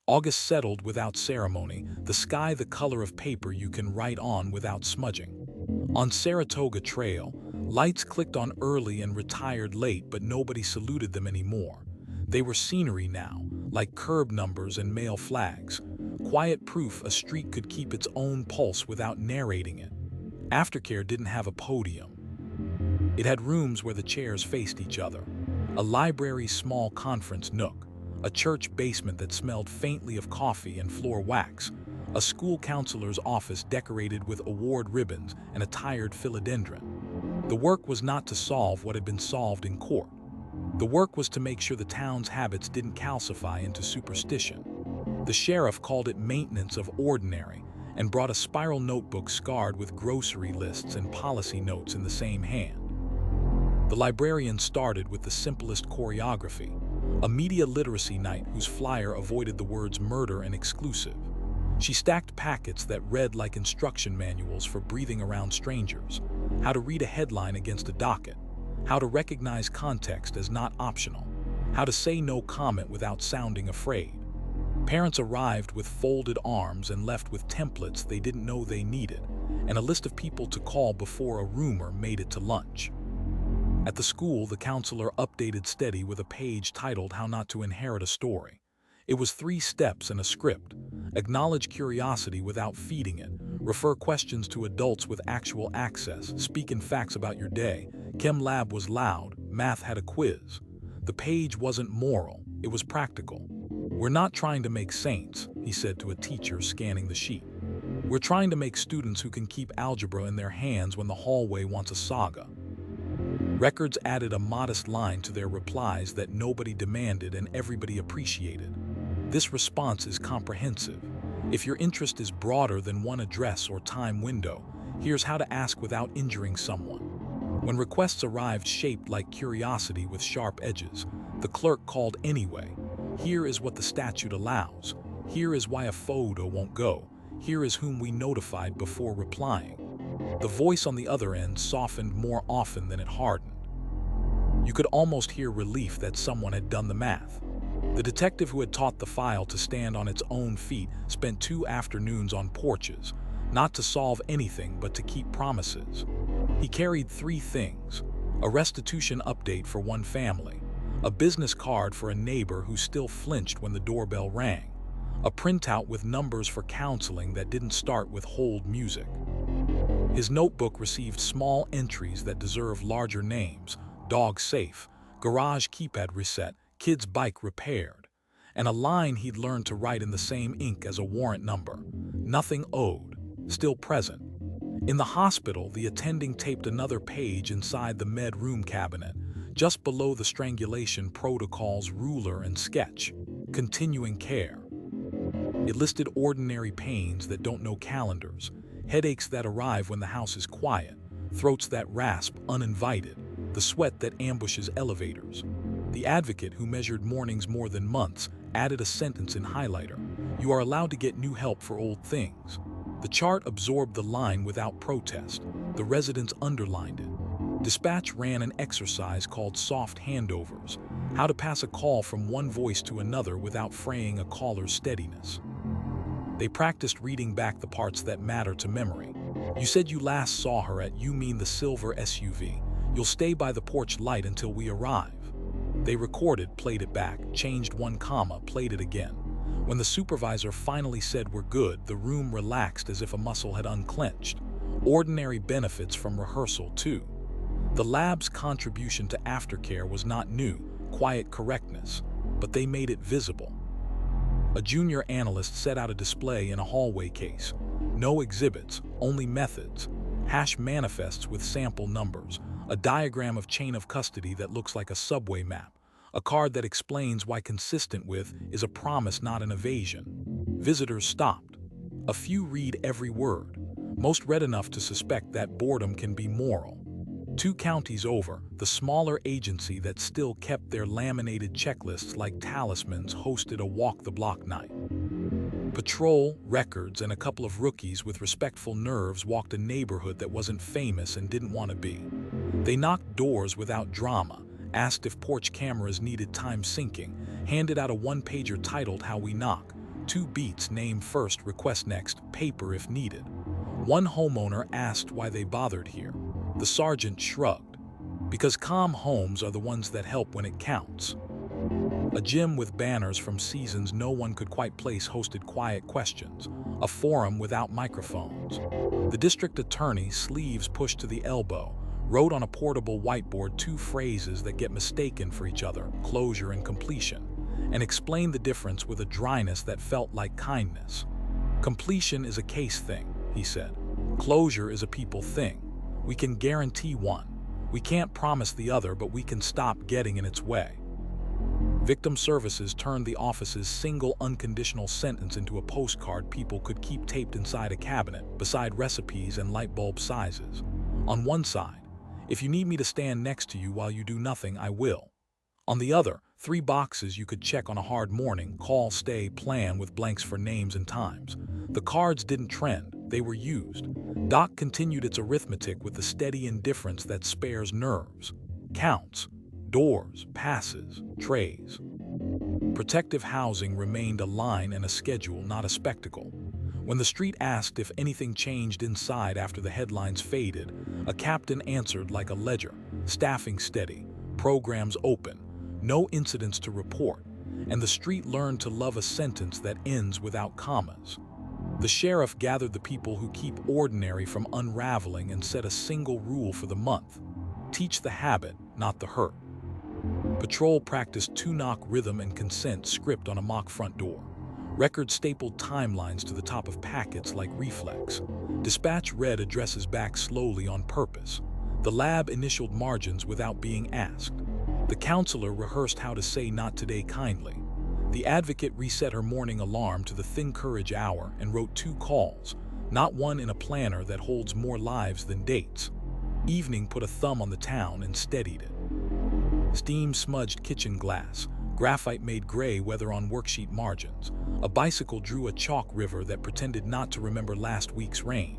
August settled without ceremony, the sky the color of paper you can write on without smudging. On Saratoga Trail, lights clicked on early and retired late, but nobody saluted them anymore. They were scenery now, like curb numbers and mail flags. Quiet proof a street could keep its own pulse without narrating it. Aftercare didn't have a podium. It had rooms where the chairs faced each other. A library's small conference nook. A church basement that smelled faintly of coffee and floor wax. A school counselor's office decorated with award ribbons and a tired philodendron. The work was not to solve what had been solved in court. The work was to make sure the town's habits didn't calcify into superstition. The sheriff called it maintenance of ordinary and brought a spiral notebook scarred with grocery lists and policy notes in the same hand. The librarian started with the simplest choreography, a media literacy night whose flyer avoided the words murder and exclusive. She stacked packets that read like instruction manuals for breathing around strangers, how to read a headline against a docket, how to recognize context as not optional, how to say no comment without sounding afraid. Parents arrived with folded arms and left with templates they didn't know they needed, and a list of people to call before a rumor made it to lunch. At the school, the counselor updated steady with a page titled How Not to Inherit a Story. It was 3 steps and a script. Acknowledge curiosity without feeding it. Refer questions to adults with actual access. Speak in facts about your day. Chem lab was loud. Math had a quiz. The page wasn't moral. It was practical. "We're not trying to make saints," he said to a teacher scanning the sheet. "We're trying to make students who can keep algebra in their hands when the hallway wants a saga." Records added a modest line to their replies that nobody demanded and everybody appreciated. This response is comprehensive. If your interest is broader than one address or time window, here's how to ask without injuring someone. When requests arrived shaped like curiosity with sharp edges, the clerk called anyway. "Here is what the statute allows. Here is why a photo won't go. Here is whom we notified before replying." The voice on the other end softened more often than it hardened. You could almost hear relief that someone had done the math. The detective who had taught the file to stand on its own feet spent 2 afternoons on porches, not to solve anything but to keep promises. He carried 3 things: a restitution update for one family, a business card for a neighbor who still flinched when the doorbell rang, a printout with numbers for counseling that didn't start with hold music. His notebook received small entries that deserve larger names: dog safe, garage keypad reset, kid's bike repaired, and a line he'd learned to write in the same ink as a warrant number: nothing owed, still present. In the hospital, the attending taped another page inside the med room cabinet, just below the strangulation protocols ruler and sketch: continuing care. It listed ordinary pains that don't know calendars, headaches that arrive when the house is quiet, throats that rasp uninvited, the sweat that ambushes elevators. The advocate, who measured mornings more than months, added a sentence in highlighter: "You are allowed to get new help for old things." The chart absorbed the line without protest. The residents underlined it. Dispatch ran an exercise called soft handovers: how to pass a call from one voice to another without fraying a caller's steadiness. They practiced reading back the parts that matter to memory. "You said you last saw her at, you mean the silver SUV. You'll stay by the porch light until we arrive." They recorded, played it back, changed 1 comma, played it again. When the supervisor finally said "we're good," the room relaxed as if a muscle had unclenched. Ordinary benefits from rehearsal, too. The lab's contribution to aftercare was not new, quiet correctness, but they made it visible. A junior analyst set out a display in a hallway case. No exhibits, only methods. Hash manifests with sample numbers, a diagram of chain of custody that looks like a subway map, a card that explains why consistent with is a promise, not an evasion. Visitors stopped. A few read every word. Most read enough to suspect that boredom can be moral. 2 counties over, the smaller agency that still kept their laminated checklists like talismans hosted a walk-the-block night. Patrol, records, and a couple of rookies with respectful nerves walked a neighborhood that wasn't famous and didn't want to be. They knocked doors without drama, asked if porch cameras needed time syncing, handed out a 1-pager titled "How We Knock," 2 beats, name first, request next, paper if needed. One homeowner asked why they bothered here. The sergeant shrugged. Because calm homes are the ones that help when it counts. A gym with banners from seasons no one could quite place hosted quiet questions, a forum without microphones. The district attorney, sleeves pushed to the elbow, wrote on a portable whiteboard 2 phrases that get mistaken for each other, closure and completion, and explained the difference with a dryness that felt like kindness. Completion is a case thing, he said. Closure is a people thing. We can guarantee one. We can't promise the other, but we can stop getting in its way. Victim Services turned the office's single unconditional sentence into a postcard people could keep taped inside a cabinet, beside recipes and light bulb sizes. On one side, if you need me to stand next to you while you do nothing, I will. On the other, 3 boxes you could check on a hard morning, call, stay, plan, with blanks for names and times. The cards didn't trend, they were used. Doc continued its arithmetic with the steady indifference that spares nerves. Counts, doors, passes, trays. Protective housing remained a line and a schedule, not a spectacle. When the street asked if anything changed inside after the headlines faded, a captain answered like a ledger, staffing steady, programs open, no incidents to report, and the street learned to love a sentence that ends without commas. The sheriff gathered the people who keep ordinary from unraveling and set a single rule for the month: teach the habit, not the hurt. Patrol practiced 2-knock rhythm and consent script on a mock front door. Record stapled timelines to the top of packets like reflex. Dispatch read addresses back slowly on purpose. The lab initialed margins without being asked. The counselor rehearsed how to say "not today" kindly. The advocate reset her morning alarm to the thin courage hour and wrote 2 calls, not one in a planner that holds more lives than dates. Evening put a thumb on the town and steadied it. Steam smudged kitchen glass. Graphite made gray weather on worksheet margins. A bicycle drew a chalk river that pretended not to remember last week's rain.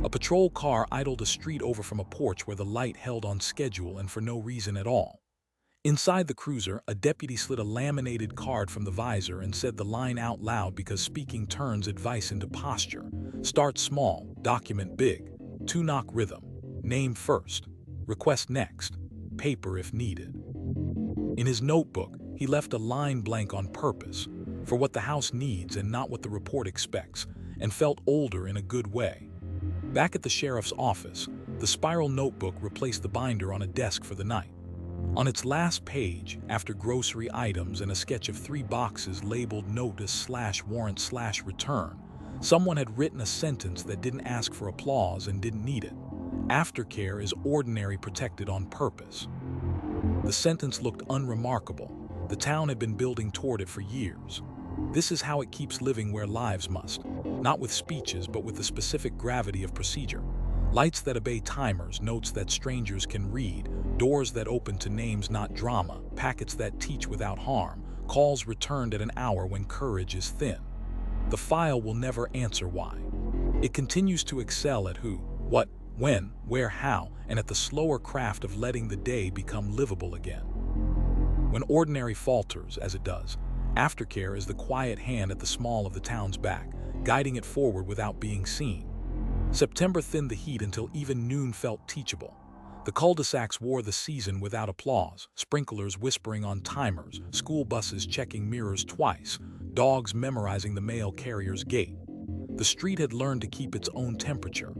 A patrol car idled a street over from a porch where the light held on schedule and for no reason at all. Inside the cruiser, a deputy slid a laminated card from the visor and said the line out loud because speaking turns advice into posture. Start small, document big. 2-knock rhythm. Name first. Request next. Paper if needed. In his notebook, he left a line blank on purpose, for what the house needs and not what the report expects, and felt older in a good way. Back at the sheriff's office, the spiral notebook replaced the binder on a desk for the night. On its last page, after grocery items and a sketch of 3 boxes labeled notice/warrant/return, someone had written a sentence that didn't ask for applause and didn't need it. Aftercare is ordinary, protected on purpose. The sentence looked unremarkable. The town had been building toward it for years. This is how it keeps living where lives must, not with speeches but with the specific gravity of procedure. Lights that obey timers, notes that strangers can read, doors that open to names not drama, packets that teach without harm, calls returned at an hour when courage is thin. The file will never answer why. It continues to excel at who, what, when, where, how, and at the slower craft of letting the day become livable again. When ordinary falters, as it does, aftercare is the quiet hand at the small of the town's back, guiding it forward without being seen. September thinned the heat until even noon felt teachable. The cul-de-sacs wore the season without applause, sprinklers whispering on timers, school buses checking mirrors twice, dogs memorizing the mail carrier's gait. The street had learned to keep its own temperature.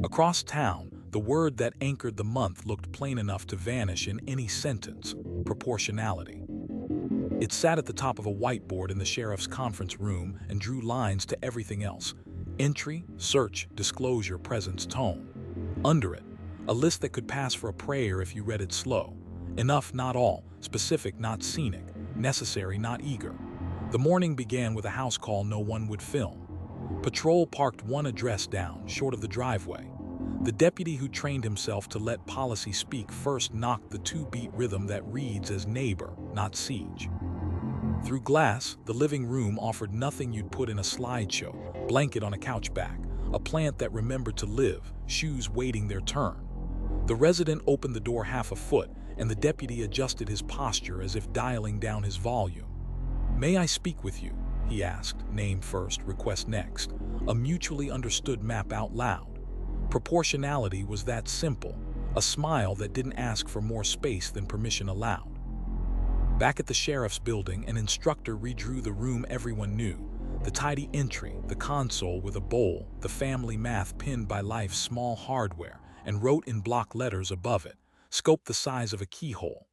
Across town, the word that anchored the month looked plain enough to vanish in any sentence: proportionality. It sat at the top of a whiteboard in the sheriff's conference room and drew lines to everything else: entry, search, disclosure, presence, tone. Under it, a list that could pass for a prayer if you read it slow. Enough, not all. Specific, not scenic. Necessary, not eager. The morning began with a house call no one would film. Patrol parked one address down, short of the driveway. The deputy who trained himself to let policy speak first knocked the 2-beat rhythm that reads as neighbor, not siege. Through glass, the living room offered nothing you'd put in a slideshow: blanket on a couch back, a plant that remembered to live, shoes waiting their turn. The resident opened the door half a foot, and the deputy adjusted his posture as if dialing down his volume. "May I speak with you?" he asked, name first, request next, a mutually understood map out loud. Proportionality was that simple, a smile that didn't ask for more space than permission allowed. Back at the sheriff's building, an instructor redrew the room everyone knew. The tidy entry, the console with a bowl, the family math pinned by life's small hardware, and wrote in block letters above it, scope the size of a keyhole.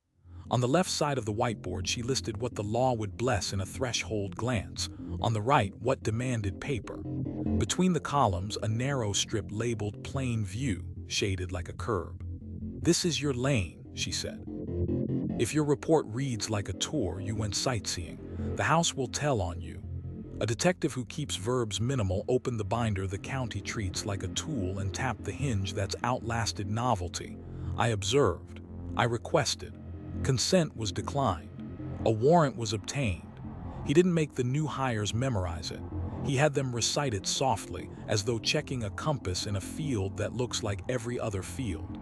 On the left side of the whiteboard, she listed what the law would bless in a threshold glance. On the right, what demanded paper. Between the columns, a narrow strip labeled plain view, shaded like a curb. This is your lane, she said. If your report reads like a tour, you went sightseeing. The house will tell on you. A detective who keeps verbs minimal opened the binder the county treats like a tool and tapped the hinge that's outlasted novelty. I observed. I requested. Consent was declined. A warrant was obtained. He didn't make the new hires memorize it. He had them recite it softly, as though checking a compass in a field that looks like every other field.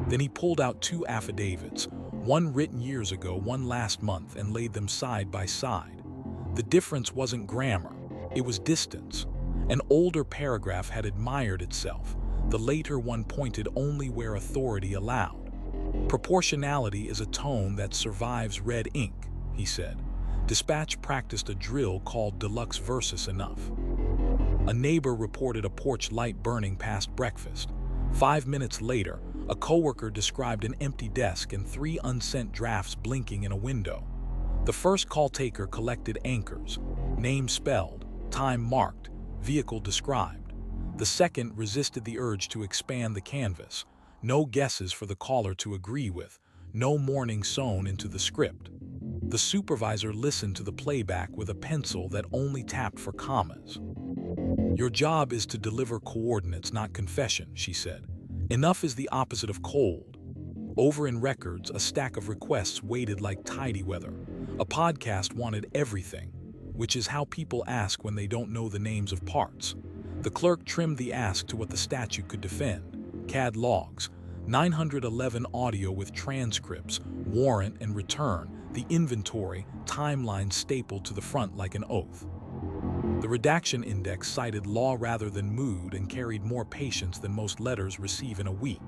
Then he pulled out 2 affidavits, one written years ago, one last month, and laid them side by side. The difference wasn't grammar, it was distance. An older paragraph had admired itself. The later one pointed only where authority allowed. Proportionality is a tone that survives red ink, he said. Dispatch practiced a drill called deluxe versus enough. A neighbor reported a porch light burning past breakfast. 5 minutes later, a coworker described an empty desk and 3 unsent drafts blinking in a window. The first call taker collected anchors, name spelled, time marked, vehicle described. The second resisted the urge to expand the canvas. No guesses for the caller to agree with, no mourning sewn into the script. The supervisor listened to the playback with a pencil that only tapped for commas. Your job is to deliver coordinates, not confession, she said. Enough is the opposite of cold. Over in records, a stack of requests waited like tidy weather. A podcast wanted everything, which is how people ask when they don't know the names of parts. The clerk trimmed the ask to what the statute could defend. CAD logs, 911 audio with transcripts, warrant and return, the inventory, timeline stapled to the front like an oath. The redaction index cited law rather than mood and carried more patience than most letters receive in a week.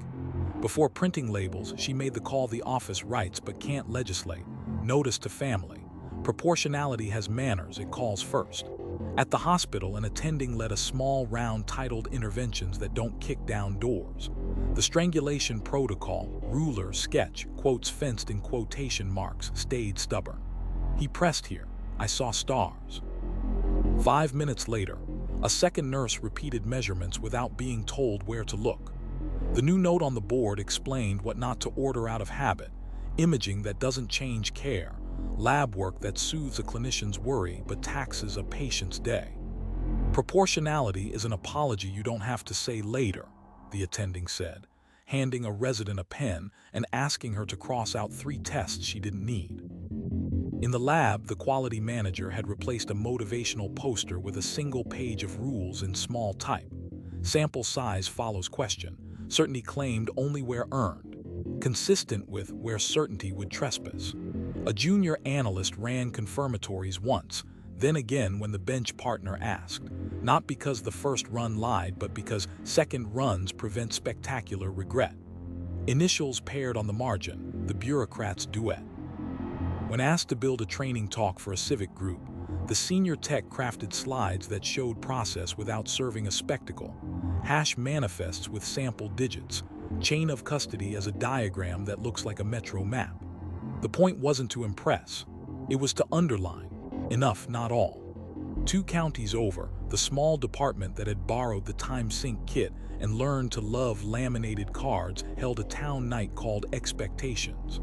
Before printing labels, she made the call the office writes but can't legislate. Notice to family. Proportionality has manners, it calls first. At the hospital, an attending led a small round titled Interventions That Don't Kick Down Doors. The strangulation protocol, ruler, sketch, quotes fenced in quotation marks, stayed stubborn. He pressed here. I saw stars. 5 minutes later, a second nurse repeated measurements without being told where to look. The new note on the board explained what not to order out of habit, imaging that doesn't change care, lab work that soothes a clinician's worry but taxes a patient's day. Proportionality is an apology you don't have to say later, the attending said, handing a resident a pen and asking her to cross out 3 tests she didn't need. In the lab, the quality manager had replaced a motivational poster with a single page of rules in small type. Sample size follows question. Certainty claimed only where earned. Consistent with where certainty would trespass. A junior analyst ran confirmatories once, then again when the bench partner asked. Not because the first run lied, but because second runs prevent spectacular regret. Initials paired on the margin, the bureaucrat's duet. When asked to build a training talk for a civic group, the senior tech crafted slides that showed process without serving a spectacle, hash manifests with sample digits, chain of custody as a diagram that looks like a metro map. The point wasn't to impress, it was to underline, enough, not all. 2 counties over, the small department that had borrowed the time sync kit and learned to love laminated cards held a town night called Expectations.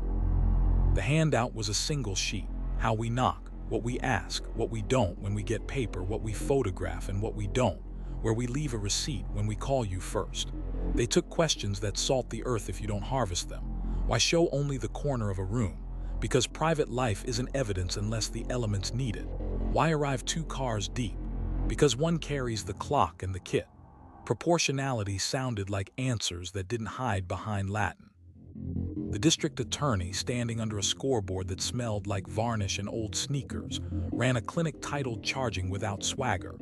The handout was a single sheet, how we knock, what we ask, what we don't when we get paper, what we photograph and what we don't, where we leave a receipt when we call you first. They took questions that salt the earth if you don't harvest them. Why show only the corner of a room? Because private life isn't evidence unless the elements need it. Why arrive 2 cars deep? Because one carries the clock and the kit. Proportionality sounded like answers that didn't hide behind Latin. The district attorney, standing under a scoreboard that smelled like varnish and old sneakers, ran a clinic titled Charging Without Swagger.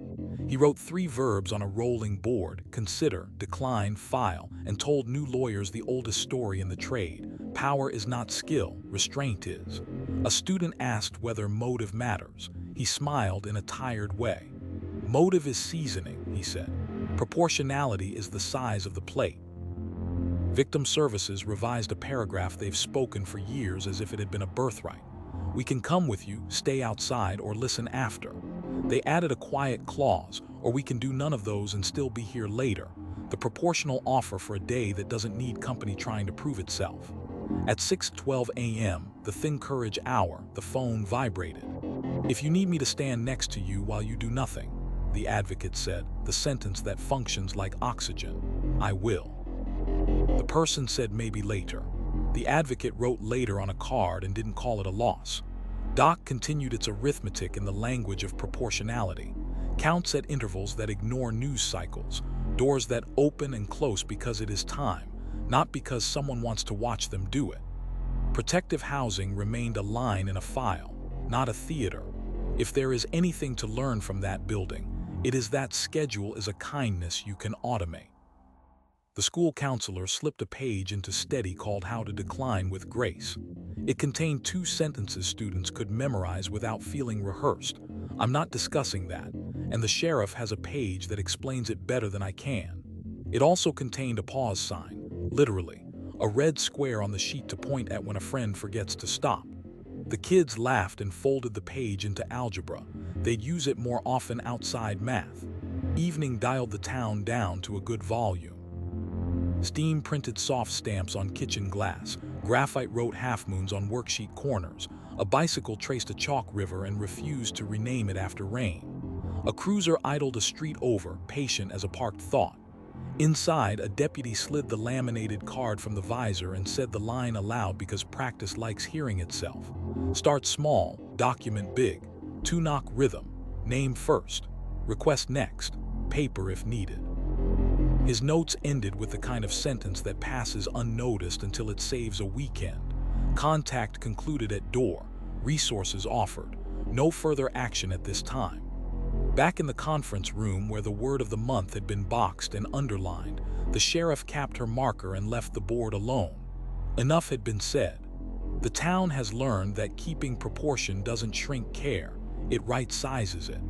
He wrote 3 verbs on a rolling board: consider, decline, file, and told new lawyers the oldest story in the trade. Power is not skill, restraint is. A student asked whether motive matters. He smiled in a tired way. Motive is seasoning, he said. Proportionality is the size of the plate. Victim Services revised a paragraph they've spoken for years as if it had been a birthright. We can come with you, stay outside, or listen after. They added a quiet clause, or we can do none of those and still be here later. The proportional offer for a day that doesn't need company trying to prove itself. At 6:12 a.m., the thin courage hour, the phone vibrated. If you need me to stand next to you while you do nothing, the advocate said, the sentence that functions like oxygen, I will. The person said maybe later. The advocate wrote later on a card and didn't call it a loss. Doc continued its arithmetic in the language of proportionality. Counts at intervals that ignore news cycles. Doors that open and close because it is time, not because someone wants to watch them do it. Protective housing remained a line in a file, not a theater. If there is anything to learn from that building, it is that schedule is a kindness you can automate. The school counselor slipped a page into Steady called How to Decline with Grace. It contained 2 sentences students could memorize without feeling rehearsed. I'm not discussing that, and the sheriff has a page that explains it better than I can. It also contained a pause sign, literally, a red square on the sheet to point at when a friend forgets to stop. The kids laughed and folded the page into algebra. They'd use it more often outside math. Evening dialed the town down to a good volume. Steam printed soft stamps on kitchen glass. Graphite wrote half-moons on worksheet corners. A bicycle traced a chalk river and refused to rename it after rain. A cruiser idled a street over, patient as a parked thought. Inside, a deputy slid the laminated card from the visor and said the line aloud because practice likes hearing itself. Start small, document big. 2-knock rhythm. Name first. Request next. Paper if needed. His notes ended with the kind of sentence that passes unnoticed until it saves a weekend. Contact concluded at door. Resources offered. No further action at this time. Back in the conference room where the word of the month had been boxed and underlined, the sheriff capped her marker and left the board alone. Enough had been said. The town has learned that keeping proportion doesn't shrink care, it right-sizes it.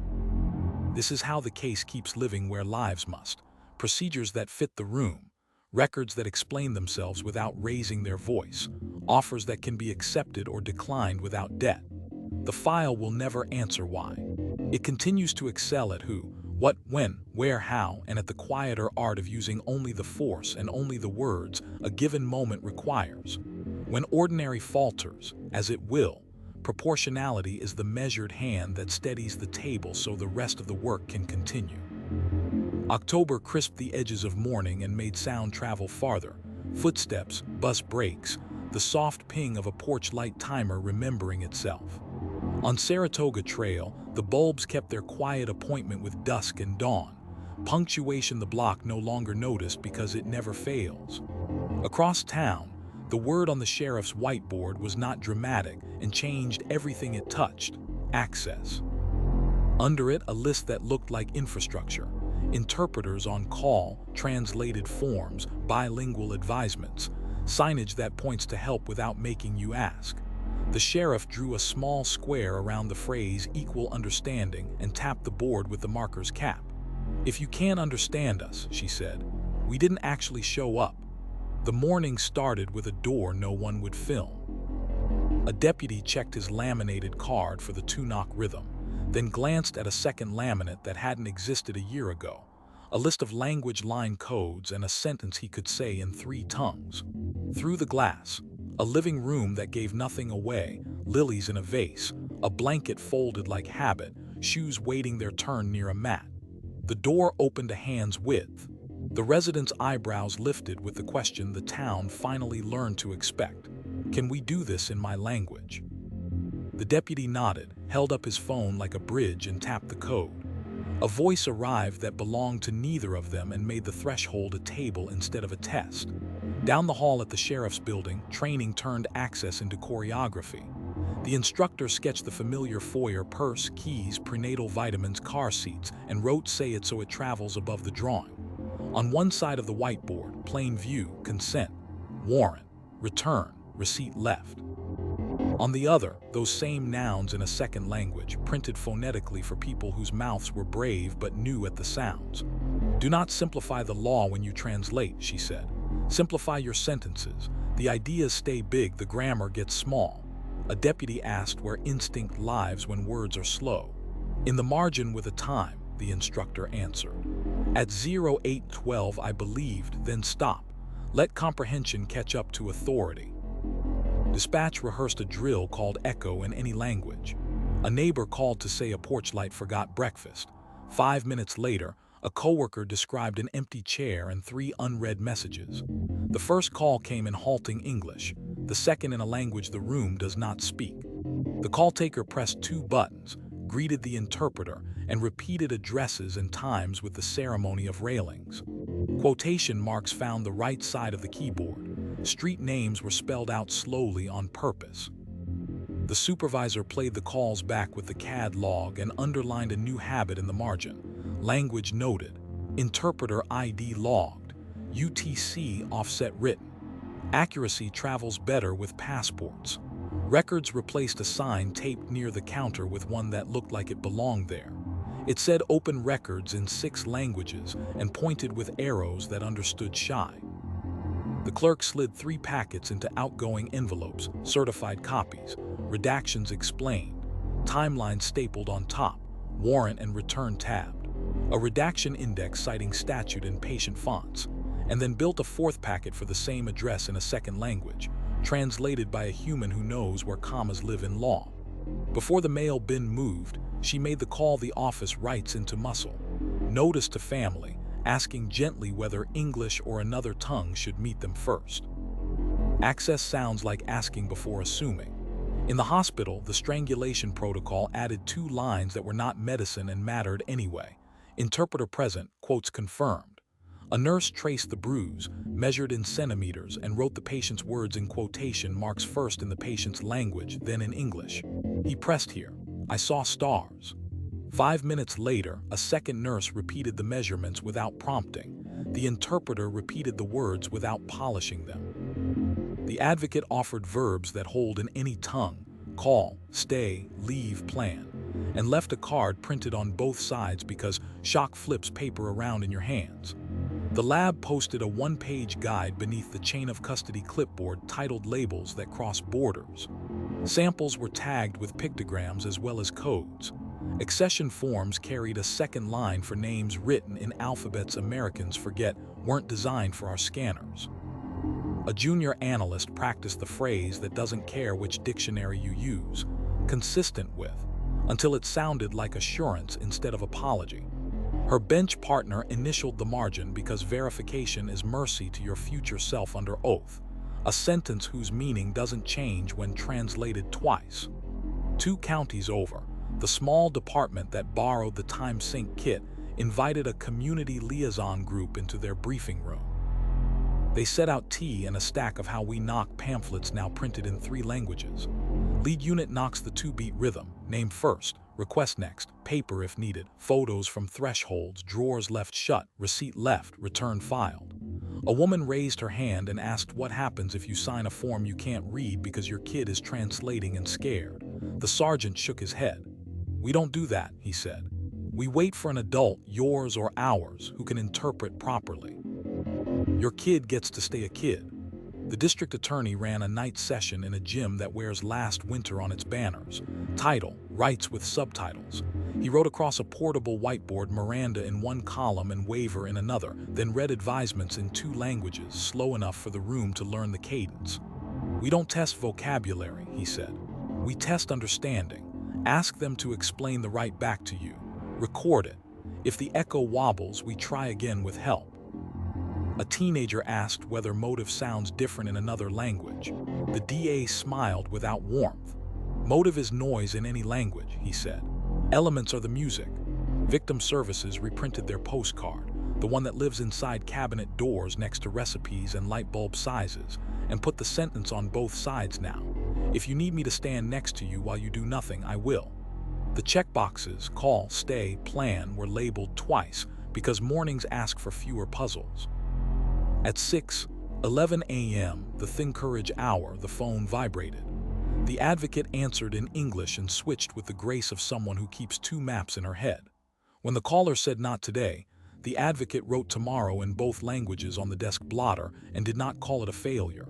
This is how the case keeps living where lives must. Procedures that fit the room, records that explain themselves without raising their voice, offers that can be accepted or declined without debt. The file will never answer why. It continues to excel at who, what, when, where, how, and at the quieter art of using only the force and only the words a given moment requires. When ordinary falters, as it will, proportionality is the measured hand that steadies the table so the rest of the work can continue. October crisped the edges of morning and made sound travel farther. Footsteps, bus brakes, the soft ping of a porch light timer remembering itself. On Saratoga Trail, the bulbs kept their quiet appointment with dusk and dawn. Punctuation the block no longer noticed because it never fails. Across town, the word on the sheriff's whiteboard was not dramatic and changed everything it touched: access. Under it, a list that looked like infrastructure. Interpreters on call, translated forms, bilingual advisements, signage that points to help without making you ask. The sheriff drew a small square around the phrase equal understanding and tapped the board with the marker's cap. If you can't understand us, she said, we didn't actually show up. The morning started with a door no one would film. A deputy checked his laminated card for the 2-knock rhythm, then glanced at a second laminate that hadn't existed a year ago, a list of language line codes and a sentence he could say in 3 tongues. Through the glass, a living room that gave nothing away, lilies in a vase, a blanket folded like habit, shoes waiting their turn near a mat. The door opened a hand's width. The resident's eyebrows lifted with the question the town finally learned to expect. Can we do this in my language? The deputy nodded, held up his phone like a bridge and tapped the code. A voice arrived that belonged to neither of them and made the threshold a table instead of a test. Down the hall at the sheriff's building, training turned access into choreography. The instructor sketched the familiar foyer: purse, keys, prenatal vitamins, car seats, and wrote "say it so it travels" above the drawing. On one side of the whiteboard, plain view, consent, warrant, return, receipt left. On the other, those same nouns in a second language, printed phonetically for people whose mouths were brave but new at the sounds. "Do not simplify the law when you translate," she said. "Simplify your sentences. The ideas stay big, the grammar gets small." A deputy asked where instinct lives when words are slow. "In the margin with a time," the instructor answered. "At 0812 I believed, then stop. Let comprehension catch up to authority." Dispatch rehearsed a drill called Echo in any language. A neighbor called to say a porch light forgot breakfast. 5 minutes later, a coworker described an empty chair and 3 unread messages. The first call came in halting English, the second in a language the room does not speak. The call taker pressed 2 buttons, greeted the interpreter, and repeated addresses and times with the ceremony of railings. Quotation marks found the right side of the keyboard. Street names were spelled out slowly on purpose. The supervisor played the calls back with the CAD log and underlined a new habit in the margin. Language noted. Interpreter ID logged. UTC offset written. Accuracy travels better with passports. Records replaced a sign taped near the counter with one that looked like it belonged there. It said "Open Records" in 6 languages and pointed with arrows that understood shy. The clerk slid 3 packets into outgoing envelopes, certified copies, redactions explained, timeline stapled on top, warrant and return tabbed, a redaction index citing statute in patient fonts, and then built a 4th packet for the same address in a second language, translated by a human who knows where commas live in law. Before the mail bin moved, she made the call the office writes into muscle. Notice to family, asking gently whether English or another tongue should meet them first. Access sounds like asking before assuming. In the hospital, the strangulation protocol added 2 lines that were not medicine and mattered anyway. Interpreter present, quotes confirmed. A nurse traced the bruise, measured in centimeters, and wrote the patient's words in quotation marks first in the patient's language, then in English. He pressed here. I saw stars. 5 minutes later, a second nurse repeated the measurements without prompting. The interpreter repeated the words without polishing them. The advocate offered verbs that hold in any tongue: call, stay, leave, plan, and left a card printed on both sides because shock flips paper around in your hands. The lab posted a 1-page guide beneath the chain of custody clipboard titled Labels That Cross Borders. Samples were tagged with pictograms as well as codes. Accession forms carried a second line for names written in alphabets Americans forget weren't designed for our scanners. A junior analyst practiced the phrase that doesn't care which dictionary you use, consistent with, until it sounded like assurance instead of apology. Her bench partner initialed the margin because verification is mercy to your future self under oath, a sentence whose meaning doesn't change when translated twice. 2 counties over, the small department that borrowed the time sync kit invited a community liaison group into their briefing room. They set out tea and a stack of How We Knock pamphlets now printed in 3 languages. Lead unit knocks the 2-beat rhythm, name first, request next, paper if needed, photos from thresholds, drawers left shut, receipt left, return filed. A woman raised her hand and asked what happens if you sign a form you can't read because your kid is translating and scared. The sergeant shook his head. We don't do that, he said. We wait for an adult, yours or ours, who can interpret properly. Your kid gets to stay a kid. The district attorney ran a night session in a gym that wears Last Winter on its banners. Title, Rights with subtitles. He wrote across a portable whiteboard Miranda in one column and waiver in another, then read advisements in 2 languages, slow enough for the room to learn the cadence. We don't test vocabulary, he said. We test understanding. Ask them to explain the right back to you. Record it. If the echo wobbles, we try again with help. A teenager asked whether motive sounds different in another language. The DA smiled without warmth. Motive is noise in any language, he said. Elements are the music. Victim services reprinted their postcard. the one that lives inside cabinet doors next to recipes and light bulb sizes, and put the sentence on both sides now. If you need me to stand next to you while you do nothing, I will. The checkboxes, call, stay, plan, were labeled twice because mornings ask for fewer puzzles. At 6:11 a.m., the Think Courage hour, the phone vibrated. The advocate answered in English and switched with the grace of someone who keeps two maps in her head. When the caller said not today, the advocate wrote tomorrow in both languages on the desk blotter and did not call it a failure.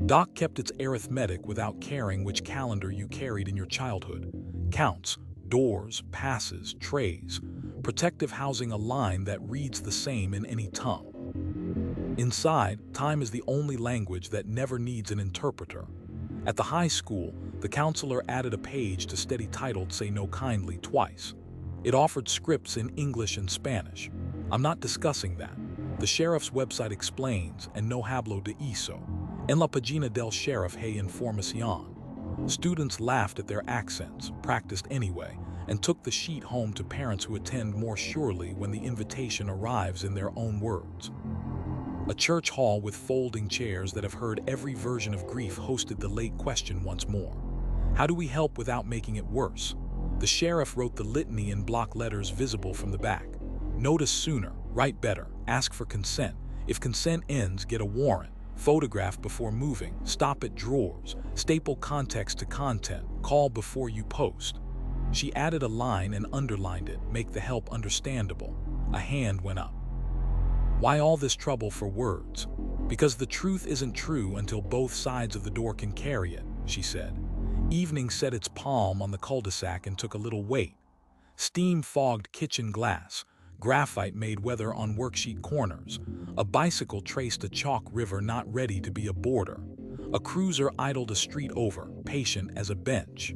Doc kept its arithmetic without caring which calendar you carried in your childhood. Counts, doors, passes, trays. Protective housing a line that reads the same in any tongue. Inside, time is the only language that never needs an interpreter. At the high school, the counselor added a page to steady titled Say No Kindly twice. It offered scripts in English and Spanish. I'm not discussing that. The sheriff's website explains, and no hablo de eso. En la página del sheriff hay información. Students laughed at their accents, practiced anyway, and took the sheet home to parents who attend more surely when the invitation arrives in their own words. A church hall with folding chairs that have heard every version of grief hosted the late question once more. How do we help without making it worse? The sheriff wrote the litany in block letters visible from the back. Notice sooner, write better, ask for consent. If consent ends, get a warrant. Photograph before moving, stop at drawers, staple context to content, call before you post. She added a line and underlined it, make the help understandable. A hand went up. Why all this trouble for words? Because the truth isn't true until both sides of the door can carry it, she said. Evening set its palm on the cul-de-sac and took a little weight. Steam fogged kitchen glass. Graphite made weather on worksheet corners. A bicycle traced a chalk river not ready to be a border. A cruiser idled a street over, patient as a bench.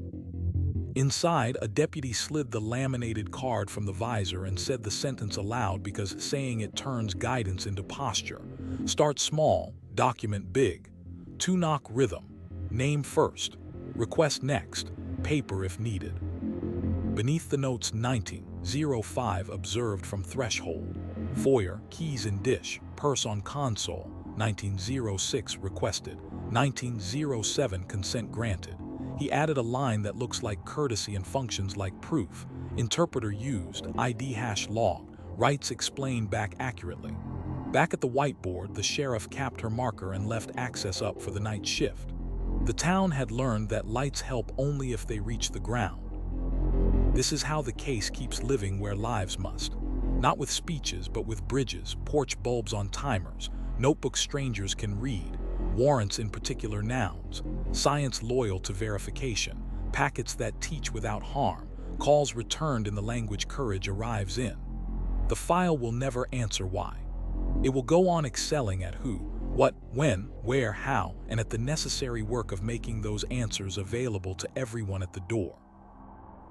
Inside, a deputy slid the laminated card from the visor and said the sentence aloud because saying it turns guidance into posture. Start small, document big. Two-knock rhythm. Name first. Request next. Paper if needed. Beneath the notes 1905 observed from threshold. Foyer, keys in dish, purse on console. 1906 requested. 1907 consent granted. He added a line that looks like courtesy and functions like proof. Interpreter used, ID hash log, rights explained back accurately. Back at the whiteboard, the sheriff capped her marker and left access up for the night shift. The town had learned that lights help only if they reach the ground. This is how the case keeps living where lives must. Not with speeches, but with bridges, porch bulbs on timers, notebooks strangers can read, warrants in particular nouns, science loyal to verification, packets that teach without harm, calls returned in the language courage arrives in. The file will never answer why. It will go on excelling at who, what, when, where, how, and at the necessary work of making those answers available to everyone at the door.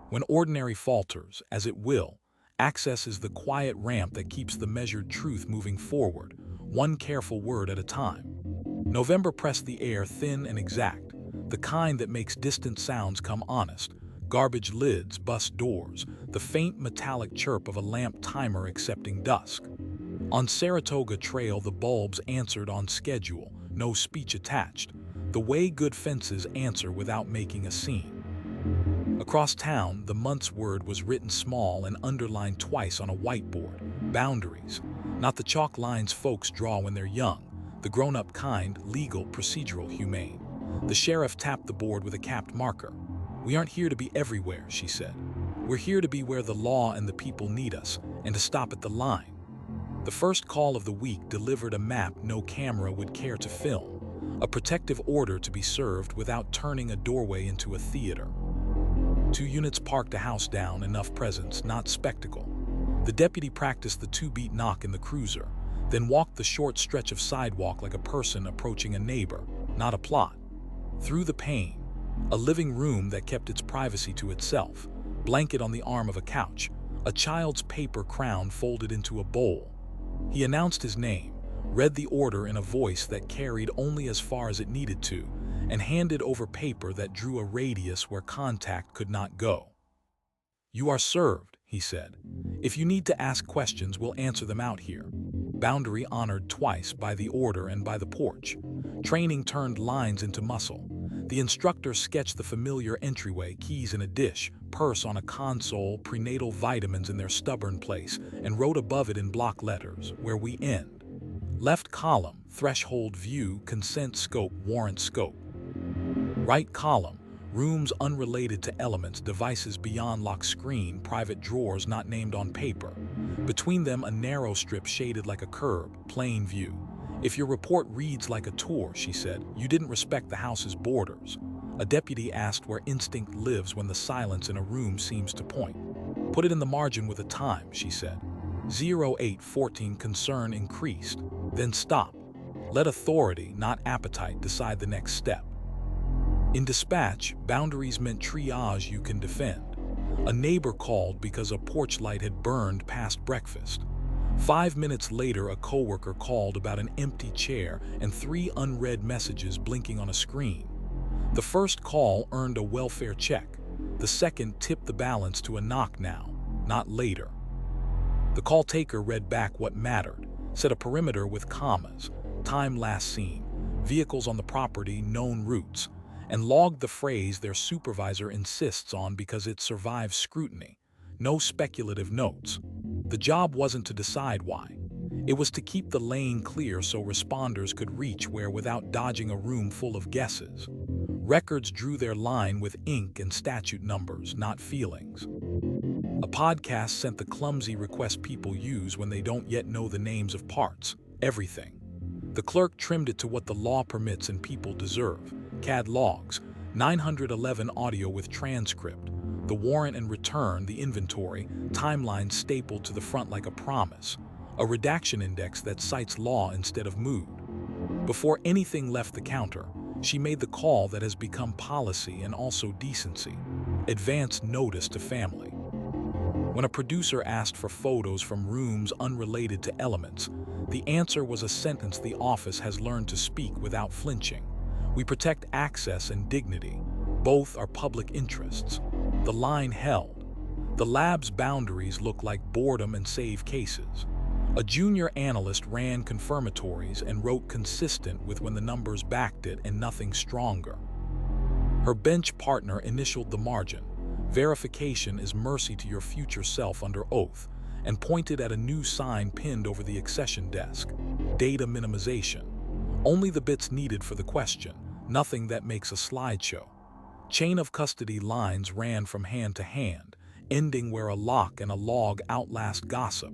When ordinary falters, as it will, access is the quiet ramp that keeps the measured truth moving forward, one careful word at a time. November pressed the air thin and exact, the kind that makes distant sounds come honest, garbage lids, bus doors, the faint metallic chirp of a lamp timer accepting dusk. On Saratoga Trail, the bulbs answered on schedule, no speech attached, the way good fences answer without making a scene. Across town, the month's word was written small and underlined twice on a whiteboard. Boundaries, not the chalk lines folks draw when they're young, the grown-up kind, legal, procedural, humane. The sheriff tapped the board with a capped marker. We aren't here to be everywhere, she said. We're here to be where the law and the people need us, and to stop at the line. The first call of the week delivered a map no camera would care to film, a protective order to be served without turning a doorway into a theater. 2 units parked a house down, enough presence, not spectacle. The deputy practiced the 2-beat knock in the cruiser, then walked the short stretch of sidewalk like a person approaching a neighbor, not a plot. Through the pane, a living room that kept its privacy to itself, blanket on the arm of a couch, a child's paper crown folded into a bowl. He announced his name, read the order in a voice that carried only as far as it needed to, and handed over paper that drew a radius where contact could not go. You are served, he he said. If you need to ask questions, we'll answer them out here. Boundary honored twice, by the order and by the porch. Training turned lines into muscle. The instructor sketched the familiar entryway, keys in a dish, purse on a console, prenatal vitamins in their stubborn place, and wrote above it in block letters, "Where we end." Left column, threshold view, consent scope, warrant scope. Right column, rooms unrelated to elements, devices beyond lock screen, private drawers not named on paper. Between them, a narrow strip shaded like a curb, plain view. If your report reads like a tour, she said, you didn't respect the house's borders. A deputy asked where instinct lives when the silence in a room seems to point. Put it in the margin with a time, she said. 0814. Concern increased. Then stop. Let authority, not appetite, decide the next step. In dispatch, boundaries meant triage you can defend. A neighbor called because a porch light had burned past breakfast. 5 minutes later, a coworker called about an empty chair and 3 unread messages blinking on a screen. The first call earned a welfare check. The second tipped the balance to a knock now, not later. The call taker read back what mattered, set a perimeter with commas, time last seen, vehicles on the property, known routes, and logged the phrase their supervisor insists on because it survives scrutiny. No speculative notes. The job wasn't to decide why. It was to keep the lane clear so responders could reach where without dodging a room full of guesses. Records drew their line with ink and statute numbers, not feelings. A podcast sent the clumsy request people use when they don't yet know the names of parts, everything. The clerk trimmed it to what the law permits and people deserve. CAD logs, 911 audio with transcript, the warrant and return, the inventory, timeline stapled to the front like a promise, a redaction index that cites law instead of mood. Before anything left the counter, she made the call that has become policy and also decency: advance notice to family. When a producer asked for photos from rooms unrelated to elements, the answer was a sentence the office has learned to speak without flinching. We protect access and dignity. Both are public interests. The line held. The lab's boundaries look like boredom and save cases. A junior analyst ran confirmatories and wrote consistent with when the numbers backed it and nothing stronger. Her bench partner initialed the margin. Verification is mercy to your future self under oath, and pointed at a new sign pinned over the accession desk. Data minimization. Only the bits needed for the question, nothing that makes a slideshow. Chain of custody lines ran from hand to hand, ending where a lock and a log outlast gossip.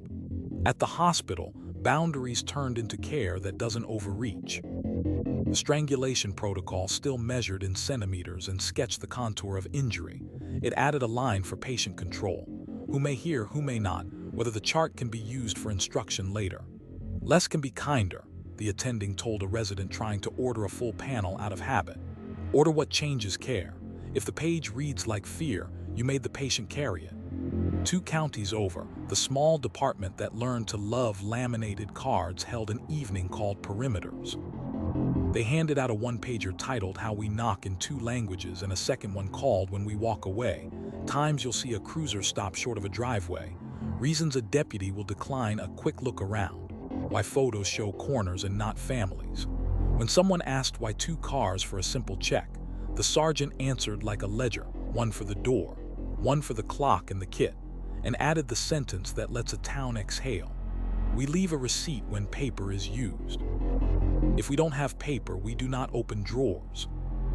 At the hospital, boundaries turned into care that doesn't overreach. The strangulation protocol still measured in centimeters and sketched the contour of injury. It added a line for patient control. Who may hear, who may not, whether the chart can be used for instruction later. Less can be kinder, the attending told a resident trying to order a full panel out of habit. Order what changes care. If the page reads like fear, you made the patient carry it. 2 counties over, the small department that learned to love laminated cards held an evening called Perimeters. They handed out a 1-pager titled How We Knock in 2 languages and a second one called When We Walk Away. Times you'll see a cruiser stop short of a driveway. Reasons a deputy will decline a quick look around. Why photos show corners and not families. When someone asked why 2 cars for a simple check, the sergeant answered like a ledger, 1 for the door, 1 for the clock and the kit, and added the sentence that lets a town exhale. We leave a receipt when paper is used. If we don't have paper, we do not open drawers.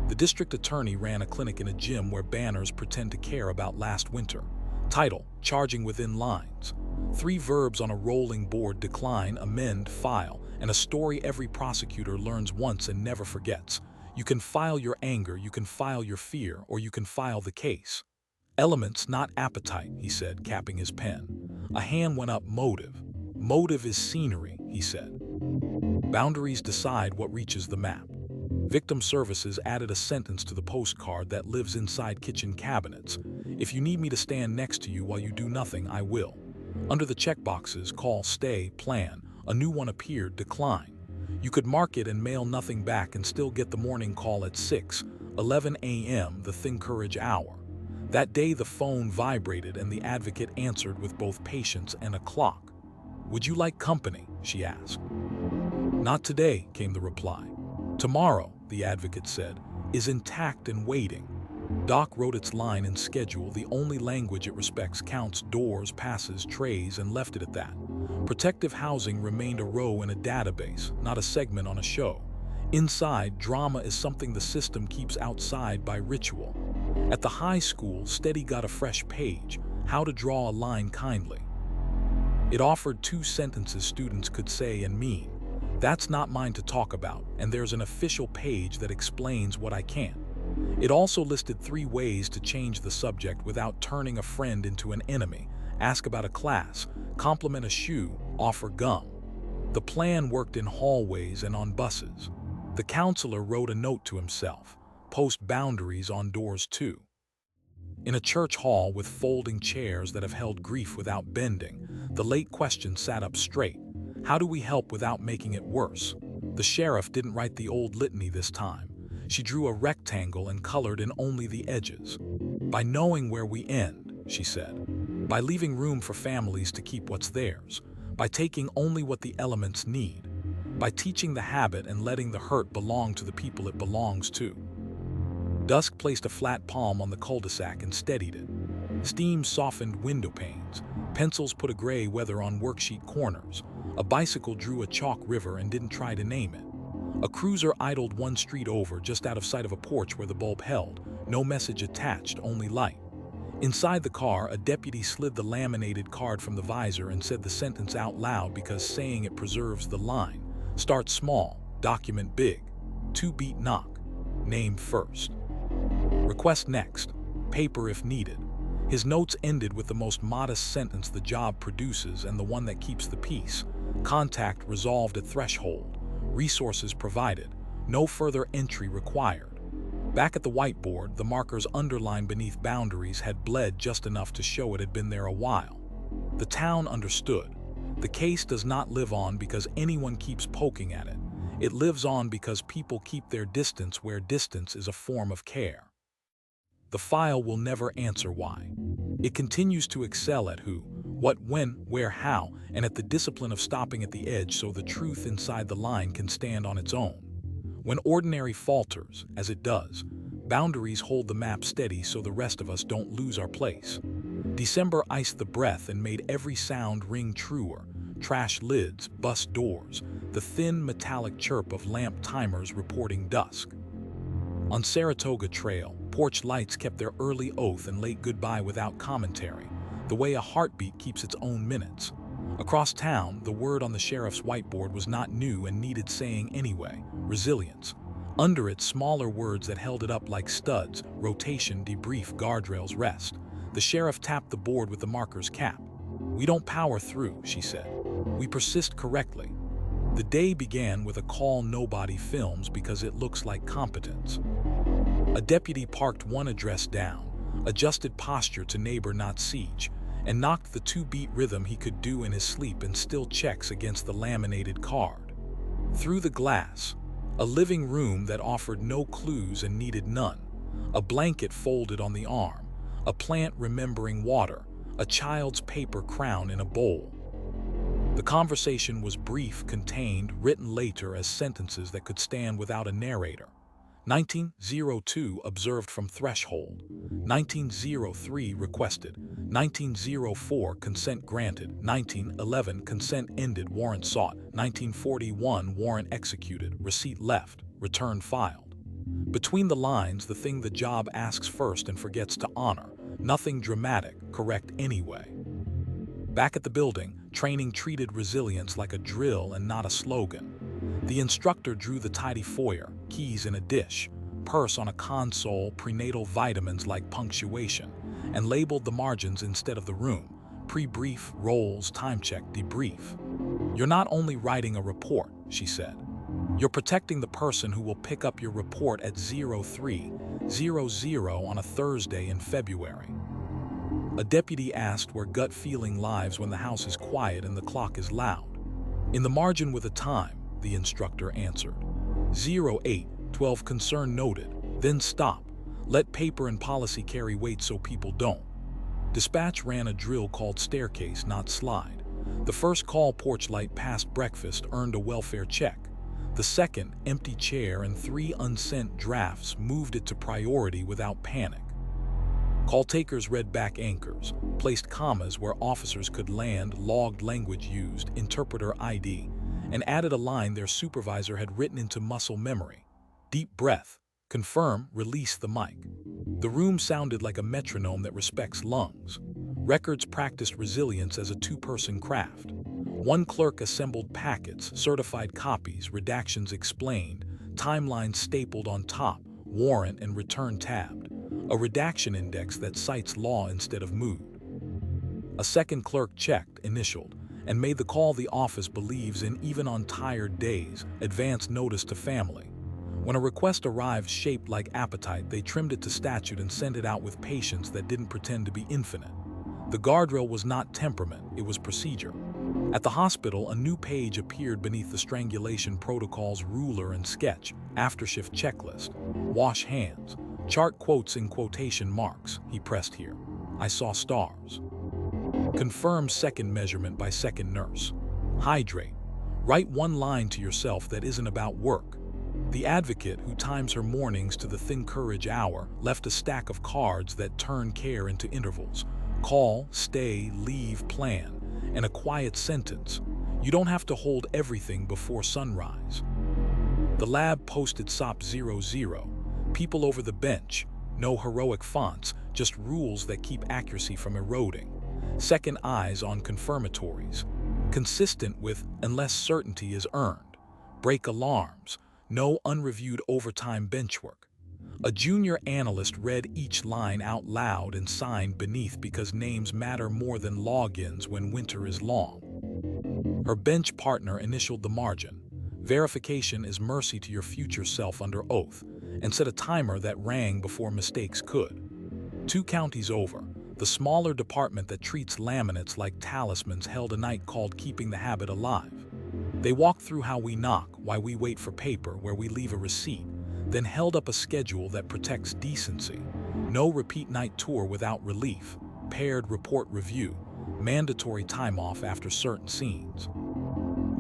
The district attorney ran a clinic in a gym where banners pretend to care about last winter. Title, charging within lines. 3 verbs on a rolling board: decline, amend, file, and a story every prosecutor learns once and never forgets. You can file your anger, you can file your fear, or you can file the case. Elements, not appetite, he said, capping his pen. A hand went up. Motive. Motive is scenery, he said. Boundaries decide what reaches the map. Victim Services added a sentence to the postcard that lives inside kitchen cabinets. If you need me to stand next to you while you do nothing, I will. Under the checkboxes, call, stay, plan, a new one appeared, decline. You could mark it and mail nothing back and still get the morning call at 6:11 a.m., the Think Courage hour. That day the phone vibrated and the advocate answered with both patience and a clock. "Would you like company?" she asked. "Not today," came the reply. "Tomorrow," the advocate said, "is intact and waiting." Doc wrote its line and schedule, the only language it respects, counts doors, passes, trays, and left it at that. Protective housing remained a row in a database, not a segment on a show. Inside, drama is something the system keeps outside by ritual. At the high school, Steady got a fresh page, how to draw a line kindly. It offered 2 sentences students could say and mean. "That's not mine to talk about," and there's an official page that explains what I can't. It also listed 3 ways to change the subject without turning a friend into an enemy. Ask about a class, compliment a shoe, offer gum. The plan worked in hallways and on buses. The counselor wrote a note to himself, "Post boundaries on doors too." In a church hall with folding chairs that have held grief without bending, the late question sat up straight. How do we help without making it worse? The sheriff didn't write the old litany this time. She drew a rectangle and colored in only the edges. "By knowing where we end," she said. "By leaving room for families to keep what's theirs. By taking only what the elements need. By teaching the habit and letting the hurt belong to the people it belongs to." Dusk placed a flat palm on the cul-de-sac and steadied it. Steam softened window panes. Pencils put a gray weather on worksheet corners. A bicycle drew a chalk river and didn't try to name it. A cruiser idled 1 street over, just out of sight of a porch where the bulb held. No message attached, only light. Inside the car, a deputy slid the laminated card from the visor and said the sentence out loud because saying it preserves the line. "Start small, document big. 2-beat knock. Name first. Request next. Paper if needed." His notes ended with the most modest sentence the job produces and the one that keeps the peace. Contact resolved at threshold. Resources provided. No further entry required. Back at the whiteboard, the markers underlined beneath boundaries had bled just enough to show it had been there a while. The town understood. The case does not live on because anyone keeps poking at it. It lives on because people keep their distance where distance is a form of care. The file will never answer why. It continues to excel at who, what, when, where, how, and at the discipline of stopping at the edge so the truth inside the line can stand on its own. When ordinary falters, as it does, boundaries hold the map steady so the rest of us don't lose our place. December iced the breath and made every sound ring truer. Trash lids, bus doors, the thin metallic chirp of lamp timers reporting dusk. On Saratoga Trail, porch lights kept their early oath and late goodbye without commentary, the way a heartbeat keeps its own minutes. Across town, the word on the sheriff's whiteboard was not new and needed saying anyway: resilience. Under it, smaller words that held it up like studs: rotation, debrief, guardrails, rest. The sheriff tapped the board with the marker's cap. "We don't power through," she said. "We persist correctly." The day began with a call nobody films because it looks like competence. A deputy parked one address down, adjusted posture to neighbor not siege, and knocked the 2-beat rhythm he could do in his sleep and still checks against the laminated card. Through the glass, a living room that offered no clues and needed none, a blanket folded on the arm, a plant remembering water, a child's paper crown in a bowl. The conversation was brief, contained, written later as sentences that could stand without a narrator. 1902 observed from threshold. 1903 requested. 1904 consent granted. 1911 consent ended, warrant sought. 1941 warrant executed, receipt left, return filed. Between the lines, the thing the job asks first and forgets to honor. Nothing dramatic, correct anyway. Back at the building, training treated resilience like a drill and not a slogan. The instructor drew the tidy foyer, keys in a dish, purse on a console, prenatal vitamins like punctuation, and labeled the margins instead of the room: pre-brief, roles, time check, debrief. "You're not only writing a report," she said. "You're protecting the person who will pick up your report at 03:00 on a Thursday in February." A deputy asked where gut feeling lives when the house is quiet and the clock is loud. "In the margin with a time," the instructor answered. 08:12 concern noted, then stop. Let paper and policy carry weight so people don't. Dispatch ran a drill called staircase, not slide. The first call, porch light past breakfast, earned a welfare check. The second, empty chair and 3 unsent drafts, moved it to priority without panic. Call takers read back anchors, placed commas where officers could land, logged language used, interpreter ID, and added a line their supervisor had written into muscle memory. Deep breath. Confirm, release the mic. The room sounded like a metronome that respects lungs. Records practiced resilience as a 2-person craft. One clerk assembled packets, certified copies, redactions explained, timelines stapled on top, warrant and return tabbed. A redaction index that cites law instead of mood. A second clerk checked, initialed, and made the call the office believes in even on tired days, advance notice to family. When a request arrived shaped like appetite, they trimmed it to statute and sent it out with patience that didn't pretend to be infinite. The guardrail was not temperament, it was procedure. At the hospital, a new page appeared beneath the strangulation protocol's ruler and sketch, aftershift checklist. Wash hands. Chart quotes in quotation marks. He pressed here. I saw stars. Confirm second measurement by second nurse. Hydrate. Write one line to yourself that isn't about work. The advocate, who times her mornings to the thin courage hour, left a stack of cards that turn care into intervals. Call, stay, leave, plan, and a quiet sentence. You don't have to hold everything before sunrise. The lab posted SOP 00. People over the bench. No heroic fonts, just rules that keep accuracy from eroding. Second eyes on confirmatories. Consistent with unless certainty is earned. Break alarms. No unreviewed overtime benchwork. A junior analyst read each line out loud and signed beneath because names matter more than logins when winter is long. Her bench partner initialed the margin. Verification is mercy to your future self under oath, and set a timer that rang before mistakes could. 2 counties over, the smaller department that treats laminates like talismans held a night called Keeping the Habit Alive. They walked through how we knock, why we wait for paper, where we leave a receipt, then held up a schedule that protects decency. No repeat night tour without relief, paired report review, mandatory time off after certain scenes.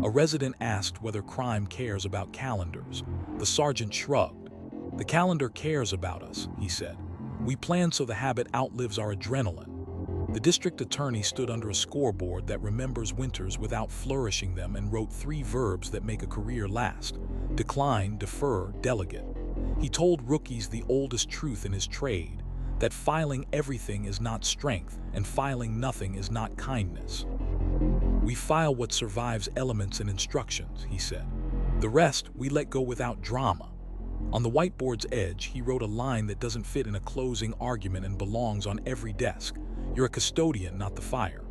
A resident asked whether crime cares about calendars. The sergeant shrugged. The calendar cares about us, he said. We plan so the habit outlives our adrenaline. The district attorney stood under a scoreboard that remembers winters without flourishing them and wrote 3 verbs that make a career last. Decline, defer, delegate. He told rookies the oldest truth in his trade, that filing everything is not strength and filing nothing is not kindness. We file what survives elements and instructions, he said. The rest we let go without drama. On the whiteboard's edge, he wrote a line that doesn't fit in a closing argument and belongs on every desk. You're a custodian, not the fire.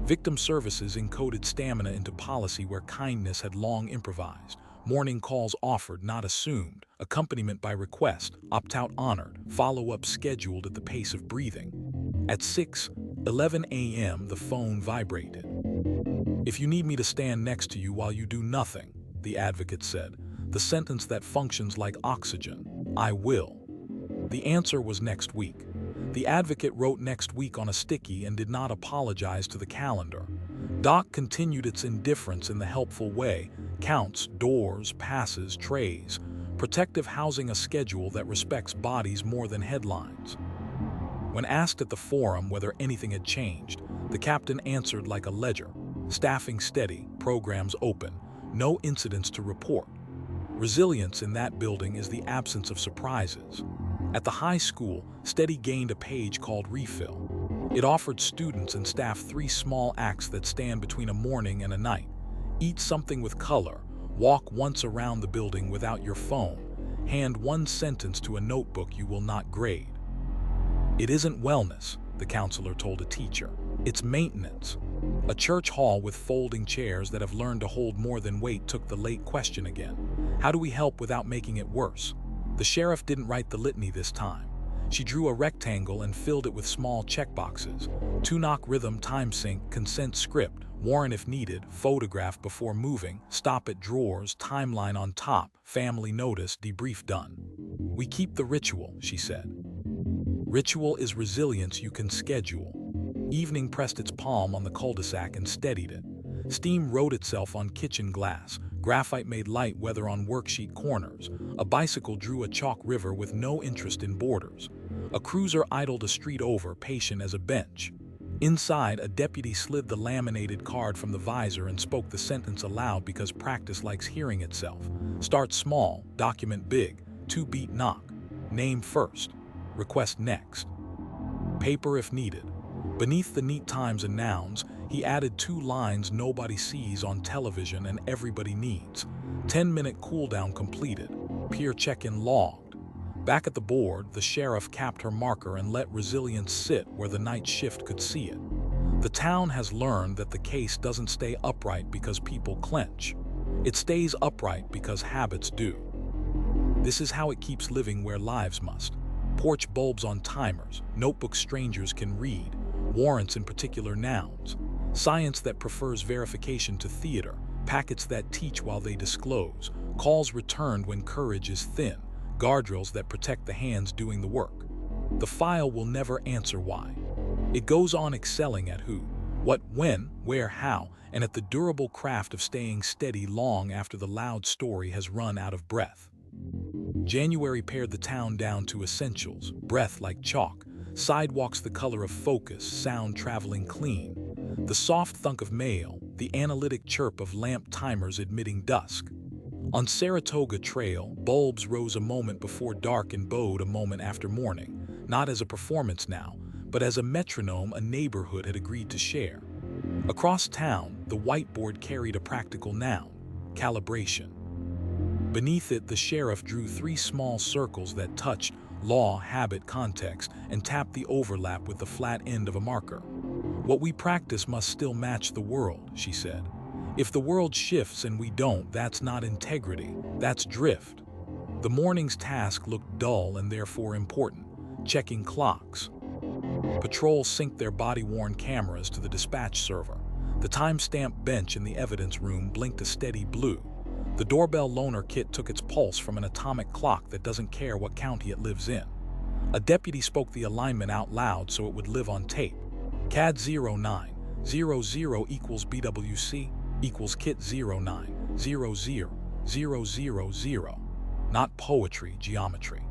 Victim services encoded stamina into policy where kindness had long improvised. Morning calls offered, not assumed. Accompaniment by request. Opt-out honored. Follow-up scheduled at the pace of breathing. At 6:11 a.m., the phone vibrated. If you need me to stand next to you while you do nothing, the advocate said, the sentence that functions like oxygen, I will. The answer was next week. The advocate wrote next week on a sticky and did not apologize to the calendar. Doc continued its indifference in the helpful way, counts, doors, passes, trays, protective housing, a schedule that respects bodies more than headlines. When asked at the forum whether anything had changed, the captain answered like a ledger. Staffing steady, programs open, no incidents to report. Resilience in that building is the absence of surprises. At the high school, Steady gained a page called Refill. It offered students and staff 3 small acts that stand between a morning and a night. Eat something with color, walk once around the building without your phone, hand 1 sentence to a notebook you will not grade. It isn't wellness, the counselor told a teacher. It's maintenance. A church hall with folding chairs that have learned to hold more than weight took the late question again. How do we help without making it worse? The sheriff didn't write the litany this time. She drew a rectangle and filled it with small checkboxes. 2-knock rhythm, time sync, consent script, warrant if needed, photograph before moving, stop at drawers, timeline on top, family notice, debrief done. We keep the ritual, she said. Ritual is resilience you can schedule. Evening pressed its palm on the cul-de-sac and steadied it. Steam wrote itself on kitchen glass. Graphite made light weather on worksheet corners. A bicycle drew a chalk river with no interest in borders. A cruiser idled a street over, patient as a bench. Inside, a deputy slid the laminated card from the visor and spoke the sentence aloud because practice likes hearing itself. Start small, document big, 2-beat knock. Name first, request next. Paper if needed. Beneath the neat times and nouns, he added 2 lines nobody sees on television and everybody needs. 10-minute cooldown completed. Peer check-in logged. Back at the board, the sheriff capped her marker and let resilience sit where the night shift could see it. The town has learned that the case doesn't stay upright because people clench. It stays upright because habits do. This is how it keeps living where lives must. Porch bulbs on timers, notebooks strangers can read, warrants in particular nouns, science that prefers verification to theater, packets that teach while they disclose, calls returned when courage is thin, guardrails that protect the hands doing the work. The file will never answer why. It goes on excelling at who, what, when, where, how, and at the durable craft of staying steady long after the loud story has run out of breath. January pared the town down to essentials, breath like chalk, sidewalks the color of focus, sound traveling clean, the soft thunk of mail, the analytic chirp of lamp timers admitting dusk. On Saratoga Trail, bulbs rose a moment before dark and bowed a moment after morning, not as a performance now, but as a metronome a neighborhood had agreed to share. Across town, the whiteboard carried a practical noun, calibration. Beneath it, the sheriff drew 3 small circles that touched law, habit, context, and tapped the overlap with the flat end of a marker. What we practice must still match the world, she said. If the world shifts and we don't, that's not integrity, that's drift. The morning's task looked dull and therefore important, checking clocks. Patrol synced their body-worn cameras to the dispatch server. The time-stamped bench in the evidence room blinked a steady blue. The doorbell loaner kit took its pulse from an atomic clock that doesn't care what county it lives in. A deputy spoke the alignment out loud so it would live on tape. CAD 0900 equals BWC equals kit 090000. Not poetry, geometry.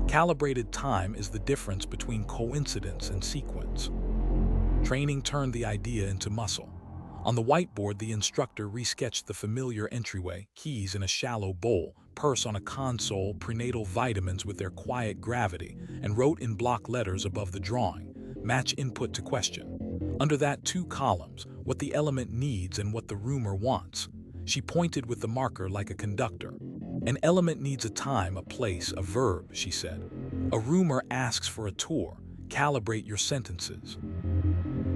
Calibrated time is the difference between coincidence and sequence. Training turned the idea into muscle. On the whiteboard, the instructor resketched the familiar entryway, keys in a shallow bowl, purse on a console, prenatal vitamins with their quiet gravity, and wrote in block letters above the drawing, match input to question. Under that, 2 columns, what the element needs and what the rumor wants. She pointed with the marker like a conductor. An element needs a time, a place, a verb, she said. A rumor asks for a tour. Calibrate your sentences.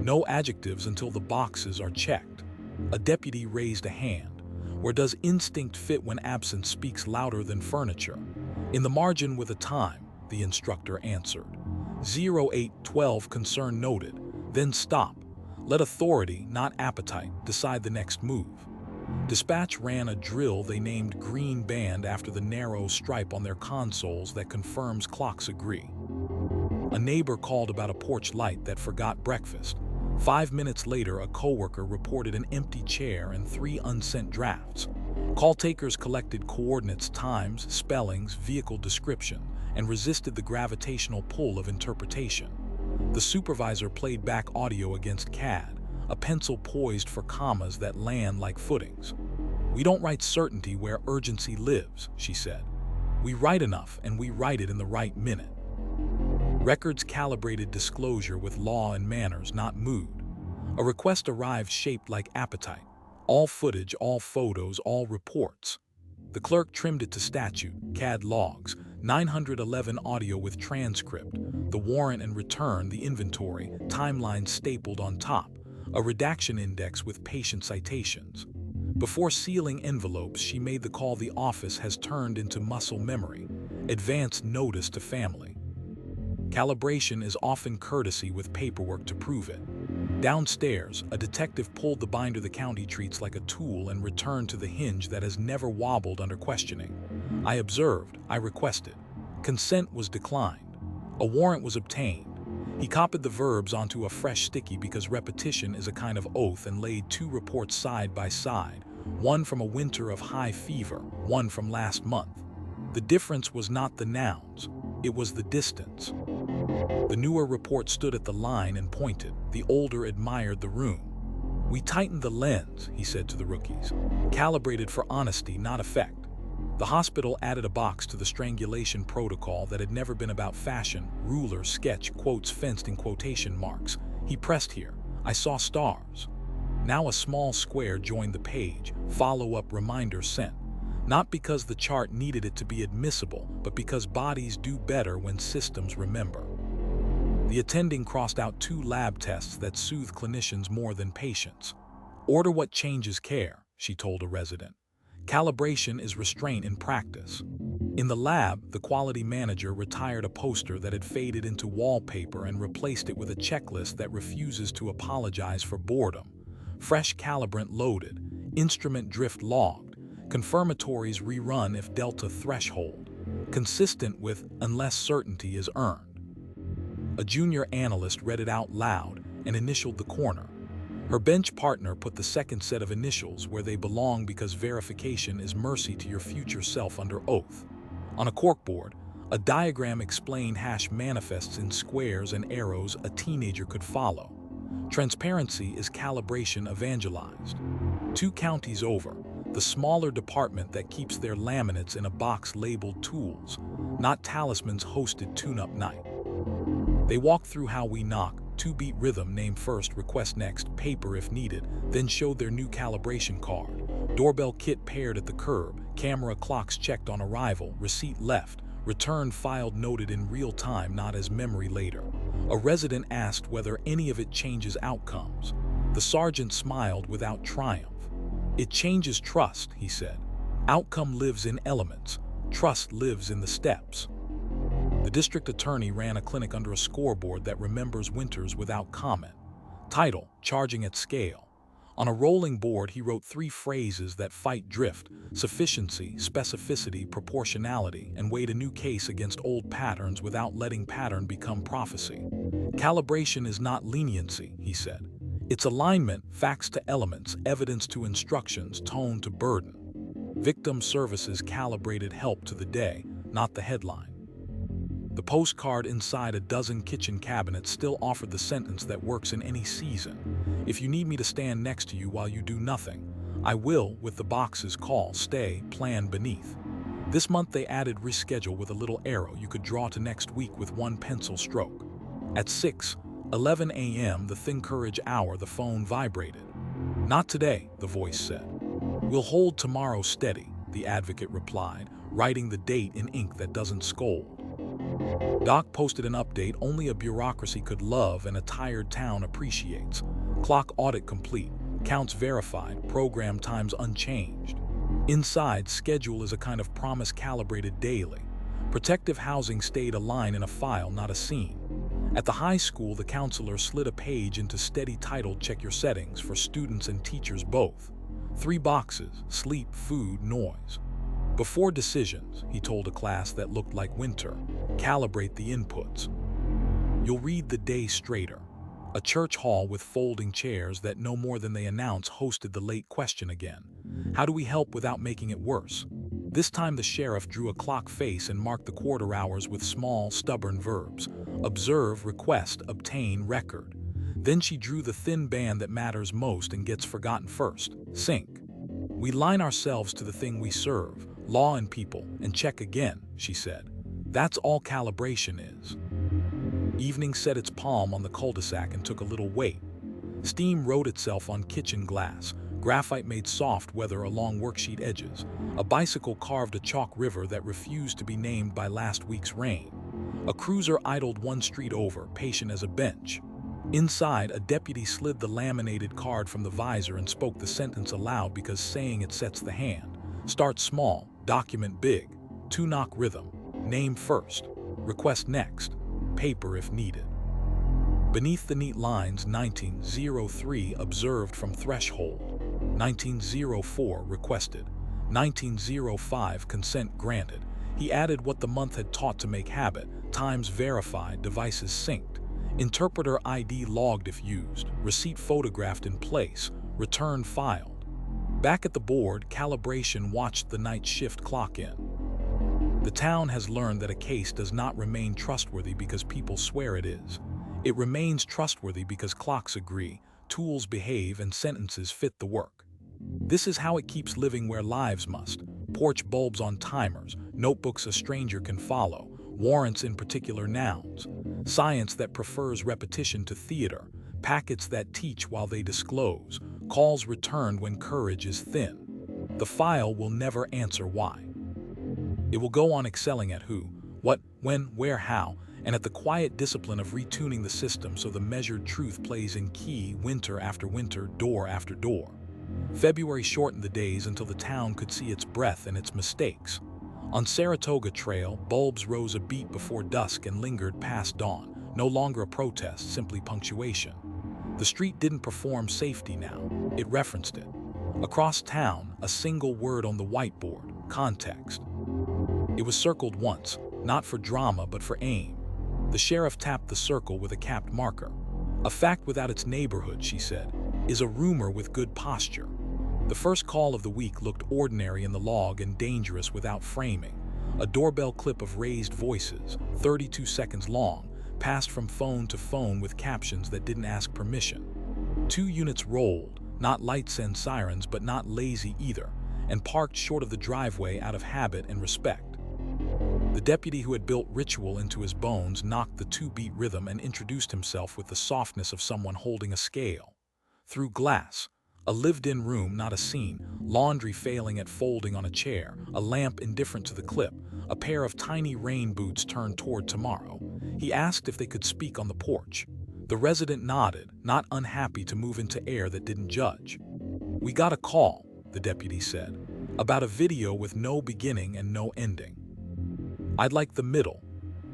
No adjectives until the boxes are checked. A deputy raised a hand. Where does instinct fit when absence speaks louder than furniture? In the margin with a time, the instructor answered. 0812 concern noted. Then stop. Let authority, not appetite, decide the next move. Dispatch ran a drill they named Green Band after the narrow stripe on their consoles that confirms clocks agree. A neighbor called about a porch light that forgot breakfast. 5 minutes later, a coworker reported an empty chair and 3 unsent drafts. Call takers collected coordinates, times, spellings, vehicle description, and resisted the gravitational pull of interpretation. The supervisor played back audio against CAD, a pencil poised for commas that land like footings. We don't write certainty where urgency lives, she said. We write enough, and we write it in the right minute. Records calibrated disclosure with law and manners, not mood. A request arrived shaped like appetite. All footage, all photos, all reports. The clerk trimmed it to statute, CAD logs, 911 audio with transcript, the warrant and return, the inventory, timeline stapled on top, a redaction index with patient citations. Before sealing envelopes, she made the call the office has turned into muscle memory, advance notice to family. Calibration is often courtesy with paperwork to prove it. Downstairs, a detective pulled the binder the county treats like a tool and returned to the hinge that has never wobbled under questioning. I observed, I requested. Consent was declined. A warrant was obtained. He copied the verbs onto a fresh sticky because repetition is a kind of oath, and laid 2 reports side by side, one from a winter of high fever, one from last month. The difference was not the nouns, it was the distance. The newer report stood at the line and pointed. The older admired the room. "We tightened the lens," he said to the rookies. "Calibrated for honesty, not effect." The hospital added a box to the strangulation protocol that had never been about fashion, ruler, sketch, quotes fenced in quotation marks. He pressed here. "I saw stars." Now a small square joined the page, follow-up reminder sent. Not because the chart needed it to be admissible, but because bodies do better when systems remember. The attending crossed out 2 lab tests that soothe clinicians more than patients. "Order what changes care," she told a resident. "Calibration is restraint in practice." In the lab, the quality manager retired a poster that had faded into wallpaper and replaced it with a checklist that refuses to apologize for boredom. Fresh calibrant loaded, instrument drift logged, confirmatories rerun if delta threshold, consistent with "unless certainty is earned." A junior analyst read it out loud and initialed the corner. Her bench partner put the second set of initials where they belong because verification is mercy to your future self under oath. On a corkboard, a diagram explained hash manifests in squares and arrows a teenager could follow. Transparency is calibration evangelized. 2 counties over, the smaller department that keeps their laminates in a box labeled tools, not talismans, hosted tune-up night. They walked through how we knock, 2-beat rhythm, name first, request next, paper if needed, then showed their new calibration card. Doorbell kit paired at the curb, camera clocks checked on arrival, receipt left, return filed noted in real time, not as memory later. A resident asked whether any of it changes outcomes. The sergeant smiled without triumph. "It changes trust," he said. "Outcome lives in elements. Trust lives in the steps." The district attorney ran a clinic under a scoreboard that remembers winters without comment. Title: Charging at Scale. On a rolling board, he wrote 3 phrases that fight drift: sufficiency, specificity, proportionality, and weighed a new case against old patterns without letting pattern become prophecy. "Calibration is not leniency," he said. "It's alignment, facts to elements, evidence to instructions, tone to burden." Victim services calibrated help to the day, not the headline. The postcard inside a dozen kitchen cabinets still offered the sentence that works in any season: "If you need me to stand next to you while you do nothing, I will," with the boxes call, stay, plan beneath. This month they added reschedule with a little arrow you could draw to next week with one pencil stroke. At 6:11 a.m., the Think Courage hour, the phone vibrated. "Not today," the voice said. "We'll hold tomorrow steady," the advocate replied, writing the date in ink that doesn't scold. Doc posted an update only a bureaucracy could love and a tired town appreciates. Clock audit complete, counts verified, program times unchanged. Inside, schedule is a kind of promise calibrated daily. Protective housing stayed a line in a file, not a scene. At the high school, the counselor slid a page into steady titled "Check Your Settings" for students and teachers both. 3 boxes: sleep, food, noise. Before decisions, he told a class that looked like winter, calibrate the inputs. You'll read the day straighter. A church hall with folding chairs that no more than they announce hosted the late question again. How do we help without making it worse? This time the sheriff drew a clock face and marked the quarter hours with small, stubborn verbs. Observe, request, obtain, record. Then she drew the thin band that matters most and gets forgotten first: sync. We line ourselves to the thing we serve, law and people, and check again, she said. That's all calibration is. Evening set its palm on the cul-de-sac and took a little weight. Steam wrote itself on kitchen glass. Graphite made soft weather along worksheet edges. A bicycle carved a chalk river that refused to be named by last week's rain. A cruiser idled one street over, patient as a bench. Inside, a deputy slid the laminated card from the visor and spoke the sentence aloud because saying it sets the hand. Start small, document big. 2-knock rhythm. Name first. Request next. Paper if needed. Beneath the neat lines, 1903 observed from threshold. 1904 requested. 1905 consent granted. He added what the month had taught to make habit, times verified, devices synced, interpreter ID logged if used, receipt photographed in place, return filed. Back at the board, calibration watched the night shift clock in. The town has learned that a case does not remain trustworthy because people swear it is. It remains trustworthy because clocks agree, tools behave, and sentences fit the work. This is how it keeps living where lives must. Porch bulbs on timers, notebooks a stranger can follow, warrants in particular nouns, science that prefers repetition to theater, packets that teach while they disclose, calls returned when courage is thin. The file will never answer why. It will go on excelling at who, what, when, where, how, and at the quiet discipline of retuning the system so the measured truth plays in key winter after winter, door after door. February shortened the days until the town could see its breath and its mistakes. On Saratoga Trail, bulbs rose a beat before dusk and lingered past dawn, no longer a protest, simply punctuation. The street didn't perform safety now, it referenced it. Across town, a single word on the whiteboard, context. It was circled once, not for drama but for aim. The sheriff tapped the circle with a capped marker. A fact without its neighborhood, she said, is a rumor with good posture. The first call of the week looked ordinary in the log and dangerous without framing. A doorbell clip of raised voices, 32 seconds long, passed from phone to phone with captions that didn't ask permission. 2 units rolled, not lights and sirens but not lazy either, and parked short of the driveway out of habit and respect. The deputy who had built ritual into his bones knocked the 2-beat rhythm and introduced himself with the softness of someone holding a scale. Through glass, a lived-in room, not a scene, laundry failing at folding on a chair, a lamp indifferent to the clip, a pair of tiny rain boots turned toward tomorrow. He asked if they could speak on the porch. The resident nodded, not unhappy to move into air that didn't judge. "We got a call," the deputy said, "about a video with no beginning and no ending. I'd like the middle."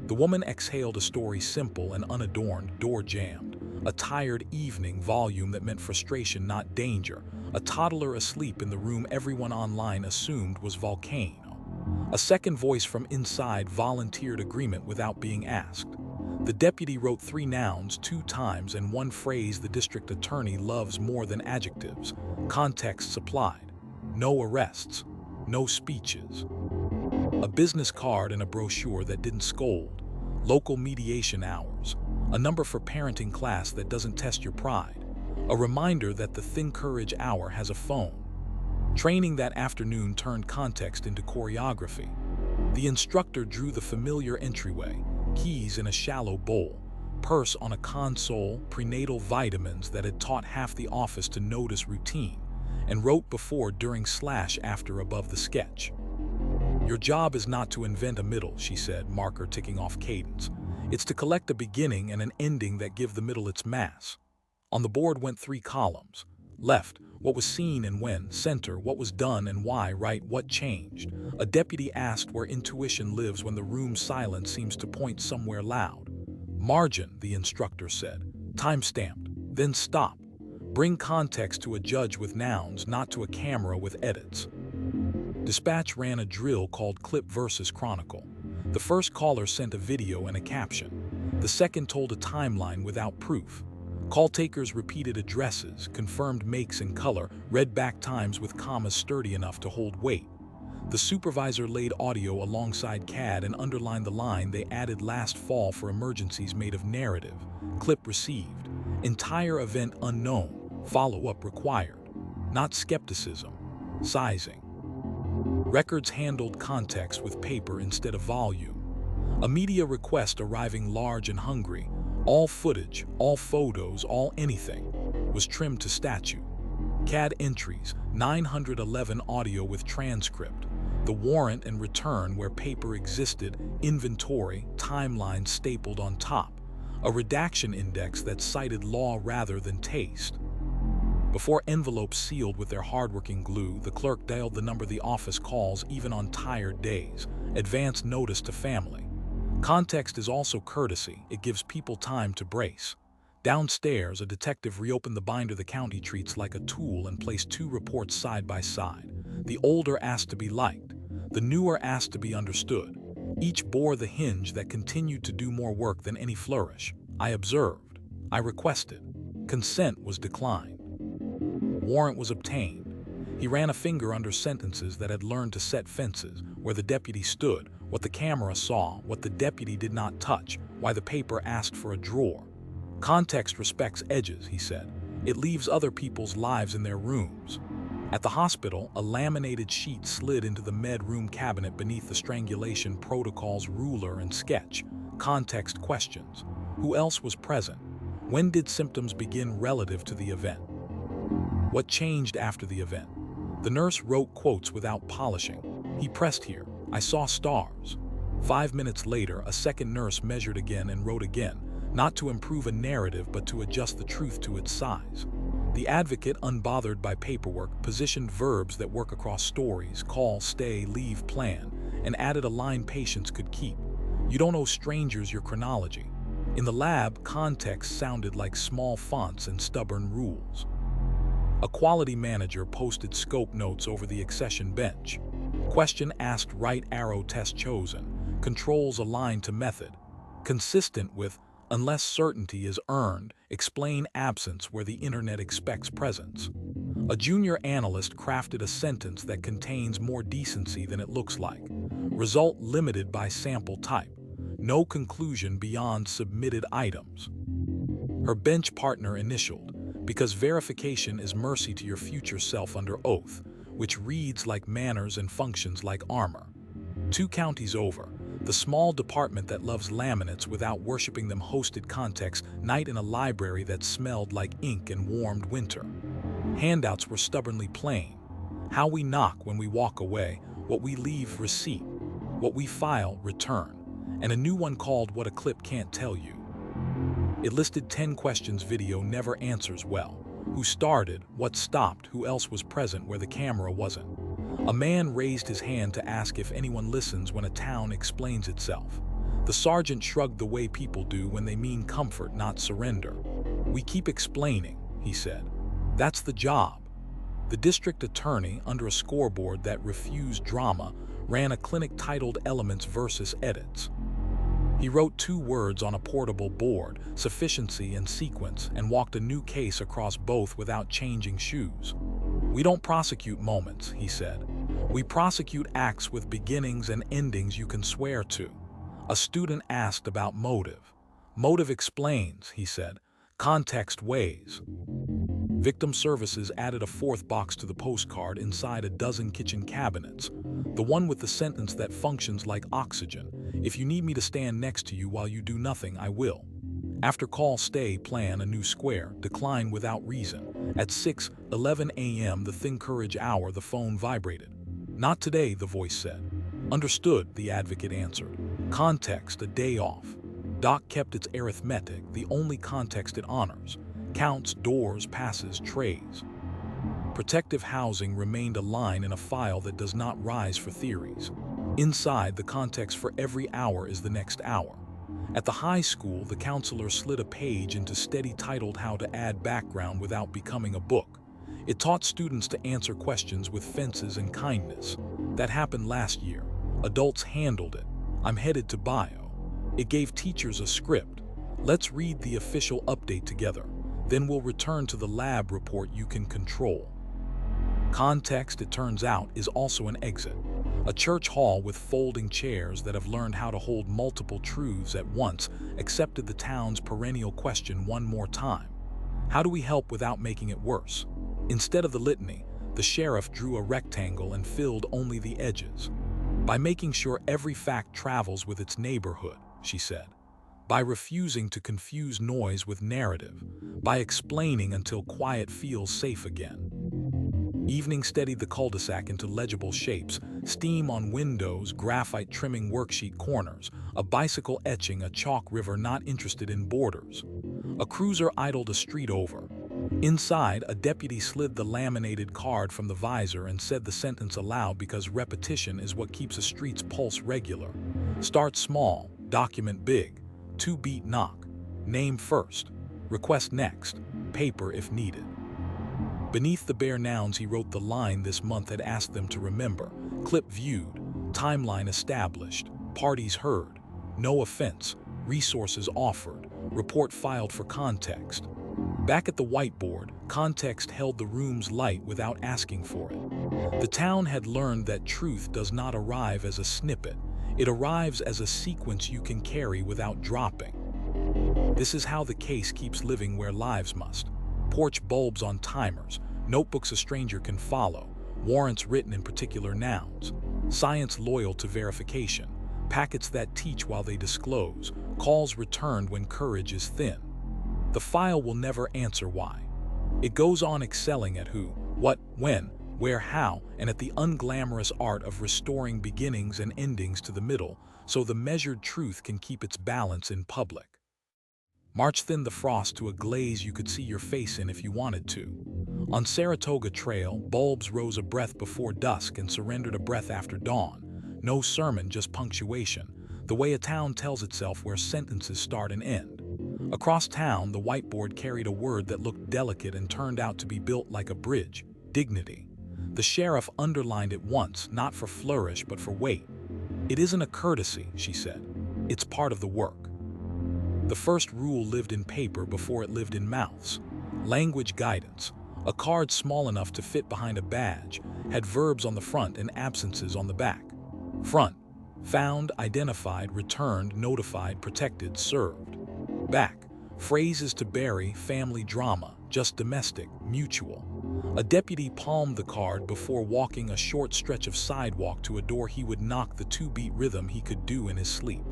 The woman exhaled a story simple and unadorned, door jammed. A tired evening volume that meant frustration, not danger. A toddler asleep in the room everyone online assumed was volcano. A second voice from inside volunteered agreement without being asked. The deputy wrote 3 nouns 2 times and 1 phrase the district attorney loves more than adjectives. Context supplied. No arrests. No speeches. A business card and a brochure that didn't scold. Local mediation hours. A number for parenting class that doesn't test your pride. A reminder that the Thin Courage Hour has a phone. Training that afternoon turned context into choreography. The instructor drew the familiar entryway, keys in a shallow bowl, purse on a console, prenatal vitamins that had taught half the office to notice routine, and wrote before, during, / after above the sketch. "Your job is not to invent a middle," she said, marker ticking off cadence. "It's to collect a beginning and an ending that give the middle its mass." On the board went 3 columns. Left, what was seen and when. Center, what was done and why. Right, what changed. A deputy asked where intuition lives when the room's silence seems to point somewhere loud. "Margin," the instructor said. "Time-stamped. Then stop. Bring context to a judge with nouns, not to a camera with edits." Dispatch ran a drill called Clip versus Chronicle. The first caller sent a video and a caption. The second told a timeline without proof. Call takers repeated addresses, confirmed makes and color, read back times with commas sturdy enough to hold weight. The supervisor laid audio alongside CAD and underlined the line they added last fall for emergencies made of narrative. Clip received. Entire event unknown. Follow-up required. Not skepticism. Sizing. Records handled context with paper instead of volume. A media request arriving large and hungry. All footage, all photos, all anything was trimmed to statute. CAD entries, 911 audio with transcript. The warrant and return where paper existed, inventory, timeline stapled on top. A redaction index that cited law rather than taste. Before envelopes sealed with their hardworking glue, the clerk dialed the number the office calls even on tired days. Advance notice to family. Context is also courtesy. It gives people time to brace. Downstairs, a detective reopened the binder the county treats like a tool and placed 2 reports side by side. The older asked to be liked. The new are asked to be understood. Each bore the hinge that continued to do more work than any flourish. I observed. I requested. Consent was declined. Warrant was obtained. He ran a finger under sentences that had learned to set fences, where the deputy stood, what the camera saw, what the deputy did not touch, why the paper asked for a drawer. Context respects edges, he said. It leaves other people's lives in their rooms. At the hospital, a laminated sheet slid into the med room cabinet beneath the strangulation protocol's ruler and sketch. Context questions. Who else was present? When did symptoms begin relative to the event? What changed after the event? The nurse wrote quotes without polishing. He pressed here. I saw stars. 5 minutes later, a second nurse measured again and wrote again, not to improve a narrative but to adjust the truth to its size. The advocate, unbothered by paperwork, positioned verbs that work across stories, call, stay, leave, plan, and added a line patients could keep. You don't owe strangers your chronology. In the lab, context sounded like small fonts and stubborn rules. A quality manager posted scope notes over the accession bench. Question asked, right arrow test chosen. Controls aligned to method. Consistent with, unless certainty is earned, explain absence where the internet expects presence. A junior analyst crafted a sentence that contains more decency than it looks like. Result limited by sample type. No conclusion beyond submitted items. Her bench partner initialed, because verification is mercy to your future self under oath, which reads like manners and functions like armor. 2 counties over, the small department that loves laminates without worshiping them hosted context night in a library that smelled like ink and warmed winter. Handouts were stubbornly plain. How we knock when we walk away, what we leave receipt, what we file return, and a new one called What a Clip Can't Tell You. It listed 10 questions video never answers well. Who started, what stopped, who else was present where the camera wasn't. A man raised his hand to ask if anyone listens when a town explains itself. The sergeant shrugged the way people do when they mean comfort, not surrender. We keep explaining, he said. That's the job. The district attorney, under a scoreboard that refused drama, ran a clinic titled Elements versus Edits. He wrote 2 words on a portable board, sufficiency and sequence, and walked a new case across both without changing shoes. We don't prosecute moments, he said. We prosecute acts with beginnings and endings you can swear to. A student asked about motive. Motive explains, he said. Context weighs. Victim Services added a 4th box to the postcard inside a dozen kitchen cabinets. The one with the sentence that functions like oxygen. If you need me to stand next to you while you do nothing, I will. After call, stay, plan a new square, decline without reason. At 6:11 a.m., the thin courage hour, the phone vibrated. Not today, the voice said. Understood, the advocate answered. Context, a day off. Doc kept its arithmetic, the only context it honors. Counts, doors, passes, trays. Protective housing remained a line in a file that does not rise for theories. Inside, the context for every hour is the next hour. At the high school, the counselor slid a page into steady titled How to Add Background Without Becoming a Book. It taught students to answer questions with fences and kindness. That happened last year. Adults handled it. I'm headed to bio. It gave teachers a script. Let's read the official update together. Then we'll return to the lab report you can control. Context, it turns out, is also an exit. A church hall with folding chairs that have learned how to hold multiple truths at once accepted the town's perennial question one more time. How do we help without making it worse? Instead of the litany, the sheriff drew a rectangle and filled only the edges. By making sure every fact travels with its neighborhood, she said. By refusing to confuse noise with narrative. By explaining until quiet feels safe again. Evening steadied the cul-de-sac into legible shapes, steam on windows, graphite trimming worksheet corners, a bicycle etching a chalk river not interested in borders. A cruiser idled a street over. Inside, a deputy slid the laminated card from the visor and said the sentence aloud because repetition is what keeps a street's pulse regular. Start small, document big, 2-beat knock, name first, request next, paper if needed. Beneath the bare nouns he wrote the line this month had asked them to remember. Clip viewed, Timeline established, parties heard, no offense, resources offered, report filed for context. Back at the whiteboard, context held the room's light without asking for it. The town had learned that truth does not arrive as a snippet, it arrives as a sequence you can carry without dropping. This is how the case keeps living where lives must. Porch bulbs on timers, notebooks a stranger can follow, warrants written in particular nouns, science loyal to verification, packets that teach while they disclose, calls returned when courage is thin. The file will never answer why. It goes on excelling at who, what, when, where, how, and at the unglamorous art of restoring beginnings and endings to the middle, so the measured truth can keep its balance in public. March thinned the frost to a glaze you could see your face in if you wanted to. On Saratoga Trail, bulbs rose a breath before dusk and surrendered a breath after dawn. No sermon, just punctuation, the way a town tells itself where sentences start and end. Across town, the whiteboard carried a word that looked delicate and turned out to be built like a bridge: dignity. The sheriff underlined it once, not for flourish but for weight. "It isn't a courtesy," she said. "It's part of the work." The first rule lived in paper before it lived in mouths. Language guidance. A card small enough to fit behind a badge had verbs on the front and absences on the back. Front: found, identified, returned, notified, protected, served. Back: phrases to bury, family drama, just domestic, mutual. A deputy palmed the card before walking a short stretch of sidewalk to a door he would knock the two-beat rhythm he could do in his sleep.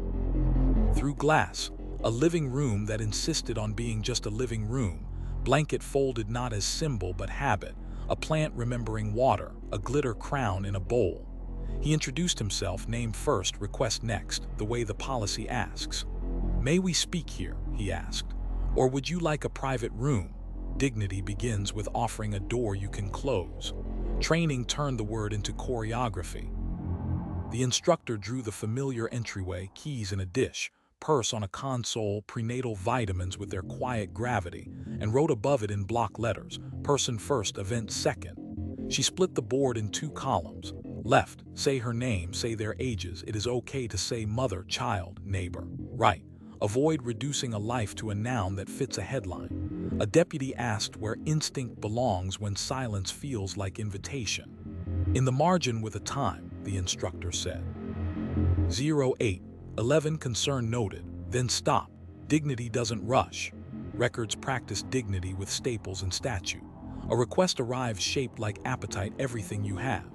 Through glass, a living room that insisted on being just a living room, blanket folded not as symbol but habit, a plant remembering water, a glitter crown in a bowl. He introduced himself, name first, request next, the way the policy asks. "May we speak here?" he asked. "Or would you like a private room?" Dignity begins with offering a door you can close. Training turned the word into choreography. The instructor drew the familiar entryway, keys in a dish, purse on a console, prenatal vitamins with their quiet gravity, and wrote above it in block letters, person first, event second. She split the board in 2 columns. Left, say her name, say their ages. It is okay to say mother, child, neighbor. Right, avoid reducing a life to a noun that fits a headline. A deputy asked where instinct belongs when silence feels like invitation. "In the margin with a time," the instructor said. 08:11 concern noted, then stop. Dignity doesn't rush. Records practice dignity with staples and statute. A request arrives shaped like appetite, everything you have.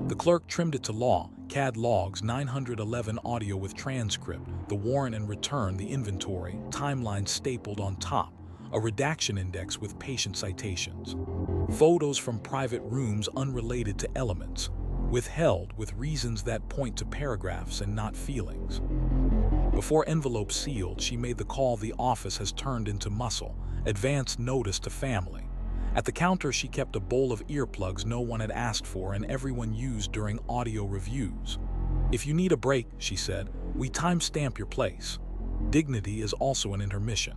The clerk trimmed it to law, CAD logs, 911 audio with transcript, the warrant and return, the inventory, timeline stapled on top, a redaction index with patient citations. Photos from private rooms unrelated to elements, withheld with reasons that point to paragraphs and not feelings. Before envelope sealed, she made the call the office has turned into muscle, advance notice to family. At the counter, she kept a bowl of earplugs no one had asked for and everyone used during audio reviews. "If you need a break," she said, "we timestamp your place." Dignity is also an intermission.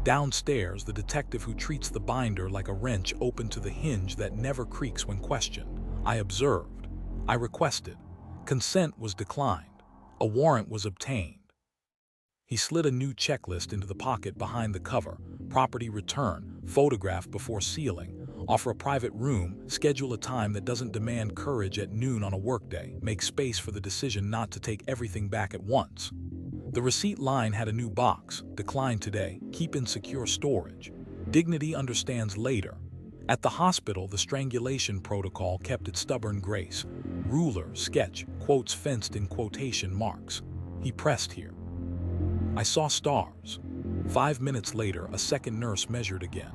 Downstairs, the detective who treats the binder like a wrench opened to the hinge that never creaks when questioned. "I observed. I requested. Consent was declined. A warrant was obtained." He slid a new checklist into the pocket behind the cover. Property return, photograph before sealing, offer a private room, schedule a time that doesn't demand courage at noon on a workday, make space for the decision not to take everything back at once. The receipt line had a new box: decline today, keep in secure storage. Dignity understands later. At the hospital, the strangulation protocol kept its stubborn grace. Ruler, sketch, quotes fenced in quotation marks. He pressed here. "I saw stars." 5 minutes later, a second nurse measured again.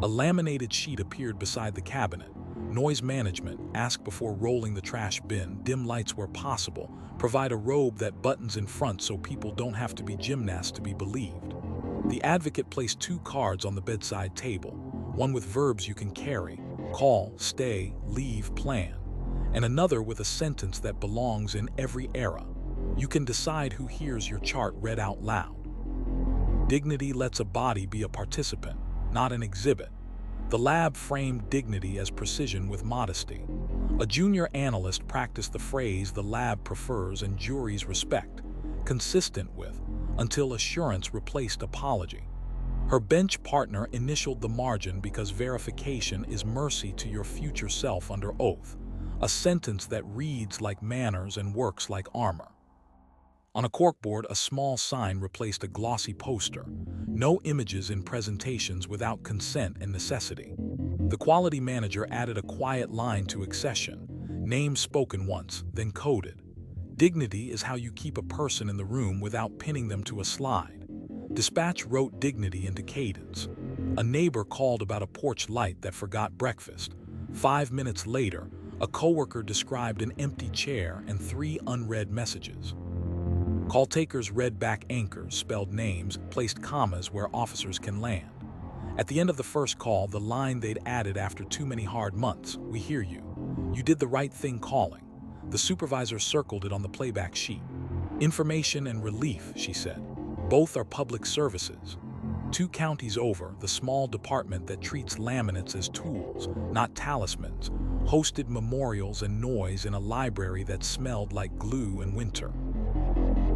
A laminated sheet appeared beside the cabinet. Noise management, ask before rolling the trash bin, dim lights where possible, provide a robe that buttons in front so people don't have to be gymnasts to be believed. The advocate placed 2 cards on the bedside table, one with verbs you can carry, call, stay, leave, plan, and another with a sentence that belongs in every era. You can decide who hears your chart read out loud. Dignity lets a body be a participant, not an exhibit. The lab framed dignity as precision with modesty. A junior analyst practiced the phrase the lab prefers and juries respect, consistent with, until assurance replaced apology. Her bench partner initialed the margin because verification is mercy to your future self under oath, a sentence that reads like manners and works like armor. On a corkboard, a small sign replaced a glossy poster. No images in presentations without consent and necessity. The quality manager added a quiet line to accession, name spoken once, then coded. Dignity is how you keep a person in the room without pinning them to a slide. Dispatch wrote dignity into cadence. A neighbor called about a porch light that forgot breakfast. 5 minutes later, a coworker described an empty chair and 3 unread messages. Call takers read back anchors, spelled names, placed commas where officers can land. At the end of the first call, the line they'd added after too many hard months, "We hear you. You did the right thing calling." The supervisor circled it on the playback sheet. "Information and relief," she said. "Both are public services." 2 counties over, the small department that treats laminates as tools, not talismans, hosted memorials and noise in a library that smelled like glue in winter.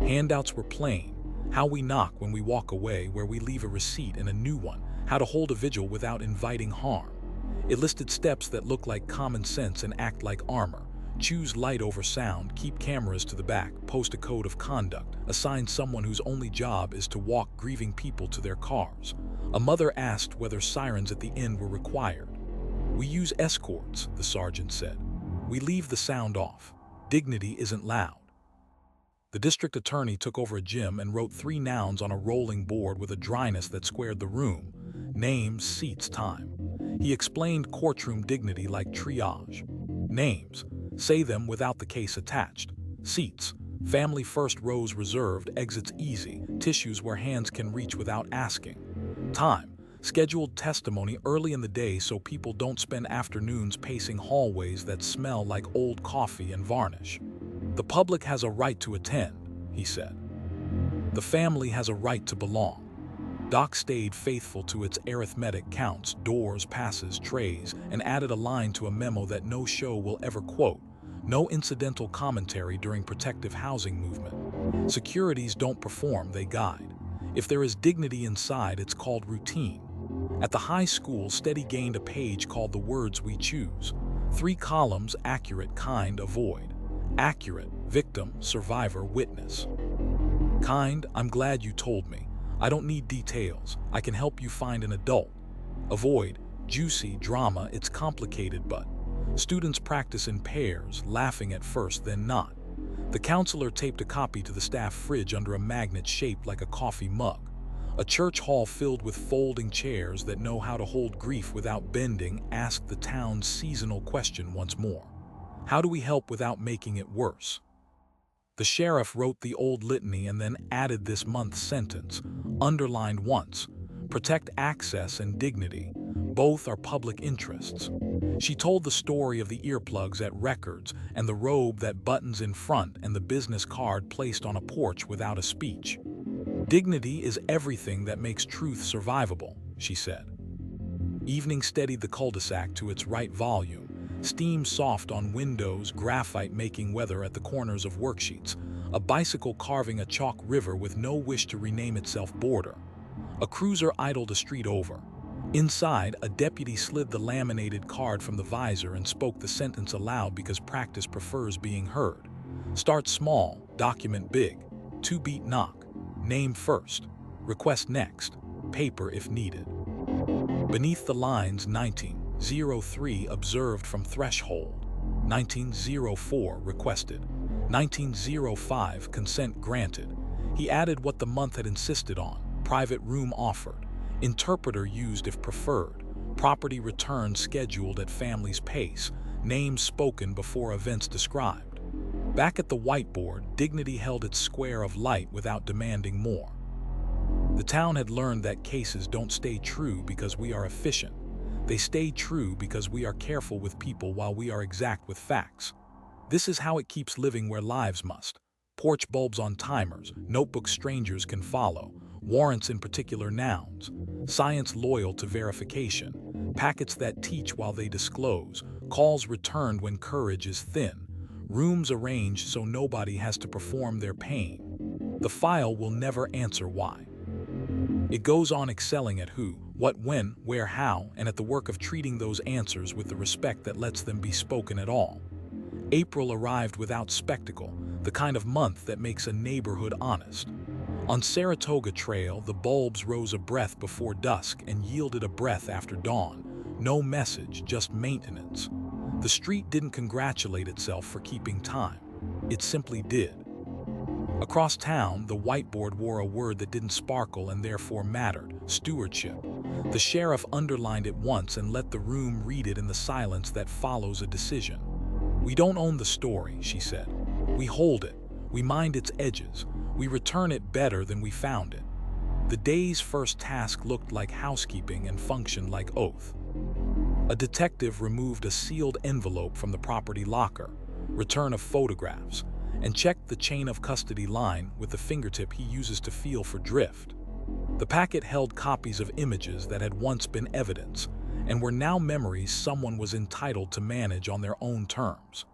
Handouts were plain: how we knock when we walk away, where we leave a receipt and a new one, how to hold a vigil without inviting harm. It listed steps that look like common sense and act like armor. Choose light over sound, keep cameras to the back, post a code of conduct, assign someone whose only job is to walk grieving people to their cars. A mother asked whether sirens at the end were required. "We use escorts," the sergeant said. "We leave the sound off. Dignity isn't loud." The district attorney took over a gym and wrote 3 nouns on a rolling board with a dryness that squared the room. Names, seats, time. He explained courtroom dignity like triage. Names: say them without the case attached. Seats: family first, rows reserved, exits easy, tissues where hands can reach without asking. Time: scheduled testimony early in the day so people don't spend afternoons pacing hallways that smell like old coffee and varnish. "The public has a right to attend," he said. "The family has a right to belong." Doc stayed faithful to its arithmetic: counts, doors, passes, trays, and added a line to a memo that no show will ever quote: "No incidental commentary during protective housing movement. Securities don't perform, they guide. If there is dignity inside, it's called routine." At the high school, Steady gained a page called "The Words We Choose." 3 columns: accurate, kind, avoid. Accurate: victim, survivor, witness. Kind: I'm glad you told me. I don't need details. I can help you find an adult. Avoid: juicy, drama, it's complicated but. Students practice in pairs, laughing at first, then not. The counselor taped a copy to the staff fridge under a magnet shaped like a coffee mug. A church hall filled with folding chairs that know how to hold grief without bending asked the town's seasonal question once more: how do we help without making it worse? The sheriff wrote the old litany and then added this month's sentence, underlined once: protect access and dignity. Both are public interests. She told the story of the earplugs at records and the robe that buttons in front and the business card placed on a porch without a speech. "Dignity is everything that makes truth survivable," she said. Evening steadied the cul-de-sac to its right volume. Steam soft on windows, graphite making weather at the corners of worksheets, a bicycle carving a chalk river with no wish to rename itself border. A cruiser idled a street over. Inside, a deputy slid the laminated card from the visor and spoke the sentence aloud because practice prefers being heard. "Start small, document big. 2-beat knock. Name first. Request next. Paper if needed." Beneath the lines, 1903 observed from threshold, 1904 requested, 1905 consent granted. He added what the month had insisted on: private room offered, interpreter used if preferred, property return scheduled at family's pace, names spoken before events described. Back at the whiteboard, dignity held its square of light without demanding more. The town had learned that cases don't stay true because we are efficient. They stay true because we are careful with people while we are exact with facts. This is how it keeps living where lives must. Porch bulbs on timers, notebooks strangers can follow, warrants in particular nouns, science loyal to verification, packets that teach while they disclose, calls returned when courage is thin, rooms arranged so nobody has to perform their pain. The file will never answer why. It goes on excelling at who, what, when, where, how, and at the work of treating those answers with the respect that lets them be spoken at all. April arrived without spectacle, the kind of month that makes a neighborhood honest. On Saratoga Trail, the bulbs rose a breath before dusk and yielded a breath after dawn. No message, just maintenance. The street didn't congratulate itself for keeping time. It simply did. Across town, the whiteboard wore a word that didn't sparkle and therefore mattered: stewardship. The sheriff underlined it once and let the room read it in the silence that follows a decision. "We don't own the story," she said. "We hold it. We mind its edges. We return it better than we found it." The day's first task looked like housekeeping and functioned like oath. A detective removed a sealed envelope from the property locker, return of photographs, and checked the chain of custody line with the fingertip he uses to feel for drift. The packet held copies of images that had once been evidence and were now memories someone was entitled to manage on their own terms.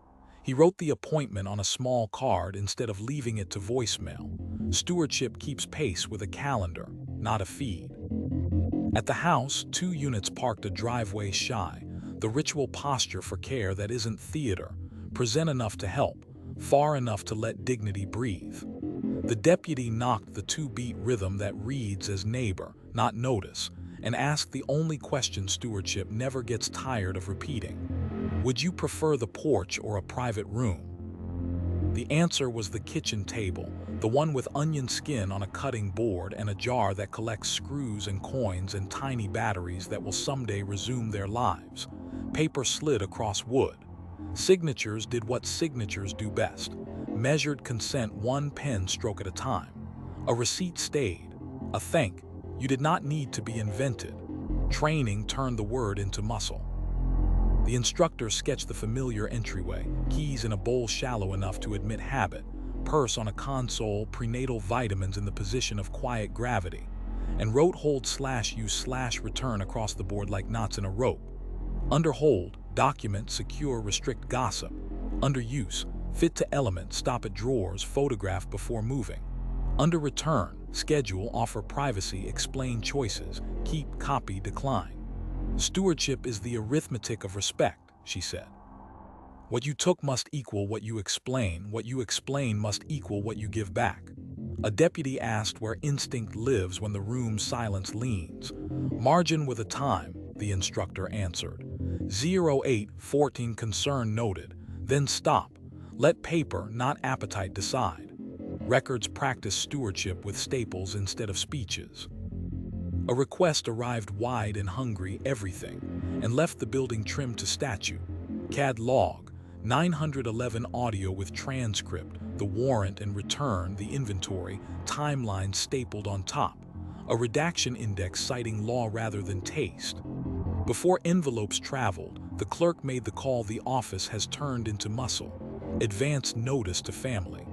He wrote the appointment on a small card instead of leaving it to voicemail. Stewardship keeps pace with a calendar, not a feed. At the house, 2 units parked a driveway shy, the ritual posture for care that isn't theater, present enough to help, far enough to let dignity breathe. The deputy knocked the 2-beat rhythm that reads as neighbor, not notice, and asked the only question stewardship never gets tired of repeating. "Would you prefer the porch or a private room?" The answer was the kitchen table, the one with onion skin on a cutting board and a jar that collects screws and coins and tiny batteries that will someday resume their lives. Paper slid across wood. Signatures did what signatures do best: measured consent 1 pen stroke at a time. A receipt stayed. A thank you did not need to be invented. Training turned the word into muscle. The instructor sketched the familiar entryway, keys in a bowl shallow enough to admit habit, purse on a console, prenatal vitamins in the position of quiet gravity, and wrote hold/use/return across the board like knots in a rope. Under hold, document, secure, restrict gossip. Under use, fit to element, stop at drawers, photograph before moving. Under return, schedule, offer privacy, explain choices, keep, copy, decline. "Stewardship is the arithmetic of respect," she said. "What you took must equal what you explain must equal what you give back." A deputy asked where instinct lives when the room's silence leans. "Margin with a time," the instructor answered. 0814 concern noted. "Then stop. Let paper, not appetite, decide." Records practice stewardship with staples instead of speeches. A request arrived wide and hungry, everything, and left the building trimmed to statute. CAD log, 911 audio with transcript, the warrant and return, the inventory, timeline stapled on top, a redaction index citing law rather than taste. Before envelopes traveled, the clerk made the call. The office has turned into muscle. Advance notice to family.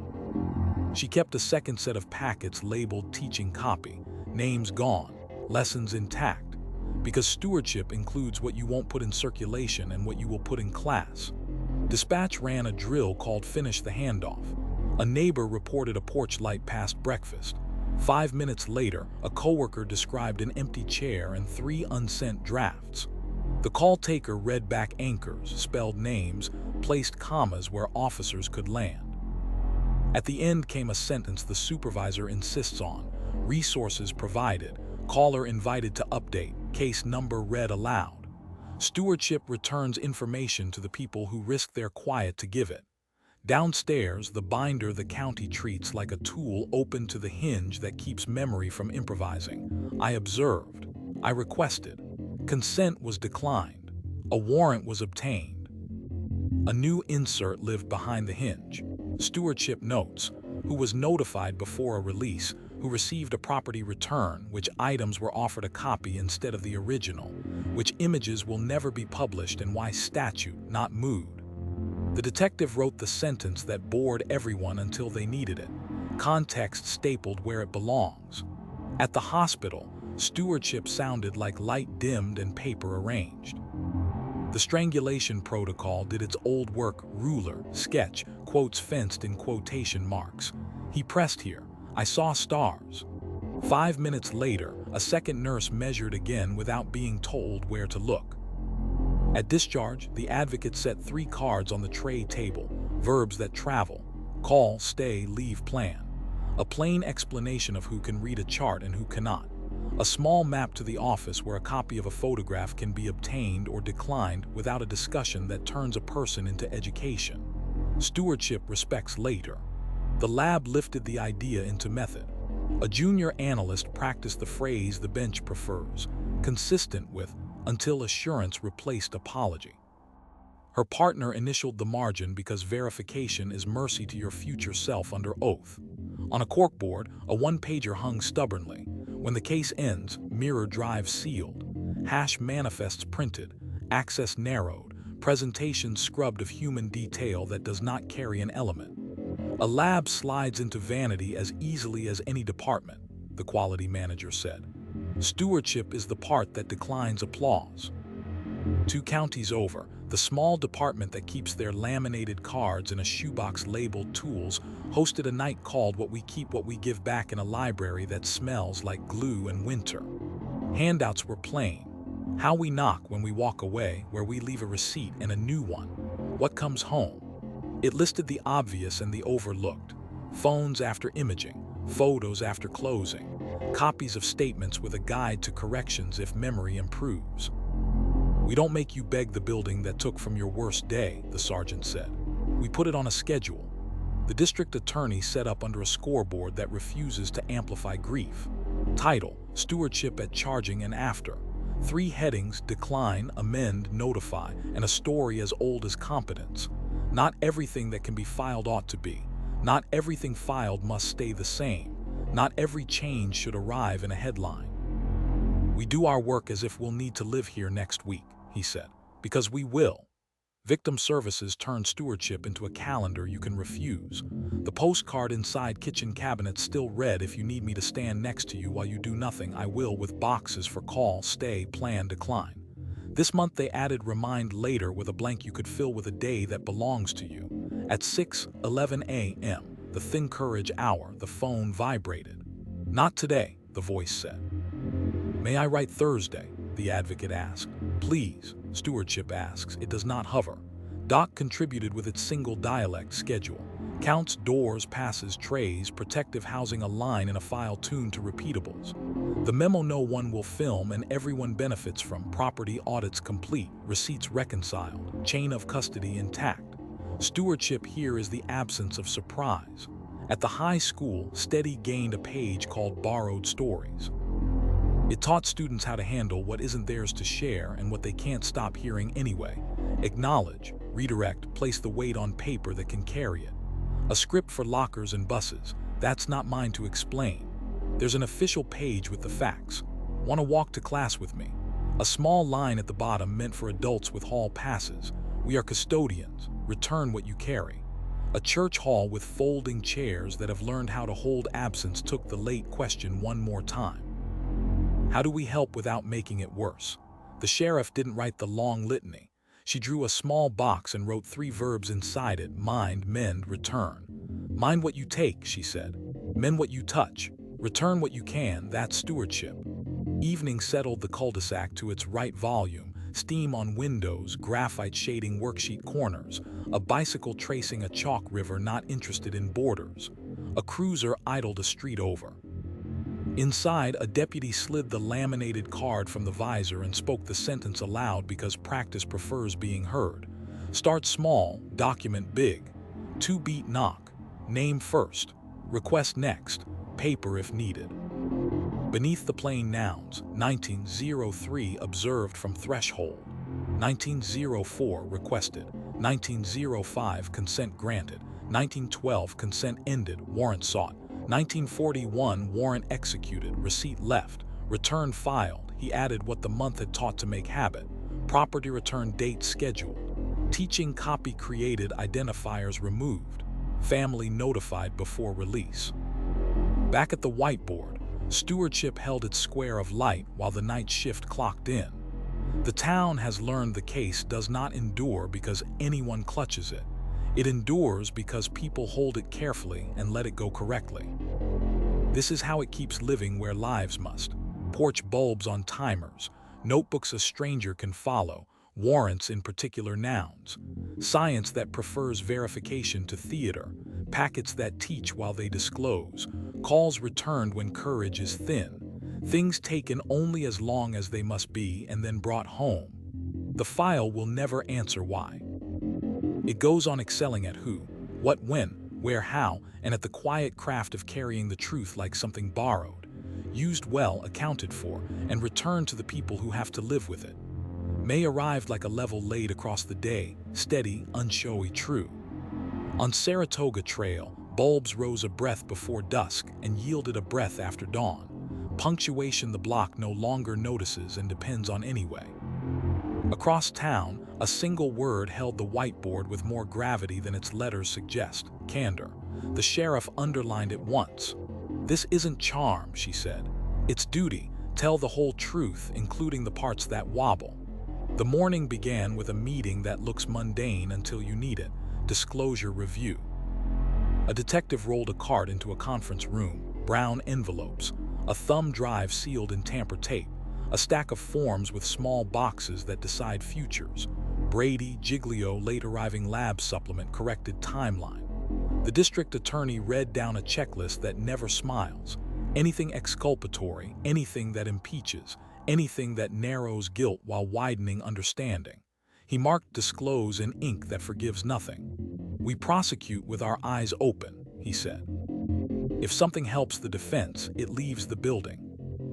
She kept a second set of packets labeled teaching copy, names gone, lessons intact, because stewardship includes what you won't put in circulation and what you will put in class. Dispatch ran a drill called Finish the Handoff. A neighbor reported a porch light past breakfast. 5 minutes later, a coworker described an empty chair and 3 unsent drafts. The call taker read back anchors, spelled names, placed commas where officers could land. At the end came a sentence the supervisor insists on: resources provided, caller invited to update, case number read aloud. Stewardship returns information to the people who risk their quiet to give it. Downstairs, the binder the county treats like a tool open to the hinge that keeps memory from improvising. I observed. I requested. Consent was declined. A warrant was obtained. A new insert lived behind the hinge. Stewardship notes, who was notified before a release, who received a property return, which items were offered a copy instead of the original, which images will never be published, and why statute, not mood. The detective wrote the sentence that bored everyone until they needed it. Context stapled where it belongs. At the hospital, stewardship sounded like light dimmed and paper arranged. The strangulation protocol did its old work: ruler, sketch, quotes fenced in quotation marks. He pressed here. I saw stars. 5 minutes later, a second nurse measured again without being told where to look. At discharge, the advocate set 3 cards on the tray table: verbs that travel, call, stay, leave, plan. A plain explanation of who can read a chart and who cannot. A small map to the office where a copy of a photograph can be obtained or declined without a discussion that turns a person into education. Stewardship respects later. The lab lifted the idea into method. A junior analyst practiced the phrase the bench prefers, consistent with "until assurance replaced apology." Her partner initialed the margin because verification is mercy to your future self under oath. On a corkboard, a one-pager hung stubbornly. When the case ends, mirror drive sealed. Hash manifests printed. Access narrowed. Presentation scrubbed of human detail that does not carry an element. A lab slides into vanity as easily as any department, the quality manager said. Stewardship is the part that declines applause. 2 counties over, the small department that keeps their laminated cards in a shoebox labeled tools hosted a night called What We Keep, What We Give Back in a library that smells like glue and winter. Handouts were plain. How we knock when we walk away, where we leave a receipt and a new one. What comes home? It listed the obvious and the overlooked. Phones after imaging, photos after closing, copies of statements with a guide to corrections if memory improves. We don't make you beg the building that took from your worst day, the sergeant said. We put it on a schedule. The district attorney set up under a scoreboard that refuses to amplify grief. Title: Stewardship at Charging and After. 3 headings: decline, amend, notify, and a story as old as competence. Not everything that can be filed ought to be. Not everything filed must stay the same. Not every change should arrive in a headline. We do our work as if we'll need to live here next week, he said, because we will. Victim services turned stewardship into a calendar you can refuse. The postcard inside kitchen cabinets still read, if you need me to stand next to you while you do nothing, I will, with boxes for call, stay, plan, decline. This month they added remind later with a blank you could fill with a day that belongs to you. At 6:11 a.m., the thin courage hour, the phone vibrated. Not today, the voice said. May I write Thursday? The advocate asked. Please, stewardship asks. It does not hover. Doc contributed with its single dialect schedule. Counts, doors, passes, trays, protective housing, a line in a file tuned to repeatables. The memo no one will film and everyone benefits from. Property audits complete, receipts reconciled, chain of custody intact. Stewardship here is the absence of surprise. At the high school, Steady gained a page called Borrowed Stories. It taught students how to handle what isn't theirs to share and what they can't stop hearing anyway. Acknowledge, redirect, place the weight on paper that can carry it. A script for lockers and buses. That's not mine to explain. There's an official page with the facts. Want to walk to class with me? A small line at the bottom meant for adults with hall passes. We are custodians. Return what you carry. A church hall with folding chairs that have learned how to hold absence took the late question one more time. How do we help without making it worse? The sheriff didn't write the long litany. She drew a small box and wrote 3 verbs inside it: mind, mend, return. Mind what you take, she said. Mend what you touch. Return what you can. That's stewardship. Evening settled the cul-de-sac to its right volume. Steam on windows, graphite shading worksheet corners, a bicycle tracing a chalk river not interested in borders. A cruiser idled a street over. Inside, a deputy slid the laminated card from the visor and spoke the sentence aloud because practice prefers being heard. Start small, document big. 2-beat knock. Name first. Request next. Paper if needed. Beneath the plain nouns, 1903 observed from threshold. 1904 requested. 1905 consent granted. 1912 consent ended, warrant sought. 1941 warrant executed, receipt left, return filed. He added what the month had taught to make habit. Property return date scheduled. Teaching copy created, identifiers removed. Family notified before release. Back at the whiteboard, Stewardship held its square of light while the night shift clocked in. The town has learned the case does not endure because anyone clutches it. It endures because people hold it carefully and let it go correctly. This is how it keeps living where lives must. Porch bulbs on timers, notebooks a stranger can follow, warrants in particular nouns, science that prefers verification to theater, packets that teach while they disclose, calls returned when courage is thin, things taken only as long as they must be and then brought home. The file will never answer why. It goes on excelling at who, what, when, where, how, and at the quiet craft of carrying the truth like something borrowed, used well, accounted for, and returned to the people who have to live with it. May arrived like a level laid across the day, steady, unshowy, true. On Saratoga Trail, bulbs rose a breath before dusk and yielded a breath after dawn. Punctuation the block no longer notices and depends on anyway. Across town, a single word held the whiteboard with more gravity than its letters suggest: candor. The sheriff underlined it once. "This isn't charm," she said. "It's duty. Tell the whole truth, including the parts that wobble." The morning began with a meeting that looks mundane until you need it: disclosure review. A detective rolled a cart into a conference room, brown envelopes, a thumb drive sealed in tamper tape, a stack of forms with small boxes that decide futures. Brady, Giglio, late arriving lab supplement, corrected timeline. The district attorney read down a checklist that never smiles. Anything exculpatory, anything that impeaches, anything that narrows guilt while widening understanding. He marked disclose in ink that forgives nothing. "We prosecute with our eyes open," he said. "If something helps the defense, it leaves the building."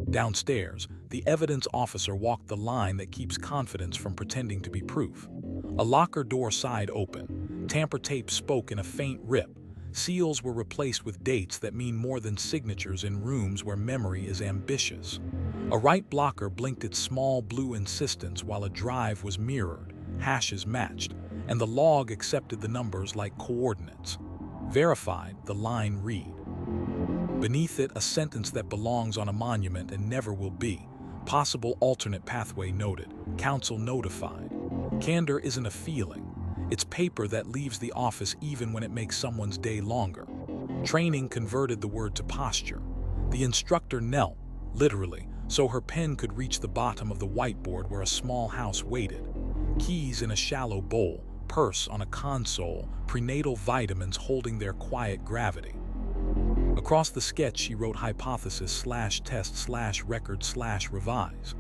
Downstairs, the evidence officer walked the line that keeps confidence from pretending to be proof. A locker door sighed open. Tamper tape spoke in a faint rip. Seals were replaced with dates that mean more than signatures in rooms where memory is ambitious. A right blocker blinked its small blue insistence while a drive was mirrored, hashes matched, and the log accepted the numbers like coordinates. Verified, the line read. Beneath it, a sentence that belongs on a monument and never will be. Possible alternate pathway noted. Counsel notified. Candor isn't a feeling. It's paper that leaves the office even when it makes someone's day longer. Training converted the word to posture. The instructor knelt, literally, so her pen could reach the bottom of the whiteboard where a small house waited. Keys in a shallow bowl, purse on a console, prenatal vitamins holding their quiet gravity. Across the sketch, she wrote hypothesis/test/record/revise.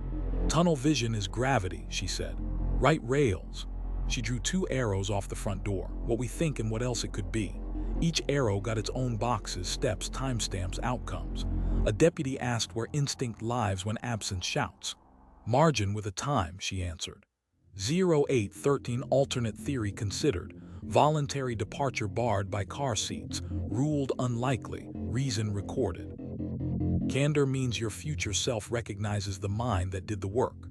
"Tunnel vision is gravity," she said. "Right rails." She drew 2 arrows off the front door, what we think and what else it could be. Each arrow got its own boxes, steps, timestamps, outcomes. A deputy asked where instinct lives when absence shouts. "Margin with a time," she answered. 0813 alternate theory considered. Voluntary departure barred by car seats. Ruled unlikely. Reason recorded. Candor means your future self recognizes the mind that did the work.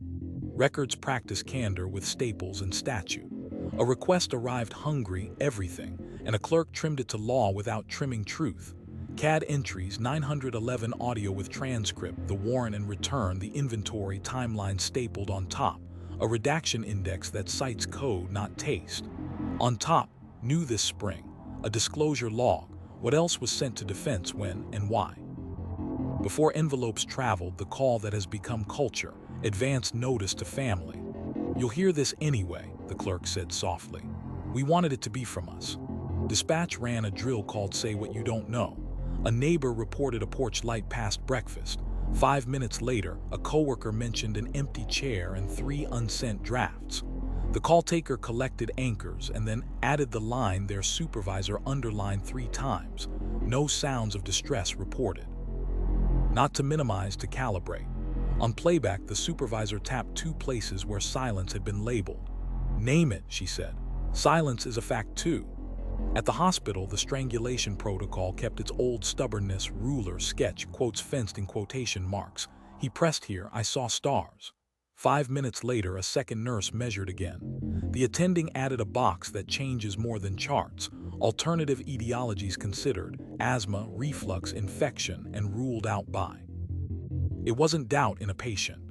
Records practice candor with staples and statute. A request arrived hungry, everything, and a clerk trimmed it to law without trimming truth. CAD entries, 911 audio with transcript, the warrant and return, the inventory timeline stapled on top, a redaction index that cites code, not taste. On top, new this spring, a disclosure log, what else was sent to defense when and why. Before envelopes traveled, the call that has become culture, advance notice to family. "You'll hear this anyway," the clerk said softly. "We wanted it to be from us." Dispatch ran a drill called Say What You Don't Know. A neighbor reported a porch light past breakfast. 5 minutes later, a coworker mentioned an empty chair and 3 unsent drafts. The call taker collected anchors and then added the line their supervisor underlined 3 times. No sounds of distress reported. Not to minimize, to calibrate. On playback, the supervisor tapped 2 places where silence had been labeled. "Name it," she said. "Silence is a fact too." At the hospital, the strangulation protocol kept its old stubbornness, ruler, sketch, quotes fenced in quotation marks. "He pressed here, I saw stars." 5 minutes later, a second nurse measured again. The attending added a box that changes more than charts. Alternative etiologies considered: asthma, reflux, infection, and ruled out by. It wasn't doubt in a patient.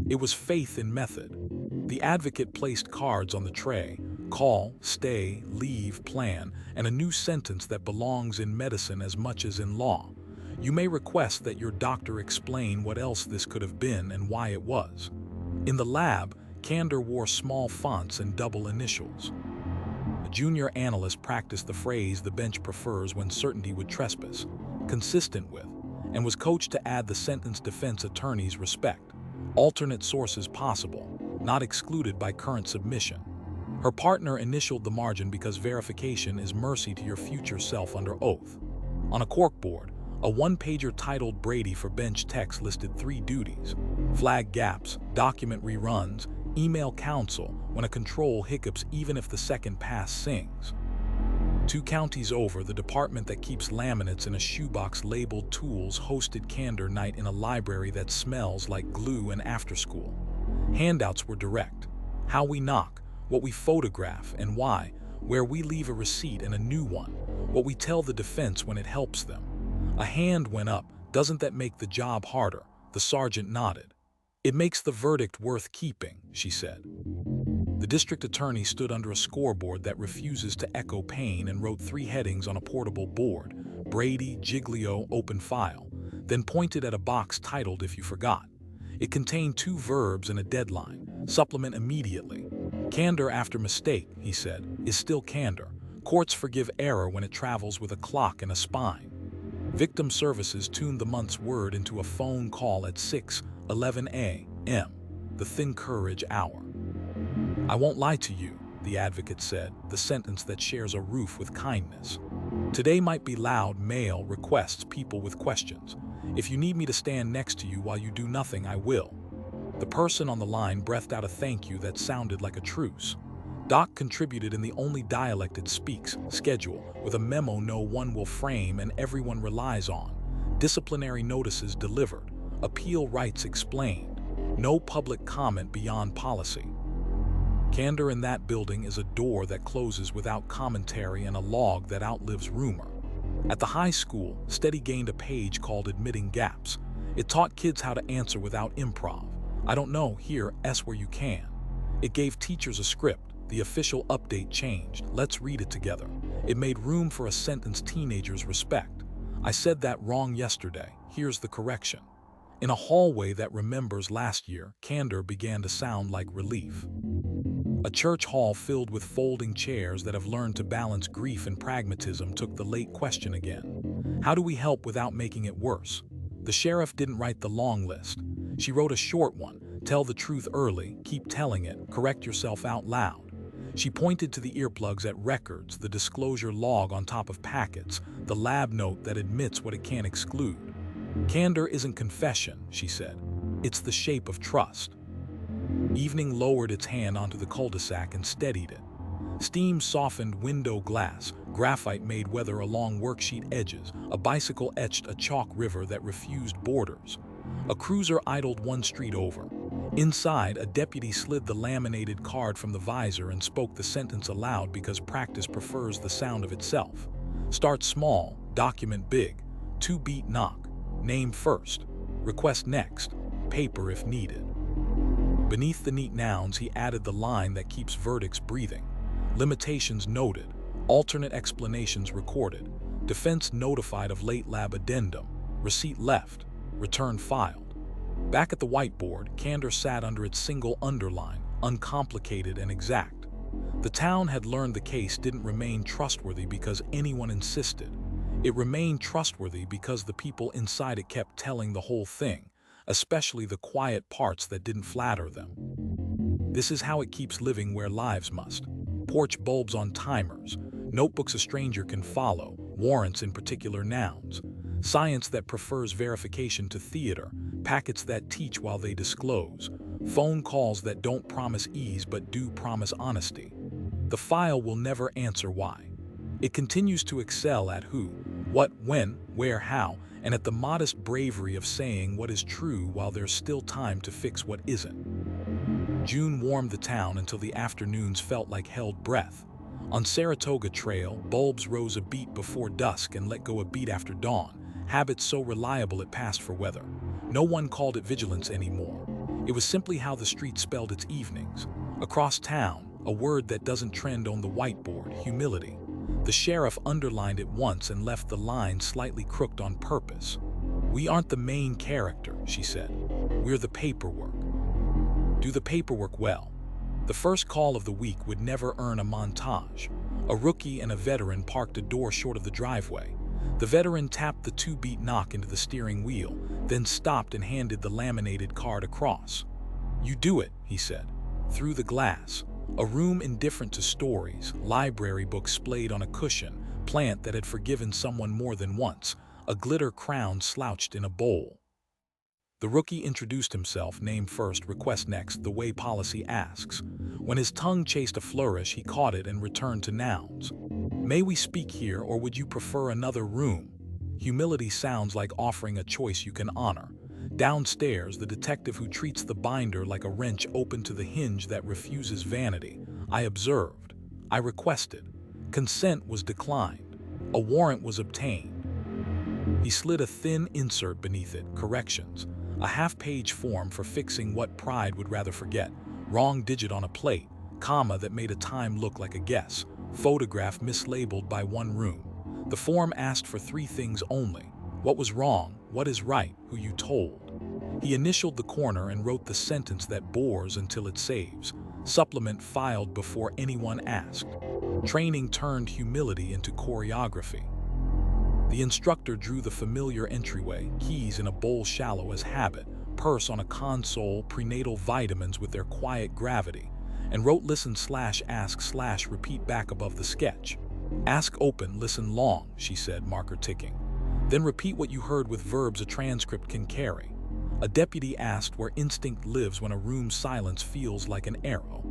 It was faith in method. The advocate placed cards on the tray: call, stay, leave, plan, and a new sentence that belongs in medicine as much as in law. You may request that your doctor explain what else this could have been and why it was. In the lab, Candor wore small fonts and double initials. A junior analyst practiced the phrase the bench prefers when certainty would trespass, consistent with, and was coached to add the sentence defense attorneys respect. Alternate sources possible, not excluded by current submission. Her partner initialed the margin because verification is mercy to your future self under oath. On a corkboard, a one-pager titled Brady for bench text listed 3 duties: flag gaps, document reruns, email counsel when a control hiccups even if the second pass sings. 2 counties over, the department that keeps laminates in a shoebox labeled tools hosted Candor night in a library that smells like glue and after school. Handouts were direct: how we knock, what we photograph and why, where we leave a receipt and a new one, what we tell the defense when it helps them. A hand went up. Doesn't that make the job harder? The sergeant nodded. It makes the verdict worth keeping, she said. The district attorney stood under a scoreboard that refuses to echo pain and wrote 3 headings on a portable board: Brady, Giglio, open file, then pointed at a box titled if you forgot. It contained 2 verbs and a deadline: supplement immediately. Candor after mistake, he said, is still candor. Courts forgive error when it travels with a clock and a spine. Victim Services tuned the month's word into a phone call at 6:11 a.m., the thin courage hour. I won't lie to you, the advocate said, the sentence that shares a roof with kindness. Today might be loud mail requests, people with questions. If you need me to stand next to you while you do nothing, I will. The person on the line breathed out a thank you that sounded like a truce. Doc contributed in the only dialect it speaks, schedule, with a memo no one will frame and everyone relies on. Disciplinary notices delivered. Appeal rights explained. No public comment beyond policy. Candor in that building is a door that closes without commentary and a log that outlives rumor. At the high school, Steady gained a page called Admitting Gaps. It taught kids how to answer without improv. I don't know, here, S where you can. It gave teachers a script. The official update changed. Let's read it together. It made room for a sentence teenagers respect. I said that wrong yesterday. Here's the correction. In a hallway that remembers last year, Candor began to sound like relief. A church hall filled with folding chairs that have learned to balance grief and pragmatism took the late question again. How do we help without making it worse? The sheriff didn't write the long list. She wrote a short one: tell the truth early, keep telling it, correct yourself out loud. She pointed to the earplugs at records, the disclosure log on top of packets, the lab note that admits what it can't exclude. Candor isn't confession, she said. It's the shape of trust. Evening lowered its hand onto the cul-de-sac and steadied it. Steam softened window glass, graphite made weather along worksheet edges, a bicycle etched a chalk river that refused borders. A cruiser idled 1 street over. Inside, a deputy slid the laminated card from the visor and spoke the sentence aloud because practice prefers the sound of itself. Start small, document big. 2-beat knock. Name first. Request next. Paper if needed. Beneath the neat nouns, he added the line that keeps verdicts breathing. Limitations noted. Alternate explanations recorded. Defense notified of late lab addendum. Receipt left. Return filed. Back at the whiteboard, Candor sat under its single underline, uncomplicated and exact. The town had learned the case didn't remain trustworthy because anyone insisted. It remained trustworthy because the people inside it kept telling the whole thing, especially the quiet parts that didn't flatter them. This is how it keeps living where lives must. Porch bulbs on timers, notebooks a stranger can follow, warrants in particular nouns, science that prefers verification to theater, packets that teach while they disclose, phone calls that don't promise ease but do promise honesty. The file will never answer why. It continues to excel at who, what, when, where, how, and at the modest bravery of saying what is true while there's still time to fix what isn't. June warmed the town until the afternoons felt like held breath. On Saratoga Trail, bulbs rose a beat before dusk and let go a beat after dawn, habit so reliable it passed for weather. No one called it vigilance anymore. It was simply how the street spelled its evenings. Across town, a word that doesn't trend on the whiteboard: humility. The sheriff underlined it once and left the line slightly crooked on purpose. "We aren't the main character," she said. "We're the paperwork." Do the paperwork well. The first call of the week would never earn a montage. A rookie and a veteran parked a door short of the driveway. The veteran tapped the 2-beat knock into the steering wheel, then stopped and handed the laminated card across. "You do it," he said. Through the glass, a room indifferent to stories, library books splayed on a cushion, plant that had forgiven someone more than once, a glitter crown slouched in a bowl. The rookie introduced himself, name first, request next, the way policy asks. When his tongue chased a flourish, he caught it and returned to nouns. "May we speak here, or would you prefer another room?" Humility sounds like offering a choice you can honor. Downstairs, the detective who treats the binder like a wrench open to the hinge that refuses vanity. I observed. I requested. Consent was declined. A warrant was obtained. He slid a thin insert beneath it, corrections. A half-page form for fixing what pride would rather forget. Wrong digit on a plate, comma that made a time look like a guess, photograph mislabeled by one room. The form asked for 3 things only: what was wrong, what is right, who you told. He initialed the corner and wrote the sentence that bores until it saves. Supplement filed before anyone asked. Training turned humility into choreography. The instructor drew the familiar entryway, keys in a bowl shallow as habit, purse on a console, prenatal vitamins with their quiet gravity, and wrote listen/ask/repeat back above the sketch. "Ask open, listen long," she said, marker ticking. "Then repeat what you heard with verbs a transcript can carry." A deputy asked where instinct lives when a room's silence feels like an arrow.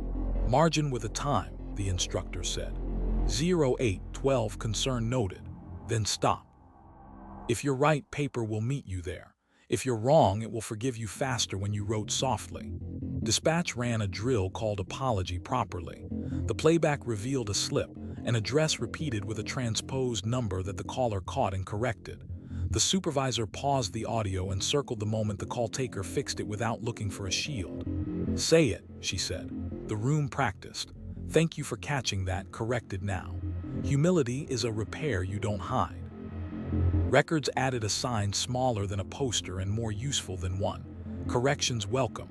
"Margin with a time," the instructor said. 0812 concern noted. Then stop. If you're right, paper will meet you there. If you're wrong, it will forgive you faster when you wrote softly. Dispatch ran a drill called apology properly. The playback revealed a slip, an address repeated with a transposed number that the caller caught and corrected. The supervisor paused the audio and circled the moment the call taker fixed it without looking for a shield. "Say it," she said. The room practiced. "Thank you for catching that, corrected now." Humility is a repair you don't hide. Records added a sign smaller than a poster and more useful than one. Corrections welcome.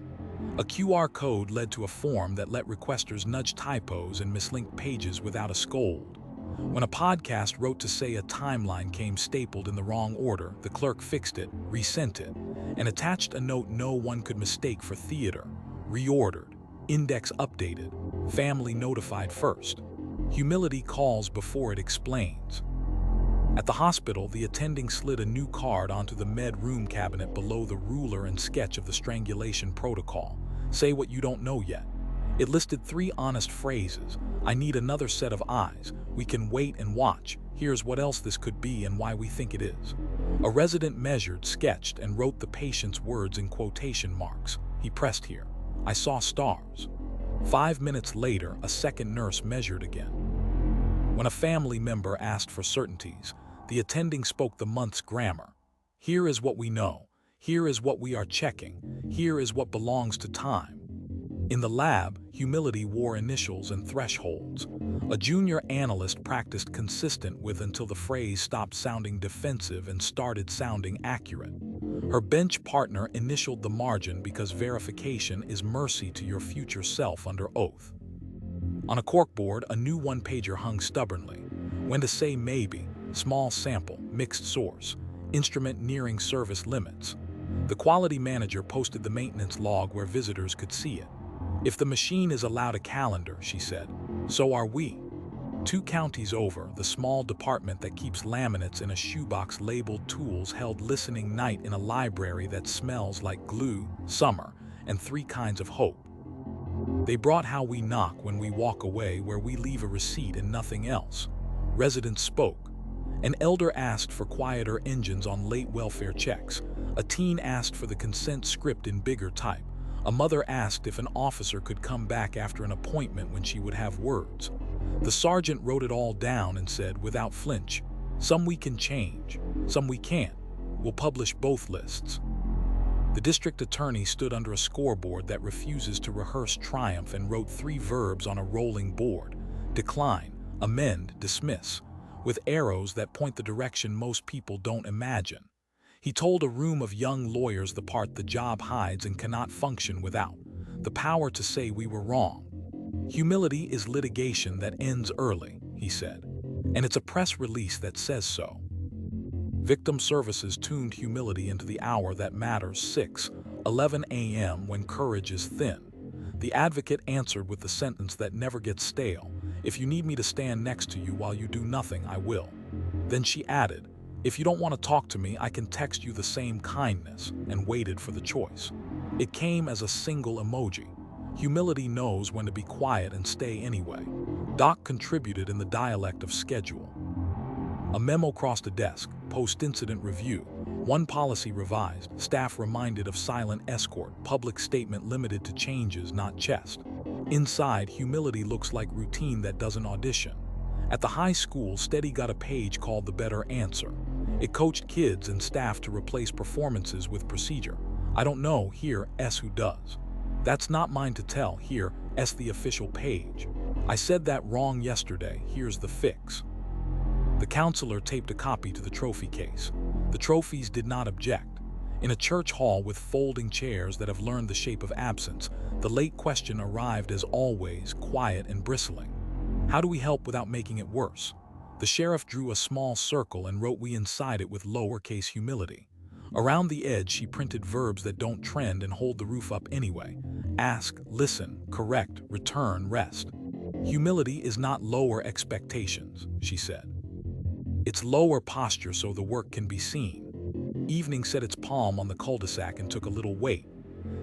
A QR code led to a form that let requesters nudge typos and mislinked pages without a scold. When a podcast wrote to say a timeline came stapled in the wrong order, the clerk fixed it, resent it, and attached a note no one could mistake for theater. Reordered. Index updated. Family notified first. Humility calls before it explains. At the hospital, the attending slid a new card onto the med room cabinet below the ruler and sketch of the strangulation protocol. "Say what you don't know yet." It listed 3 honest phrases. "I need another set of eyes. We can wait and watch. Here's what else this could be and why we think it is." A resident measured, sketched, and wrote the patient's words in quotation marks. He pressed here. "I saw stars." 5 minutes later, a second nurse measured again. When a family member asked for certainties, the attending spoke the month's grammar. "Here is what we know. Here is what we are checking. Here is what belongs to time." In the lab, humility wore initials and thresholds. A junior analyst practiced consistent with until the phrase stopped sounding defensive and started sounding accurate. Her bench partner initialed the margin because verification is mercy to your future self under oath. On a corkboard, a new one-pager hung stubbornly. When to say maybe, small sample, mixed source, instrument nearing service limits. The quality manager posted the maintenance log where visitors could see it. "If the machine is allowed a calendar," she said, "so are we." 2 counties over, the small department that keeps laminates in a shoebox labeled tools held listening night in a library that smells like glue, summer, and 3 kinds of hope. They brought how we knock when we walk away, where we leave a receipt and nothing else. Residents spoke. An elder asked for quieter engines on late welfare checks. A teen asked for the consent script in bigger type. A mother asked if an officer could come back after an appointment when she would have words. The sergeant wrote it all down and said, without flinch, "Some we can change, some we can't. We'll publish both lists. The district attorney stood under a scoreboard that refuses to rehearse triumph and wrote 3 verbs on a rolling board: decline, amend, dismiss, with arrows that point the direction most people don't imagine. He told a room of young lawyers the part the job hides and cannot function without: the power to say we were wrong. Humility is litigation that ends early, he said, and it's a press release that says so. Victim Services tuned humility into the hour that matters: 6:11 a.m. when courage is thin. The advocate answered with the sentence that never gets stale: "If you need me to stand next to you while you do nothing, I will." Then she added, "If you don't want to talk to me, I can text you the same kindness," and waited for the choice. It came as a single emoji. Humility knows when to be quiet and stay anyway. Doc contributed in the dialect of schedule. A memo crossed a desk: post-incident review. One policy revised, staff reminded of silent escort, public statement limited to changes, not chest. Inside, humility looks like routine that doesn't audition. At the high school, Steady got a page called The Better Answer. It coached kids and staff to replace performances with procedure. "I don't know," here, S who does. "That's not mine to tell," here, S the official page. "I said that wrong yesterday, here's the fix." The counselor taped a copy to the trophy case. The trophies did not object. In a church hall with folding chairs that have learned the shape of absence, the late question arrived as always, quiet and bristling. "How do we help without making it worse?" The sheriff drew a small circle and wrote "we" inside it with lowercase humility. Around the edge, she printed verbs that don't trend and hold the roof up anyway: ask, listen, correct, return, rest. Humility is not lower expectations, she said. It's lower posture so the work can be seen. Evening set its palm on the cul-de-sac and took a little weight.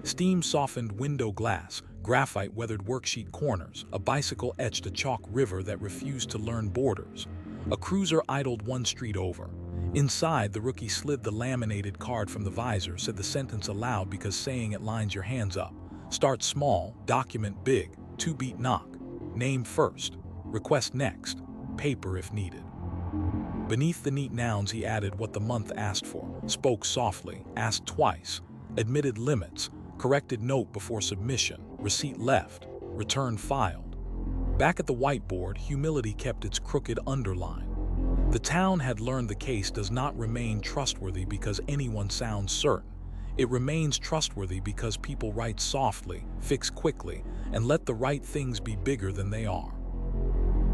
Steam softened window glass, graphite weathered worksheet corners, a bicycle etched a chalk river that refused to learn borders. A cruiser idled one street over. Inside, the rookie slid the laminated card from the visor, said the sentence aloud because saying it lines your hands up. Start small, document big, 2-beat knock. Name first, request next, paper if needed. Beneath the neat nouns he added what the month asked for, spoke softly, asked twice, admitted limits, corrected note before submission, receipt left, return filed. Back at the whiteboard, humility kept its crooked underline. The town had learned the case does not remain trustworthy because anyone sounds certain. It remains trustworthy because people write softly, fix quickly, and let the right things be bigger than they are.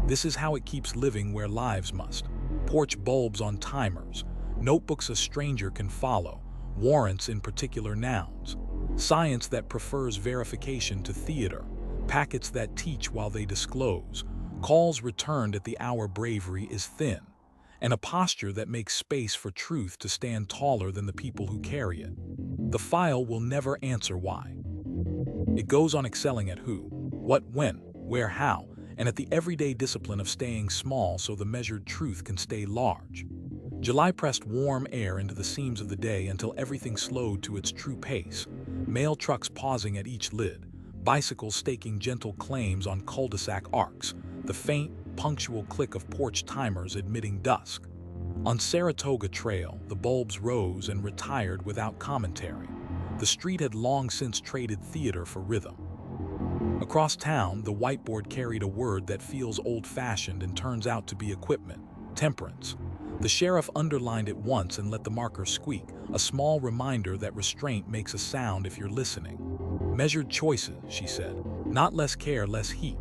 This is how it keeps living where lives must. Porch bulbs on timers, notebooks a stranger can follow, warrants in particular nouns, science that prefers verification to theater, packets that teach while they disclose, calls returned at the hour bravery is thin, and a posture that makes space for truth to stand taller than the people who carry it. The file will never answer why. It goes on excelling at who, what, when, where, how, and at the everyday discipline of staying small so the measured truth can stay large. July pressed warm air into the seams of the day until everything slowed to its true pace. Mail trucks pausing at each lid, bicycles staking gentle claims on cul-de-sac arcs, the faint, punctual click of porch timers admitting dusk. On Saratoga Trail, the bulbs rose and retired without commentary. The street had long since traded theater for rhythm. Across town, the whiteboard carried a word that feels old-fashioned and turns out to be equipment: temperance. The sheriff underlined it once and let the marker squeak, a small reminder that restraint makes a sound if you're listening. Measured choices, she said. Not less care, less heat.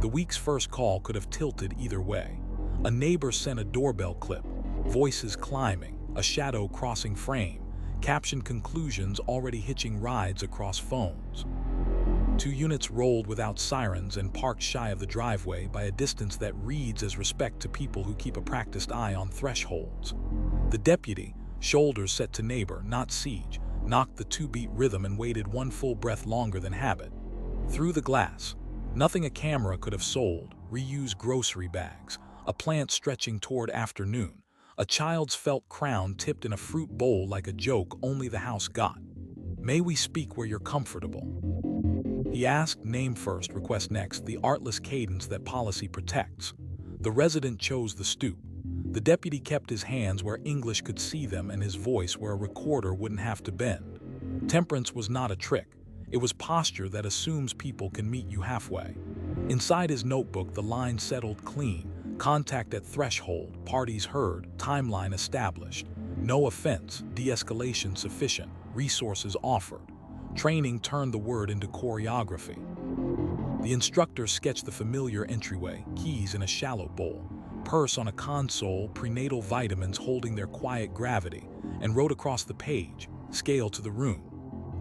The week's first call could have tilted either way. A neighbor sent a doorbell clip, voices climbing, a shadow crossing frame, captioned conclusions already hitching rides across phones. 2 units rolled without sirens and parked shy of the driveway by a distance that reads as respect to people who keep a practiced eye on thresholds. The deputy, shoulders set to neighbor, not siege, knocked the 2-beat rhythm and waited one full breath longer than habit. Through the glass, nothing a camera could have sold: reused grocery bags, a plant stretching toward afternoon, a child's felt crown tipped in a fruit bowl like a joke only the house got. "May we speak where you're comfortable?" He asked, name first, request next, the artless cadence that policy protects. The resident chose the stoop. The The deputy kept his hands where English could see them and his voice where a recorder wouldn't have to bend. Temperance was not a trick. It was posture that assumes people can meet you halfway. Inside his notebook, the line settled clean. Contact at threshold, parties heard, timeline established. No offense, de-escalation sufficient, resources offered. Training turned the word into choreography. The instructor sketched the familiar entryway, keys in a shallow bowl, purse on a console, prenatal vitamins holding their quiet gravity, and wrote across the page, scale to the room.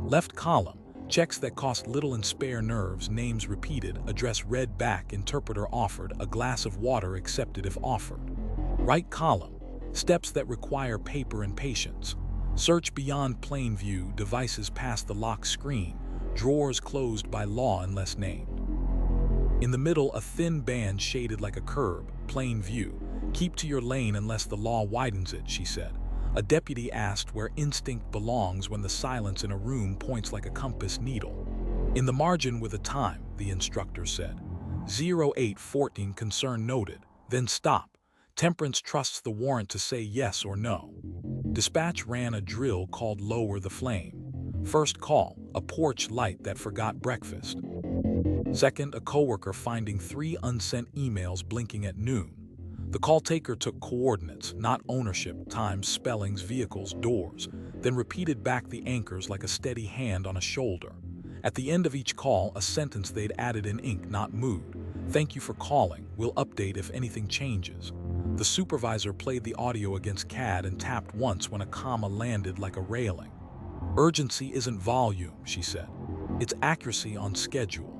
Left column, checks that cost little and spare nerves, names repeated, address read back, interpreter offered, a glass of water accepted if offered. Right column, steps that require paper and patience. Search beyond plain view, devices past the lock screen, drawers closed by law unless named. In the middle, a thin band shaded like a curb, plain view. Keep to your lane unless the law widens it, she said. A deputy asked where instinct belongs when the silence in a room points like a compass needle. In the margin with a time, the instructor said. 0814 concern noted, then stop. Temperance trusts the warrant to say yes or no. Dispatch ran a drill called Lower the Flame. First call, a porch light that forgot breakfast. Second, a coworker finding 3 unsent emails blinking at noon. The call taker took coordinates, not ownership, times, spellings, vehicles, doors, then repeated back the anchors like a steady hand on a shoulder. At the end of each call, a sentence they'd added in ink, not mood. Thank you for calling. We'll update if anything changes. The supervisor played the audio against CAD and tapped once when a comma landed like a railing. Urgency isn't volume, she said. It's accuracy on schedule.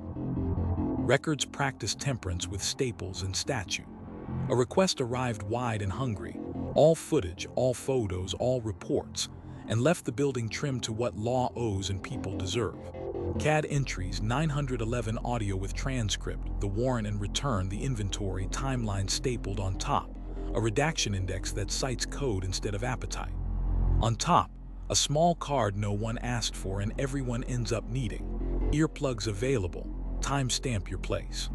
Records practiced temperance with staples and statute. A request arrived wide and hungry, all footage, all photos, all reports, and left the building trimmed to what law owes and people deserve. CAD entries, 911 audio with transcript, the warrant and return, the inventory, timeline stapled on top, a redaction index that cites code instead of appetite. On top, a small card no one asked for and everyone ends up needing. Earplugs available. Timestamp your place.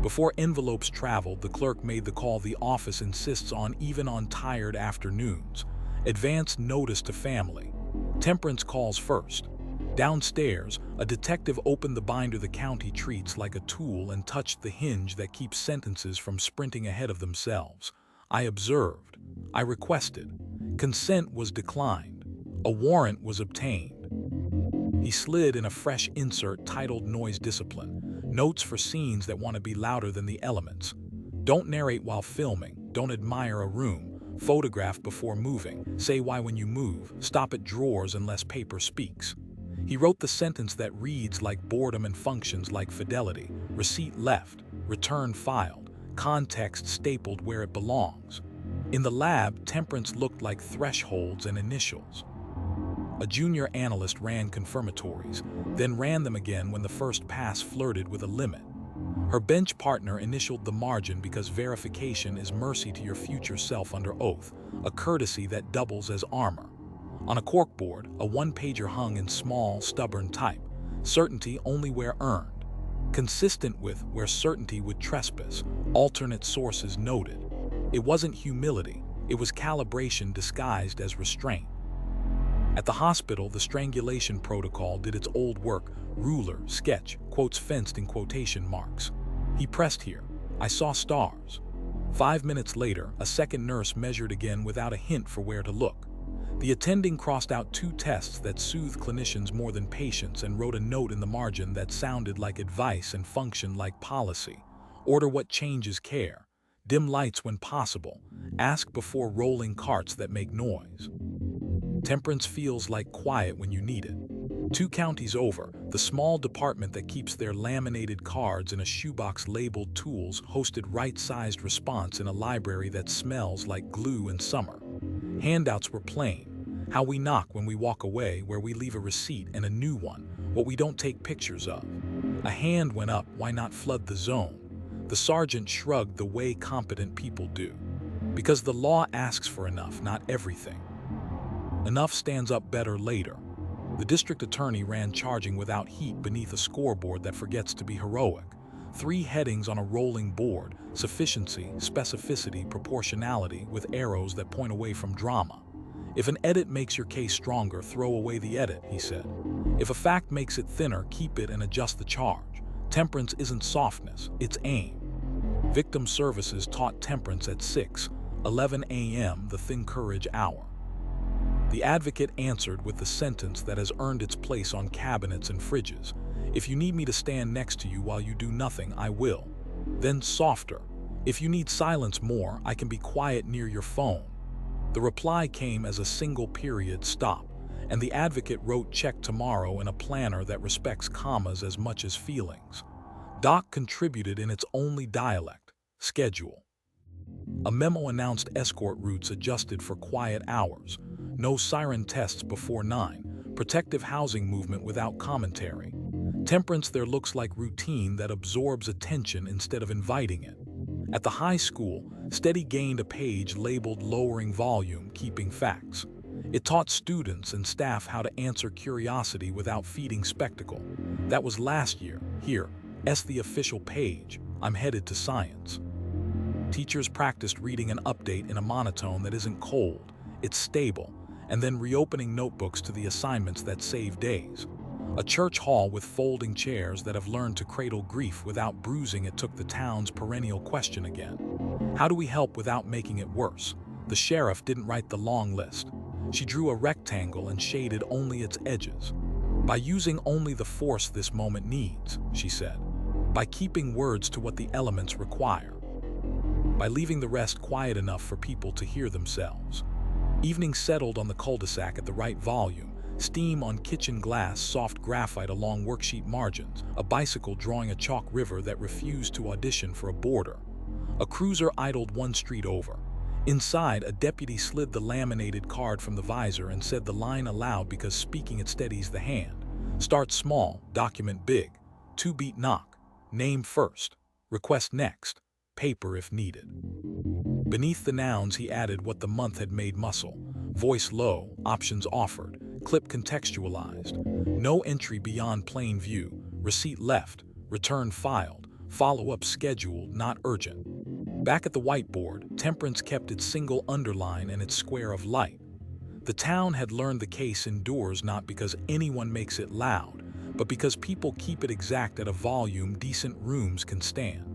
Before envelopes traveled, the clerk made the call the office insists on even on tired afternoons. Advance notice to family. Temperance calls first. Downstairs, a detective opened the binder the county treats like a tool and touched the hinge that keeps sentences from sprinting ahead of themselves. I observed. I requested. Consent was declined. A warrant was obtained. He slid in a fresh insert titled Noise Discipline. Notes for scenes that want to be louder than the elements. Don't narrate while filming. Don't admire a room. Photograph before moving. Say why when you move. Stop at drawers unless paper speaks. He wrote the sentence that reads like boredom and functions like fidelity. Receipt left. Return filed. Context stapled where it belongs. In the lab, temperance looked like thresholds and initials. A junior analyst ran confirmatories, then ran them again when the first pass flirted with a limit. Her bench partner initialed the margin because verification is mercy to your future self under oath, a courtesy that doubles as armor. On a corkboard, a one-pager hung in small, stubborn type, certainty only where earned. Consistent with where certainty would trespass, alternate sources noted. It wasn't humility, it was calibration disguised as restraint. At the hospital, the strangulation protocol did its old work, ruler, sketch, quotes fenced in quotation marks. He pressed here. I saw stars. 5 minutes later, a second nurse measured again without a hint for where to look. The attending crossed out 2 tests that soothed clinicians more than patients and wrote a note in the margin that sounded like advice and functioned like policy. Order what changes care. Dim lights when possible. Ask before rolling carts that make noise. Temperance feels like quiet when you need it. 2 counties over, the small department that keeps their laminated cards in a shoebox labeled tools hosted right-sized response in a library that smells like glue in summer. Handouts were plain. How we knock when we walk away, where we leave a receipt and a new one, what we don't take pictures of. A hand went up, why not flood the zone? The sergeant shrugged the way competent people do. Because the law asks for enough, not everything. Enough stands up better later. The district attorney ran charging without heat beneath a scoreboard that forgets to be heroic. 3 headings on a rolling board: sufficiency, specificity, proportionality, with arrows that point away from drama. If an edit makes your case stronger, throw away the edit, he said. If a fact makes it thinner, keep it and adjust the charge. Temperance isn't softness, it's aim. Victim Services taught temperance at 6:11 a.m., the Thin Courage Hour. The advocate answered with the sentence that has earned its place on cabinets and fridges: "If you need me to stand next to you while you do nothing, I will." Then softer: "If you need silence more, I can be quiet near your phone." The reply came as a single period stop, and the advocate wrote "check tomorrow" in a planner that respects commas as much as feelings. Doc contributed in its only dialect: schedule. A memo announced escort routes adjusted for quiet hours, no siren tests before 9, protective housing movement without commentary. Temperance there looks like routine that absorbs attention instead of inviting it. At the high school, Steady gained a page labeled "Lowering Volume, Keeping Facts." It taught students and staff how to answer curiosity without feeding spectacle. That was last year. Here, the official page: "I'm headed to science." Teachers practiced reading an update in a monotone that isn't cold, it's stable, and then reopening notebooks to the assignments that save days. A church hall with folding chairs that have learned to cradle grief without bruising it took the town's perennial question again. How do we help without making it worse? The sheriff didn't write the long list. She drew a rectangle and shaded only its edges. "By using only the force this moment needs," she said. "By keeping words to what the elements require. By leaving the rest quiet enough for people to hear themselves." Evening settled on the cul-de-sac at the right volume, steam on kitchen glass, soft graphite along worksheet margins, a bicycle drawing a chalk river that refused to audition for a boarder. A cruiser idled one street over. Inside, a deputy slid the laminated card from the visor and said the line aloud because speaking it steadies the hand. "Start small, document big. 2-beat knock. Name first. Request next. Paper if needed." Beneath the nouns he added what the month had made muscle: voice low, options offered, clip contextualized, no entry beyond plain view, receipt left, return filed, follow-up scheduled, not urgent. Back at the whiteboard, Temperance kept its single underline and its square of light. The town had learned the case endures not because anyone makes it loud, but because people keep it exact at a volume decent rooms can stand.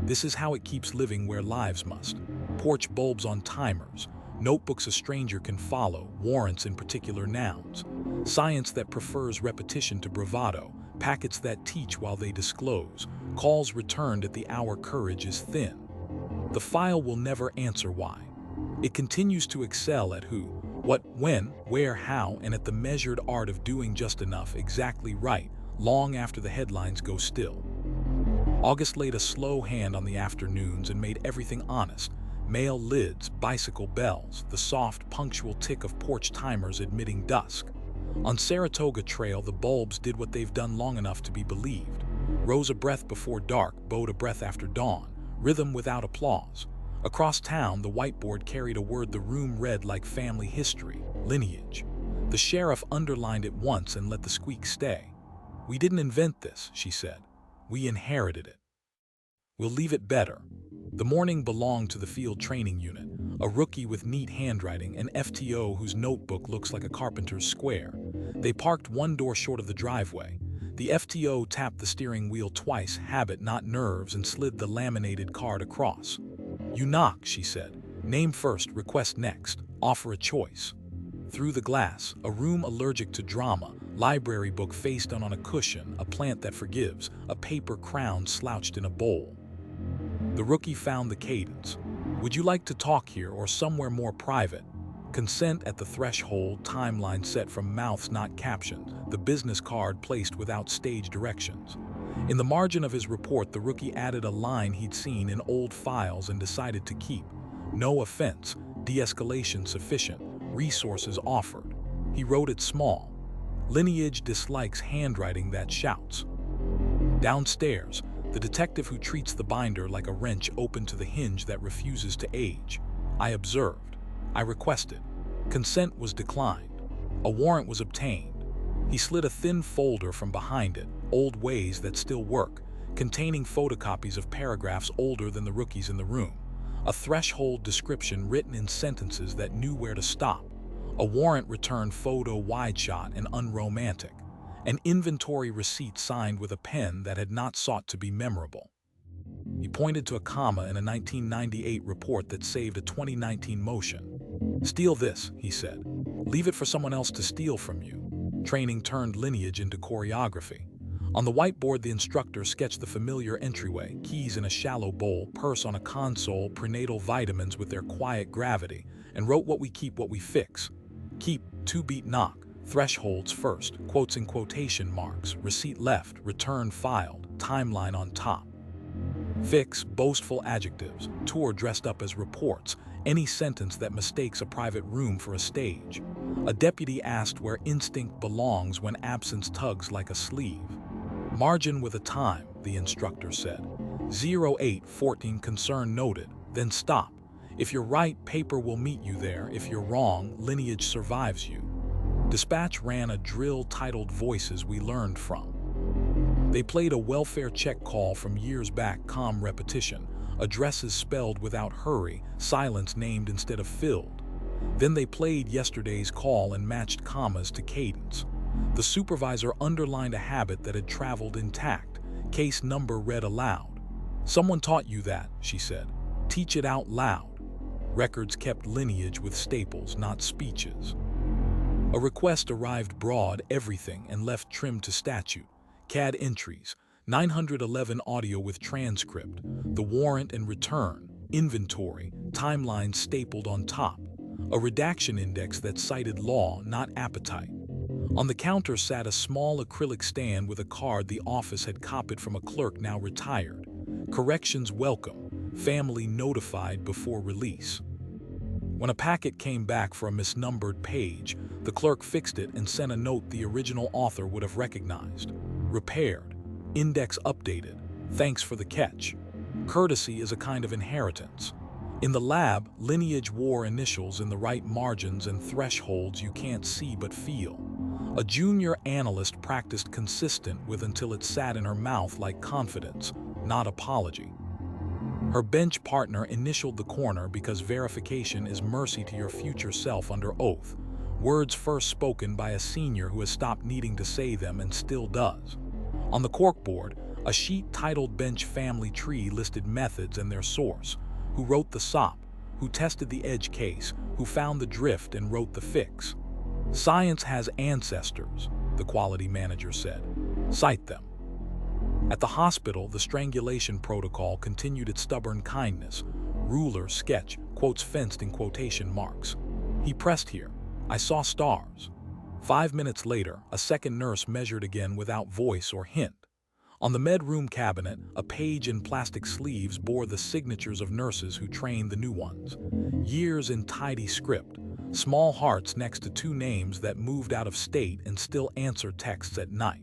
This is how it keeps living where lives must. Porch bulbs on timers, notebooks a stranger can follow, warrants in particular nouns, science that prefers repetition to bravado, packets that teach while they disclose, calls returned at the hour courage is thin. The file will never answer why. It continues to excel at who, what, when, where, how, and at the measured art of doing just enough exactly right, long after the headlines go still. August laid a slow hand on the afternoons and made everything honest: mail lids, bicycle bells, the soft, punctual tick of porch timers admitting dusk. On Saratoga Trail, the bulbs did what they've done long enough to be believed. Rose a breath before dark, bowed a breath after dawn, rhythm without applause. Across town, the whiteboard carried a word the room read like family history: lineage. The sheriff underlined it once and let the squeak stay. "We didn't invent this," she said. "We inherited it. We'll leave it better." The morning belonged to the field training unit, a rookie with neat handwriting, an FTO whose notebook looks like a carpenter's square. They parked one door short of the driveway. The FTO tapped the steering wheel twice, habit not nerves, and slid the laminated card across. "You knock," she said. "Name first, request next. Offer a choice." Through the glass, a room allergic to drama, library book face down on a cushion, a plant that forgives, a paper crown slouched in a bowl. The rookie found the cadence. "Would you like to talk here or somewhere more private?" Consent at the threshold, timeline set from mouths not captioned, the business card placed without stage directions. In the margin of his report, the rookie added a line he'd seen in old files and decided to keep: "No offense, de-escalation sufficient, resources offered." He wrote it small. Lineage dislikes handwriting that shouts. Downstairs, the detective who treats the binder like a wrench opened to the hinge that refuses to age. "I observed. I requested. Consent was declined. A warrant was obtained." He slid a thin folder from behind it, old ways that still work, containing photocopies of paragraphs older than the rookies in the room, a threshold description written in sentences that knew where to stop, a warrant return photo wide-shot and unromantic, an inventory receipt signed with a pen that had not sought to be memorable. He pointed to a comma in a 1998 report that saved a 2019 motion. "Steal this," he said. "Leave it for someone else to steal from you." Training turned lineage into choreography. On the whiteboard, the instructor sketched the familiar entryway, keys in a shallow bowl, purse on a console, prenatal vitamins with their quiet gravity, and wrote "What we keep, what we fix." Keep, two-beat knock, thresholds first, quotes in quotation marks, receipt left, return filed, timeline on top. Fix, boastful adjectives, tour dressed up as reports, any sentence that mistakes a private room for a stage. A deputy asked where instinct belongs when absence tugs like a sleeve. Margin with a time, the instructor said. 0814 concern noted, then stop. If you're right, paper will meet you there. If you're wrong, lineage survives you. Dispatch ran a drill titled Voices We Learned From. They played a welfare check call from years back, calm repetition, addresses spelled without hurry, silence named instead of filled. Then they played yesterday's call and matched commas to cadence. The supervisor underlined a habit that had traveled intact, case number read aloud. "Someone taught you that," she said. "Teach it out loud." Records kept lineage with staples, not speeches. A request arrived broad, everything, and left trimmed to statute. CAD entries, 911 audio with transcript, the warrant and return, inventory, timeline stapled on top, a redaction index that cited law, not appetite. On the counter sat a small acrylic stand with a card the office had copied from a clerk now retired. Corrections welcome, family notified before release. When a packet came back for a misnumbered page, the clerk fixed it and sent a note the original author would have recognized. Repaired. Index updated. Thanks for the catch. Courtesy is a kind of inheritance. In the lab, lineage wore initials in the right margins and thresholds you can't see but feel. A junior analyst practiced consistent with until it sat in her mouth like confidence, not apology. Her bench partner initialed the corner because verification is mercy to your future self under oath. Words first spoken by a senior who has stopped needing to say them and still does. On the corkboard, a sheet titled Bench Family Tree listed methods and their source. Who wrote the SOP, who tested the edge case, who found the drift and wrote the fix. Science has ancestors, the quality manager said. Cite them. At the hospital, the strangulation protocol continued its stubborn kindness. Ruler, sketch, quotes fenced in quotation marks. He pressed here. I saw stars. 5 minutes later, a second nurse measured again without voice or hint. On the med-room cabinet, a page in plastic sleeves bore the signatures of nurses who trained the new ones. Years in tidy script, small hearts next to 2 names that moved out of state and still answer texts at night.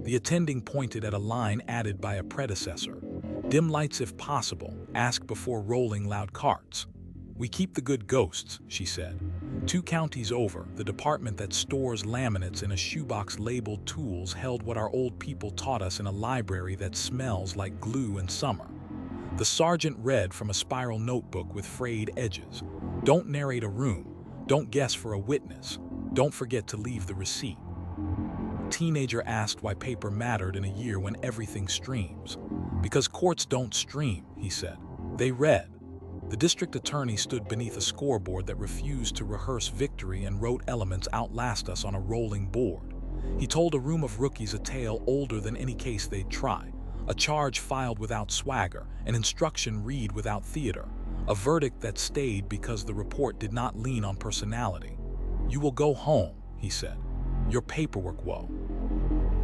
The attending pointed at a line added by a predecessor. Dim lights if possible, ask before rolling loud carts. We keep the good ghosts, she said. 2 counties over, the department that stores laminates in a shoebox labeled tools held what our old people taught us in a library that smells like glue in summer. The sergeant read from a spiral notebook with frayed edges. Don't narrate a room. Don't guess for a witness. Don't forget to leave the receipt. A teenager asked why paper mattered in a year when everything streams. Because courts don't stream, he said. They read. The district attorney stood beneath a scoreboard that refused to rehearse victory and wrote elements outlast us on a rolling board. He told a room of rookies a tale older than any case they'd try, a charge filed without swagger, an instruction read without theater, a verdict that stayed because the report did not lean on personality. You will go home, he said. Your paperwork woe.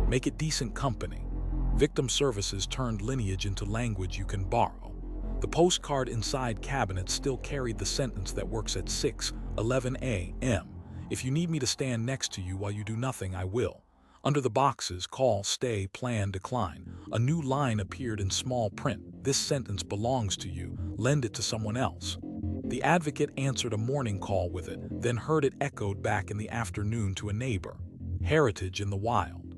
Make it decent company. Victim services turned lineage into language you can borrow. The postcard inside cabinets still carried the sentence that works at 6:11 a.m. If you need me to stand next to you while you do nothing, I will. Under the boxes, call, stay, plan, decline. A new line appeared in small print. This sentence belongs to you. Lend it to someone else. The advocate answered a morning call with it, then heard it echoed back in the afternoon to a neighbor. Heritage in the wild.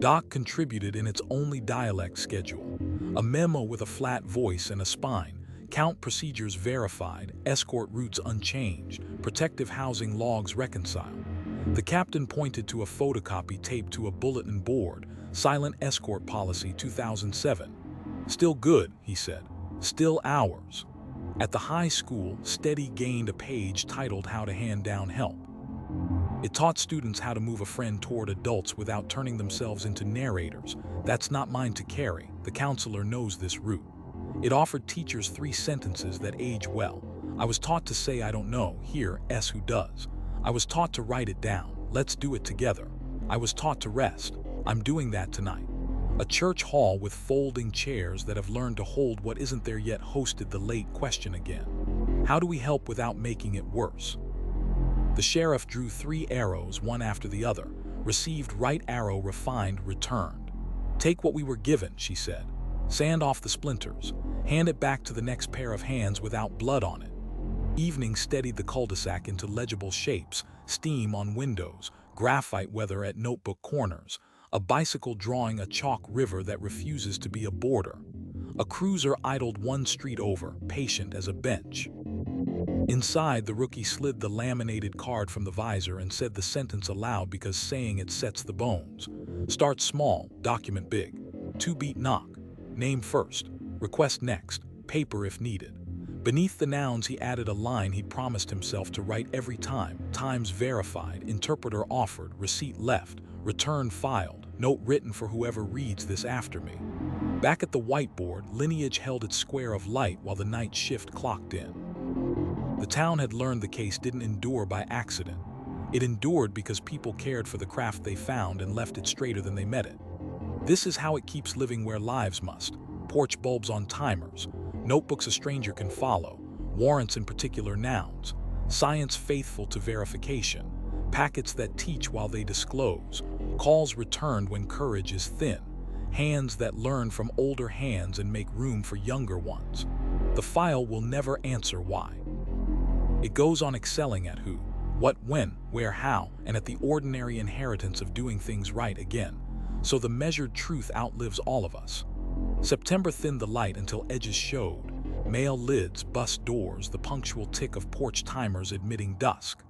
Doc contributed in its only dialect schedule. A memo with a flat voice and a spine. Count procedures verified, escort routes unchanged, protective housing logs reconciled. The captain pointed to a photocopy taped to a bulletin board. Silent escort policy 2007. Still good, he said. Still ours. At the high school, Steady gained a page titled How to Hand Down Help. It taught students how to move a friend toward adults without turning themselves into narrators. That's not mine to carry. The counselor knows this route. It offered teachers 3 sentences that age well. I was taught to say I don't know. Here, S who does. I was taught to write it down. Let's do it together. I was taught to rest. I'm doing that tonight. A church hall with folding chairs that have learned to hold what isn't there yet hosted the late question again. How do we help without making it worse? The sheriff drew 3 arrows, one after the other. Received, right arrow, refined, returned. Take what we were given, she said. Sand off the splinters. Hand it back to the next pair of hands without blood on it. Evening steadied the cul-de-sac into legible shapes. Steam on windows. Graphite weather at notebook corners. A bicycle drawing a chalk river that refuses to be a border. A cruiser idled 1 street over, patient as a bench. Inside, the rookie slid the laminated card from the visor and said the sentence aloud because saying it sets the bones. Start small, document big. 2-beat knock. Name first. Request next. Paper if needed. Beneath the nouns he added a line he promised himself to write every time. Times verified. Interpreter offered. Receipt left. Return filed. Note written for whoever reads this after me. Back at the whiteboard, Lineage held its square of light while the night shift clocked in. The town had learned the case didn't endure by accident. It endured because people cared for the craft they found and left it straighter than they met it. This is how it keeps living where lives must. Porch bulbs on timers. Notebooks a stranger can follow. Warrants in particular nouns. Science faithful to verification. Packets that teach while they disclose. Calls returned when courage is thin. Hands that learn from older hands and make room for younger ones. The file will never answer why. It goes on excelling at who, what, when, where, how, and at the ordinary inheritance of doing things right again. So the measured truth outlives all of us. September thinned the light until edges showed. Mail lids, bus doors, the punctual tick of porch timers admitting dusk.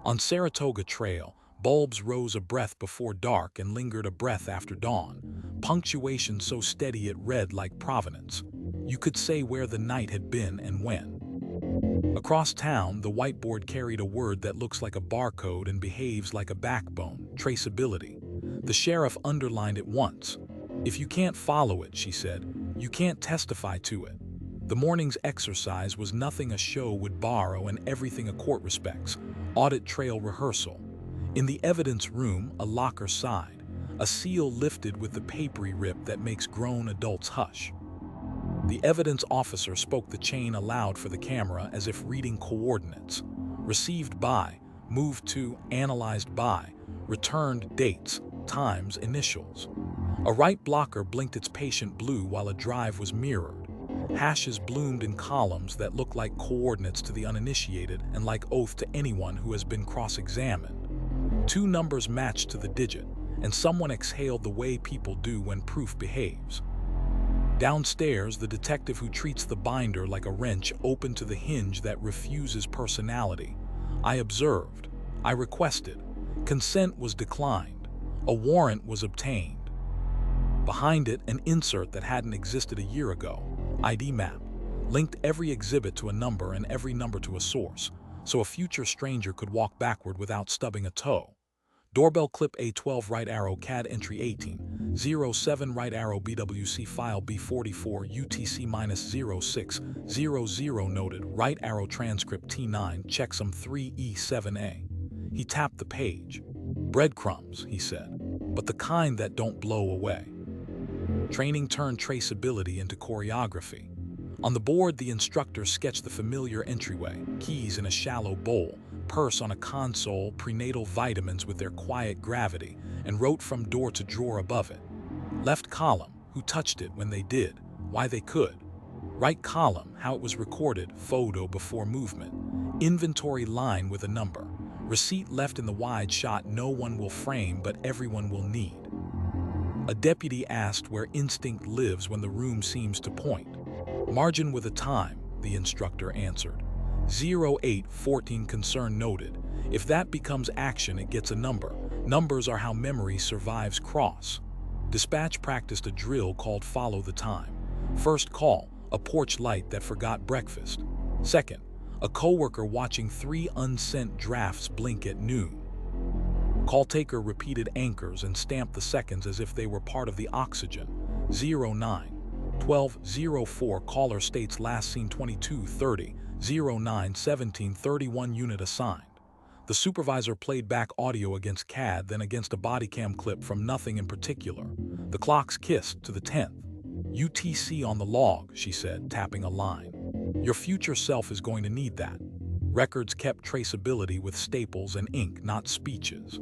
On Saratoga Trail, bulbs rose a breath before dark and lingered a breath after dawn. Punctuation so steady it read like provenance. You could say where the night had been and when. Across town, the whiteboard carried a word that looks like a barcode and behaves like a backbone, traceability. The sheriff underlined it once. If you can't follow it, she said, you can't testify to it. The morning's exercise was nothing a show would borrow and everything a court respects. Audit trail rehearsal. In the evidence room, a locker sighed. A seal lifted with the papery rip that makes grown adults hush. The evidence officer spoke the chain aloud for the camera as if reading coordinates. Received by, moved to, analyzed by, returned dates, times, initials. A right blocker blinked its patient blue while a drive was mirrored. Hashes bloomed in columns that looked like coordinates to the uninitiated and like oath to anyone who has been cross-examined. 2 numbers matched to the digit, and someone exhaled the way people do when proof behaves. Downstairs, the detective who treats the binder like a wrench opened to the hinge that refuses personality. I observed. I requested. Consent was declined. A warrant was obtained. Behind it, an insert that hadn't existed a year ago. ID map. Linked every exhibit to a number and every number to a source, so a future stranger could walk backward without stubbing a toe. Doorbell clip A12 right arrow CAD entry 18, 07 right arrow BWC file B44 UTC-0600 noted right arrow transcript T9 checksum 3E7A. He tapped the page. Breadcrumbs, he said, but the kind that don't blow away. Training turned traceability into choreography. On the board, the instructor sketched the familiar entryway, keys in a shallow bowl, purse on a console, prenatal vitamins with their quiet gravity, and wrote from door to drawer above it. Left column, who touched it when they did, why they could. Right column, how it was recorded, photo before movement. Inventory line with a number. Receipt left in the wide shot no one will frame but everyone will need. A deputy asked where instinct lives when the room seems to point. Margin with a time, the instructor answered. 0814 concern noted. If that becomes action, it gets a number. Numbers are how memory survives cross. Dispatch practiced a drill called follow the time. First call, a porch light that forgot breakfast. Second, a coworker watching 3 unsent drafts blink at noon. Call taker repeated anchors and stamped the seconds as if they were part of the oxygen. 09-12-04 caller states last seen 22:30, 09-17-31 unit assigned. The supervisor played back audio against CAD, then against a body cam clip from nothing in particular. The clocks kissed to the 10th. UTC on the log, she said, tapping a line. Your future self is going to need that. Records kept traceability with staples and ink, not speeches.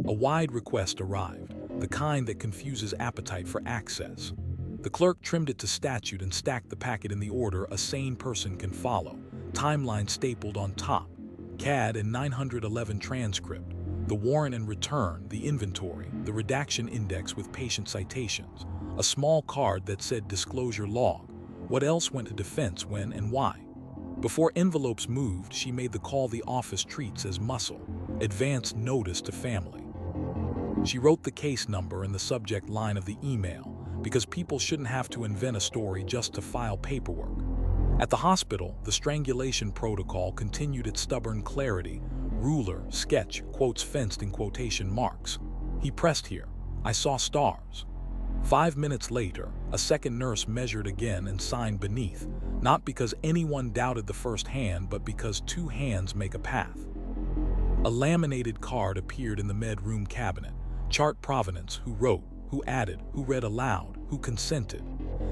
A wide request arrived, the kind that confuses appetite for access. The clerk trimmed it to statute and stacked the packet in the order a sane person can follow. Timeline stapled on top. CAD and 911 transcript. The warrant and return, the inventory, the redaction index with patient citations. A small card that said disclosure log. What else went to defense, when, and why? Before envelopes moved, she made the call the office treats as muscle. Advance notice to family. She wrote the case number and the subject line of the email, because people shouldn't have to invent a story just to file paperwork. At the hospital, the strangulation protocol continued its stubborn clarity. Ruler, sketch, quotes fenced in quotation marks. He pressed here. I saw stars. 5 minutes later, a second nurse measured again and signed beneath, not because anyone doubted the first hand, but because 2 hands make a path. A laminated card appeared in the med room cabinet. Chart provenance, who wrote, who added, who read aloud, who consented.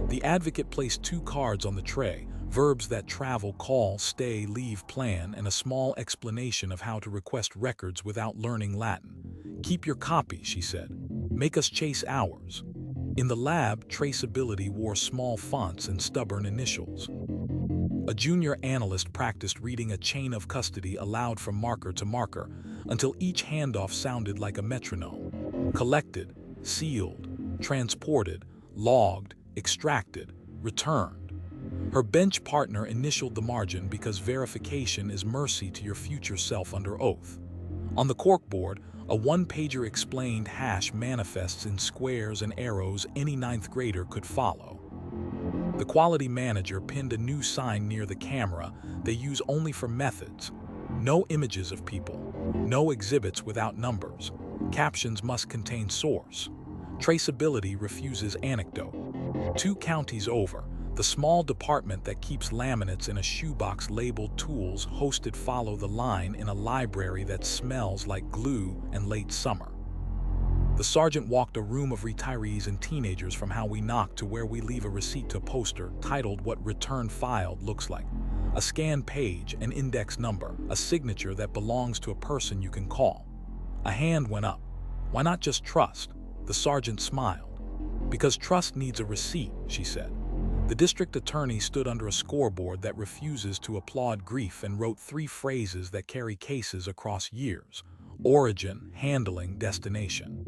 The advocate placed 2 cards on the tray, verbs that travel, call, stay, leave, plan, and a small explanation of how to request records without learning Latin. Keep your copy, she said. Make us chase ours. In the lab, traceability wore small fonts and stubborn initials. A junior analyst practiced reading a chain of custody aloud from marker to marker until each handoff sounded like a metronome. Collected, sealed, transported, logged, extracted, returned. Her bench partner initialed the margin because verification is mercy to your future self under oath. On the corkboard, a 1-pager explained hash manifests in squares and arrows any 9th grader could follow. The quality manager pinned a new sign near the camera they use only for methods. No images of people. No exhibits without numbers. Captions must contain source. Traceability refuses anecdote. 2 counties over, the small department that keeps laminates in a shoebox labeled tools hosted follow the line in a library that smells like glue and late summer. The sergeant walked a room of retirees and teenagers from how we knock to where we leave a receipt to a poster titled What Return Filed Looks Like. A scanned page, an index number, a signature that belongs to a person you can call. A hand went up. Why not just trust? The sergeant smiled. Because trust needs a receipt, she said. The district attorney stood under a scoreboard that refuses to applaud grief and wrote 3 phrases that carry cases across years. Origin, handling, destination.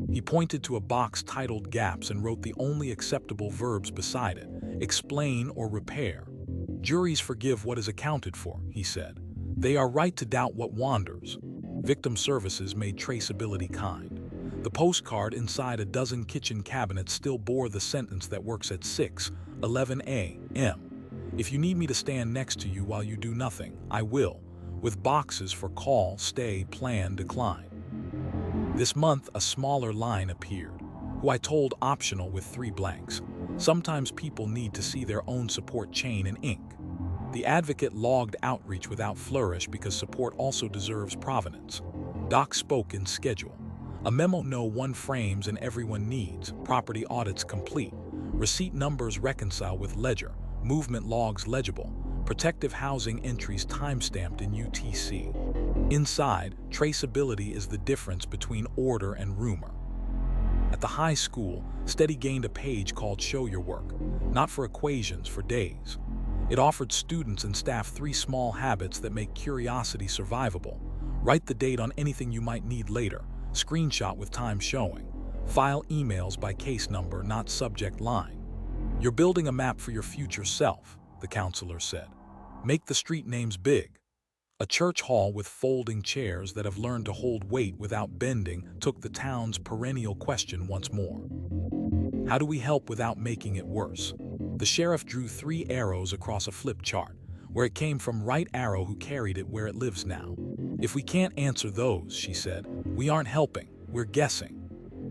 He pointed to a box titled gaps and wrote the only acceptable verbs beside it. Explain or repair. Juries forgive what is accounted for, he said. They are right to doubt what wanders. Victim services made traceability kind. The postcard inside a dozen kitchen cabinets still bore the sentence that works at 6:11 a.m. If you need me to stand next to you while you do nothing, I will, with boxes for call, stay, plan, decline. This month, a smaller line appeared, who I told optional with 3 blanks. Sometimes people need to see their own support chain in ink. The advocate logged outreach without flourish because support also deserves provenance. Doc spoke in schedule. A memo no one frames and everyone needs. Property audits complete. Receipt numbers reconcile with ledger. Movement logs legible. Protective housing entries timestamped in UTC. Inside, traceability is the difference between order and rumor. At the high school, Steady gained a page called Show Your Work, not for equations, for days. It offered students and staff 3 small habits that make curiosity survivable. Write the date on anything you might need later. Screenshot with time showing. File emails by case number, not subject line. You're building a map for your future self, the counselor said. Make the street names big. A church hall with folding chairs that have learned to hold weight without bending took the town's perennial question once more. How do we help without making it worse? The sheriff drew 3 arrows across a flip chart. Where it came from, right arrow, who carried it, where it lives now. If we can't answer those, she said, we aren't helping, we're guessing.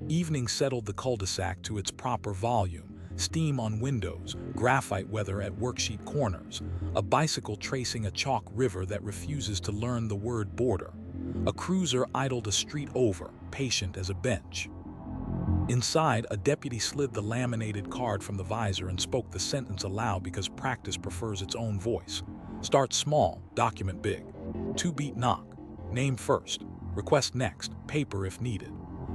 Evening settled the cul-de-sac to its proper volume. Steam on windows, graphite weather at worksheet corners, a bicycle tracing a chalk river that refuses to learn the word border. A cruiser idled a street over, patient as a bench. Inside, a deputy slid the laminated card from the visor and spoke the sentence aloud because practice prefers its own voice. Start small, document big. 2-beat knock. Name first. Request next. Paper if needed.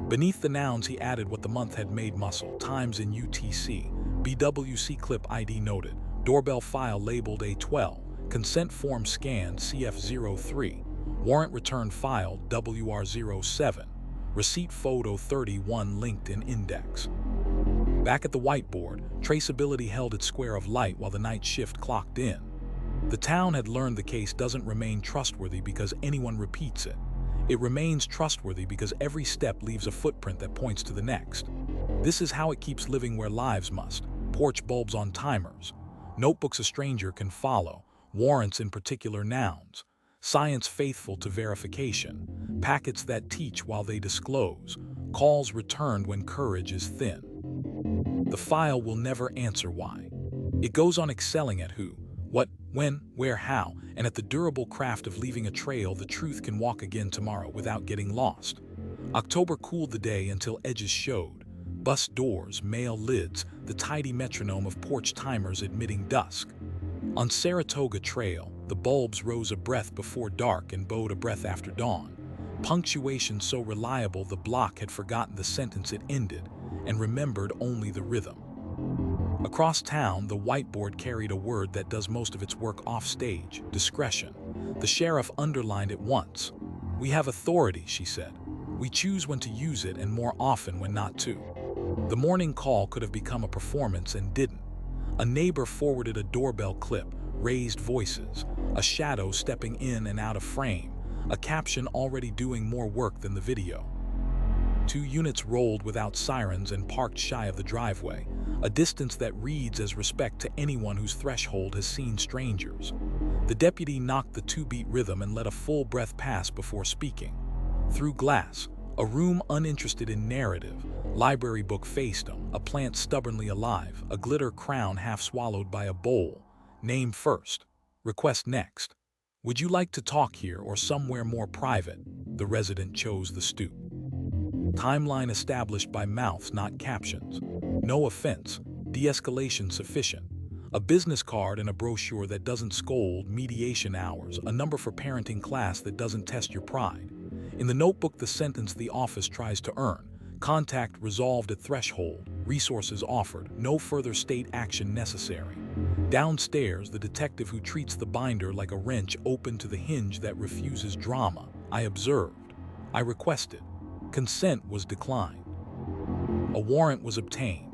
Beneath the nouns he added what the month had made: muscle, times in UTC, BWC clip ID noted, doorbell file labeled A12, consent form scanned CF03, warrant return filed WR07, receipt photo 31 linked in index. Back at the whiteboard, traceability held its square of light while the night shift clocked in. The town had learned the case doesn't remain trustworthy because anyone repeats it. It remains trustworthy because every step leaves a footprint that points to the next. This is how it keeps living where lives must. Porch bulbs on timers. Notebooks a stranger can follow. Warrants in particular nouns. Science faithful to verification. Packets that teach while they disclose. Calls returned when courage is thin. The file will never answer why. It goes on excelling at who, what, when, where, how, and at the durable craft of leaving a trail the truth can walk again tomorrow without getting lost. October cooled the day until edges showed. Bus doors, mail lids, the tidy metronome of porch timers admitting dusk. On Saratoga Trail, the bulbs rose a breath before dark and bowed a breath after dawn. Punctuation so reliable the block had forgotten the sentence it ended and remembered only the rhythm. Across town, the whiteboard carried a word that does most of its work off-stage: discretion. The sheriff underlined it once. We have authority, she said. We choose when to use it and more often when not to. The morning call could have become a performance and didn't. A neighbor forwarded a doorbell clip, raised voices, a shadow stepping in and out of frame, a caption already doing more work than the video. 2 units rolled without sirens and parked shy of the driveway, a distance that reads as respect to anyone whose threshold has seen strangers. The deputy knocked the 2-beat rhythm and let a full breath pass before speaking. Through glass, a room uninterested in narrative, library book faced him, a plant stubbornly alive, a glitter crown half swallowed by a bowl. Name first. Request next. Would you like to talk here or somewhere more private? The resident chose the stoop. Timeline established by mouths, not captions. No offense. De-escalation sufficient. A business card and a brochure that doesn't scold, mediation hours, a number for parenting class that doesn't test your pride. In the notebook, the sentence the office tries to earn. Contact resolved at threshold. Resources offered. No further state action necessary. Downstairs, the detective who treats the binder like a wrench open to the hinge that refuses drama. I observed. I requested. Consent was declined. A warrant was obtained.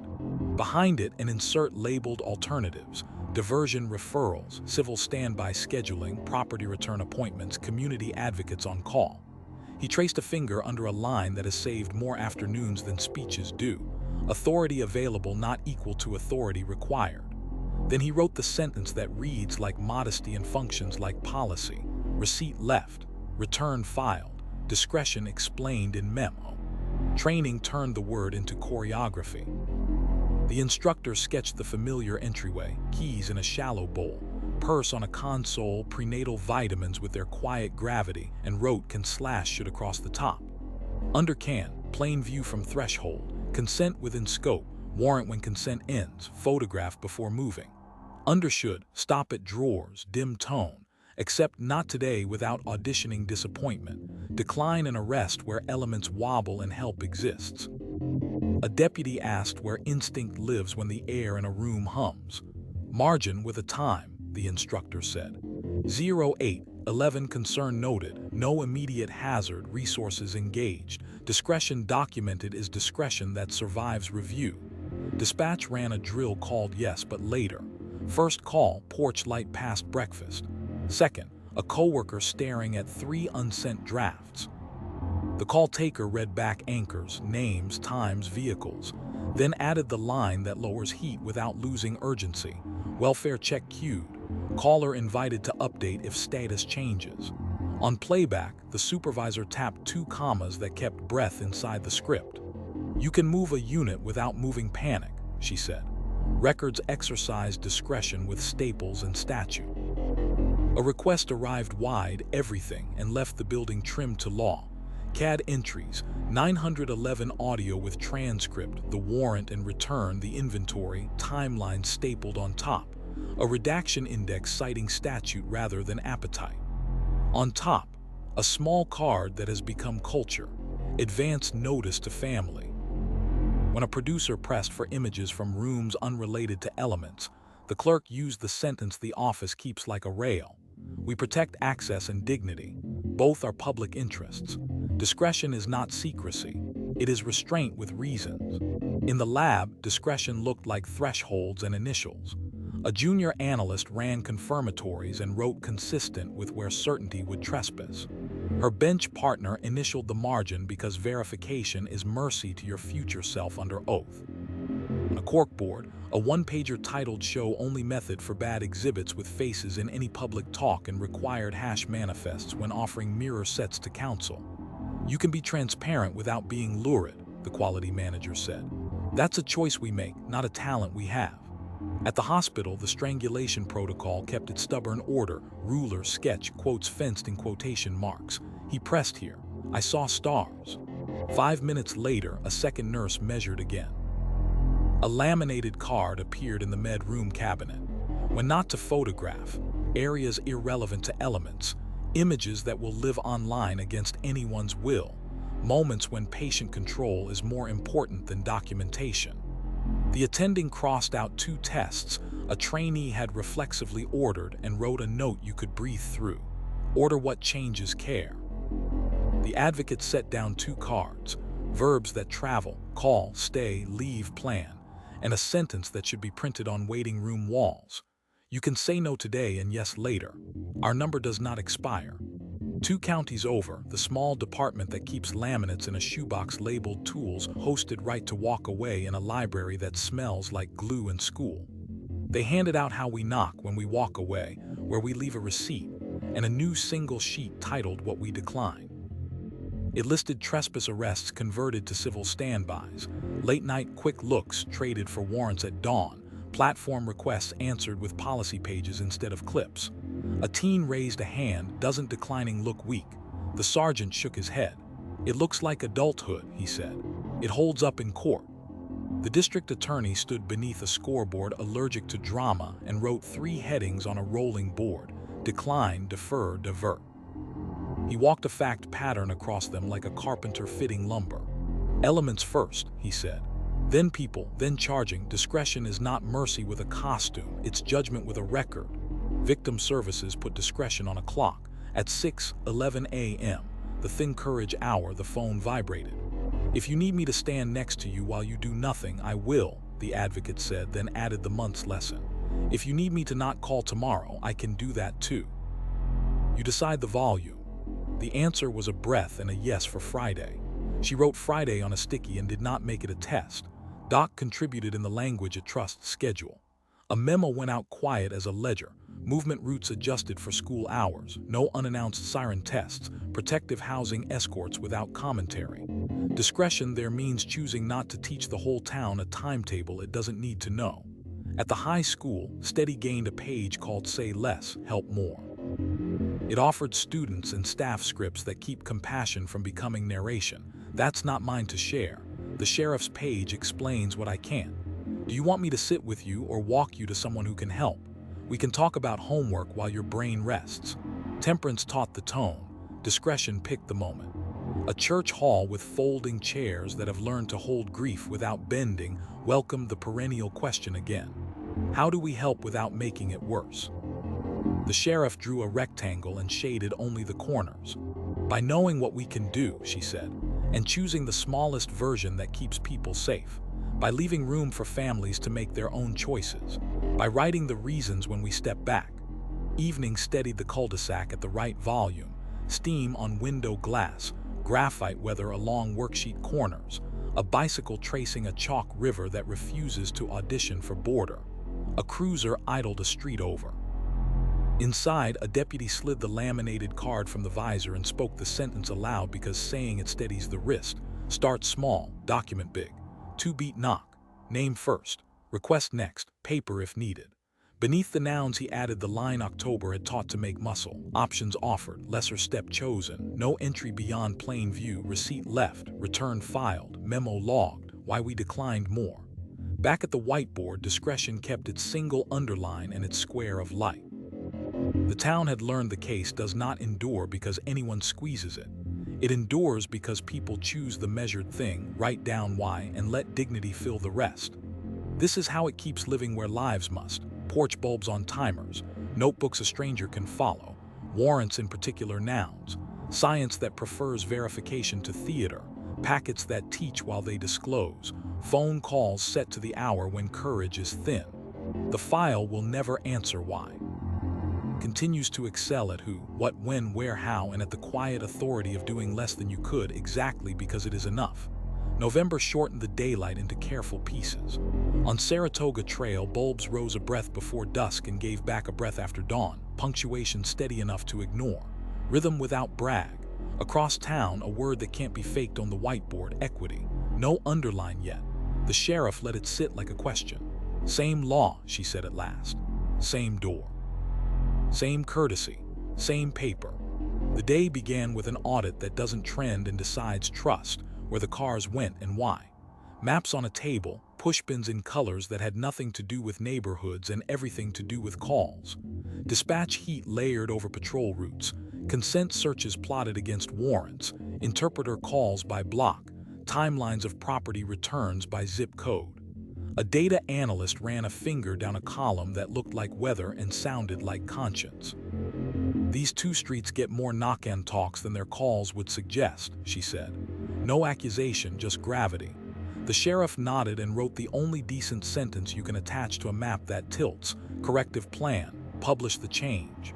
Behind it, an insert labeled alternatives, diversion referrals, civil standby scheduling, property return appointments, community advocates on call. He traced a finger under a line that has saved more afternoons than speeches do. Authority available not equal to authority required. Then he wrote the sentence that reads like modesty and functions like policy. Receipt left. Return filed. Discretion explained in memo. Training turned the word into choreography. The instructor sketched the familiar entryway, keys in a shallow bowl, purse on a console, prenatal vitamins with their quiet gravity, and wrote "can slash should" across the top. Under can, plain view from threshold, consent within scope, warrant when consent ends, photograph before moving. Under should, stop at drawers, dim tone, accept not today without auditioning disappointment, decline an arrest where elements wobble and help exists. A deputy asked where instinct lives when the air in a room hums. Margin with a time, the instructor said. 08, 11 concern noted, no immediate hazard, resources engaged. Discretion documented is discretion that survives review. Dispatch ran a drill called yes but later. First call, porch light past breakfast. Second, a coworker staring at 3 unsent drafts. The call taker read back anchors, names, times, vehicles, then added the line that lowers heat without losing urgency. Welfare check queued. Caller invited to update if status changes. On playback, the supervisor tapped 2 commas that kept breath inside the script. You can move a unit without moving panic, she said. Records exercised discretion with staples and statute. A request arrived wide, everything, and left the building trimmed to law. CAD entries, 911 audio with transcript, the warrant and return, the inventory, timeline stapled on top. A redaction index citing statute rather than appetite. On top, a small card that has become culture. Advance notice to family. When a producer pressed for images from rooms unrelated to elements, the clerk used the sentence the office keeps like a rail. We protect access and dignity. Both are public interests. Discretion is not secrecy. It is restraint with reasons. In the lab, discretion looked like thresholds and initials. A junior analyst ran confirmatories and wrote consistent with where certainty would trespass. Her bench partner initialed the margin because verification is mercy to your future self under oath. On a corkboard, a one-pager titled "Show Only Method for Bad Exhibits with Faces in Any Public Talk and Required Hash Manifests when Offering Mirror Sets to Counsel." You can be transparent without being lurid, the quality manager said. That's a choice we make, not a talent we have. At the hospital, the strangulation protocol kept its stubborn order, ruler, sketch, quotes fenced in quotation marks. He pressed here. I saw stars. 5 minutes later, a second nurse measured again. A laminated card appeared in the med room cabinet. When not to photograph, areas irrelevant to elements, images that will live online against anyone's will, moments when patient control is more important than documentation. The attending crossed out 2 tests a trainee had reflexively ordered and wrote a note you could breathe through. Order what changes care. The advocate set down 2 cards, verbs that travel, call, stay, leave, plan, and a sentence that should be printed on waiting room walls. You can say no today and yes later. Our number does not expire. 2 counties over, the small department that keeps laminates in a shoebox labeled tools hosted right to walk away in a library that smells like glue and school. They handed out how we knock when we walk away, where we leave a receipt, and a new single sheet titled what we decline. It listed trespass arrests converted to civil standbys, late-night quick looks traded for warrants at dawn, platform requests answered with policy pages instead of clips. A teen raised a hand, doesn't declining look weak? The sergeant shook his head. It looks like adulthood, he said. It holds up in court. The district attorney stood beneath a scoreboard allergic to drama and wrote 3 headings on a rolling board: decline, defer, divert. He walked a fact pattern across them like a carpenter fitting lumber. Elements first, he said. Then people, then charging. Discretion is not mercy with a costume, it's judgment with a record. Victim services put discretion on a clock. At 6:11 a.m., the thin courage hour, the phone vibrated. If you need me to stand next to you while you do nothing, I will, the advocate said, then added the month's lesson. If you need me to not call tomorrow, I can do that too. You decide the volume. The answer was a breath and a yes for Friday. She wrote Friday on a sticky and did not make it a test. Doc contributed in the language it trusts schedule. A memo went out quiet as a ledger. Movement routes adjusted for school hours. No unannounced siren tests. Protective housing escorts without commentary. Discretion there means choosing not to teach the whole town a timetable it doesn't need to know. At the high school, Steady gained a page called Say Less, Help More. It offered students and staff scripts that keep compassion from becoming narration. That's not mine to share. The sheriff's page explains what I can. Do you want me to sit with you or walk you to someone who can help? We can talk about homework while your brain rests. Temperance taught the tone. Discretion picked the moment. A church hall with folding chairs that have learned to hold grief without bending welcomed the perennial question again. How do we help without making it worse? The sheriff drew a rectangle and shaded only the corners. "By knowing what we can do," she said, "and choosing the smallest version that keeps people safe. By leaving room for families to make their own choices. By writing the reasons when we step back." Evening steadied the cul-de-sac at the right volume, steam on window glass, graphite weather along worksheet corners, a bicycle tracing a chalk river that refuses to audition for border. A cruiser idled a street over. Inside, a deputy slid the laminated card from the visor and spoke the sentence aloud because saying it steadies the wrist. "Start small, document big. 2-beat knock. Name first. Request next. Paper if needed." Beneath the nouns he added the line October had taught to make muscle. Options offered, lesser step chosen, no entry beyond plain view, receipt left, return filed, memo logged, why we declined more. Back at the whiteboard, discretion kept its single underline and its square of light. The town had learned the case does not endure because anyone squeezes it. It endures because people choose the measured thing, write down why, and let dignity fill the rest. This is how it keeps living where lives must. Porch bulbs on timers, notebooks a stranger can follow, warrants in particular nouns, science that prefers verification to theater, packets that teach while they disclose, phone calls set to the hour when courage is thin. The file will never answer why. Continues to excel at who, what, when, where, how, and at the quiet authority of doing less than you could exactly because it is enough. November shortened the daylight into careful pieces. On Saratoga Trail, bulbs rose a breath before dusk and gave back a breath after dawn, punctuation steady enough to ignore, rhythm without brag. Across town, a word that can't be faked on the whiteboard, equity. No underline yet. The sheriff let it sit like a question. "Same law," she said at last. "Same door. Same courtesy. Same paper." The day began with an audit that doesn't trend and decides trust, where the cars went and why. Maps on a table, pushpins in colors that had nothing to do with neighborhoods and everything to do with calls. Dispatch heat layered over patrol routes, consent searches plotted against warrants, interpreter calls by block, timelines of property returns by zip code. A data analyst ran a finger down a column that looked like weather and sounded like conscience. "These two streets get more knock-on talks than their calls would suggest," she said. "No accusation, just gravity." The sheriff nodded and wrote the only decent sentence you can attach to a map that tilts. "Corrective plan. Publish the change."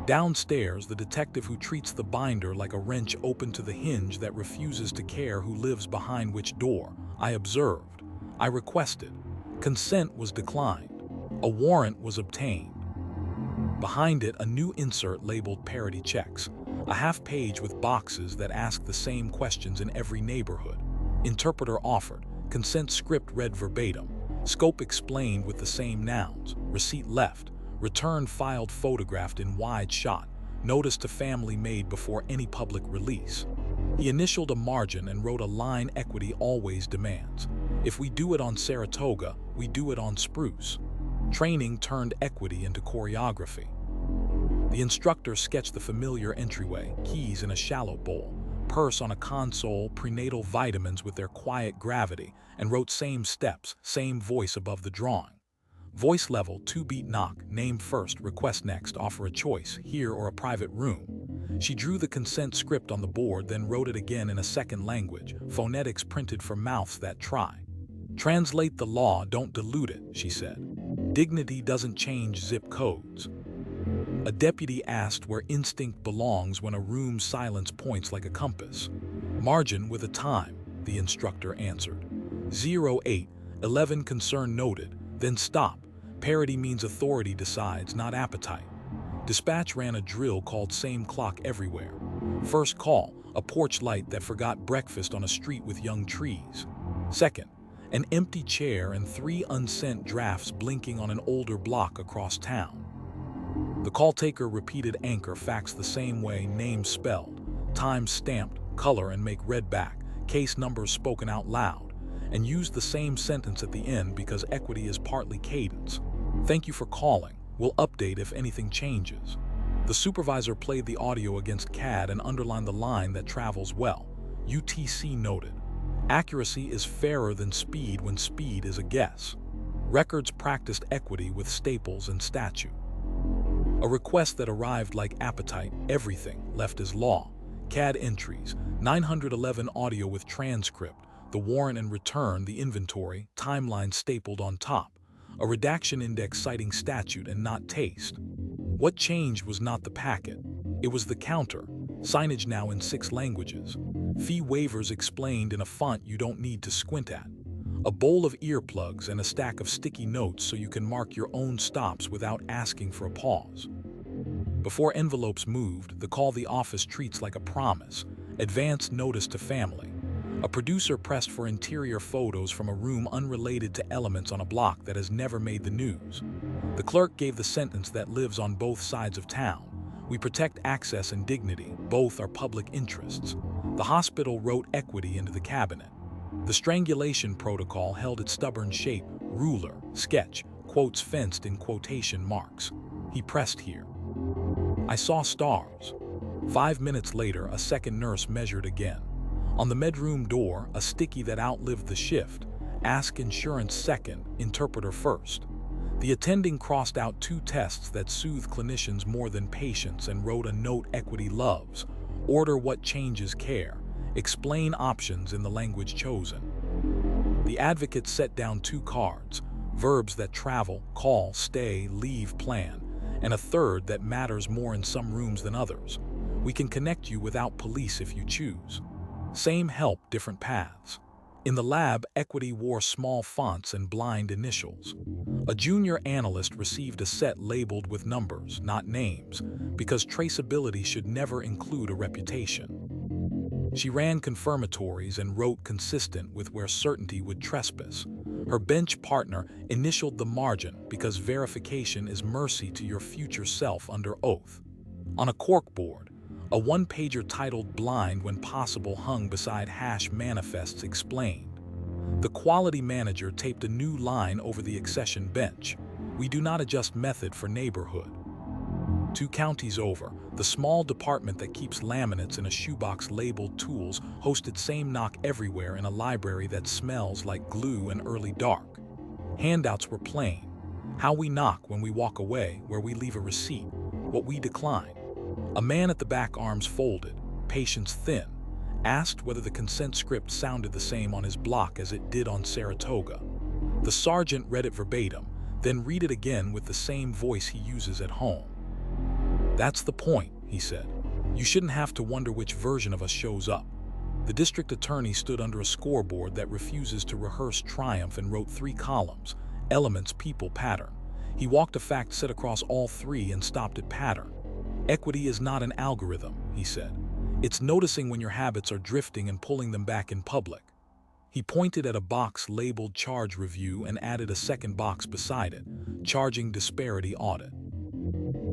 Downstairs, the detective who treats the binder like a wrench open to the hinge that refuses to care who lives behind which door. "I observed. I requested. Consent was declined. A warrant was obtained." Behind it, a new insert labeled parity checks, a half page with boxes that ask the same questions in every neighborhood. Interpreter offered, consent script read verbatim, scope explained with the same nouns, receipt left, return filed photographed in wide shot, notice to family made before any public release. He initialed a margin and wrote a line equity always demands. "If we do it on Saratoga, we do it on Spruce." Training turned equity into choreography. The instructor sketched the familiar entryway, keys in a shallow bowl, purse on a console, prenatal vitamins with their quiet gravity, and wrote same steps, same voice above the drawing. Voice level, 2-beat knock, name first, request next, offer a choice, here or a private room. She drew the consent script on the board, then wrote it again in a second language, phonetics printed for mouths that try. "Translate the law, don't dilute it," she said. "Dignity doesn't change zip codes." A deputy asked where instinct belongs when a room's silence points like a compass. "Margin with a time," the instructor answered. 0811 concern noted, then stop. Parity means authority decides, not appetite. Dispatch ran a drill called same clock everywhere. First call, a porch light that forgot breakfast on a street with young trees. Second, an empty chair and 3 unsent drafts blinking on an older block across town. The call taker repeated anchor facts the same way, name spelled, time stamped, color and make read back, case numbers spoken out loud, and used the same sentence at the end because equity is partly cadence. "Thank you for calling. We'll update if anything changes." The supervisor played the audio against CAD and underlined the line that travels well. UTC noted. Accuracy is fairer than speed when speed is a guess. Records practiced equity with staples and statute. A request that arrived like appetite, everything left as law. CAD entries, 911 audio with transcript, the warrant and return, the inventory, timeline stapled on top. A redaction index citing statute and not taste. What changed was not the packet. It was the counter. Signage now in 6 languages. Fee waivers explained in a font you don't need to squint at. A bowl of earplugs and a stack of sticky notes so you can mark your own stops without asking for a pause. Before envelopes moved, the call the office treats like a promise. Advance notice to family. A producer pressed for interior photos from a room unrelated to elements on a block that has never made the news. The clerk gave the sentence that lives on both sides of town. We protect access and dignity. Both are public interests. The hospital wrote equity into the cabinet. The strangulation protocol held its stubborn shape, ruler, sketch, quotes fenced in quotation marks. He pressed here. I saw stars. 5 minutes later, a second nurse measured again. On the medroom door, a sticky that outlived the shift. Ask insurance second, interpreter first. The attending crossed out 2 tests that soothe clinicians more than patients and wrote a note equity loves. Order what changes care. Explain options in the language chosen. The advocate set down 2 cards, verbs that travel, call, stay, leave, plan, and a third that matters more in some rooms than others. We can connect you without police if you choose. Same help, different paths. In the lab, equity wore small fonts and blind initials. A junior analyst received a set labeled with numbers, not names, because traceability should never include a reputation. She ran confirmatories and wrote consistent with where certainty would trespass. Her bench partner initialed the margin because verification is mercy to your future self under oath. On a corkboard, a 1-pager titled Blind When Possible hung beside hash manifests explained. The quality manager taped a new line over the accession bench. We do not adjust method for neighborhood. 2 counties over, the small department that keeps laminates in a shoebox labeled tools hosted same knock everywhere in a library that smells like glue and early dark. Handouts were plain. How we knock when we walk away, where we leave a receipt, what we decline. A man at the back, arms folded, patience thin, asked whether the consent script sounded the same on his block as it did on Saratoga. The sergeant read it verbatim, then read it again with the same voice he uses at home. That's the point, he said. You shouldn't have to wonder which version of us shows up. The district attorney stood under a scoreboard that refuses to rehearse triumph and wrote 3 columns, elements, people, pattern. He walked a fact set across all 3 and stopped at pattern. Equity is not an algorithm, he said. It's noticing when your habits are drifting and pulling them back in public. He pointed at a box labeled charge review and added a second box beside it, charging disparity audit.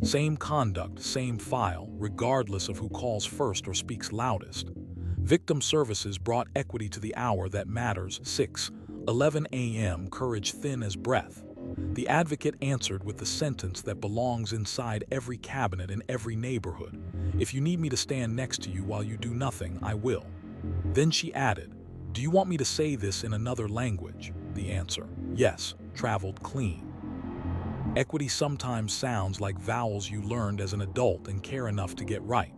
Same conduct, same file, regardless of who calls first or speaks loudest. Victim services brought equity to the hour that matters, 6:11 a.m., courage thin as breath. The advocate answered with the sentence that belongs inside every cabinet in every neighborhood. If you need me to stand next to you while you do nothing, I will. Then she added, do you want me to say this in another language? The answer, yes, traveled clean. Equity sometimes sounds like vowels you learned as an adult and care enough to get right.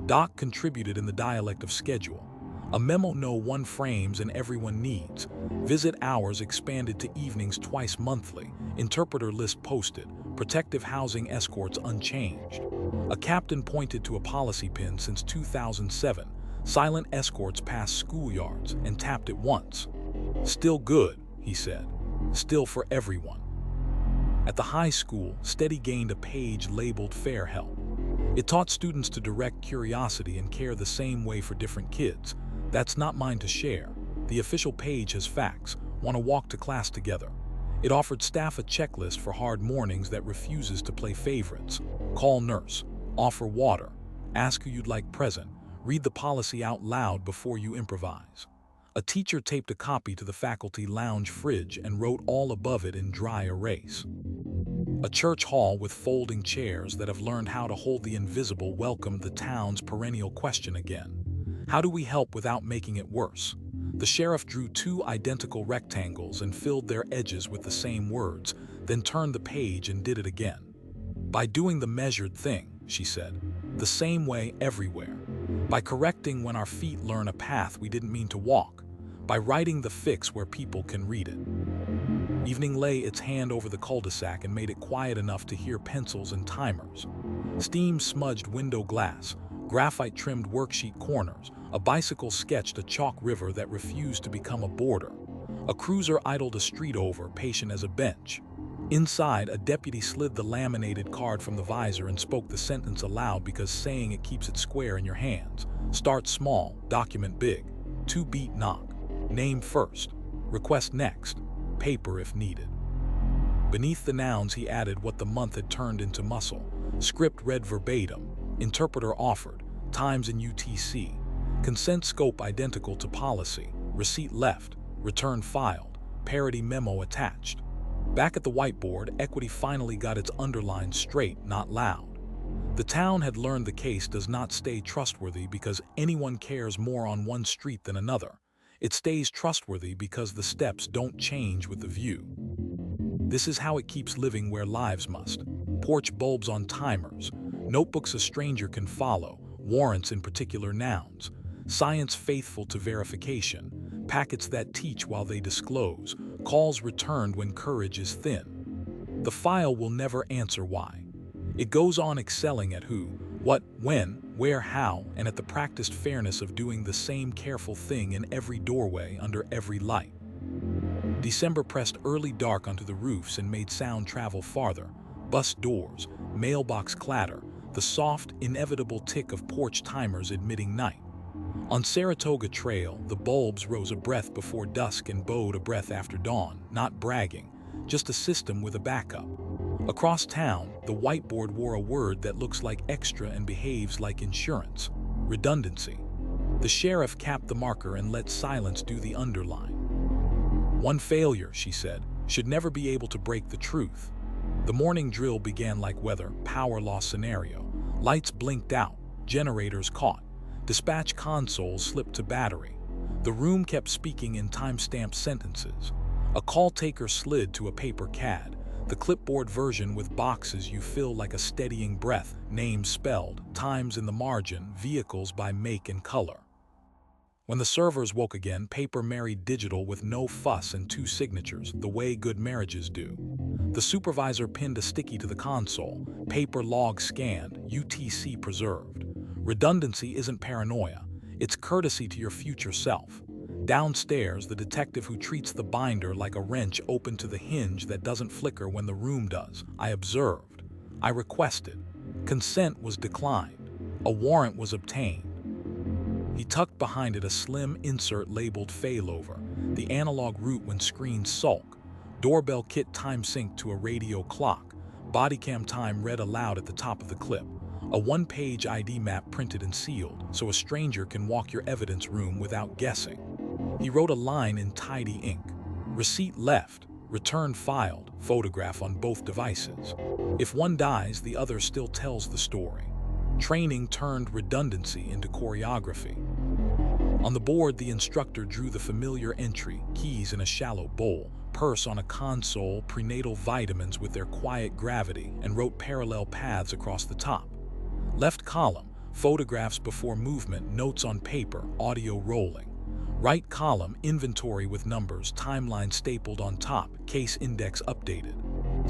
Doc contributed in the dialect of schedule. A memo no one frames and everyone needs. Visit hours expanded to evenings twice monthly. Interpreter list posted. Protective housing escorts unchanged. A captain pointed to a policy pin since 2007. Silent escorts past schoolyards and tapped it once. Still good, he said. Still for everyone. At the high school, Steady gained a page labeled Fair Help. It taught students to direct curiosity and care the same way for different kids. That's not mine to share. The official page has facts. Want to walk to class together. It offered staff a checklist for hard mornings that refuses to play favorites. Call nurse. Offer water. Ask who you'd like present. Read the policy out loud before you improvise. A teacher taped a copy to the faculty lounge fridge and wrote all above it in dry erase. A church hall with folding chairs that have learned how to hold the invisible welcomed the town's perennial question again. How do we help without making it worse? The sheriff drew 2 identical rectangles and filled their edges with the same words, then turned the page and did it again. By doing the measured thing, she said, the same way everywhere. By correcting when our feet learn a path we didn't mean to walk. By writing the fix where people can read it. Evening lay its hand over the cul-de-sac and made it quiet enough to hear pencils and timers. Steam-smudged window glass, graphite-trimmed worksheet corners, a bicycle sketched a chalk river that refused to become a border. A cruiser idled a street over, patient as a bench. Inside, a deputy slid the laminated card from the visor and spoke the sentence aloud because saying it keeps it square in your hands. Start small, document big. 2-beat knock. Name first. Request next. Paper if needed. Beneath the nouns he added what the month had turned into muscle. Script read verbatim. Interpreter offered. Times in UTC. Consent scope identical to policy. Receipt left. Return filed. Parody memo attached. Back at the whiteboard, Equity finally got its underlines straight, not loud. The town had learned the case does not stay trustworthy because anyone cares more on one street than another. It stays trustworthy because the steps don't change with the view. This is how it keeps living where lives must. Porch bulbs on timers, notebooks a stranger can follow, warrants in particular nouns, science faithful to verification, packets that teach while they disclose, calls returned when courage is thin. The file will never answer why. It goes on excelling at who, what, when, where, how, and at the practiced fairness of doing the same careful thing in every doorway under every light. December pressed early dark onto the roofs and made sound travel farther. Bus doors, mailbox clatter, the soft, inevitable tick of porch timers admitting night. On Saratoga Trail, the bulbs rose a breath before dusk and bowed a breath after dawn, not bragging, just a system with a backup. Across town, the whiteboard wore a word that looks like extra and behaves like insurance: redundancy. The sheriff capped the marker and let silence do the underline. One failure, she said, should never be able to break the truth. The morning drill began like weather, power loss scenario. Lights blinked out, generators caught. Dispatch consoles slipped to battery. The room kept speaking in time-stamped sentences. A call taker slid to a paper CAD, the clipboard version with boxes you fill like a steadying breath, names spelled, times in the margin, vehicles by make and color. When the servers woke again, paper married digital with no fuss and 2 signatures, the way good marriages do. The supervisor pinned a sticky to the console, paper log scanned, UTC preserved. Redundancy isn't paranoia, it's courtesy to your future self. Downstairs, the detective who treats the binder like a wrench open to the hinge that doesn't flicker when the room does. I observed. I requested. Consent was declined. A warrant was obtained. He tucked behind it a slim insert labeled failover, the analog route when screens sulk. Doorbell kit time synced to a radio clock. Bodycam time read aloud at the top of the clip. A 1-page ID map printed and sealed, so a stranger can walk your evidence room without guessing. He wrote a line in tidy ink. Receipt left, return filed, photograph on both devices. If one dies, the other still tells the story. Training turned redundancy into choreography. On the board, the instructor drew the familiar entry, keys in a shallow bowl, purse on a console, prenatal vitamins with their quiet gravity, and wrote parallel paths across the top. Left column, photographs before movement, notes on paper, audio rolling. Right column, inventory with numbers, timeline stapled on top, case index updated.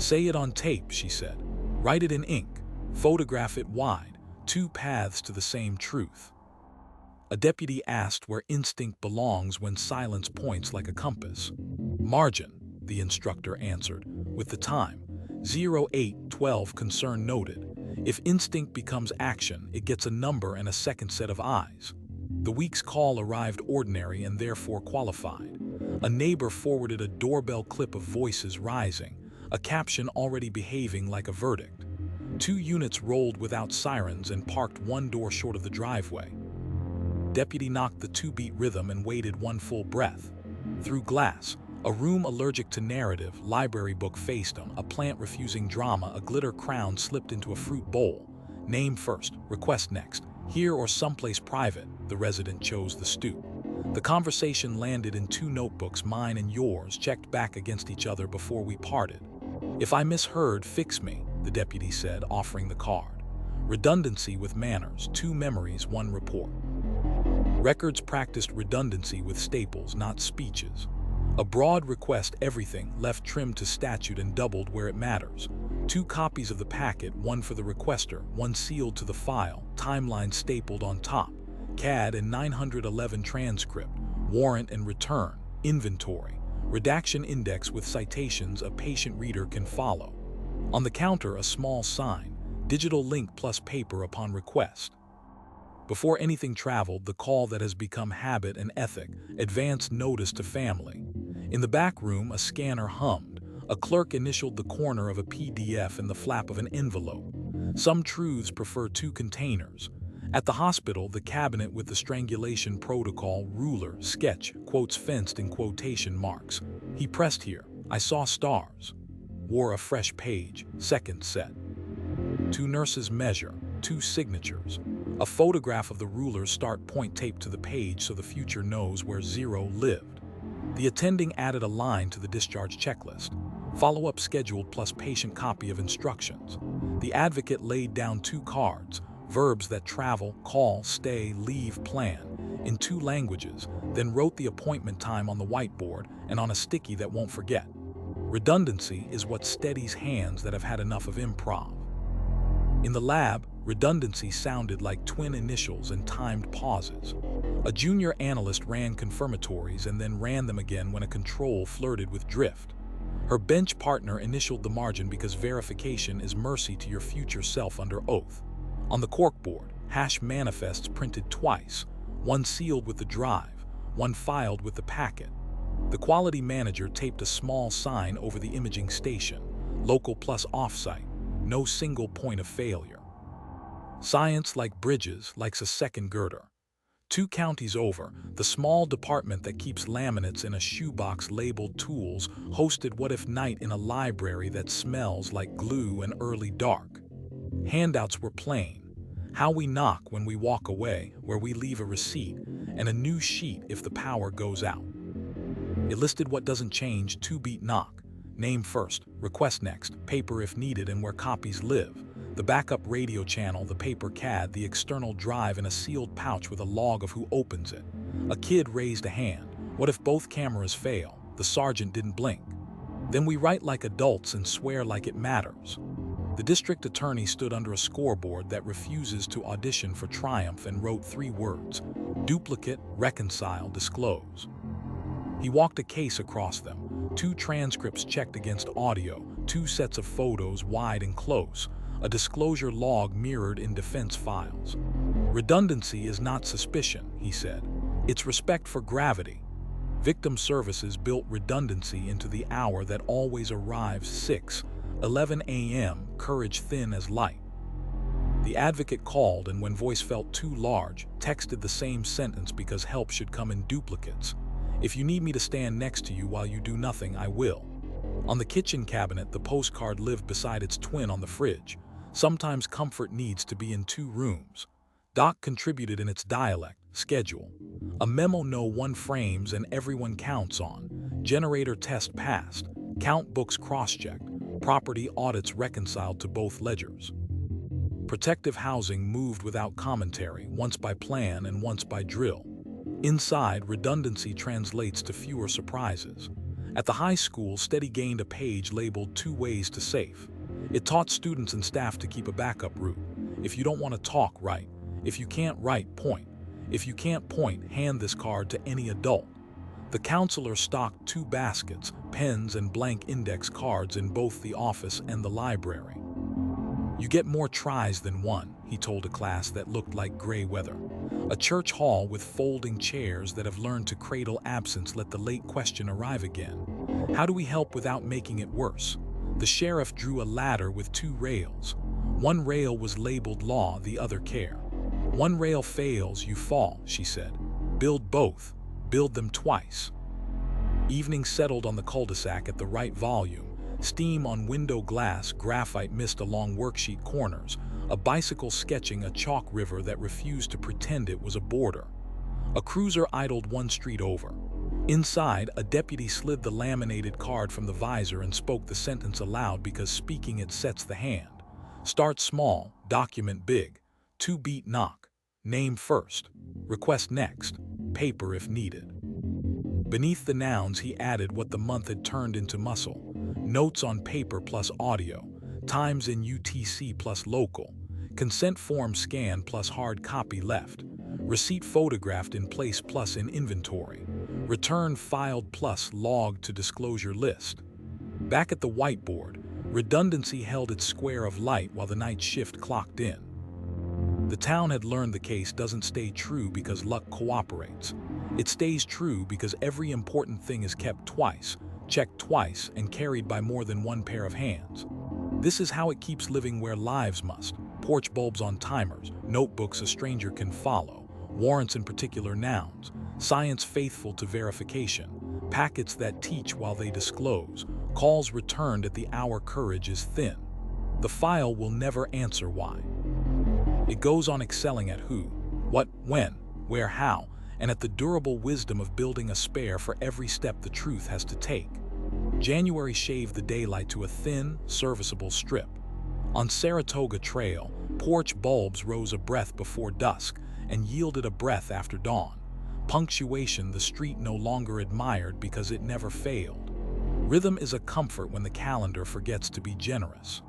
Say it on tape, she said. Write it in ink. Photograph it wide. 2 paths to the same truth. A deputy asked where instinct belongs when silence points like a compass. Margin, the instructor answered, with the time. 0812 concern noted. If instinct becomes action, it gets a number and a second set of eyes. The week's call arrived ordinary and therefore qualified. A neighbor forwarded a doorbell clip of voices rising, a caption already behaving like a verdict. 2 units rolled without sirens and parked 1 door short of the driveway. Deputy knocked the 2-beat rhythm and waited 1 full breath. Through glass, a room allergic to narrative, library book faced him, a plant refusing drama, a glitter crown slipped into a fruit bowl. Name first, request next. Here or someplace private, the resident chose the stoop. The conversation landed in 2 notebooks, mine and yours, checked back against each other before we parted. If I misheard, fix me. the deputy said, offering the card. Redundancy with manners, 2 memories, 1 report. Records practiced redundancy with staples, not speeches. A broad request, everything, left trimmed to statute and doubled where it matters. 2 copies of the packet, 1 for the requester, 1 sealed to the file, timeline stapled on top, CAD and 911 transcript, warrant and return, inventory, redaction index with citations a patient reader can follow. On the counter, a small sign, digital link plus paper upon request. Before anything traveled, the call that has become habit and ethic, advance notice to family. In the back room, a scanner hummed. A clerk initialed the corner of a PDF in the flap of an envelope. Some truths prefer 2 containers. At the hospital, the cabinet with the strangulation protocol, ruler, sketch, quotes fenced in quotation marks. He pressed here. I saw stars. Wore a fresh page, second set. 2 nurses measure, 2 signatures. A photograph of the ruler's start point taped to the page so the future knows where 0 lived. The attending added a line to the discharge checklist. Follow-up scheduled plus patient copy of instructions. The advocate laid down 2 cards, verbs that travel, call, stay, leave, plan, in 2 languages, then wrote the appointment time on the whiteboard and on a sticky that won't forget. Redundancy is what steadies hands that have had enough of improv. In the lab, redundancy sounded like twin initials and timed pauses. A junior analyst ran confirmatories and then ran them again when a control flirted with drift. Her bench partner initialed the margin because verification is mercy to your future self under oath. On the corkboard, hash manifests printed twice, 1 sealed with the drive, 1 filed with the packet. The quality manager taped a small sign over the imaging station, local plus offsite, no single point of failure. Science, like bridges, likes a second girder. 2 counties over, the small department that keeps laminates in a shoebox labeled tools hosted What If Night in a library that smells like glue and early dark. Handouts were plain. How we knock when we walk away, where we leave a receipt, and a new sheet if the power goes out. It listed what doesn't change, 2-beat knock. Name first, request next, paper if needed and where copies live. The backup radio channel, the paper CAD, the external drive in a sealed pouch with a log of who opens it. A kid raised a hand. What if both cameras fail? The sergeant didn't blink. Then we write like adults and swear like it matters. The district attorney stood under a scoreboard that refuses to audition for triumph and wrote 3 words: duplicate, reconcile, disclose. He walked a case across them, 2 transcripts checked against audio, 2 sets of photos wide and close, a disclosure log mirrored in defense files. Redundancy is not suspicion, he said. It's respect for gravity. Victim services built redundancy into the hour that always arrives 6:11 a.m., courage thin as light. The advocate called and when voice felt too large, texted the same sentence because help should come in duplicates. If you need me to stand next to you while you do nothing, I will. On the kitchen cabinet, the postcard lived beside its twin on the fridge. Sometimes comfort needs to be in 2 rooms. Doc contributed in its dialect, schedule. A memo no one frames and everyone counts on. Generator test passed. Count books cross-checked. Property audits reconciled to both ledgers. Protective housing moved without commentary, once by plan and once by drill. Inside, redundancy translates to fewer surprises. At the high school, Steady gained a page labeled 2 ways to safe. It taught students and staff to keep a backup route. If you don't want to talk, write. If you can't write, point. If you can't point, hand this card to any adult. The counselor stocked 2 baskets, pens and blank index cards in both the office and the library. You get more tries than 1, he told a class that looked like gray weather. A church hall with folding chairs that have learned to cradle absence let the late question arrive again. How do we help without making it worse? The sheriff drew a ladder with 2 rails. 1 rail was labeled law, the other care. 1 rail fails, you fall, she said. Build both. Build them twice. Evening settled on the cul-de-sac at the right volume. Steam on window glass, graphite mist along worksheet corners, a bicycle sketching a chalk river that refused to pretend it was a border. A cruiser idled 1 street over. Inside, a deputy slid the laminated card from the visor and spoke the sentence aloud because speaking it sets the hand. Start small, document big. 2-beat knock. Name first. Request next. Paper if needed. Beneath the nouns he added what the month had turned into muscle. Notes on paper plus audio. Times in UTC plus local. Consent form scan plus hard copy left. Receipt photographed in place plus in inventory. Return filed plus logged to disclosure list. Back at the whiteboard, redundancy held its square of light while the night shift clocked in. The town had learned the case doesn't stay true because luck cooperates. It stays true because every important thing is kept twice, checked twice, and carried by more than one pair of hands. This is how it keeps living where lives must. Porch bulbs on timers, notebooks a stranger can follow, warrants in particular nouns, science faithful to verification, packets that teach while they disclose, calls returned at the hour courage is thin. The file will never answer why. It goes on excelling at who, what, when, where, how, and at the durable wisdom of building a spare for every step the truth has to take. January shaved the daylight to a thin, serviceable strip. On Saratoga Trail, porch bulbs rose a breath before dusk and yielded a breath after dawn. Punctuation the street no longer admired because it never failed. Rhythm is a comfort when the calendar forgets to be generous.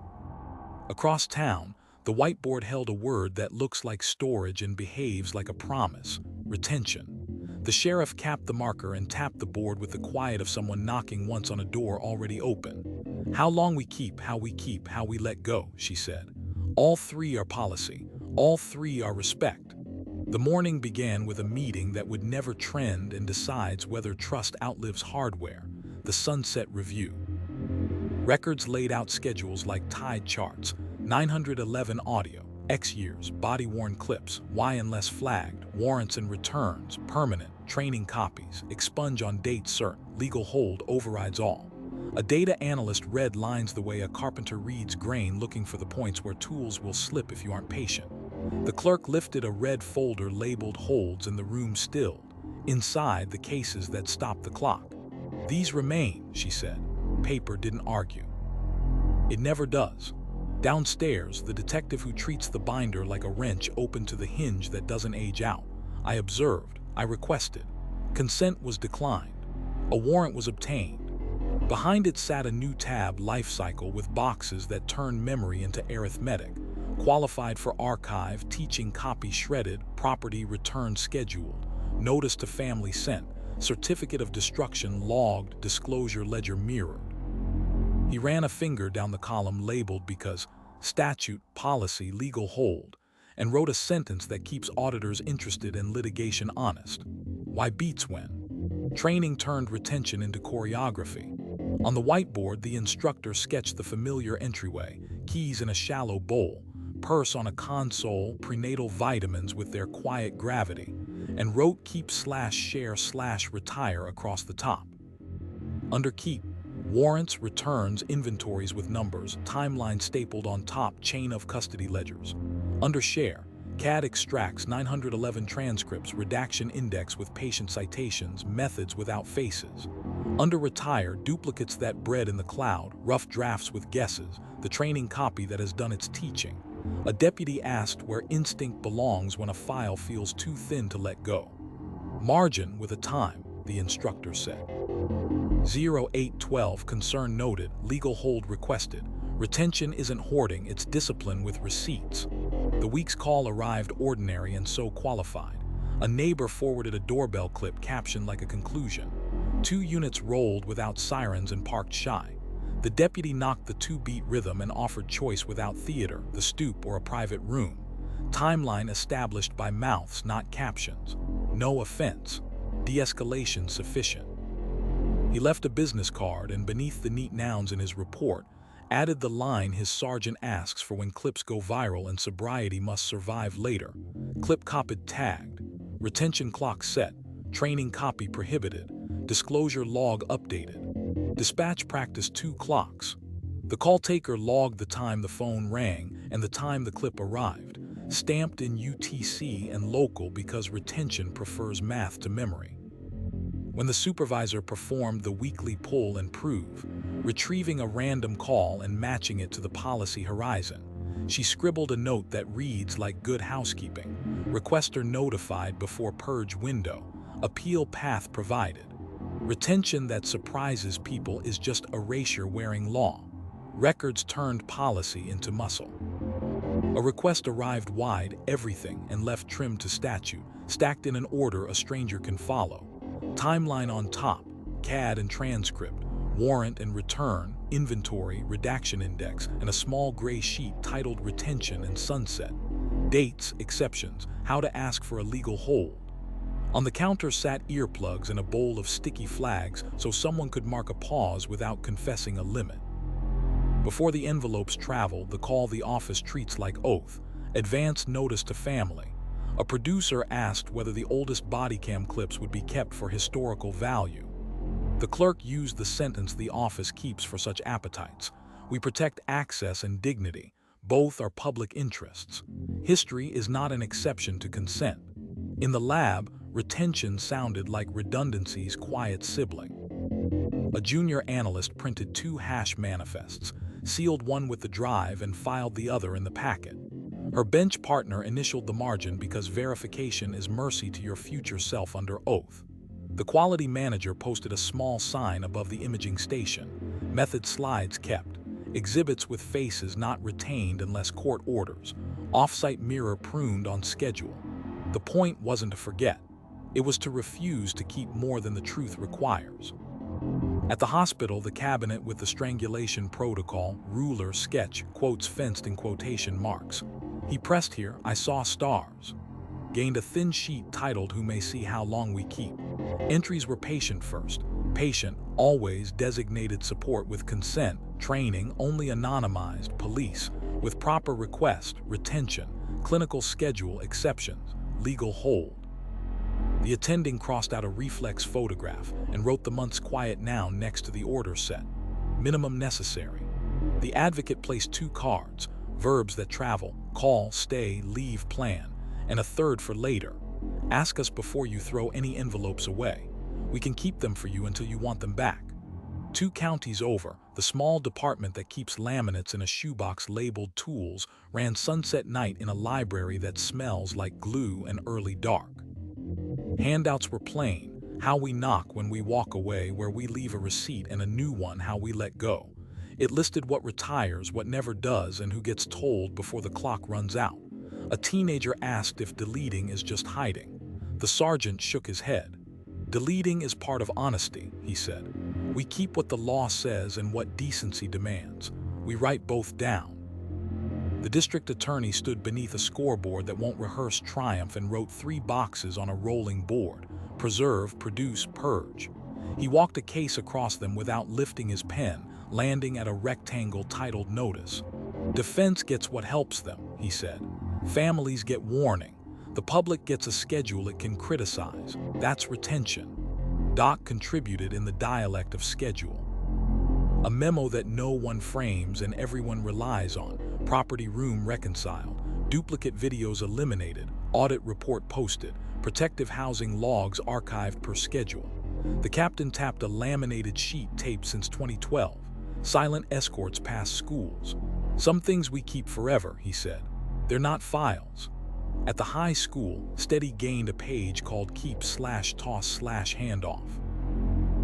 Across town, the whiteboard held a word that looks like storage and behaves like a promise: retention. The sheriff capped the marker and tapped the board with the quiet of someone knocking once on a door already open. How long we keep, how we keep, how we let go, she said. All three are policy. All three are respect. The morning began with a meeting that would never trend and decides whether trust outlives hardware, the Sunset Review. Records laid out schedules like tide charts, 911 audio, X years, body-worn clips, Y and less flagged, warrants and returns, permanent, training copies, expunge on date certain, legal hold overrides all. A data analyst read lines the way a carpenter reads grain, looking for the points where tools will slip if you aren't patient. The clerk lifted a red folder labeled holds and the room stilled. Inside, the cases that stopped the clock. These remain, she said. Paper didn't argue. It never does. Downstairs, the detective who treats the binder like a wrench opened to the hinge that doesn't age out. I observed. I requested. Consent was declined. A warrant was obtained. Behind it sat a new tab, life cycle, with boxes that turned memory into arithmetic. Qualified for archive, teaching copy shredded, property return scheduled, notice to family sent, certificate of destruction logged, disclosure ledger mirrored. He ran a finger down the column labeled because statute, policy, legal hold, and wrote a sentence that keeps auditors interested and litigation honest. Why beats when? Training turned retention into choreography. On the whiteboard, the instructor sketched the familiar entryway, keys in a shallow bowl, purse on a console, prenatal vitamins with their quiet gravity, and wrote keep/share/retire across the top. Under keep, warrants, returns, inventories with numbers, timeline stapled on top, chain of custody ledgers. Under share, CAD extracts 911 transcripts, redaction index with patient citations, methods without faces. Under retire, duplicates that bred in the cloud, rough drafts with guesses, the training copy that has done its teaching. A deputy asked where instinct belongs when a file feels too thin to let go. Margin with a time, the instructor said. 0812 concern noted, legal hold requested. Retention isn't hoarding, it's discipline with receipts. The week's call arrived ordinary and so qualified. A neighbor forwarded a doorbell clip captioned like a conclusion. 2 units rolled without sirens and parked shy. The deputy knocked the 2-beat rhythm and offered choice without theater, the stoop or a private room. Timeline established by mouths, not captions. No offense. De-escalation sufficient. He left a business card and beneath the neat nouns in his report, added the line his sergeant asks for when clips go viral and sobriety must survive later. Clip copied tagged. Retention clock set. Training copy prohibited. Disclosure log updated. Dispatch practice 2 clocks. The call taker logged the time the phone rang and the time the clip arrived, stamped in UTC and local because retention prefers math to memory. When the supervisor performed the weekly pull and prove, retrieving a random call and matching it to the policy horizon, she scribbled a note that reads like good housekeeping: requester notified before purge window, appeal path provided. Retention that surprises people is just erasure wearing law. Records turned policy into muscle. A request arrived wide, everything, and left trimmed to statute, stacked in an order a stranger can follow. Timeline on top, CAD and transcript, warrant and return, inventory, redaction index, and a small gray sheet titled retention and sunset. Dates, exceptions, how to ask for a legal hold. On the counter sat earplugs and a bowl of sticky flags so someone could mark a pause without confessing a limit. Before the envelopes travel, the call the office treats like oath. Advance notice to family. A producer asked whether the oldest body cam clips would be kept for historical value. The clerk used the sentence the office keeps for such appetites. We protect access and dignity. Both are public interests. History is not an exception to consent. In the lab, retention sounded like redundancy's quiet sibling. A junior analyst printed 2 hash manifests, sealed one with the drive and filed the other in the packet. Her bench partner initialed the margin because verification is mercy to your future self under oath. The quality manager posted a small sign above the imaging station: method slides kept, exhibits with faces not retained unless court orders, off-site mirror pruned on schedule. The point wasn't to forget. It was to refuse to keep more than the truth requires. At the hospital, the cabinet with the strangulation protocol, ruler, sketch, quotes fenced in quotation marks. He pressed here, I saw stars. Gained a thin sheet titled Who May See How Long We Keep. Entries were patient first. Patient, always designated support with consent, training, only anonymized, police, with proper request, retention, clinical schedule, exceptions, legal hold. The attending crossed out a reflex photograph and wrote the month's quiet noun next to the order set. Minimum necessary. The advocate placed 2 cards, verbs that travel, call, stay, leave, plan, and a third for later. Ask us before you throw any envelopes away. We can keep them for you until you want them back. 2 counties over, the small department that keeps laminates in a shoebox labeled tools ran sunset night in a library that smells like glue and early dark. Handouts were plain: how we knock when we walk away, where we leave a receipt, and a new one, how we let go. It listed what retires, what never does, and who gets told before the clock runs out. A teenager asked if deleting is just hiding. The sergeant shook his head. Deleting is part of honesty, he said. We keep what the law says and what decency demands. We write both down. The district attorney stood beneath a scoreboard that won't rehearse triumph and wrote 3 boxes on a rolling board: preserve, produce, purge. He walked a case across them without lifting his pen, landing at a rectangle titled notice. Defense gets what helps them, he said. Families get warning. The public gets a schedule it can criticize. That's retention. Doc contributed in the dialect of schedule. A memo that no one frames and everyone relies on. Property room reconciled. Duplicate videos eliminated. Audit report posted. Protective housing logs archived per schedule. The captain tapped a laminated sheet taped since 2012. Silent escorts past schools. Some things we keep forever, he said. They're not files. At the high school, Steady gained a page called Keep/Toss/Handoff.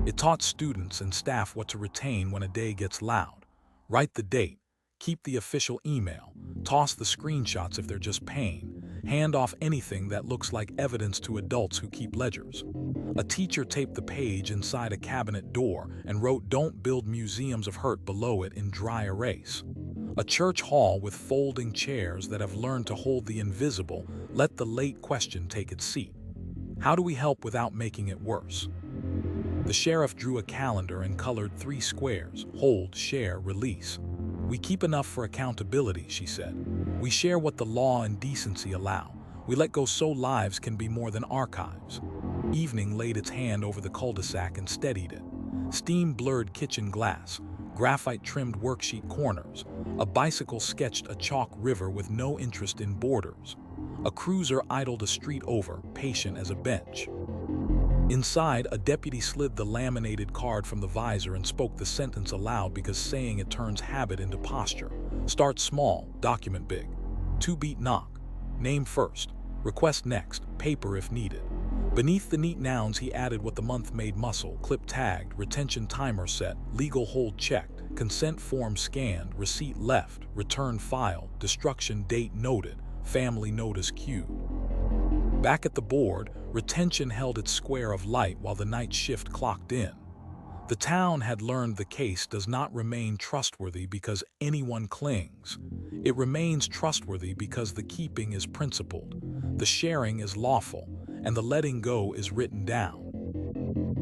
It taught students and staff what to retain when a day gets loud. Write the date, keep the official email, toss the screenshots if they're just pain, hand off anything that looks like evidence to adults who keep ledgers. A teacher taped the page inside a cabinet door and wrote "Don't build museums of hurt" below it in dry erase. A church hall with folding chairs that have learned to hold the invisible let the late question take its seat. How do we help without making it worse? The sheriff drew a calendar and colored 3 squares: hold, share, release. We keep enough for accountability, she said. We share what the law and decency allow. We let go so lives can be more than archives. Evening laid its hand over the cul-de-sac and steadied it. Steam blurred kitchen glass, graphite-trimmed worksheet corners. A bicycle sketched a chalk river with no interest in borders. A cruiser idled a street over, patient as a bench. Inside, a deputy slid the laminated card from the visor and spoke the sentence aloud because saying it turns habit into posture. Start small, document big. 2-beat knock. Name first. Request next. Paper if needed. Beneath the neat nouns he added what the month made muscle, clip tagged, retention timer set, legal hold checked, consent form scanned, receipt left, return filed, destruction date noted, family notice queued. Back at the board, retention held its square of light while the night shift clocked in. The town had learned the case does not remain trustworthy because anyone clings. It remains trustworthy because the keeping is principled, the sharing is lawful, and the letting go is written down.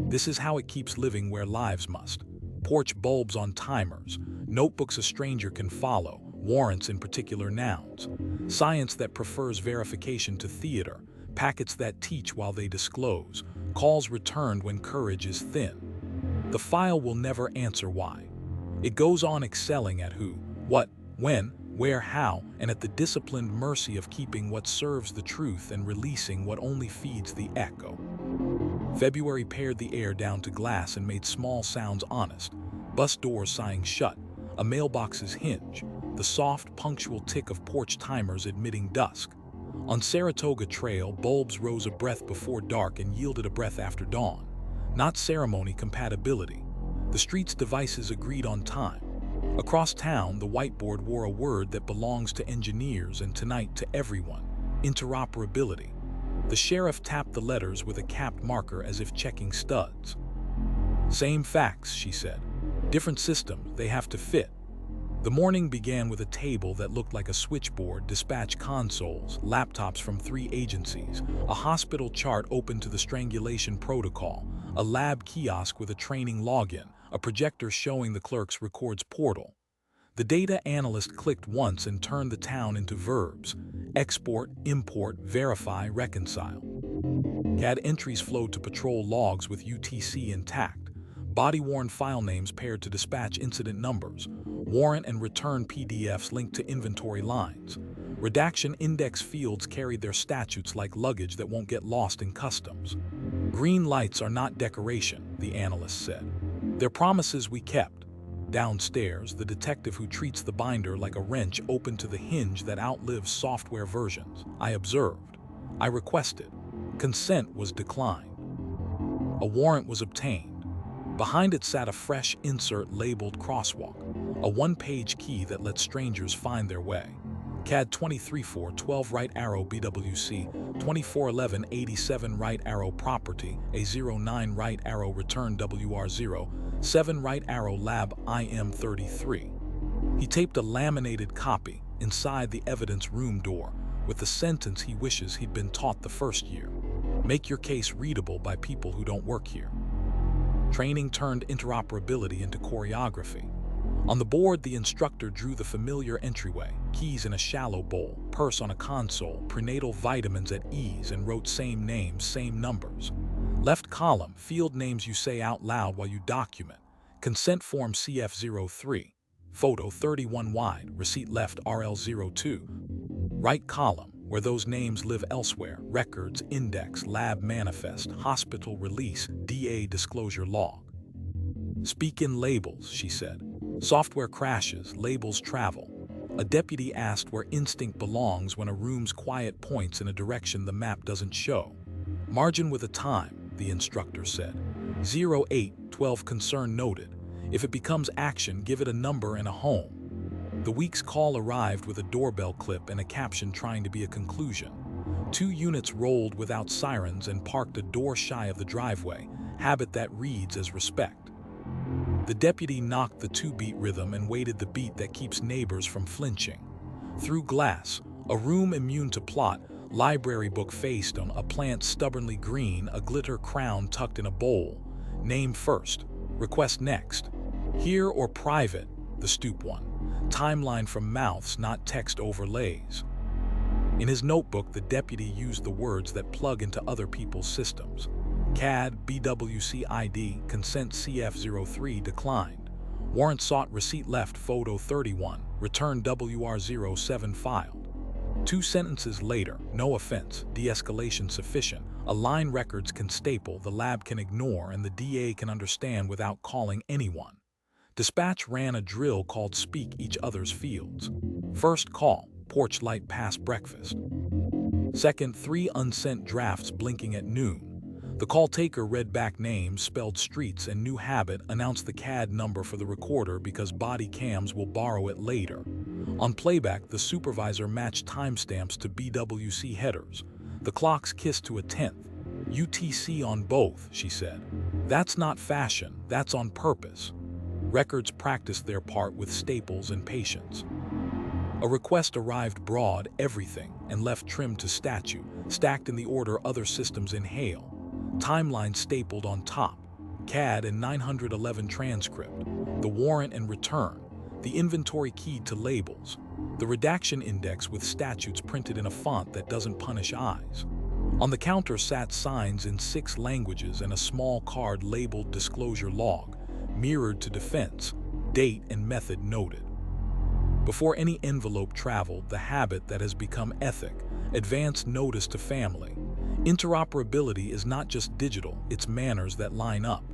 This is how it keeps living where lives must. Porch bulbs on timers, notebooks a stranger can follow, warrants in particular nouns, science that prefers verification to theater, packets that teach while they disclose, calls returned when courage is thin. The file will never answer why. It goes on excelling at who, what, when, where, how, and at the disciplined mercy of keeping what serves the truth and releasing what only feeds the echo. February pared the air down to glass and made small sounds honest, bus doors sighing shut, a mailbox's hinge, the soft, punctual tick of porch timers admitting dusk. On Saratoga Trail, bulbs rose a breath before dark and yielded a breath after dawn. Not ceremony, compatibility. The street's devices agreed on time. Across town, the whiteboard wore a word that belongs to engineers and tonight to everyone: interoperability. The sheriff tapped the letters with a capped marker as if checking studs. Same facts, she said. Different systems, they have to fit. The morning began with a table that looked like a switchboard, dispatch consoles, laptops from 3 agencies, a hospital chart open to the strangulation protocol, a lab kiosk with a training login, a projector showing the clerk's records portal. The data analyst clicked once and turned the town into verbs: export, import, verify, reconcile. CAD entries flowed to patrol logs with UTC intact, body-worn file names paired to dispatch incident numbers, warrant and return PDFs linked to inventory lines. Redaction index fields carried their statutes like luggage that won't get lost in customs. Green lights are not decoration, the analyst said. They're promises we kept. Downstairs, the detective who treats the binder like a wrench opened to the hinge that outlives software versions. I observed. I requested. Consent was declined. A warrant was obtained. Behind it sat a fresh insert labeled crosswalk, a one-page key that lets strangers find their way. CAD 23412 right arrow BWC, 2411 87 right arrow property, A09 right arrow return WR0, 7 right arrow lab IM33. He taped a laminated copy inside the evidence room door with the sentence he wishes he'd been taught the first year: make your case readable by people who don't work here. Training turned interoperability into choreography. On the board, the instructor drew the familiar entryway, keys in a shallow bowl, purse on a console, prenatal vitamins at ease, and wrote same names, same numbers. Left column, field names you say out loud while you document. Consent form CF03, photo 31 wide, receipt left RL02. Right column, where those names live elsewhere: records, index, lab manifest, hospital release, DA disclosure log. Speak in labels, she said. Software crashes, labels travel. A deputy asked where instinct belongs when a room's quiet points in a direction the map doesn't show. Margin with a time, the instructor said. 0812 concern noted. If it becomes action, give it a number and a home. The week's call arrived with a doorbell clip and a caption trying to be a conclusion. 2 units rolled without sirens and parked a door shy of the driveway, habit that reads as respect. The deputy knocked the 2-beat rhythm and waited the beat that keeps neighbors from flinching. Through glass, a room immune to plot, library book faced on, a plant stubbornly green, a glitter crown tucked in a bowl. Name first, request next. Here or private, the stoop one. Timeline from mouths, not text overlays. In his notebook, the deputy used the words that plug into other people's systems. CAD, BWC ID, consent CF03 declined. Warrant sought, receipt left, photo 31, return WR07 filed. 2 sentences later, no offense, de-escalation sufficient, a line records can staple, the lab can ignore, and the DA can understand without calling anyone. Dispatch ran a drill called Speak Each Other's Fields. First call, porch light past breakfast. Second, 3 unsent drafts blinking at noon. The call taker read back names, spelled streets, and new habit, announced the CAD number for the recorder because body cams will borrow it later. On playback, the supervisor matched timestamps to BWC headers. The clocks kissed to a 10th. UTC on both, she said. That's not fashion, that's on purpose. Records practiced their part with staples and patience. A request arrived broad, everything, and left trimmed to statute, stacked in the order other systems inhale. Timeline stapled on top, CAD and 911 transcript, the warrant and return, the inventory keyed to labels, the redaction index with statutes printed in a font that doesn't punish eyes. On the counter sat signs in 6 languages and a small card labeled disclosure log, mirrored to defense, date and method noted. Before any envelope traveled, the habit that has become ethic, advance notice to family. Interoperability is not just digital, it's manners that line up.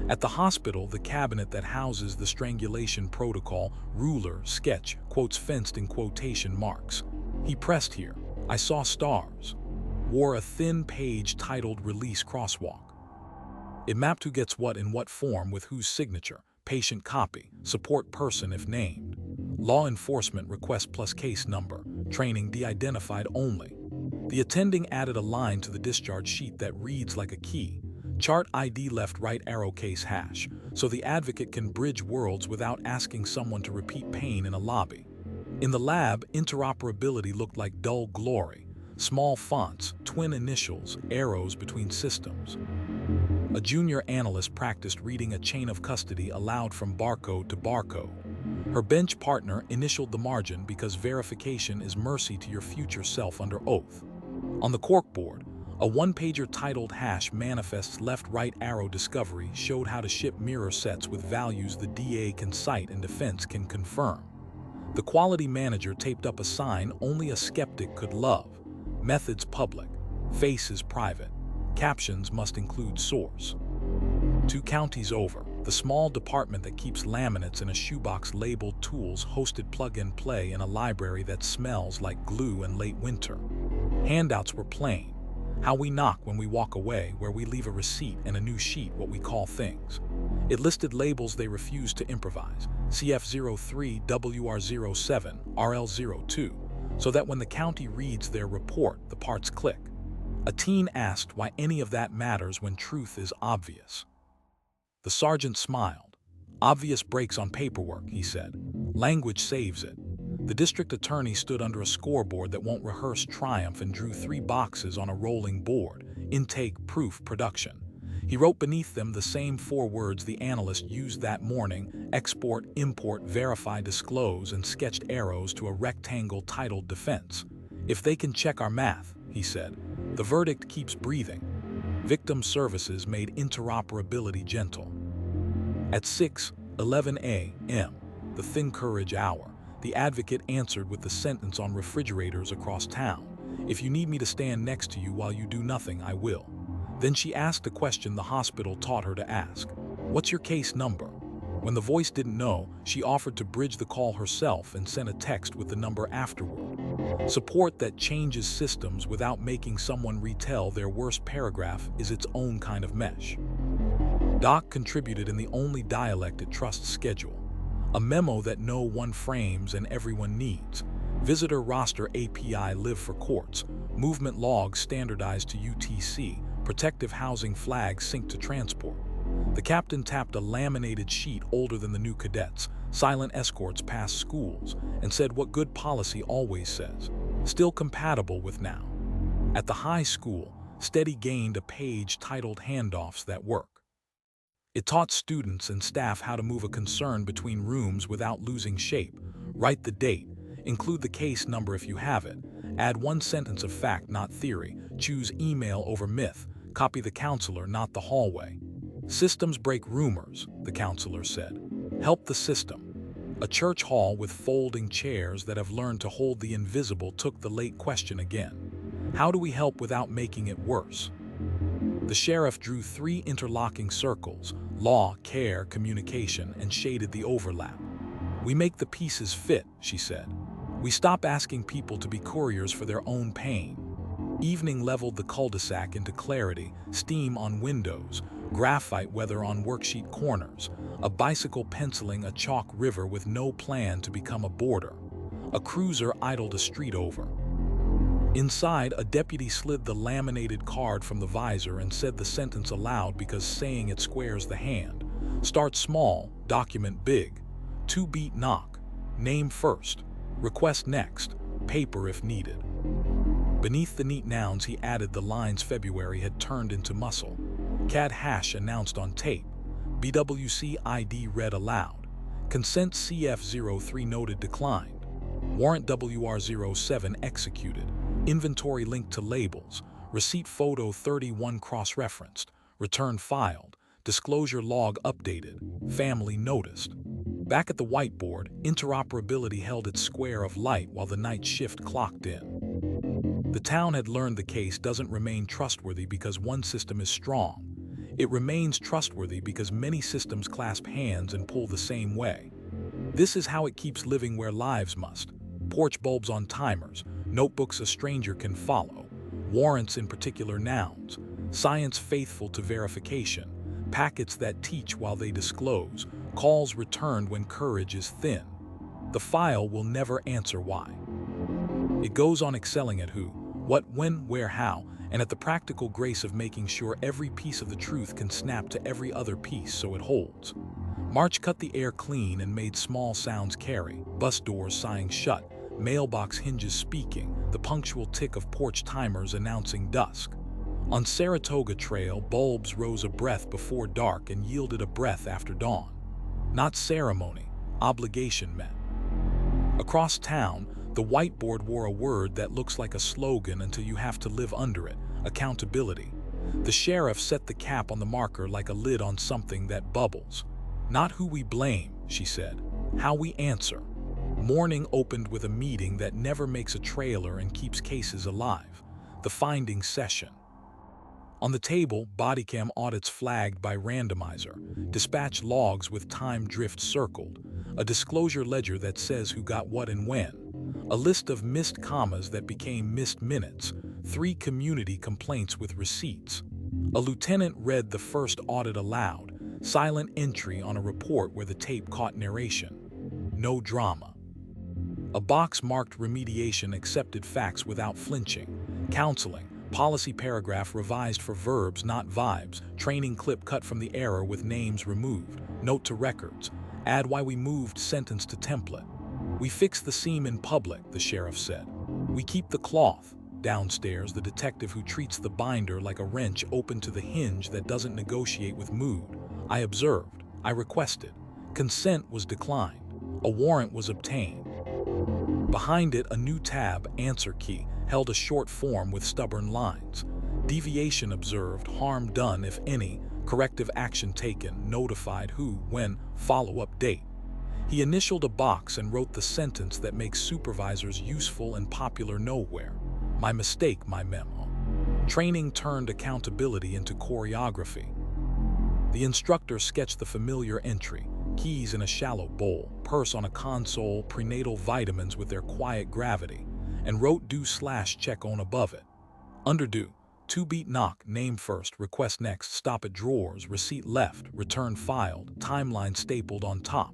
At the hospital, the cabinet that houses the strangulation protocol, ruler, sketch, quotes fenced in quotation marks. He pressed here. I saw stars. Wore a thin page titled Release Crosswalk. It mapped who gets what in what form with whose signature, patient copy, support person if named. Law enforcement request plus case number, training de-identified only. The attending added a line to the discharge sheet that reads like a key. Chart ID left right arrow case hash, so the advocate can bridge worlds without asking someone to repeat pain in a lobby. In the lab, interoperability looked like dull glory. Small fonts, twin initials, arrows between systems. A junior analyst practiced reading a chain of custody aloud from barcode to barcode. Her bench partner initialed the margin because verification is mercy to your future self under oath. On the corkboard, a one-pager titled Hash Manifests Left-Right Arrow Discovery showed how to ship mirror sets with values the DA can cite and defense can confirm. The quality manager taped up a sign only a skeptic could love. Methods public, faces private, captions must include source. 2 counties over, the small department that keeps laminates in a shoebox labeled tools hosted plug-and-play in a library that smells like glue and late winter. Handouts were plain. How we knock when we walk away, where we leave a receipt and a new sheet, what we call things. It listed labels they refused to improvise, CF03, WR07, RL02, so that when the county reads their report, the parts click. A teen asked why any of that matters when truth is obvious. The sergeant smiled. Obvious breaks on paperwork, he said. Language saves it. The district attorney stood under a scoreboard that won't rehearse triumph and drew 3 boxes on a rolling board, intake, proof, production. He wrote beneath them the same 4 words the analyst used that morning, export, import, verify, disclose, and sketched arrows to a rectangle titled defense. If they can check our math, he said, the verdict keeps breathing. Victim services made interoperability gentle. At 6:11 a.m., the thin courage hour, the advocate answered with the sentence on refrigerators across town. If you need me to stand next to you while you do nothing, I will. Then she asked a question the hospital taught her to ask. What's your case number? When the voice didn't know, she offered to bridge the call herself and sent a text with the number afterward. Support that changes systems without making someone retell their worst paragraph is its own kind of mesh. Doc contributed in the only dialect it trusts schedule. A memo that no one frames and everyone needs. Visitor roster API live for courts. Movement logs standardized to UTC. Protective housing flags sync to transport. The captain tapped a laminated sheet older than the new cadets. Silent escorts past schools, and said what good policy always says. Still compatible with now. At the high school, Steady gained a page titled Handoffs That Work. It taught students and staff how to move a concern between rooms without losing shape. Write the date, include the case number if you have it, add 1 sentence of fact, not theory, choose email over myth, copy the counselor, not the hallway. Systems break rumors, the counselor said. Help the system. A church hall with folding chairs that have learned to hold the invisible took the late question again. How do we help without making it worse? The sheriff drew 3 interlocking circles: law, care, communication, and shaded the overlap. We make the pieces fit, she said. We stop asking people to be couriers for their own pain. Evening leveled the cul-de-sac into clarity, steam on windows, graphite weather on worksheet corners, a bicycle penciling a chalk river with no plan to become a border. A cruiser idled a street over. Inside, a deputy slid the laminated card from the visor and said the sentence aloud because saying it squares the hand. Start small, document big. 2-beat knock. Name first. Request next. Paper if needed. Beneath the neat nouns he added the lines February had turned into muscle. CAD hash announced on tape. BWC ID read aloud. Consent CF03 noted declined. Warrant WR07 executed. Inventory linked to labels. Receipt photo 31 cross-referenced. Return filed. Disclosure log updated. Family noticed. Back at the whiteboard, interoperability held its square of light while the night shift clocked in. The town had learned the case doesn't remain trustworthy because one system is strong. It remains trustworthy because many systems clasp hands and pull the same way. This is how it keeps living where lives must. Porch bulbs on timers, notebooks a stranger can follow, warrants in particular nouns, science faithful to verification, packets that teach while they disclose, calls returned when courage is thin. The file will never answer why. It goes on excelling at who, what, when, where, how, and at the practical grace of making sure every piece of the truth can snap to every other piece so it holds. March cut the air clean and made small sounds carry, bus doors sighing shut, mailbox hinges speaking, the punctual tick of porch timers announcing dusk. On Saratoga Trail, bulbs rose a breath before dark and yielded a breath after dawn. Not ceremony, obligation met. Across town, the whiteboard wore a word that looks like a slogan until you have to live under it: accountability. The sheriff set the cap on the marker like a lid on something that bubbles. Not who we blame, she said, how we answer. Morning opened with a meeting that never makes a trailer and keeps cases alive: the finding session. On the table, bodycam audits flagged by randomizer, dispatch logs with time drift circled, a disclosure ledger that says who got what and when, a list of missed commas that became missed minutes, 3 community complaints with receipts. A lieutenant read the first audit aloud, silent entry on a report where the tape caught narration. No drama. A box marked remediation accepted facts without flinching. Counseling. Policy paragraph revised for verbs, not vibes. Training clip cut from the error with names removed. Note to records. Add why we moved sentence to template. We fix the seam in public, the sheriff said. We keep the cloth. Downstairs, the detective who treats the binder like a wrench open to the hinge that doesn't negotiate with mood. I observed. I requested. Consent was declined. A warrant was obtained. Behind it, a new tab, answer key, held a short form with stubborn lines. Deviation observed, harm done if any, corrective action taken, notified who, when, follow-up date. He initialed a box and wrote the sentence that makes supervisors useful and popular nowhere. My mistake, my memo. Training turned accountability into choreography. The instructor sketched the familiar entry: keys in a shallow bowl, purse on a console, prenatal vitamins with their quiet gravity, and wrote do/check on above it. Under do, 2-beat knock, name first, request next, stop at drawers, receipt left, return filed, timeline stapled on top.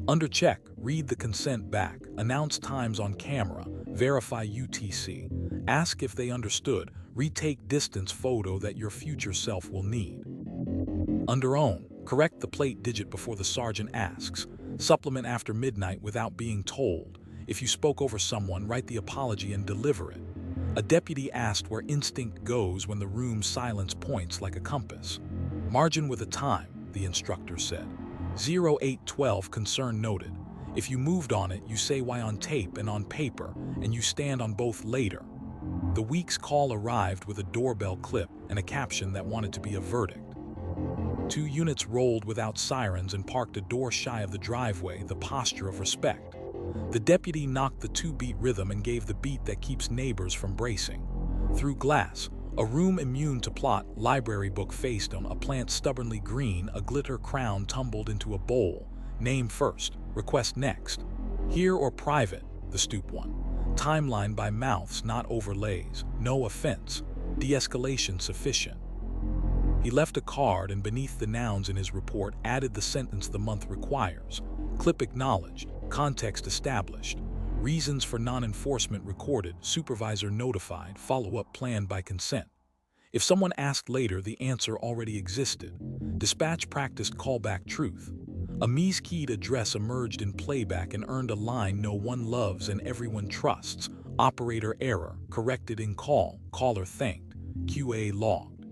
Under check, read the consent back, announce times on camera, verify UTC, ask if they understood, retake distance photo that your future self will need. Under own, correct the plate digit before the sergeant asks, supplement after midnight without being told. If you spoke over someone, write the apology and deliver it. A deputy asked where instinct goes when the room's silence points like a compass. Margin with a time, the instructor said. 0812 concern noted. If you moved on it, you say why on tape and on paper, and you stand on both later. The week's call arrived with a doorbell clip and a caption that wanted to be a verdict. 2 units rolled without sirens and parked a door shy of the driveway, the posture of respect. The deputy knocked the 2-beat rhythm and gave the beat that keeps neighbors from bracing. Through glass, a room immune to plot, library book faced on, a plant stubbornly green, a glitter crown tumbled into a bowl. Name first, request next. Here or private, the stoop one. Timeline by mouths, not overlays. No offense. De-escalation sufficient. He left a card and beneath the nouns in his report added the sentence the month requires. Clip acknowledged. Context established. Reasons for non-enforcement recorded. Supervisor notified. Follow-up planned by consent. If someone asked later, the answer already existed. Dispatch practiced callback truth. A mis-keyed address emerged in playback and earned a line no one loves and everyone trusts. Operator error. Corrected in call. Caller thanked. QA logged.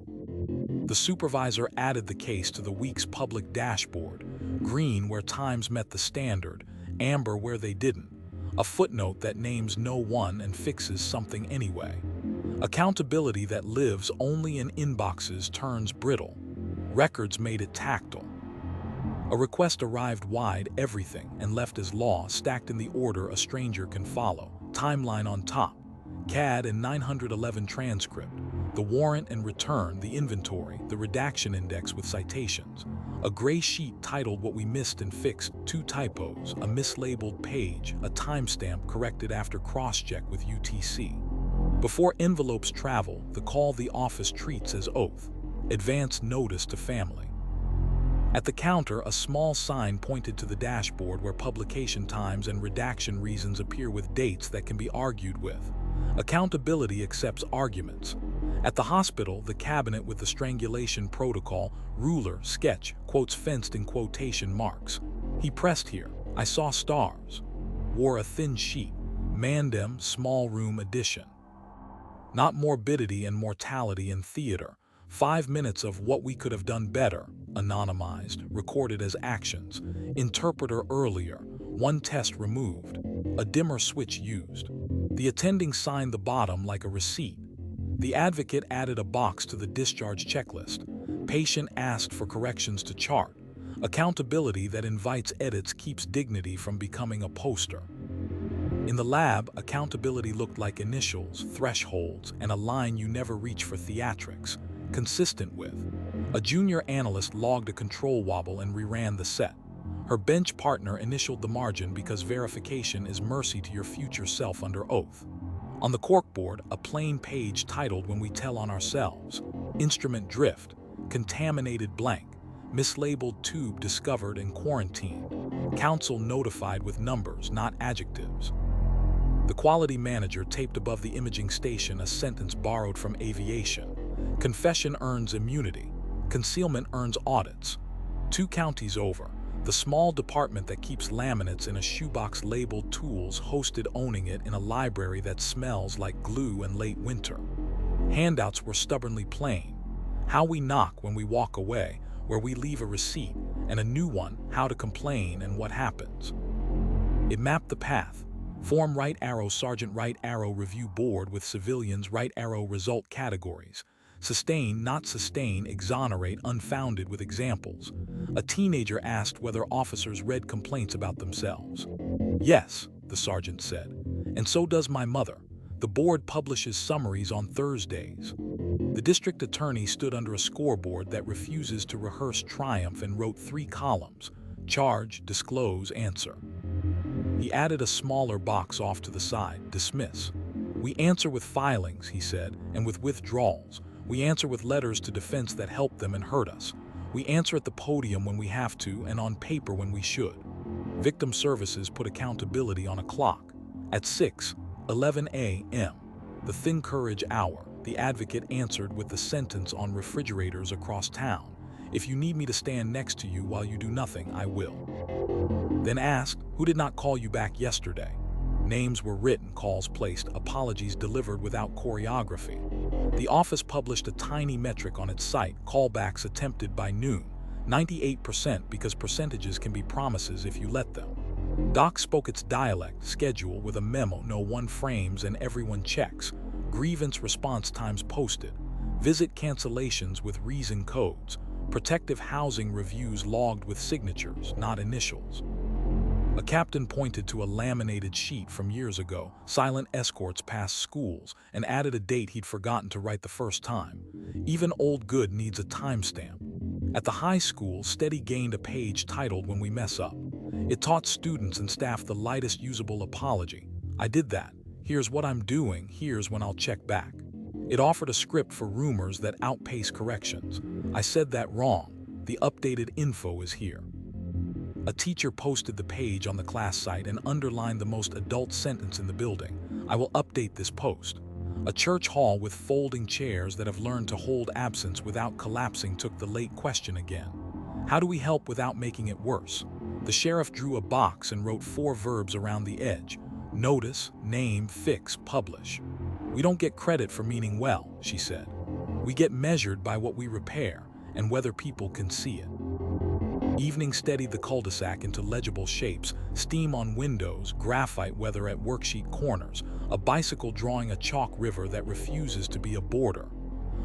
The supervisor added the case to the week's public dashboard. Green where times met the standard. Amber where they didn't. A footnote that names no one and fixes something anyway. Accountability that lives only in inboxes turns brittle. Records made it tactile. A request arrived wide, everything, and left as law, stacked in the order a stranger can follow. Timeline on top. CAD and 911 transcript. The warrant and return, the inventory, the redaction index with citations. A gray sheet titled What We Missed and Fixed, 2 typos, a mislabeled page, a timestamp corrected after cross-check with UTC. Before envelopes travel, the call the office treats as oath. Advance notice to family. At the counter, a small sign pointed to the dashboard where publication times and redaction reasons appear with dates that can be argued with. Accountability accepts arguments. At the hospital, the cabinet with the strangulation protocol, ruler, sketch, quotes fenced in quotation marks. He pressed here. I saw stars. Wore a thin sheet. Mandem, small room edition. Not morbidity and mortality in theater. 5 minutes of what we could have done better. Anonymized, recorded as actions. Interpreter earlier. 1 test removed. A dimmer switch used. The attending signed the bottom like a receipt. The advocate added a box to the discharge checklist. Patient asked for corrections to chart. Accountability that invites edits keeps dignity from becoming a poster. In the lab, accountability looked like initials, thresholds, and a line you never reach for theatrics. Consistent with. A junior analyst logged a control wobble and reran the set. Her bench partner initialed the margin because verification is mercy to your future self under oath. On the corkboard, a plain page titled When We Tell on Ourselves. Instrument drift. Contaminated blank. Mislabeled tube discovered and quarantined. Counsel notified with numbers, not adjectives. The quality manager taped above the imaging station a sentence borrowed from aviation. Confession earns immunity. Concealment earns audits. 2 counties over. The small department that keeps laminates in a shoebox labeled tools hosted owning it in a library that smells like glue and late winter. Handouts were stubbornly plain. How we knock when we walk away, where we leave a receipt, and a new one, how to complain and what happens. It mapped the path. Form right arrow sergeant right arrow review board with civilians right arrow result categories. Sustain, not sustain, exonerate, unfounded with examples. A teenager asked whether officers read complaints about themselves. Yes, the sergeant said, and so does my mother. The board publishes summaries on Thursdays. The district attorney stood under a scoreboard that refuses to rehearse triumph and wrote 3 columns. Charge, disclose, answer. He added a smaller box off to the side, dismiss. We answer with filings, he said, and with withdrawals. We answer with letters to defense that help them and hurt us. We answer at the podium when we have to and on paper when we should. Victim Services put accountability on a clock. At 6:11 a.m., the thin courage hour, the advocate answered with the sentence on refrigerators across town. If you need me to stand next to you while you do nothing, I will. Then asked, who did not call you back yesterday? Names were written, calls placed, apologies delivered without choreography. The office published a tiny metric on its site, callbacks attempted by noon, 98% because percentages can be promises if you let them. Doc spoke its dialect, schedule with a memo no one frames and everyone checks. Grievance response times posted. Visit cancellations with reason codes. Protective housing reviews logged with signatures, not initials. A captain pointed to a laminated sheet from years ago, silent escorts past schools, and added a date he'd forgotten to write the first time. Even old good needs a timestamp. At the high school, Steady gained a page titled When We Mess Up. It taught students and staff the lightest usable apology. I did that. Here's what I'm doing. Here's when I'll check back. It offered a script for rumors that outpace corrections. I said that wrong. The updated info is here. A teacher posted the page on the class site and underlined the most adult sentence in the building. I will update this post. A church hall with folding chairs that have learned to hold absence without collapsing took the late question again. How do we help without making it worse? The sheriff drew a box and wrote 4 verbs around the edge. Notice, name, fix, publish. We don't get credit for meaning well, she said. We get measured by what we repair and whether people can see it. Evening steadied the cul-de-sac into legible shapes, steam on windows, graphite weather at worksheet corners, a bicycle drawing a chalk river that refuses to be a border.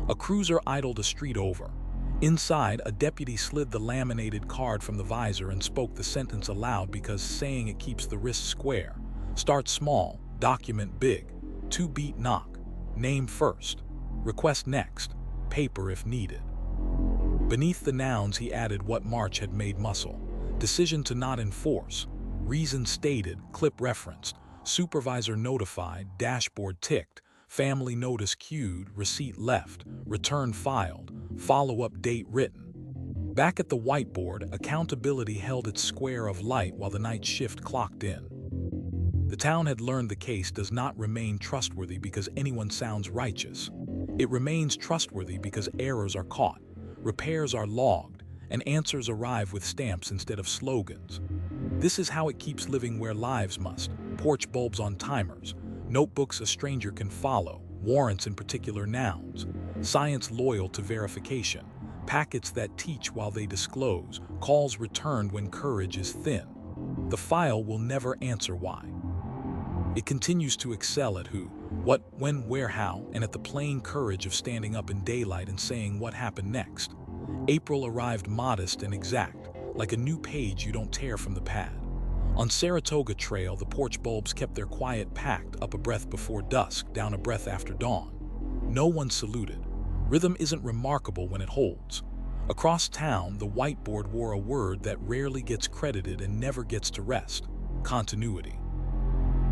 A cruiser idled a street over. Inside, a deputy slid the laminated card from the visor and spoke the sentence aloud because saying it keeps the wrist square. Start small, document big. 2-beat knock. Name first. Request next. Paper if needed. Beneath the nouns he added what March had made muscle. Decision to not enforce. Reason stated, clip referenced. Supervisor notified, dashboard ticked. Family notice queued, receipt left. Return filed. Follow-up date written. Back at the whiteboard, accountability held its square of light while the night shift clocked in. The town had learned the case does not remain trustworthy because anyone sounds righteous. It remains trustworthy because errors are caught. Repairs are logged, and answers arrive with stamps instead of slogans. This is how it keeps living where lives must. Porch bulbs on timers, notebooks a stranger can follow, warrants in particular nouns, science loyal to verification, packets that teach while they disclose, calls returned when courage is thin. The file will never answer why. It continues to excel at who, what, when, where, how, and at the plain courage of standing up in daylight and saying what happened next. April arrived modest and exact, like a new page you don't tear from the pad. On Saratoga Trail, the porch bulbs kept their quiet pact, up a breath before dusk, down a breath after dawn. No one saluted. Rhythm isn't remarkable when it holds. Across town, the whiteboard wore a word that rarely gets credited and never gets to rest: continuity.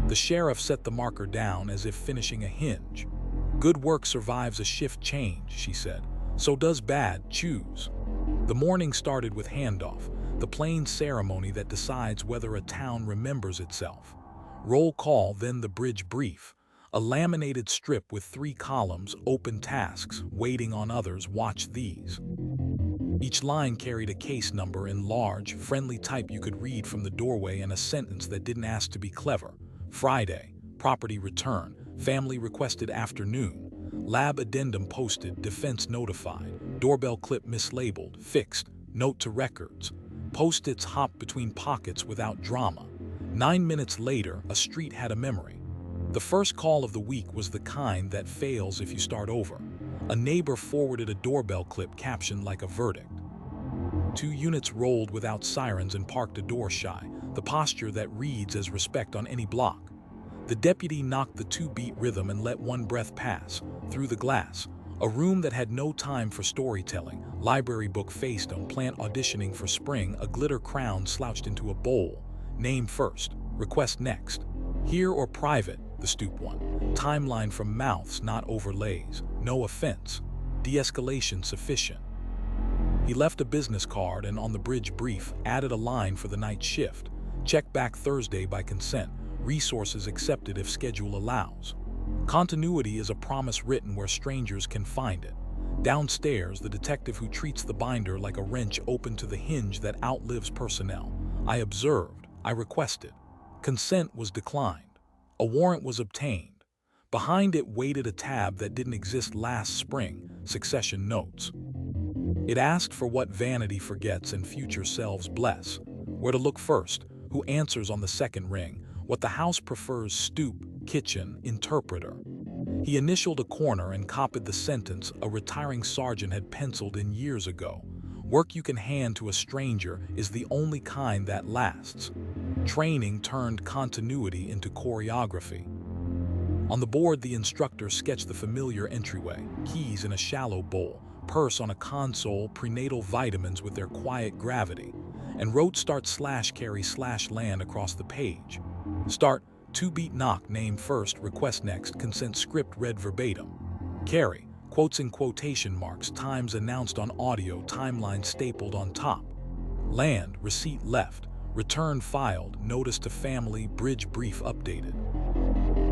The sheriff set the marker down as if finishing a hinge. Good work survives a shift change, she said. So does bad. Choose. The morning started with handoff, the plain ceremony that decides whether a town remembers itself. Roll call, then the bridge brief. A laminated strip with 3 columns, open tasks, waiting on others, watch these. Each line carried a case number in large, friendly type you could read from the doorway and a sentence that didn't ask to be clever. Friday, property return, family requested afternoon, lab addendum posted, defense notified, doorbell clip mislabeled, fixed, note to records. Post-its hopped between pockets without drama. 9 minutes later, a street had a memory. The first call of the week was the kind that fails if you start over. A neighbor forwarded a doorbell clip captioned like a verdict. 2 units rolled without sirens and parked a door shy, the posture that reads as respect on any block. The deputy knocked the 2-beat rhythm and let 1 breath pass, through the glass. A room that had no time for storytelling, library book faced on, plant auditioning for spring, a glitter crown slouched into a bowl. Name first, request next. Here or private, the stoop one. Timeline from mouths, not overlays. No offense. De-escalation sufficient. He left a business card and on the bridge brief added a line for the night shift. Check back Thursday by consent. Resources accepted if schedule allows. Continuity is a promise written where strangers can find it. Downstairs, the detective who treats the binder like a wrench open to the hinge that outlives personnel. I observed. I requested. Consent was declined. A warrant was obtained. Behind it waited a tab that didn't exist last spring, succession notes. It asked for what vanity forgets and future selves bless, where to look first, who answers on the second ring, what the house prefers: stoop, kitchen, interpreter. He initialed a corner and copied the sentence a retiring sergeant had penciled in years ago. Work you can hand to a stranger is the only kind that lasts. Training turned continuity into choreography. On the board, the instructor sketched the familiar entryway, keys in a shallow bowl, purse on a console, prenatal vitamins with their quiet gravity, and wrote start/carry/land across the page. Start, 2-beat knock, name first, request next, consent script read verbatim. Carry, quotes in quotation marks, times announced on audio, timeline stapled on top. Land, receipt left, return filed, notice to family, bridge brief updated.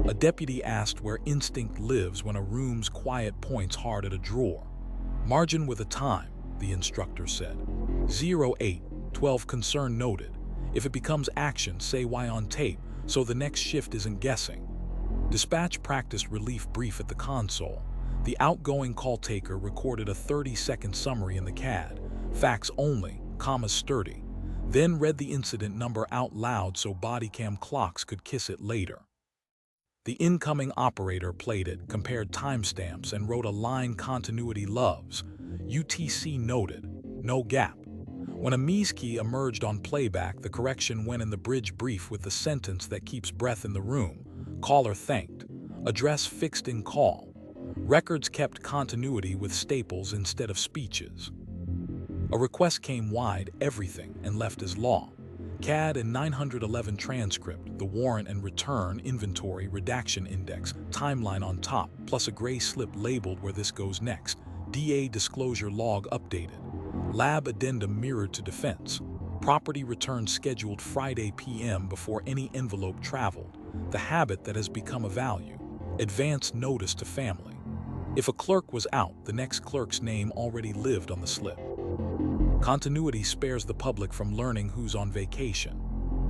A deputy asked where instinct lives when a room's quiet points hard at a drawer. Margin with a time, the instructor said. 08:12 concern noted. If it becomes action, say why on tape, so the next shift isn't guessing. Dispatch practiced relief brief at the console. The outgoing call taker recorded a 30-second summary in the CAD, facts only, commas sturdy, then read the incident number out loud so bodycam clocks could kiss it later. The incoming operator played it, compared timestamps, and wrote a line continuity loves. UTC noted, no gap. When a Mies key emerged on playback, the correction went in the bridge brief with the sentence that keeps breath in the room. Caller thanked. Address fixed in call. Records kept continuity with staples instead of speeches. A request came wide, everything, and left as law. CAD and 911 transcript, the warrant and return, inventory, redaction index, timeline on top, plus a gray slip labeled where this goes next. DA disclosure log updated. Lab addendum mirrored to defense. Property return scheduled Friday PM before any envelope traveled. The habit that has become a value. Advance notice to family. If a clerk was out, the next clerk's name already lived on the slip. Continuity spares the public from learning who's on vacation.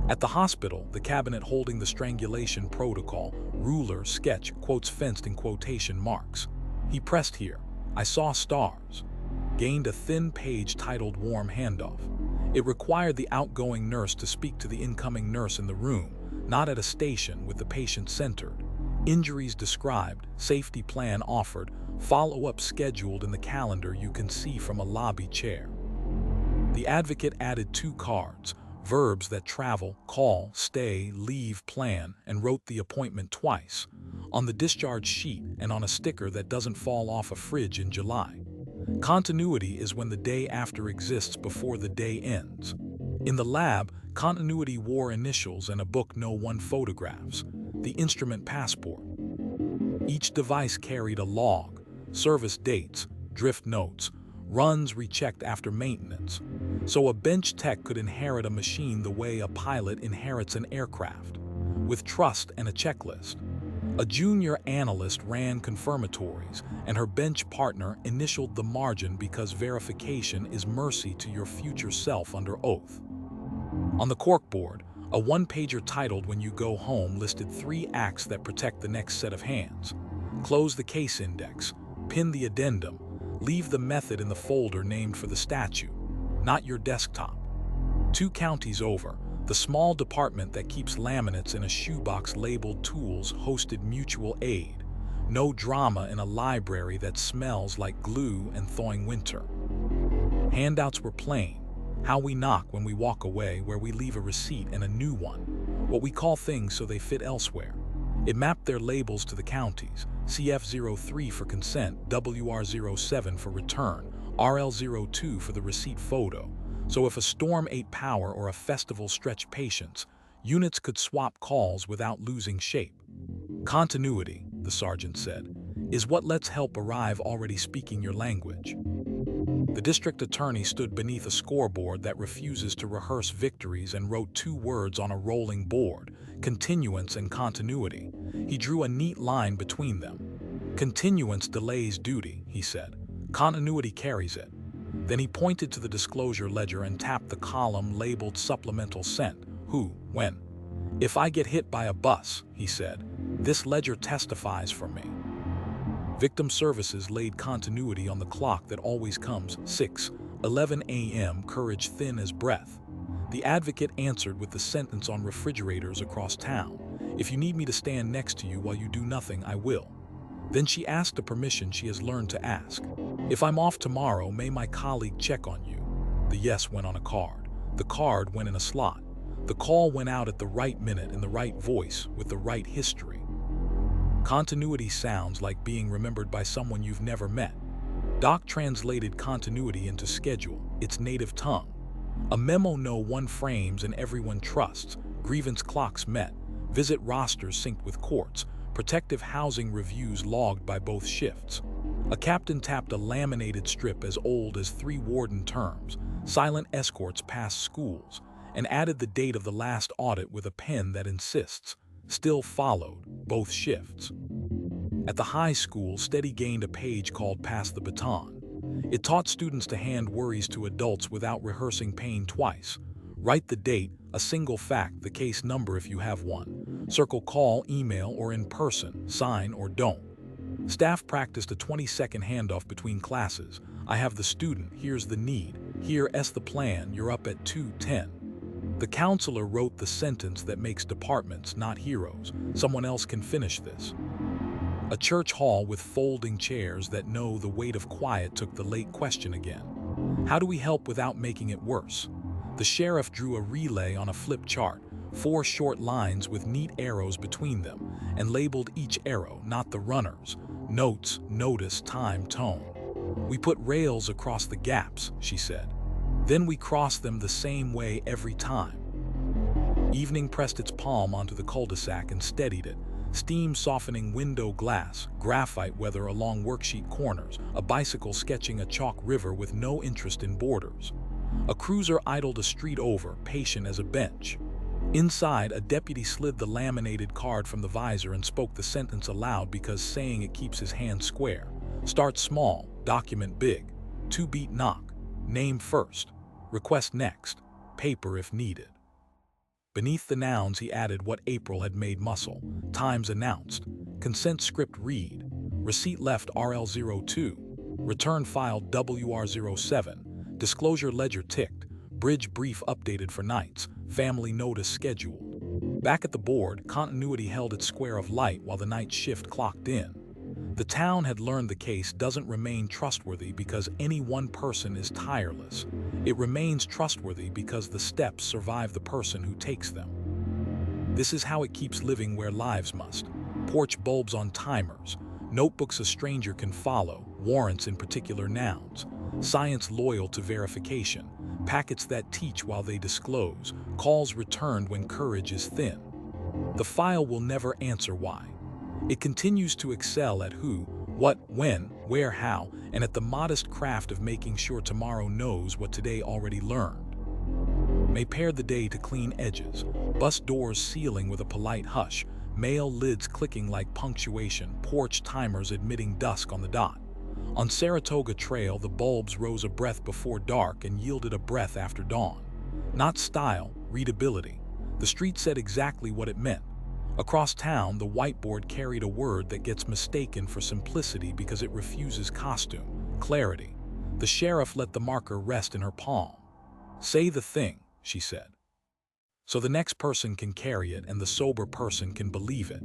At the hospital, the cabinet holding the strangulation protocol, ruler, sketch, quotes fenced in quotation marks. He pressed here. I saw stars. Gained a thin page titled warm handoff. It required the outgoing nurse to speak to the incoming nurse in the room, not at a station, with the patient centered. Injuries described, safety plan offered, follow-up scheduled in the calendar you can see from a lobby chair. The advocate added 2 cards, verbs that travel, call, stay, leave, plan, and wrote the appointment twice, on the discharge sheet and on a sticker that doesn't fall off a fridge in July. Continuity is when the day after exists before the day ends. In the lab, continuity wore initials and a book no one photographs, the instrument passport. Each device carried a log, service dates, drift notes, runs rechecked after maintenance, so a bench tech could inherit a machine the way a pilot inherits an aircraft, with trust and a checklist. A junior analyst ran confirmatories, and her bench partner initialed the margin because verification is mercy to your future self under oath. On the corkboard, a one-pager titled When You Go Home listed 3 acts that protect the next set of hands. Close the case index, pin the addendum, leave the method in the folder named for the statute, not your desktop. 2 counties over, the small department that keeps laminates in a shoebox labeled tools hosted mutual aid. No drama in a library that smells like glue and thawing winter. Handouts were plain. How we knock when we walk away, where we leave a receipt and a new one. What we call things so they fit elsewhere. It mapped their labels to the counties, CF03 for consent, WR07 for return, RL02 for the receipt photo. So if a storm ate power or a festival stretched patience, units could swap calls without losing shape. Continuity, the sergeant said, is what lets help arrive already speaking your language. The district attorney stood beneath a scoreboard that refuses to rehearse victories and wrote 2 words on a rolling board, continuance and continuity. He drew a neat line between them. Continuance delays duty, he said. Continuity carries it. Then he pointed to the disclosure ledger and tapped the column labeled supplemental sent. Who, when? If I get hit by a bus, he said, this ledger testifies for me. Victim Services laid continuity on the clock that always comes, 6:11 a.m., courage thin as breath. The advocate answered with the sentence on refrigerators across town. If you need me to stand next to you while you do nothing, I will. Then she asked a permission she has learned to ask. If I'm off tomorrow, may my colleague check on you? The yes went on a card. The card went in a slot. The call went out at the right minute in the right voice with the right history. Continuity sounds like being remembered by someone you've never met. Doc translated continuity into schedule, its native tongue. A memo no one frames and everyone trusts. Grievance clocks met. Visit rosters synced with courts. Protective housing reviews logged by both shifts. A captain tapped a laminated strip as old as 3 warden terms. Silent escorts past schools. And added the date of the last audit with a pen that insists. Still followed, both shifts. At the high school, Steady gained a page called Pass the Baton. It taught students to hand worries to adults without rehearsing pain twice. Write the date, a single fact, the case number if you have one. Circle call, email, or in person, sign or don't. Staff practiced a 20-second handoff between classes. I have the student, here's the need. Here's the plan, you're up at 2:10. The counselor wrote the sentence that makes departments not heroes. Someone else can finish this. A church hall with folding chairs that know the weight of quiet took the late question again. How do we help without making it worse? The sheriff drew a relay on a flip chart, 4 short lines with neat arrows between them, and labeled each arrow, not the runners. Notes, notice, time, tone. We put rails across the gaps, she said. Then we cross them the same way every time. Evening pressed its palm onto the cul-de-sac and steadied it. Steam softening window glass, graphite weather along worksheet corners, a bicycle sketching a chalk river with no interest in borders. A cruiser idled a street over, patient as a bench. Inside, a deputy slid the laminated card from the visor and spoke the sentence aloud because saying it keeps his hand square. Start small, document big. 2-beat knock. Name first. Request next. Paper if needed. Beneath the nouns he added what April had made muscle. Times announced. Consent script read. Receipt left RL02. Return filed WR07. Disclosure ledger ticked. Bridge brief updated for nights. Family notice scheduled. Back at the board, continuity held its square of light while the night shift clocked in. The town had learned the case doesn't remain trustworthy because any one person is tireless. It remains trustworthy because the steps survive the person who takes them. This is how it keeps living where lives must. Porch bulbs on timers, notebooks a stranger can follow, warrants in particular nouns, science loyal to verification, packets that teach while they disclose, calls returned when courage is thin. The file will never answer why. It continues to excel at who, what, when, where, how, and at the modest craft of making sure tomorrow knows what today already learned. May pair the day to clean edges, bus doors sealing with a polite hush, mail lids clicking like punctuation, porch timers admitting dusk on the dot. On Saratoga Trail, the bulbs rose a breath before dark and yielded a breath after dawn. Not style, readability. The street said exactly what it meant. Across town, the whiteboard carried a word that gets mistaken for simplicity because it refuses costume, clarity. The sheriff let the marker rest in her palm. Say the thing, she said. So the next person can carry it and the sober person can believe it.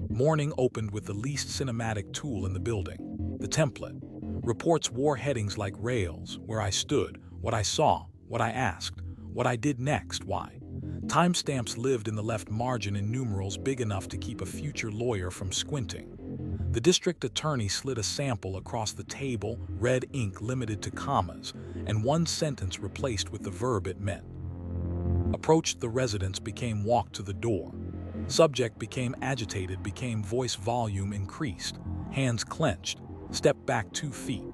Morning opened with the least cinematic tool in the building, the template. Reports wore headings like rails, where I stood, what I saw, what I asked, what I did next, why. Timestamps lived in the left margin in numerals big enough to keep a future lawyer from squinting. The district attorney slid a sample across the table, red ink limited to commas, and one sentence replaced with the verb it meant. Approached the residence became walked to the door. Subject became agitated, became voice volume increased, hands clenched, stepped back 2 feet.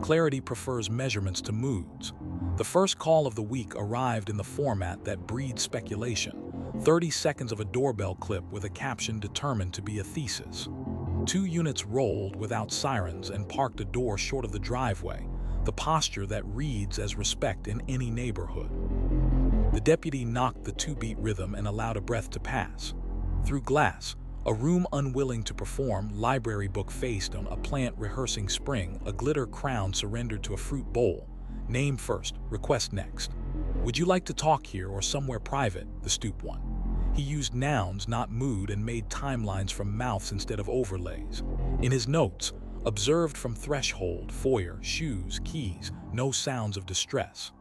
Clarity prefers measurements to moods. The first call of the week arrived in the format that breeds speculation. 30 seconds of a doorbell clip with a caption determined to be a thesis. 2 units rolled without sirens and parked a door short of the driveway, the posture that reads as respect in any neighborhood. The deputy knocked the 2-beat rhythm and allowed a breath to pass. Through glass, a room unwilling to perform, library book faced on a plant rehearsing spring, a glitter crown surrendered to a fruit bowl. Name first, request next. Would you like to talk here or somewhere private? The stoop one. He used nouns, not mood, and made timelines from mouths instead of overlays. In his notes, observed from threshold, foyer, shoes, keys, no sounds of distress.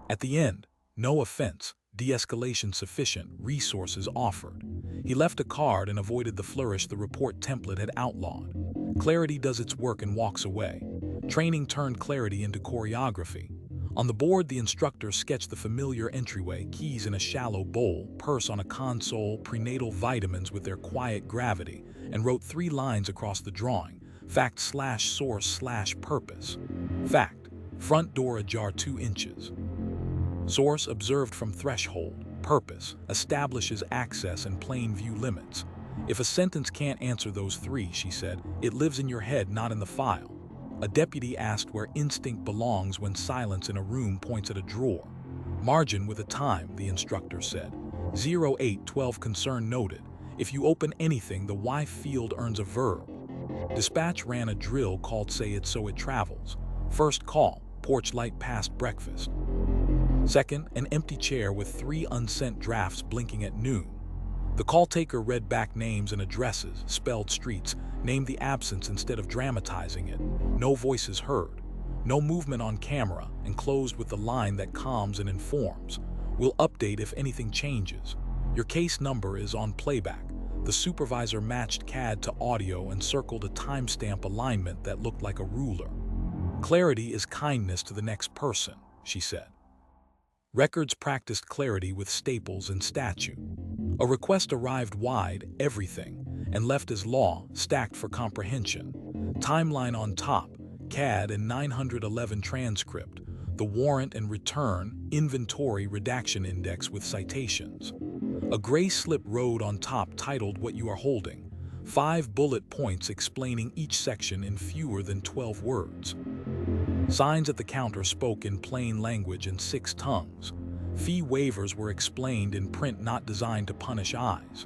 At the end, no offense, de-escalation sufficient, resources offered. He left a card and avoided the flourish the report template had outlawed. Clarity does its work and walks away. Training turned clarity into choreography. On the board, the instructor sketched the familiar entryway, keys in a shallow bowl, purse on a console, prenatal vitamins with their quiet gravity, and wrote 3 lines across the drawing: fact/source/purpose. Fact: front door ajar 2 inches. Source: observed from threshold. Purpose: establishes access and plain view limits. If a sentence can't answer those 3, she said, it lives in your head, not in the file. A deputy asked where instinct belongs when silence in a room points at a drawer. Margin with a time, the instructor said. 0812 concern noted. If you open anything, the Y field earns a verb. Dispatch ran a drill called Say It So It Travels. First call, porch light past breakfast. Second, an empty chair with 3 unsent drafts blinking at noon. The call taker read back names and addresses, spelled streets, named the absence instead of dramatizing it. No voices heard. No movement on camera, and closed with the line that calms and informs. We'll update if anything changes. Your case number is on playback. The supervisor matched CAD to audio and circled a timestamp alignment that looked like a ruler. Clarity is kindness to the next person, she said. Records practiced clarity with staples and statute. A request arrived wide, everything, and left as law, stacked for comprehension. Timeline on top, CAD and 911 transcript, the warrant and return, inventory redaction index with citations. A gray slip rode on top titled What You Are Holding, 5 bullet points explaining each section in fewer than 12 words. Signs at the counter spoke in plain language in 6 tongues. Fee waivers were explained in print not designed to punish eyes.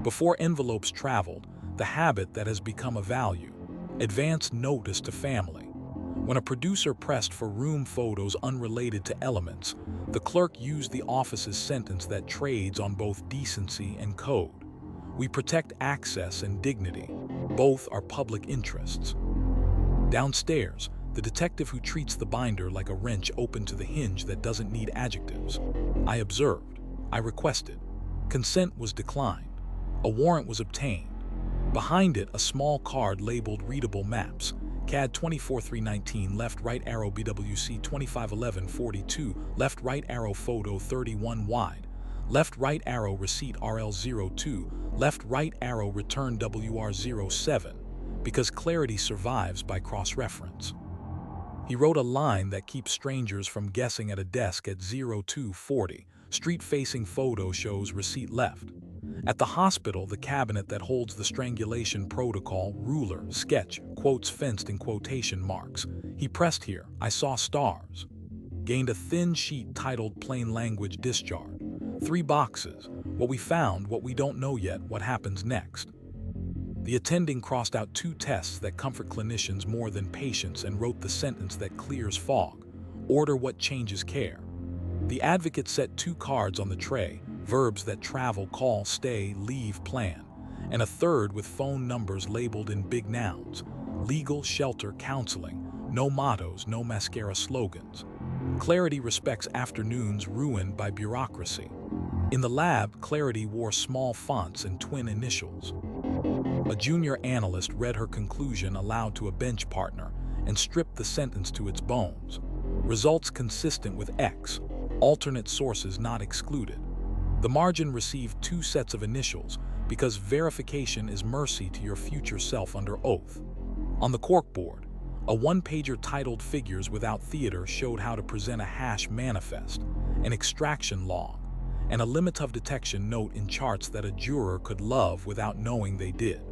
Before envelopes traveled, the habit that has become a value. Advance notice to family. When a producer pressed for room photos unrelated to elements, the clerk used the office's sentence that trades on both decency and code. We protect access and dignity. Both are public interests. Downstairs, the detective who treats the binder like a wrench open to the hinge that doesn't need adjectives. I observed. I requested. Consent was declined. A warrant was obtained. Behind it, a small card labeled Readable Maps. CAD 24319, left right arrow BWC 251142, left right arrow photo 31 wide, left right arrow receipt RL02, left right arrow return WR07, because clarity survives by cross-reference. He wrote a line that keeps strangers from guessing at a desk at 0240. Street-facing photo shows receipt left. At the hospital, the cabinet that holds the strangulation protocol, ruler, sketch, quotes fenced in quotation marks. He pressed here, I saw stars. Gained a thin sheet titled Plain Language Discharge. 3 boxes. What we found, what we don't know yet, what happens next. The attending crossed out 2 tests that comfort clinicians more than patients and wrote the sentence that clears fog. Order what changes care. The advocate set 2 cards on the tray, verbs that travel, call, stay, leave, plan, and a third with phone numbers labeled in big nouns. Legal, shelter, counseling. No mottos, no mascara slogans. Clarity respects afternoons ruined by bureaucracy. In the lab, Clarity wore small fonts and twin initials. A junior analyst read her conclusion aloud to a bench partner and stripped the sentence to its bones. Results consistent with X. Alternate sources not excluded. The margin received 2 sets of initials because verification is mercy to your future self under oath. On the corkboard, a 1-pager titled Figures Without Theater showed how to present a hash manifest, an extraction log, and a limit of detection note in charts that a juror could love without knowing they did.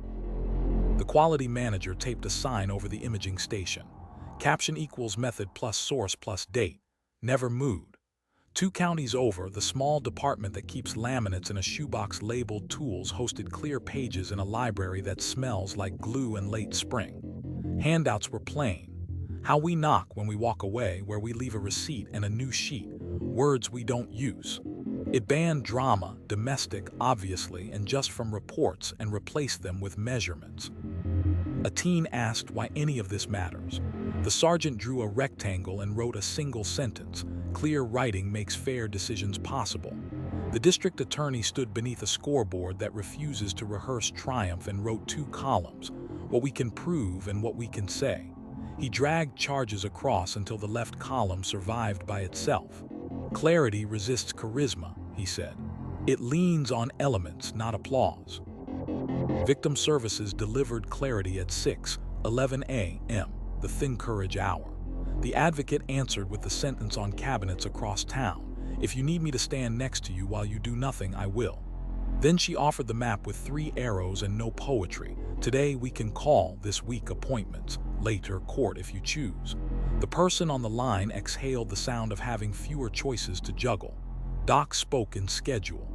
The quality manager taped a sign over the imaging station. Caption equals method plus source plus date. Never mood. 2 counties over, the small department that keeps laminates in a shoebox labeled tools hosted clear pages in a library that smells like glue and late spring. Handouts were plain. How we knock when we walk away, where we leave a receipt and a new sheet. Words we don't use. It banned drama, domestic, obviously, and just from reports and replaced them with measurements. A teen asked why any of this matters. The sergeant drew a rectangle and wrote a single sentence. Clear writing makes fair decisions possible. The district attorney stood beneath a scoreboard that refuses to rehearse triumph and wrote 2 columns, what we can prove and what we can say. He dragged charges across until the left column survived by itself. Clarity resists charisma, he said. It leans on elements, not applause. Victim Services delivered clarity at 6:11 a.m., the thin courage hour. The advocate answered with the sentence on cabinets across town. If you need me to stand next to you while you do nothing, I will. Then she offered the map with 3 arrows and no poetry. Today we can call, this week appointments, later court if you choose. The person on the line exhaled the sound of having fewer choices to juggle. Doc spoke in schedule.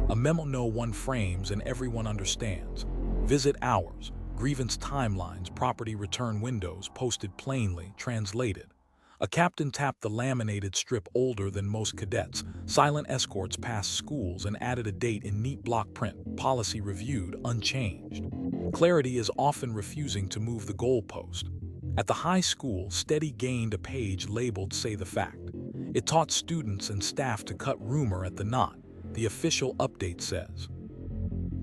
A memo no one frames and everyone understands. Visit hours, grievance timelines, property return windows, posted plainly, translated. A captain tapped the laminated strip older than most cadets. Silent escorts passed schools and added a date in neat block print. Policy reviewed, unchanged. Clarity is often refusing to move the goalpost. At the high school, Steady gained a page labeled Say the Fact. It taught students and staff to cut rumor at the knot. The official update says,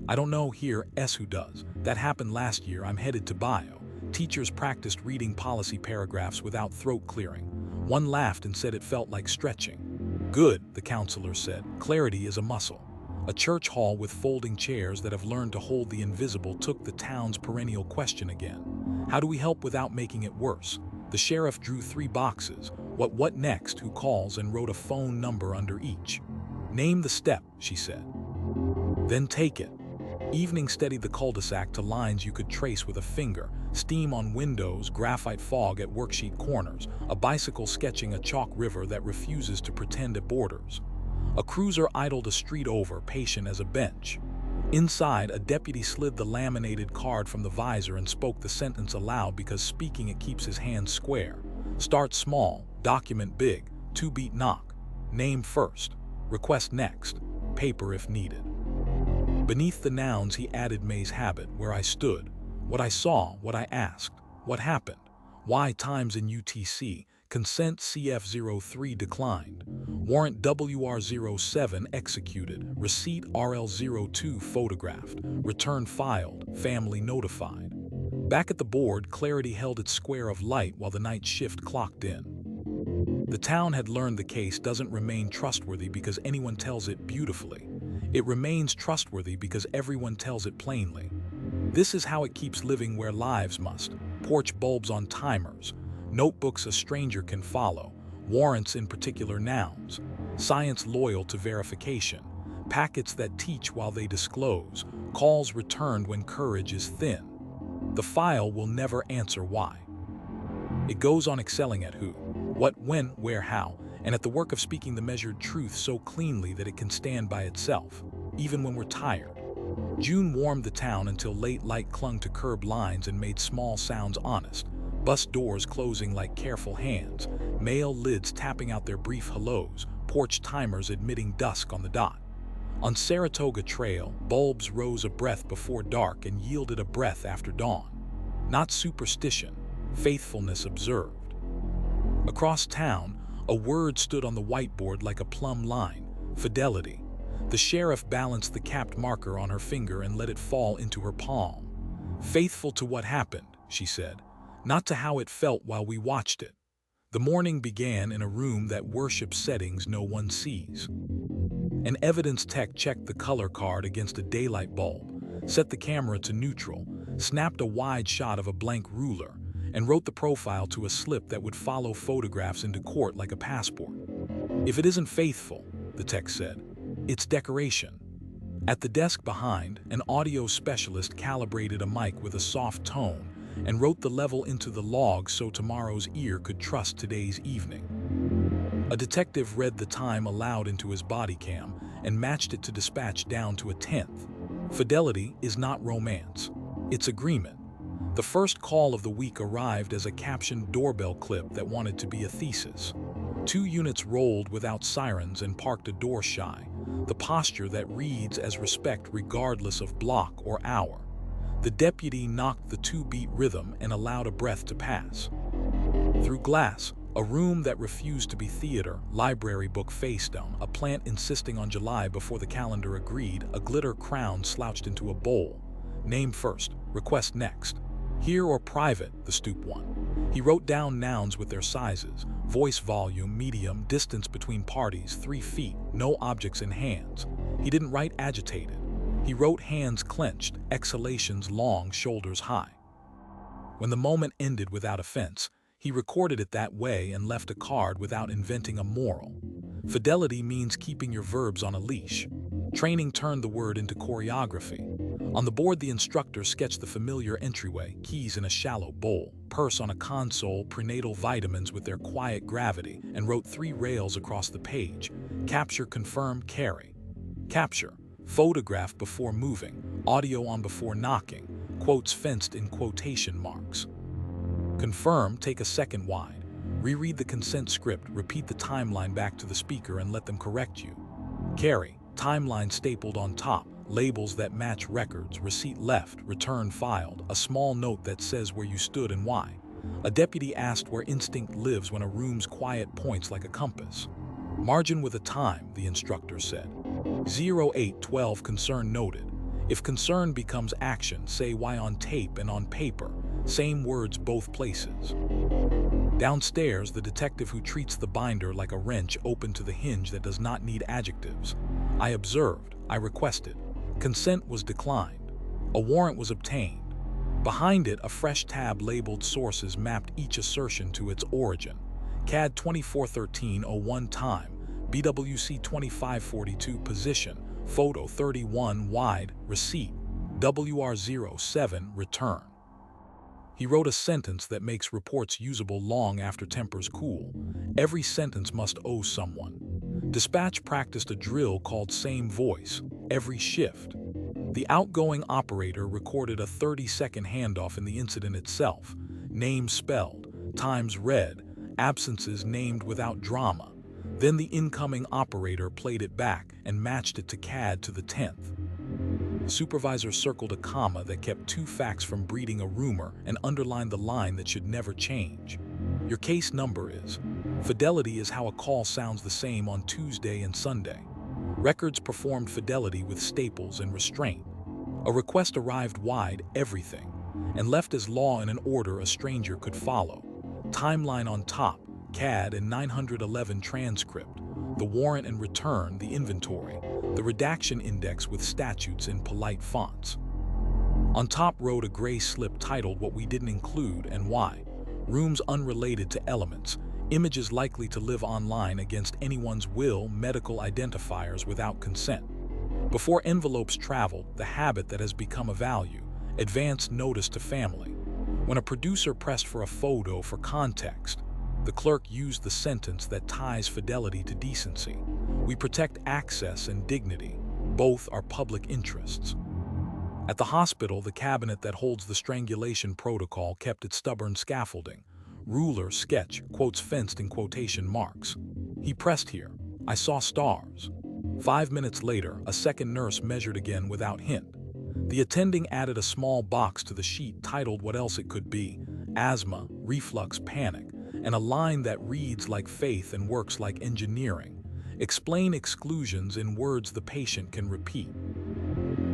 I don't know here, who does. That happened last year, I'm headed to bio. Teachers practiced reading policy paragraphs without throat clearing. One laughed and said it felt like stretching. Good, the counselor said. Clarity is a muscle. A church hall with folding chairs that have learned to hold the invisible took the town's perennial question again. How do we help without making it worse? The sheriff drew 3 boxes. What next, who calls, and wrote a phone number under each. Name the step, she said. Then take it. Evening steadied the cul-de-sac to lines you could trace with a finger, steam on windows, graphite fog at worksheet corners, a bicycle sketching a chalk river that refuses to pretend it borders. A cruiser idled a street over, patient as a bench. Inside, a deputy slid the laminated card from the visor and spoke the sentence aloud because speaking it keeps his hands square. Start small, document big, 2-beat knock. Name first, request next, paper if needed. Beneath the nouns he added May's habit, where I stood, what I saw, what I asked, what happened, why times in UTC, consent CF03 declined, warrant WR07 executed, receipt RL02 photographed, return filed, family notified. Back at the board, Clarity held its square of light while the night shift clocked in. The town had learned the case doesn't remain trustworthy because anyone tells it beautifully. It remains trustworthy because everyone tells it plainly. This is how it keeps living where lives must. Porch bulbs on timers, notebooks a stranger can follow, warrants in particular nouns, science loyal to verification, packets that teach while they disclose, calls returned when courage is thin. The file will never answer why. It goes on excelling at who, what, when, where, how, and at the work of speaking the measured truth so cleanly that it can stand by itself, even when we're tired. June warmed the town until late light clung to curb lines and made small sounds honest, bus doors closing like careful hands, mail lids tapping out their brief hellos, porch timers admitting dusk on the dot. On Saratoga Trail, bulbs rose a breath before dark and yielded a breath after dawn. Not superstition, faithfulness observed. Across town, a word stood on the whiteboard like a plumb line, fidelity. The sheriff balanced the capped marker on her finger and let it fall into her palm. Faithful to what happened, she said, not to how it felt while we watched it. The morning began in a room that worships settings no one sees. An evidence tech checked the color card against a daylight bulb, set the camera to neutral, snapped a wide shot of a blank ruler, and wrote the profile to a slip that would follow photographs into court like a passport. If it isn't faithful, the tech said, it's decoration. At the desk behind, an audio specialist calibrated a mic with a soft tone and wrote the level into the log so tomorrow's ear could trust today's evening. A detective read the time aloud into his body cam and matched it to dispatch down to a tenth. Fidelity is not romance, it's agreement. The first call of the week arrived as a captioned doorbell clip that wanted to be a thesis. 2 units rolled without sirens and parked a door shy, the posture that reads as respect regardless of block or hour. The deputy knocked the 2-beat rhythm and allowed a breath to pass. Through glass, a room that refused to be theater, library book face down, a plant insisting on July before the calendar agreed, a glitter crown slouched into a bowl. Name first, request next. Here or private, the stoop one. He wrote down nouns with their sizes, voice volume, medium, distance between parties, 3 feet, no objects in hands. He didn't write agitated. He wrote hands clenched, exhalations long, shoulders high. When the moment ended without offense, he recorded it that way and left a card without inventing a moral. Fidelity means keeping your verbs on a leash. Training turned the word into choreography. On the board, the instructor sketched the familiar entryway, keys in a shallow bowl, purse on a console, prenatal vitamins with their quiet gravity, and wrote 3 rails across the page. Capture, confirm, carry. Capture, photograph before moving, audio on before knocking, quotes fenced in quotation marks. Confirm, take a second wide. Reread the consent script, repeat the timeline back to the speaker and let them correct you. Carry, timeline stapled on top, labels that match records, receipt left, return filed, a small note that says where you stood and why. A deputy asked where instinct lives when a room's quiet points like a compass. Margin with a time, the instructor said. 0812 concern noted. If concern becomes action, say why on tape and on paper. Same words both places. Downstairs, the detective who treats the binder like a wrench opened to the hinge that does not need adjectives. I observed, I requested. Consent was declined. A warrant was obtained. Behind it, a fresh tab labeled sources mapped each assertion to its origin. CAD 2413-01 time, BWC 2542 position, photo 31 wide, receipt, WR07 return. He wrote a sentence that makes reports usable long after tempers cool. Every sentence must owe someone. Dispatch practiced a drill called same voice, every shift. The outgoing operator recorded a 30-second handoff in the incident itself, names spelled, times read, absences named without drama. Then the incoming operator played it back and matched it to CAD to the 10th. Supervisor circled a comma that kept 2 facts from breeding a rumor and underlined the line that should never change. Your case number is. Fidelity is how a call sounds the same on Tuesday and Sunday. Records performed fidelity with staples and restraint. A request arrived wide, everything, and left as law and an order a stranger could follow. Timeline on top, CAD and 911 transcript. The warrant and return, the inventory, the redaction index with statutes in polite fonts. On top wrote a gray slip titled What We Didn't Include and Why. Rooms unrelated to elements, images likely to live online against anyone's will, medical identifiers without consent. Before envelopes traveled, the habit that has become a value, advance notice to family. When a producer pressed for a photo for context, the clerk used the sentence that ties fidelity to decency. We protect access and dignity. Both are public interests. At the hospital, the cabinet that holds the strangulation protocol kept its stubborn scaffolding. Ruler, sketch, quotes fenced in quotation marks. He pressed here. I saw stars. 5 minutes later, a second nurse measured again without hint. The attending added a small box to the sheet titled what else it could be, asthma, reflux, panic, and a line that reads like faith and works like engineering. Explain exclusions in words the patient can repeat.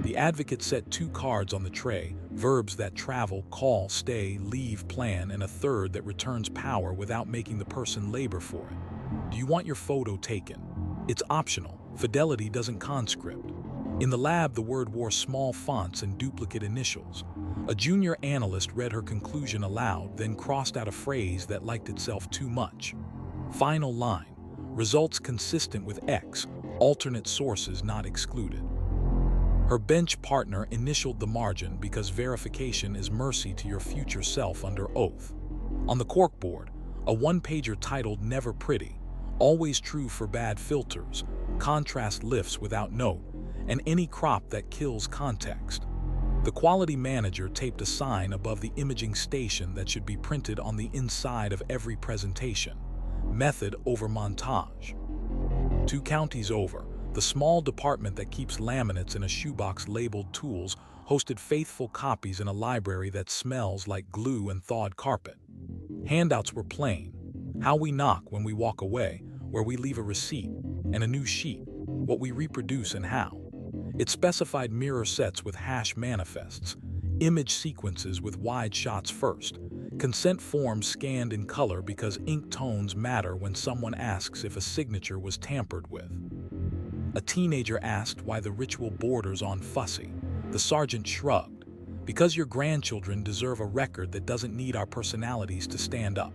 The advocate set 2 cards on the tray, verbs that travel, call, stay, leave, plan, and a third that returns power without making the person labor for it. Do you want your photo taken? It's optional. Fidelity doesn't conscript. In the lab, the word wore small fonts and duplicate initials. A junior analyst read her conclusion aloud, then crossed out a phrase that liked itself too much. Final line. Results consistent with X, alternate sources not excluded. Her bench partner initialed the margin because verification is mercy to your future self under oath. On the corkboard, a 1-pager titled Never Pretty, always true for bad filters, contrast lifts without note, and any crop that kills context. The quality manager taped a sign above the imaging station that should be printed on the inside of every presentation. Method over montage. 2 counties over, the small department that keeps laminates in a shoebox labeled tools hosted faithful copies in a library that smells like glue and thawed carpet. Handouts were plain. How we knock when we walk away, where we leave a receipt, and a new sheet, what we reproduce and how. It specified mirror sets with hash manifests, image sequences with wide shots first, consent forms scanned in color because ink tones matter when someone asks if a signature was tampered with. A teenager asked why the ritual borders on fussy. The sergeant shrugged. Because your grandchildren deserve a record that doesn't need our personalities to stand up.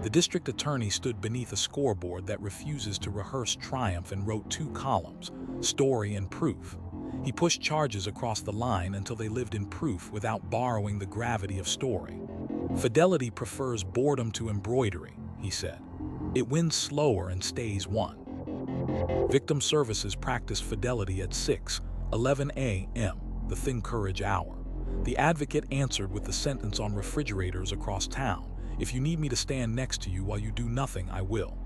The district attorney stood beneath a scoreboard that refuses to rehearse triumph and wrote 2 columns, story and proof. He pushed charges across the line until they lived in proof without borrowing the gravity of story. Fidelity prefers boredom to embroidery, he said. It wins slower and stays won. Victim services practiced fidelity at 6:11 a.m., the Think Courage hour. The advocate answered with the sentence on refrigerators across town, "If you need me to stand next to you while you do nothing, I will."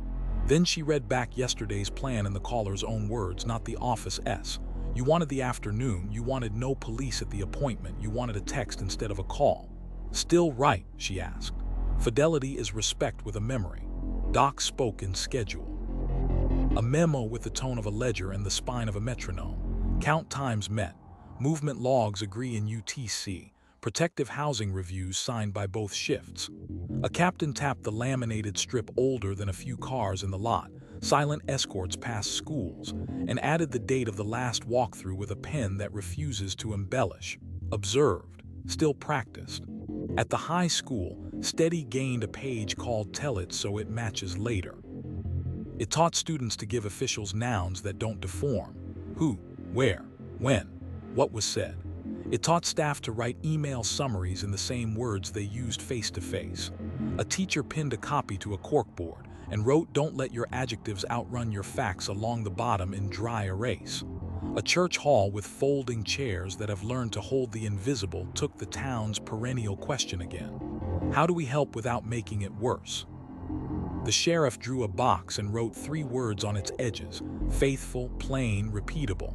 Then she read back yesterday's plan in the caller's own words, not the office's. You wanted the afternoon, you wanted no police at the appointment, you wanted a text instead of a call. Still right, she asked. Fidelity is respect with a memory. Doc spoke in schedule. A memo with the tone of a ledger and the spine of a metronome. Count times met. Movement logs agree in UTC. Protective housing reviews signed by both shifts. A captain tapped the laminated strip older than a few cars in the lot. Silent escorts past schools, and added the date of the last walkthrough with a pen that refuses to embellish. Observed, still practiced. At the high school, Steady gained a page called Tell It So It Matches Later. It taught students to give officials nouns that don't deform. Who, where, when, what was said. It taught staff to write email summaries in the same words they used face-to-face. A teacher pinned a copy to a corkboard and wrote "Don't let your adjectives outrun your facts" along the bottom in dry erase. A church hall with folding chairs that have learned to hold the invisible took the town's perennial question again. How do we help without making it worse? The sheriff drew a box and wrote 3 words on its edges: faithful, plain, repeatable.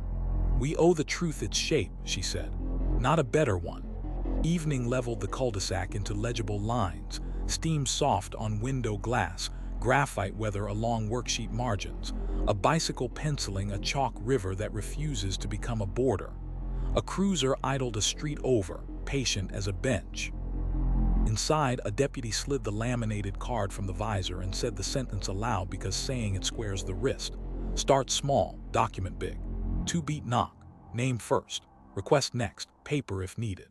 We owe the truth its shape, she said. Not a better one. Evening leveled the cul-de-sac into legible lines, steam soft on window glass, graphite weather along worksheet margins, a bicycle penciling a chalk river that refuses to become a border. A cruiser idled a street over, patient as a bench. Inside, a deputy slid the laminated card from the visor and said the sentence aloud because saying it squares the wrist. Start small, document big. 2-beat knock, name first, request next, paper if needed.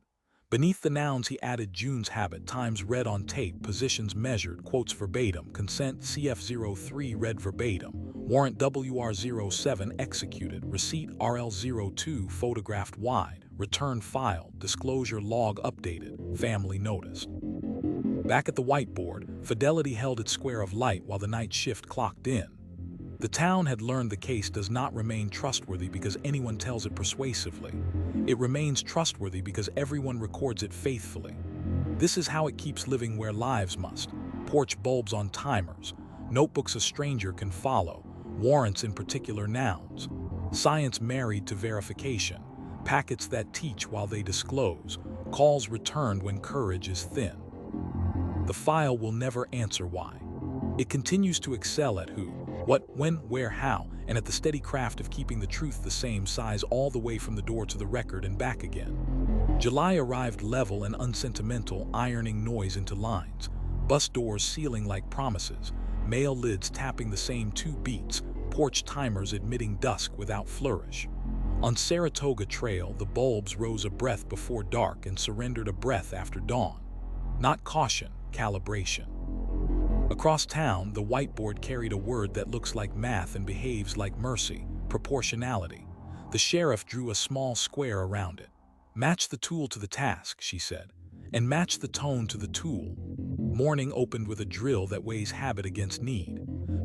Beneath the nouns he added June's habit, times read on tape, positions measured, quotes verbatim, consent CF03 read verbatim, warrant WR07 executed, receipt RL02 photographed wide, return filed, disclosure log updated, family noticed. Back at the whiteboard, Fidelity held its square of light while the night shift clocked in. The town had learned the case does not remain trustworthy because anyone tells it persuasively. It remains trustworthy because everyone records it faithfully. This is how it keeps living where lives must. Porch bulbs on timers, notebooks a stranger can follow, warrants in particular nouns, science married to verification, packets that teach while they disclose, calls returned when courage is thin. The file will never answer why. It continues to excel at who, what, when, where, how, and at the steady craft of keeping the truth the same size all the way from the door to the record and back again. July arrived level and unsentimental, ironing noise into lines, bus doors sealing like promises, mail lids tapping the same 2 beats, porch timers admitting dusk without flourish. On Saratoga Trail, the bulbs rose a breath before dark and surrendered a breath after dawn. Not caution, calibration. Across town, the whiteboard carried a word that looks like math and behaves like mercy, proportionality. The sheriff drew a small square around it. Match the tool to the task, she said, and match the tone to the tool. Morning opened with a drill that weighs habit against need.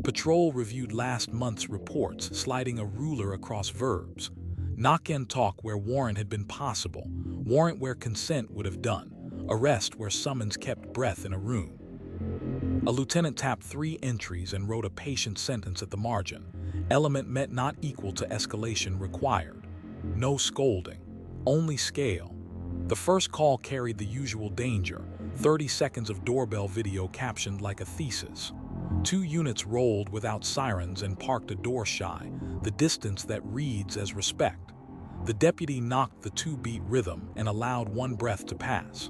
Patrol reviewed last month's reports, sliding a ruler across verbs. Knock and talk where warrant had been possible, warrant where consent would have done, arrest where summons kept breath in a room. A lieutenant tapped 3 entries and wrote a patient sentence at the margin. Element met not equal to escalation required. No scolding, only scale. The first call carried the usual danger. 30 seconds of doorbell video captioned like a thesis. 2 units rolled without sirens and parked a door shy, the distance that reads as respect. The deputy knocked the 2-beat rhythm and allowed 1 breath to pass.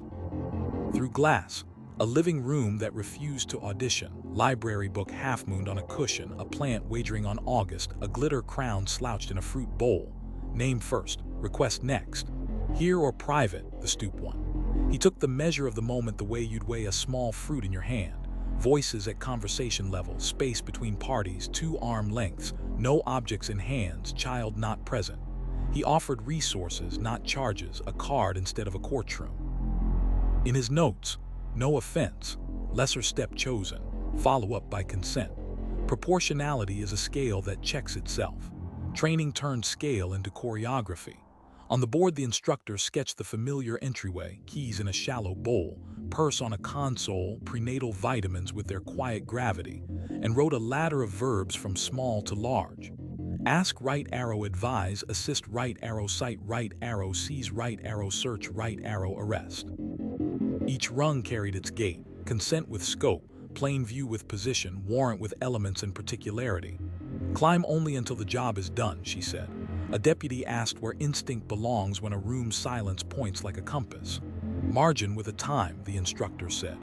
Through glass, a living room that refused to audition, library book half-mooned on a cushion, a plant wagering on August, a glitter crown slouched in a fruit bowl. Name first, request next. Here or private, the stoop one. He took the measure of the moment the way you'd weigh a small fruit in your hand. Voices at conversation level, space between parties, 2 arm lengths, no objects in hands, child not present. He offered resources, not charges, a card instead of a courtroom. In his notes, no offense, lesser step chosen, follow-up by consent. Proportionality is a scale that checks itself. Training turned scale into choreography. On the board, the instructor sketched the familiar entryway, keys in a shallow bowl, purse on a console, prenatal vitamins with their quiet gravity, and wrote a ladder of verbs from small to large. Ask right arrow advise, assist right arrow cite right arrow seize right arrow search right arrow arrest. Each rung carried its gate, consent with scope, plain view with position, warrant with elements and particularity. Climb only until the job is done, she said. A deputy asked where instinct belongs when a room's silence points like a compass. Margin with a time, the instructor said.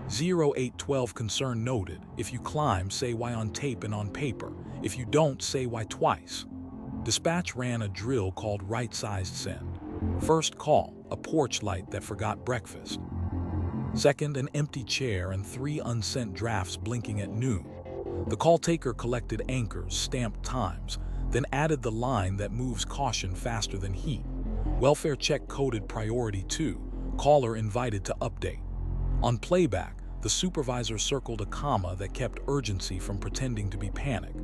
0812 concern noted. If you climb, say why on tape and on paper. If you don't, say why twice. Dispatch ran a drill called right-sized send. First call, a porch light that forgot breakfast. Second, an empty chair and 3 unsent drafts blinking at noon. The call taker collected anchors, stamped times, then added the line that moves caution faster than heat. Welfare check coded priority 2, caller invited to update. On playback, the supervisor circled a comma that kept urgency from pretending to be panic.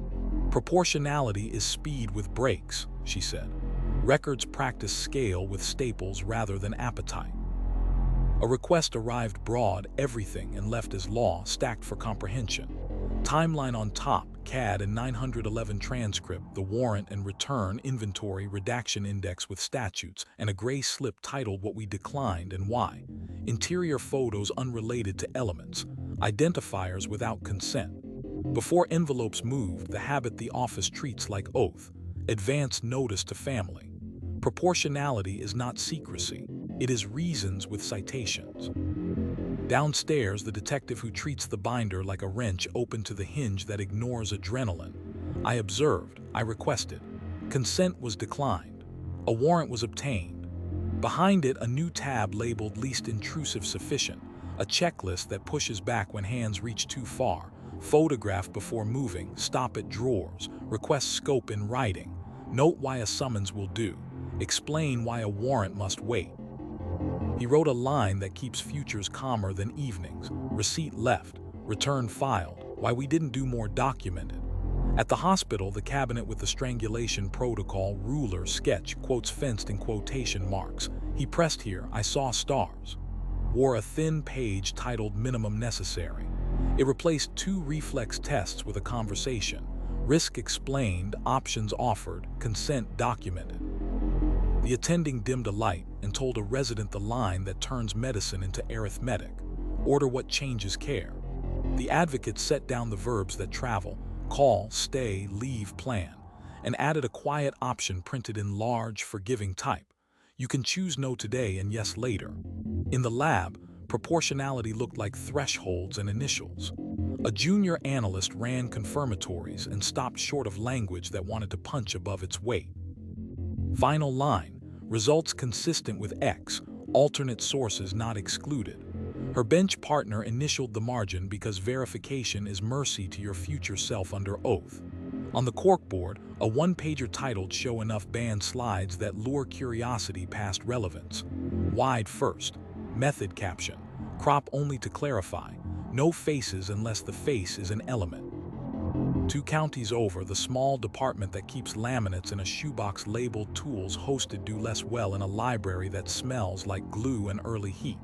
Proportionality is speed with breaks, she said. Records practice scale with staples rather than appetite. A request arrived broad, everything, and left as law, stacked for comprehension. Timeline on top, CAD and 911 transcript, the warrant and return, inventory, redaction index with statutes, and a gray slip titled what we declined and why. Interior photos unrelated to elements, identifiers without consent. Before envelopes moved, the habit the office treats like oath, advance notice to family. Proportionality is not secrecy, it is reasons with citations. Downstairs, the detective who treats the binder like a wrench opened to the hinge that ignores adrenaline. I observed, I requested. Consent was declined. A warrant was obtained. Behind it, a new tab labeled least intrusive sufficient, a checklist that pushes back when hands reach too far. Photograph before moving, stop at drawers, request scope in writing. Note why a summons will do. Explain why a warrant must wait. He wrote a line that keeps futures calmer than evenings. Receipt left, return filed, why we didn't do more documented. At the hospital, the cabinet with the strangulation protocol, ruler, sketch, quotes fenced in quotation marks. He pressed here, I saw stars. Wore a thin page titled minimum necessary. It replaced 2 reflex tests with a conversation. Risk explained, options offered, consent documented. The attending dimmed a light and told a resident the line that turns medicine into arithmetic. Order what changes care. The advocate set down the verbs that travel, call, stay, leave, plan, and added a quiet option printed in large, forgiving type. You can choose no today and yes later. In the lab, proportionality looked like thresholds and initials. A junior analyst ran confirmatories and stopped short of language that wanted to punch above its weight. Final line. Results consistent with X, alternate sources not excluded. Her bench partner initialed the margin because verification is mercy to your future self under oath. On the corkboard, a 1-pager titled Show Enough band slides that lure curiosity past relevance. Wide first. Method caption. Crop only to clarify. No faces unless the face is an element. 2 counties over, the small department that keeps laminates in a shoebox labeled tools hosted do less well in a library that smells like glue and early heat.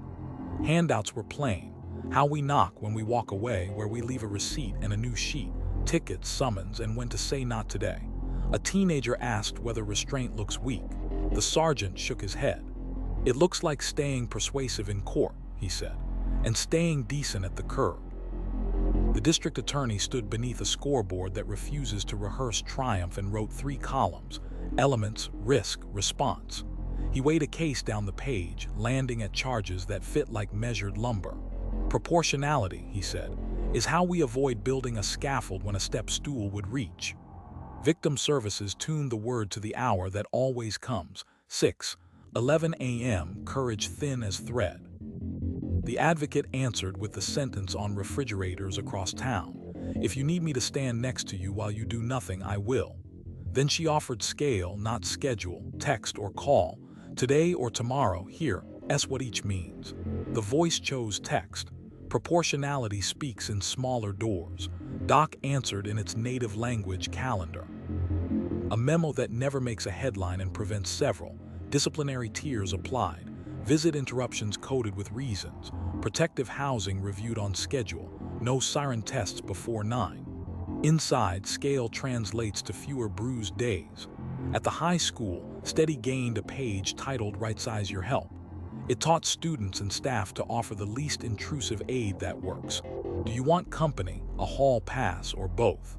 Handouts were plain. How we knock when we walk away, where we leave a receipt and a new sheet, tickets, summons, and when to say not today. A teenager asked whether restraint looks weak. The sergeant shook his head. It looks like staying persuasive in court, he said. and staying decent at the curb. The district attorney stood beneath a scoreboard that refuses to rehearse triumph and wrote 3 columns: elements, risk, response. He weighed a case down the page, landing at charges that fit like measured lumber. Proportionality, he said, is how we avoid building a scaffold when a step stool would reach. Victim Services tuned the word to the hour that always comes: 6:11 a.m., courage thin as thread. The advocate answered with the sentence on refrigerators across town: "If you need me to stand next to you while you do nothing, I will." Then she offered scale, not schedule, text or call, today or tomorrow, here, S what each means. The voice chose text. Proportionality speaks in smaller doors. Doc answered in its native language: calendar. A memo that never makes a headline and prevents several. Disciplinary tiers applied. Visit interruptions coded with reasons. Protective housing reviewed on schedule. No siren tests before 9. Inside, scale translates to fewer bruised days. At the high school, Steady gained a page titled Right Size Your Help. It taught students and staff to offer the least intrusive aid that works. Do you want company, a hall pass, or both?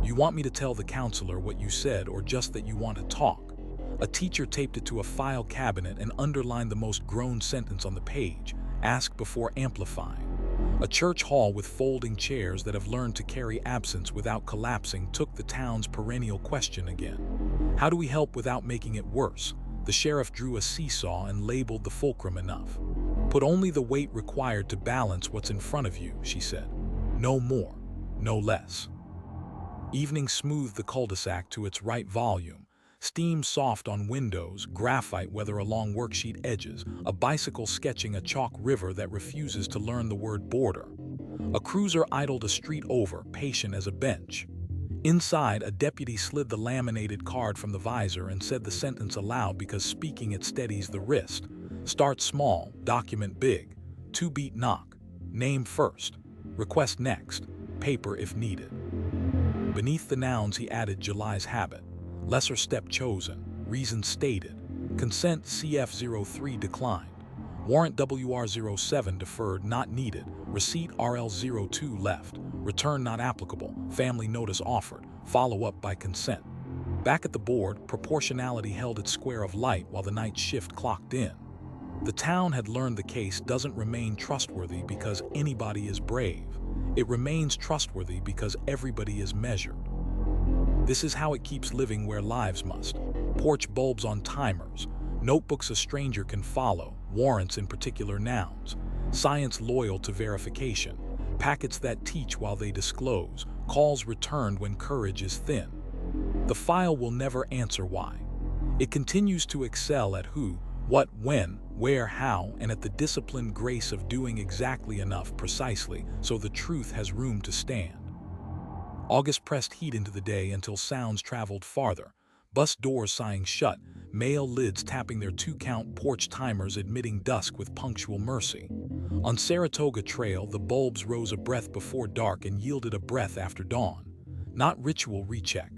You want me to tell the counselor what you said or just that you want to talk? A teacher taped it to a file cabinet and underlined the most grown sentence on the page: ask before amplifying. A church hall with folding chairs that have learned to carry absence without collapsing took the town's perennial question again. How do we help without making it worse? The sheriff drew a seesaw and labeled the fulcrum enough. Put only the weight required to balance what's in front of you, she said. No more, no less. Evening smoothed the cul-de-sac to its right volume. Steam soft on windows, graphite weather along worksheet edges, a bicycle sketching a chalk river that refuses to learn the word border. A cruiser idled a street over, patient as a bench. Inside, a deputy slid the laminated card from the visor and said the sentence aloud because speaking it steadies the wrist. Start small, document big. 2-beat knock. Name first. Request next. Paper if needed. Beneath the nouns he added July's habit. Lesser step chosen. Reason stated. Consent CF03 declined. Warrant WR07 deferred, not needed. Receipt RL02 left. Return not applicable. Family notice offered. Follow-up by consent. Back at the board, proportionality held its square of light while the night shift clocked in. The town had learned the case doesn't remain trustworthy because anybody is brave. It remains trustworthy because everybody is measured. This is how it keeps living where lives must. Porch bulbs on timers. Notebooks a stranger can follow. Warrants in particular nouns. Science loyal to verification. Packets that teach while they disclose. Calls returned when courage is thin. The file will never answer why. It continues to excel at who, what, when, where, how, and at the disciplined grace of doing exactly enough precisely so the truth has room to stand. August pressed heat into the day until sounds traveled farther. Bus doors sighing shut, mail lids tapping their 2-count porch timers admitting dusk with punctual mercy. On Saratoga Trail, the bulbs rose a breath before dark and yielded a breath after dawn. Not ritual recheck.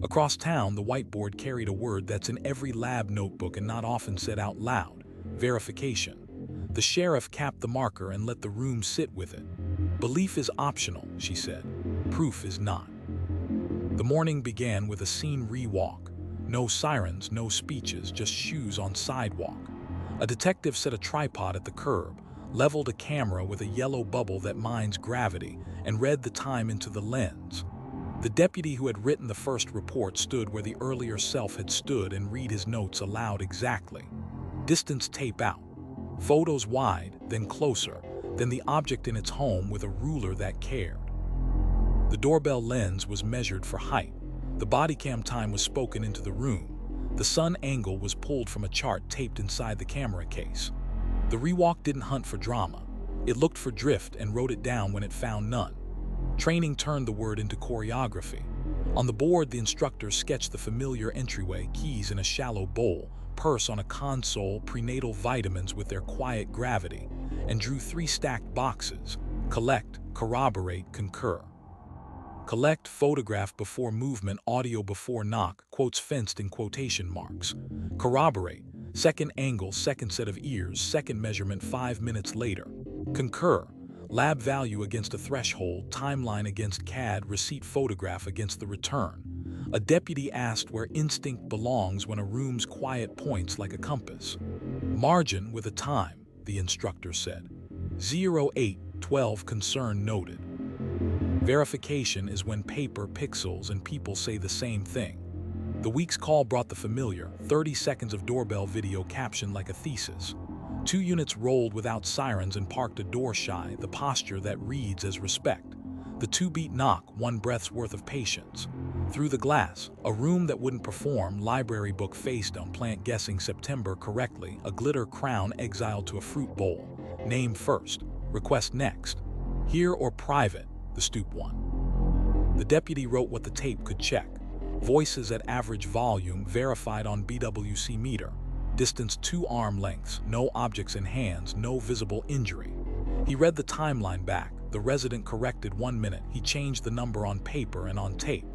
Across town, the whiteboard carried a word that's in every lab notebook and not often said out loud: verification. The sheriff capped the marker and let the room sit with it. Belief is optional, she said. Proof is not. The morning began with a scene re-walk. No sirens, no speeches, just shoes on sidewalk. A detective set a tripod at the curb, leveled a camera with a yellow bubble that mines gravity, and read the time into the lens. The deputy who had written the first report stood where the earlier self had stood and read his notes aloud exactly. Distance tape out. Photos wide, then closer, then the object in its home with a ruler that cared. The doorbell lens was measured for height. The body cam time was spoken into the room. The sun angle was pulled from a chart taped inside the camera case. The rewalk didn't hunt for drama. It looked for drift and wrote it down when it found none. Training turned the word into choreography. On the board, the instructor sketched the familiar entryway, keys in a shallow bowl, purse on a console, prenatal vitamins with their quiet gravity, and drew 3 stacked boxes: collect, corroborate, concur. Collect, photograph before movement, audio before knock, quotes fenced in quotation marks. Corroborate, second angle, second set of ears, second measurement 5 minutes later. Concur. Lab value against a threshold, timeline against CAD, receipt photograph against the return. A deputy asked where instinct belongs when a room's quiet points like a compass. Margin with a time, the instructor said. 0812 concern noted. Verification is when paper, pixels, and people say the same thing. The week's call brought the familiar 30 seconds of doorbell video captioned like a thesis. 2 units rolled without sirens and parked a door shy, the posture that reads as respect. The 2-beat knock, 1 breath's worth of patience. Through the glass, a room that wouldn't perform, library book faced on plant guessing September correctly, a glitter crown exiled to a fruit bowl. Name first, request next. Here or private, the stoop one. The deputy wrote what the tape could check. Voices at average volume verified on BWC meter. Distance 2 arm lengths, no objects in hands, no visible injury. He read the timeline back. The resident corrected 1 minute. He changed the number on paper and on tape.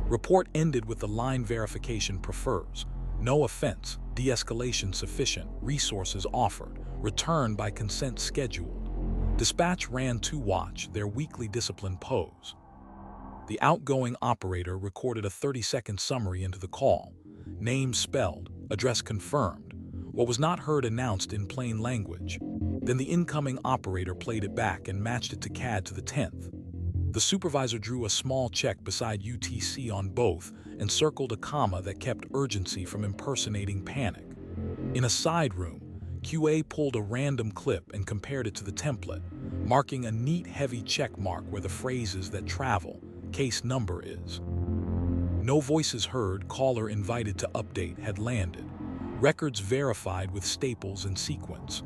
Report ended with the line verification prefers. No offense, de-escalation sufficient, resources offered, return by consent scheduled. Dispatch ran to watch their weekly discipline pose. The outgoing operator recorded a 30-second summary into the call. Name spelled, address confirmed. What was not heard announced in plain language. Then the incoming operator played it back and matched it to CAD to the 10th. The supervisor drew a small check beside UTC on both and circled a comma that kept urgency from impersonating panic. In a side room, QA pulled a random clip and compared it to the template, marking a neat heavy check mark where the phrases that travel, case number is. No voices heard, caller invited to update had landed. Records verified with staples and sequence.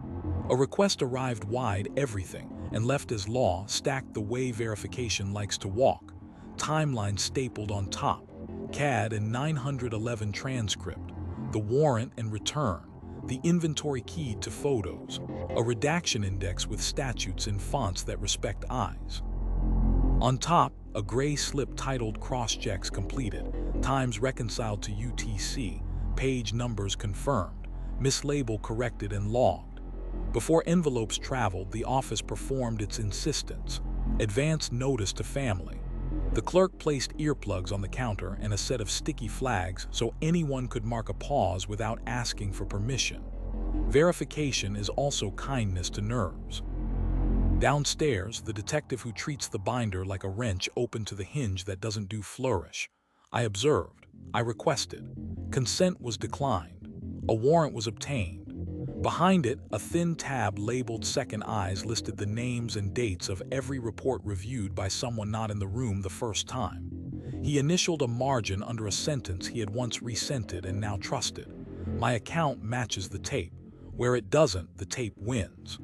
A request arrived wide everything and left as law, stacked the way verification likes to walk. Timeline stapled on top. CAD and 911 transcript. The warrant and return. The inventory keyed to photos. A redaction index with statutes in fonts that respect eyes. On top, a gray slip titled cross-checks completed, times reconciled to UTC, page numbers confirmed, mislabel corrected and logged. Before envelopes traveled, the office performed its insistence. Advance notice to family. The clerk placed earplugs on the counter and a set of sticky flags so anyone could mark a pause without asking for permission. Verification is also kindness to nerves. Downstairs, the detective who treats the binder like a wrench opened to the hinge that doesn't do flourish. I observed. I requested. Consent was declined. A warrant was obtained. Behind it, a thin tab labeled Second Eyes listed the names and dates of every report reviewed by someone not in the room the first time. He initialed a margin under a sentence he had once resented and now trusted. My account matches the tape. Where it doesn't, the tape wins.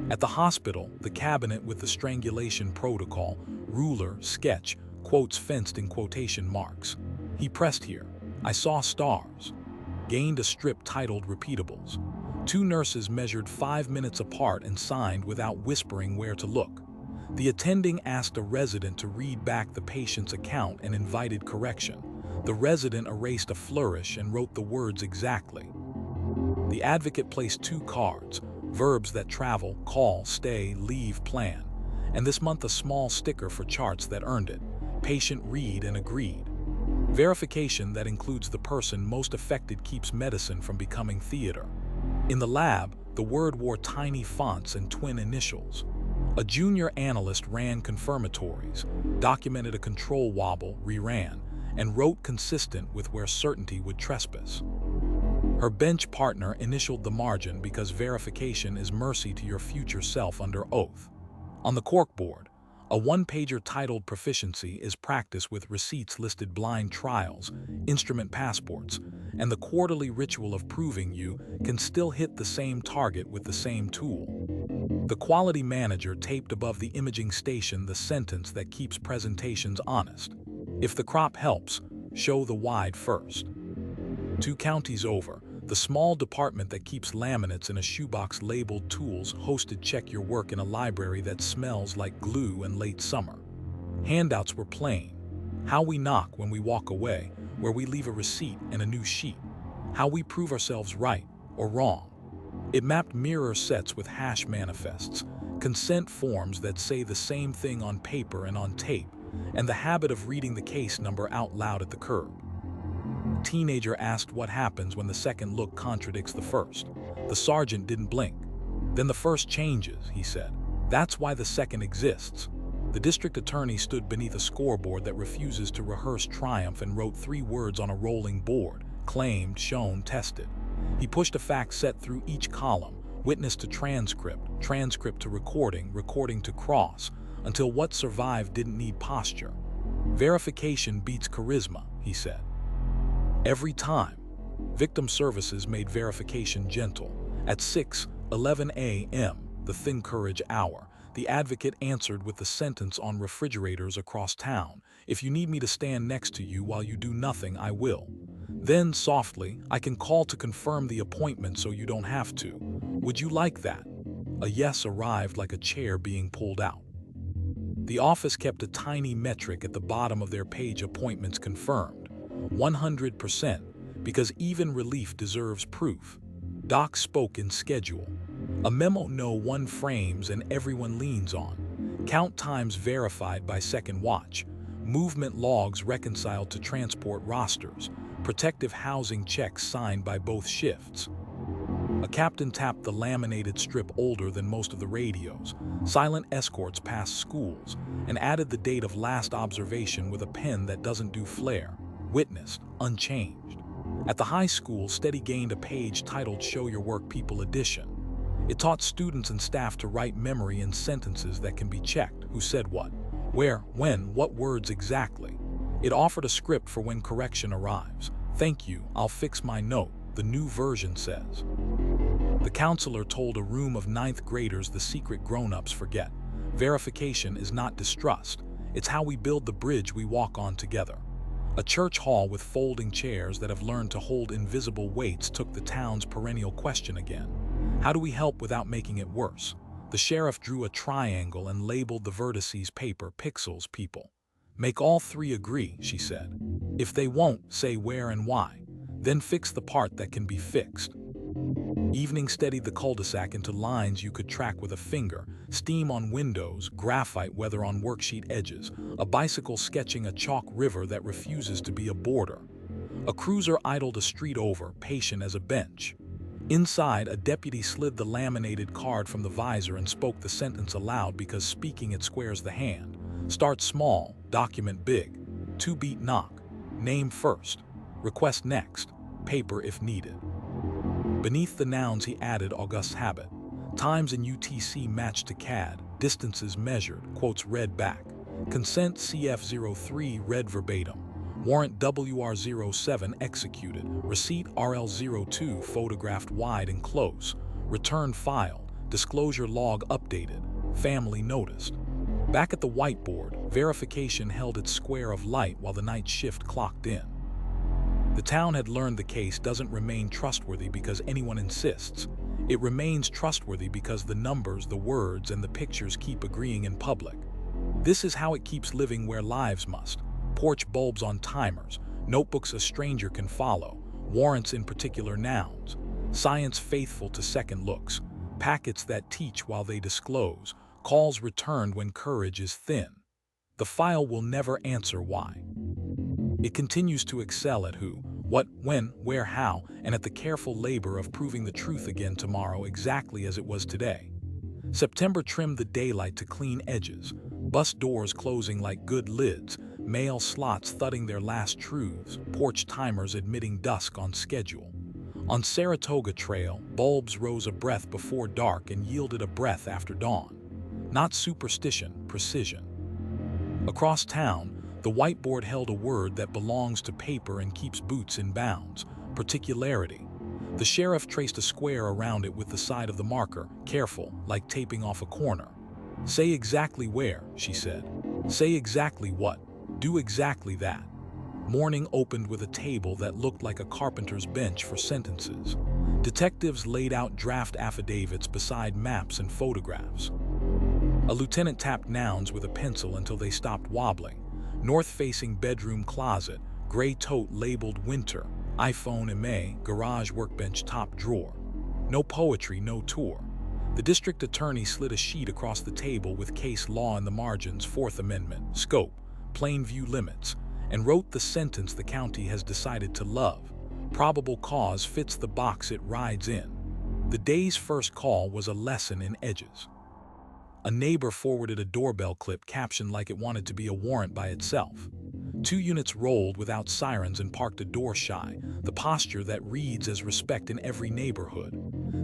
At the hospital, the cabinet with the strangulation protocol, ruler, sketch, quotes fenced in quotation marks. He pressed here. I saw stars. Gained a strip titled Repeatables. 2 nurses measured 5 minutes apart and signed without whispering where to look. The attending asked a resident to read back the patient's account and invited correction. The resident erased a flourish and wrote the words exactly. The advocate placed 2 cards, verbs that travel, call, stay, leave, plan, and this month a small sticker for charts that earned it. Patient read and agreed. Verification that includes the person most affected keeps medicine from becoming theater. In the lab, the word wore tiny fonts and twin initials. A junior analyst ran confirmatories, documented a control wobble, reran, and wrote consistent with where certainty would trespass. Her bench partner initialed the margin because verification is mercy to your future self under oath. On the corkboard, a 1-pager titled Proficiency is practice with receipts listed blind trials, instrument passports, and the quarterly ritual of proving you can still hit the same target with the same tool. The quality manager taped above the imaging station the sentence that keeps presentations honest. If the crop helps, show the wide first. 2 counties over, the small department that keeps laminates in a shoebox labeled tools hosted check your work in a library that smells like glue and late summer. Handouts were plain. How we knock when we walk away, where we leave a receipt and a new sheet. How we prove ourselves right or wrong. It mapped mirror sets with hash manifests, consent forms that say the same thing on paper and on tape, and the habit of reading the case number out loud at the curb. Teenager asked what happens when the second look contradicts the first. The sergeant didn't blink. Then the first changes, he said. That's why the second exists. The district attorney stood beneath a scoreboard that refuses to rehearse triumph and wrote 3 words on a rolling board: claimed, shown, tested. He pushed a fact set through each column, witness to transcript, transcript to recording, recording to cross, until what survived didn't need posture. Verification beats charisma, he said. Every time. Victim services made verification gentle. At 6:11 a.m., the thin courage hour, the advocate answered with the sentence on refrigerators across town: "If you need me to stand next to you while you do nothing, I will." Then, softly, "I can call to confirm the appointment so you don't have to. Would you like that?" A yes arrived like a chair being pulled out. The office kept a tiny metric at the bottom of their page: appointments confirmed. 100%, because even relief deserves proof. Doc spoke in schedule. A memo no one frames and everyone leans on. Count times verified by second watch. Movement logs reconciled to transport rosters. Protective housing checks signed by both shifts. A captain tapped the laminated strip older than most of the radios. Silent escorts past schools, and added the date of last observation with a pen that doesn't do flare. Witnessed, unchanged. At the high school, Steady gained a page titled Show Your Work People Edition. It taught students and staff to write memory in sentences that can be checked: who said what, where, when, what words exactly. It offered a script for when correction arrives. "Thank you, I'll fix my note," the new version says. The counselor told a room of 9th graders the secret grown-ups forget. Verification is not distrust. It's how we build the bridge we walk on together. A church hall with folding chairs that have learned to hold invisible weights took the town's perennial question again. How do we help without making it worse? The sheriff drew a triangle and labeled the vertices: paper, pixels, people. "Make all 3 agree," she said. "If they won't, say where and why. Then fix the part that can be fixed." Evening steadied the cul-de-sac into lines you could track with a finger. Steam on windows, graphite weather on worksheet edges, a bicycle sketching a chalk river that refuses to be a border. A cruiser idled a street over, patient as a bench. Inside, a deputy slid the laminated card from the visor and spoke the sentence aloud because speaking it squares the hand. "Start small, document big. 2-beat knock. Name first. Request next. Paper if needed." Beneath the nouns he added august habit. Times in UTC matched to CAD, distances measured, quotes read back. Consent CF03 read verbatim. Warrant WR07 executed. Receipt RL02 photographed wide and close. Return filed. Disclosure log updated. Family noticed. Back at the whiteboard, verification held its square of light while the night shift clocked in. The town had learned the case doesn't remain trustworthy because anyone insists. It remains trustworthy because the numbers, the words, and the pictures keep agreeing in public. This is how it keeps living where lives must. Porch bulbs on timers, notebooks a stranger can follow, warrants in particular nouns, science faithful to second looks, packets that teach while they disclose, calls returned when courage is thin. The file will never answer why. It continues to excel at who, what, when, where, how, and at the careful labor of proving the truth again tomorrow exactly as it was today. September trimmed the daylight to clean edges, bus doors closing like good lids, mail slots thudding their last truths, porch timers admitting dusk on schedule. On Saratoga Trail, bulbs rose a breath before dark and yielded a breath after dawn. Not superstition, precision. Across town, the whiteboard held a word that belongs to paper and keeps boots in bounds: particularity. The sheriff traced a square around it with the side of the marker, careful, like taping off a corner. "Say exactly where," she said. "Say exactly what. Do exactly that." Morning opened with a table that looked like a carpenter's bench for sentences. Detectives laid out draft affidavits beside maps and photographs. A lieutenant tapped nouns with a pencil until they stopped wobbling. North-facing bedroom closet, gray tote labeled winter, iPhone MA, garage workbench top drawer. No poetry, no tour. The district attorney slid a sheet across the table with case law in the margins, Fourth Amendment, scope, plain view limits, and wrote the sentence the county has decided to love. Probable cause fits the box it rides in. The day's first call was a lesson in edges. A neighbor forwarded a doorbell clip captioned like it wanted to be a warrant by itself. 2 units rolled without sirens and parked a door shy, the posture that reads as respect in every neighborhood.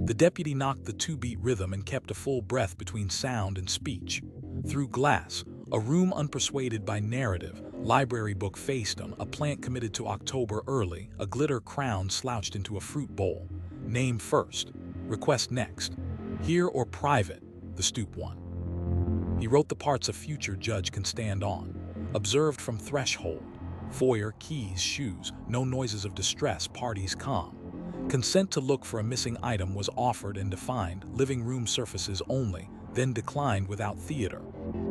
The deputy knocked the 2-beat rhythm and kept a full breath between sound and speech. Through glass, a room unpersuaded by narrative, library book faced him, a plant committed to October early, a glitter crown slouched into a fruit bowl. Name first, request next. Here or private, the stoop one. He wrote the parts a future judge can stand on. Observed from threshold. Foyer, keys, shoes, no noises of distress, parties calm. Consent to look for a missing item was offered and defined, living room surfaces only, then declined without theater.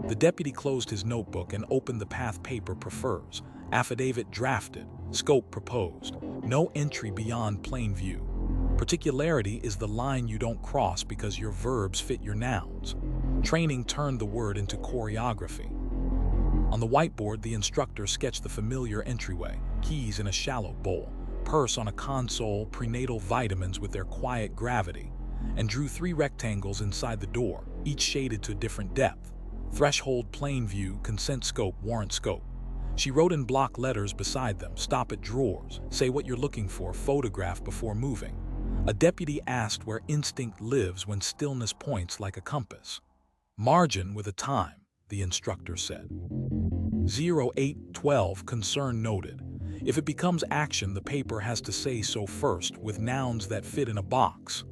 The deputy closed his notebook and opened the path paper prefers. Affidavit drafted, scope proposed, no entry beyond plain view. Particularity is the line you don't cross because your verbs fit your nouns. Training turned the word into choreography. On the whiteboard, the instructor sketched the familiar entryway, keys in a shallow bowl, purse on a console, prenatal vitamins with their quiet gravity, and drew 3 rectangles inside the door, each shaded to a different depth. Threshold, plain view, consent scope, warrant scope. She wrote in block letters beside them, stop at drawers, say what you're looking for, photograph before moving. A deputy asked where instinct lives when stillness points like a compass. Margin with a time, the instructor said. 0812, concern noted. If it becomes action, the paper has to say so first, with nouns that fit in a box.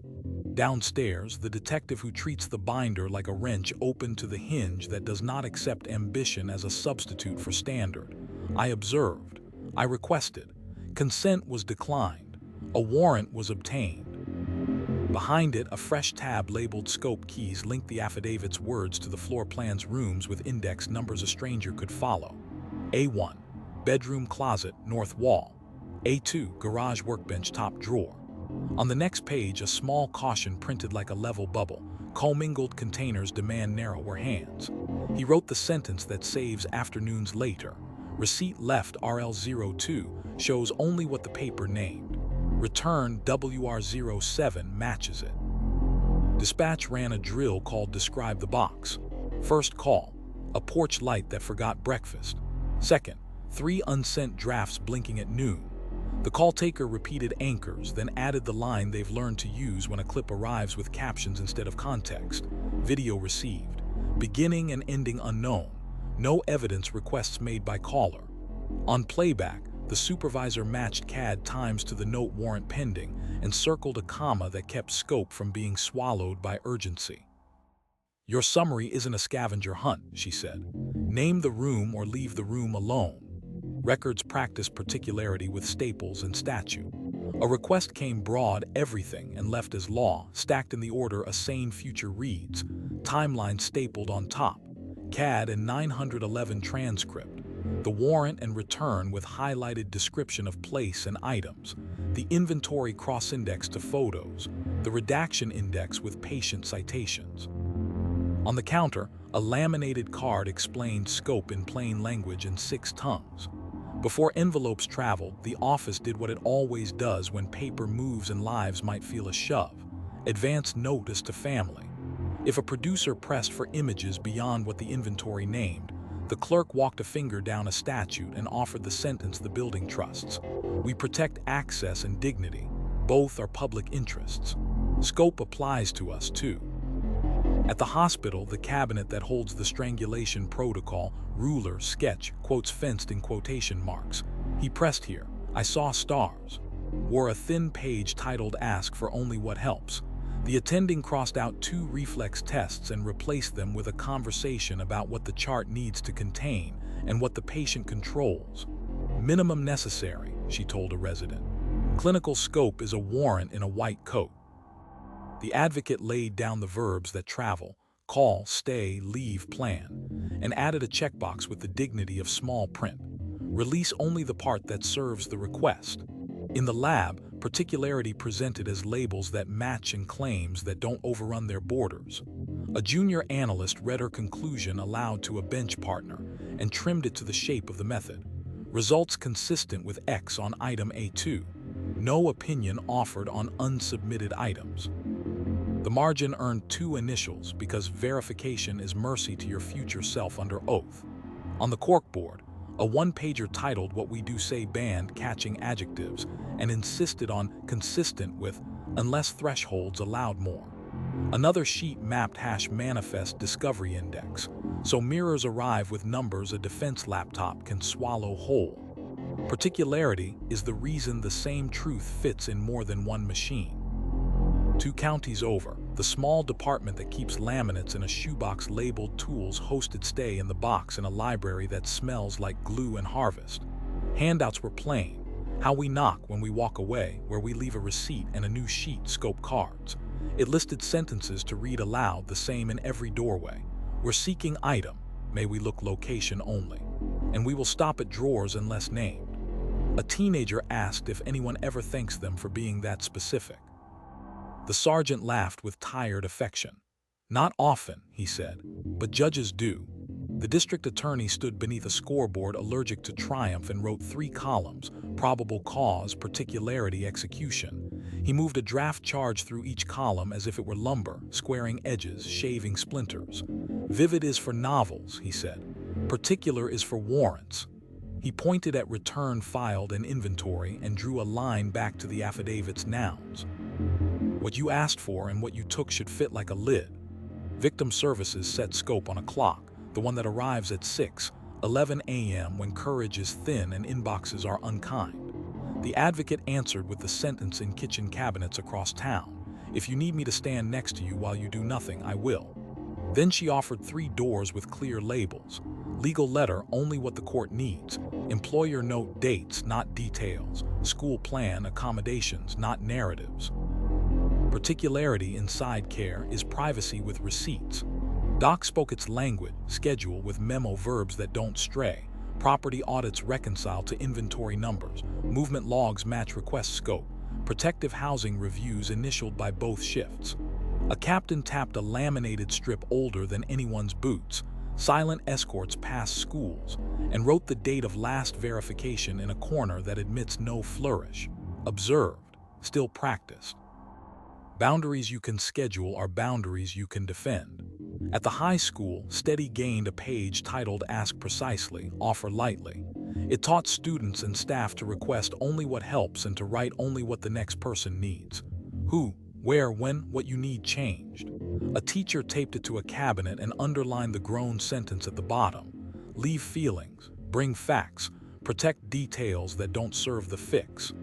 Downstairs, the detective who treats the binder like a wrench opened to the hinge that does not accept ambition as a substitute for standard. I observed. I requested. Consent was declined. A warrant was obtained. Behind it, a fresh tab labeled scope keys linked the affidavit's words to the floor plan's rooms with index numbers a stranger could follow. A1, bedroom closet, north wall. A2, garage workbench, top drawer. On the next page, a small caution printed like a level bubble. Commingled containers demand narrower hands. He wrote the sentence that saves afternoons later. Receipt left RL02 shows only what the paper named. Return WR07 matches it. Dispatch ran a drill called Describe the Box. First call, a porch light that forgot breakfast. Second, 3 unsent drafts blinking at noon. The call taker repeated anchors, then added the line they've learned to use when a clip arrives with captions instead of context. Video received. Beginning and ending unknown. No evidence requests made by caller. On playback, the supervisor matched CAD times to the note warrant pending and circled a comma that kept scope from being swallowed by urgency. Your summary isn't a scavenger hunt, she said. Name the room or leave the room alone. Records practice particularity with staples and statute. A request came broad, everything, and left as law, stacked in the order a sane future reads. Timeline stapled on top. CAD and 911 transcript. The warrant and return with highlighted description of place and items. The inventory cross-index to photos. The redaction index with patient citations. On the counter, a laminated card explained scope in plain language in 6 tongues. Before envelopes traveled, the office did what it always does when paper moves and lives might feel a shove. Advance notice to family. If a producer pressed for images beyond what the inventory named, the clerk walked a finger down a statute and offered the sentence the building trusts. We protect access and dignity. Both are public interests. Scope applies to us, too. At the hospital, the cabinet that holds the strangulation protocol, ruler, sketch, quotes fenced in quotation marks. He pressed here. I saw stars. Wore a thin page titled Ask for Only What Helps. The attending crossed out 2 reflex tests and replaced them with a conversation about what the chart needs to contain and what the patient controls. Minimum necessary, she told a resident. Clinical scope is a warrant in a white coat. The advocate laid down the verbs that travel, call, stay, leave, plan, and added a checkbox with the dignity of small print. Release only the part that serves the request. In the lab, particularity presented as labels that match and claims that don't overrun their borders. A junior analyst read her conclusion aloud to a bench partner and trimmed it to the shape of the method. Results consistent with X on item A2. No opinion offered on unsubmitted items. The margin earned 2 initials because verification is mercy to your future self under oath. On the corkboard, a 1-pager titled "What We Do Say" banned catching adjectives and insisted on consistent with unless thresholds allowed more. Another sheet mapped #manifest discovery index, so mirrors arrive with numbers a defense laptop can swallow whole. Particularity is the reason the same truth fits in more than one machine. 2 counties over, the small department that keeps laminates in a shoebox labeled "Tools Hosted Stay in the Box" in a library that smells like glue and harvest. Handouts were plain. How we knock when we walk away, where we leave a receipt and a new sheet scope cards. It listed sentences to read aloud, the same in every doorway. We're seeking item, may we look location only. And we will stop at drawers unless named. A teenager asked if anyone ever thanks them for being that specific. The sergeant laughed with tired affection. "Not often," he said, "but judges do." The district attorney stood beneath a scoreboard allergic to triumph and wrote 3 columns: probable cause, particularity, execution. He moved a draft charge through each column as if it were lumber, squaring edges, shaving splinters. "Vivid is for novels," he said. "Particular is for warrants." He pointed at return filed and inventory and drew a line back to the affidavit's nouns. "What you asked for and what you took should fit like a lid." Victim Services set scope on a clock, the one that arrives at 6:11 a.m. when courage is thin and inboxes are unkind. The advocate answered with the sentence in kitchen cabinets across town: "If you need me to stand next to you while you do nothing, I will." Then she offered 3 doors with clear labels. Legal letter, only what the court needs. Employer note, dates, not details. School plan, accommodations, not narratives. Particularity inside care is privacy with receipts. Doc spoke its language, schedule with memo verbs that don't stray. Property audits reconcile to inventory numbers. Movement logs match request scope. Protective housing reviews initialed by both shifts. A captain tapped a laminated strip older than anyone's boots. Silent escorts pass schools, and wrote the date of last verification in a corner that admits no flourish. Observed, still practiced. Boundaries you can schedule are boundaries you can defend. At the high school, Steady gained a page titled "Ask Precisely, Offer Lightly." It taught students and staff to request only what helps and to write only what the next person needs. Who, where, when, what you need changed. A teacher taped it to a cabinet and underlined the groan sentence at the bottom. "Leave feelings, bring facts, protect details that don't serve the fix."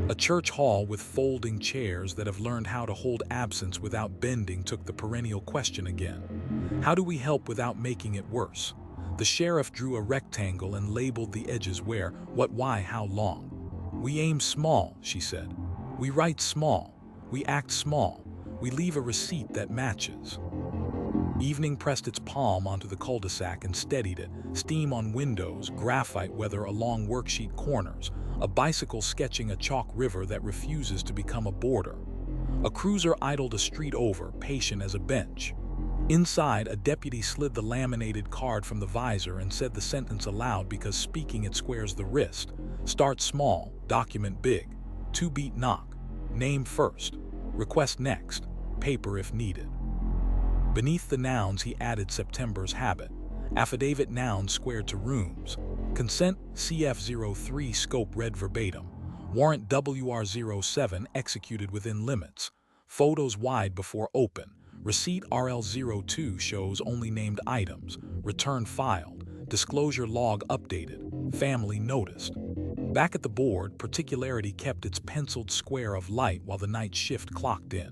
A church hall with folding chairs that have learned how to hold absence without bending took the perennial question again. How do we help without making it worse? The sheriff drew a rectangle and labeled the edges where, what, why, how long. "We aim small," she said. "We write small. We act small. We leave a receipt that matches." Evening pressed its palm onto the cul-de-sac and steadied it. Steam on windows, graphite weather along worksheet corners, a bicycle sketching a chalk river that refuses to become a border. A cruiser idled a street over, patient as a bench. Inside, a deputy slid the laminated card from the visor and said the sentence aloud because speaking it squares the wrist. "Start small, document big. 2-beat knock. Name first. Request next. Paper if needed." Beneath the nouns he added September's habit. Affidavit nouns squared to rooms. Consent CF03 scope read verbatim. Warrant WR07 executed within limits. Photos wide before open. Receipt RL02 shows only named items. Return filed. Disclosure log updated. Family noticed. Back at the board, particularity kept its penciled square of light while the night shift clocked in.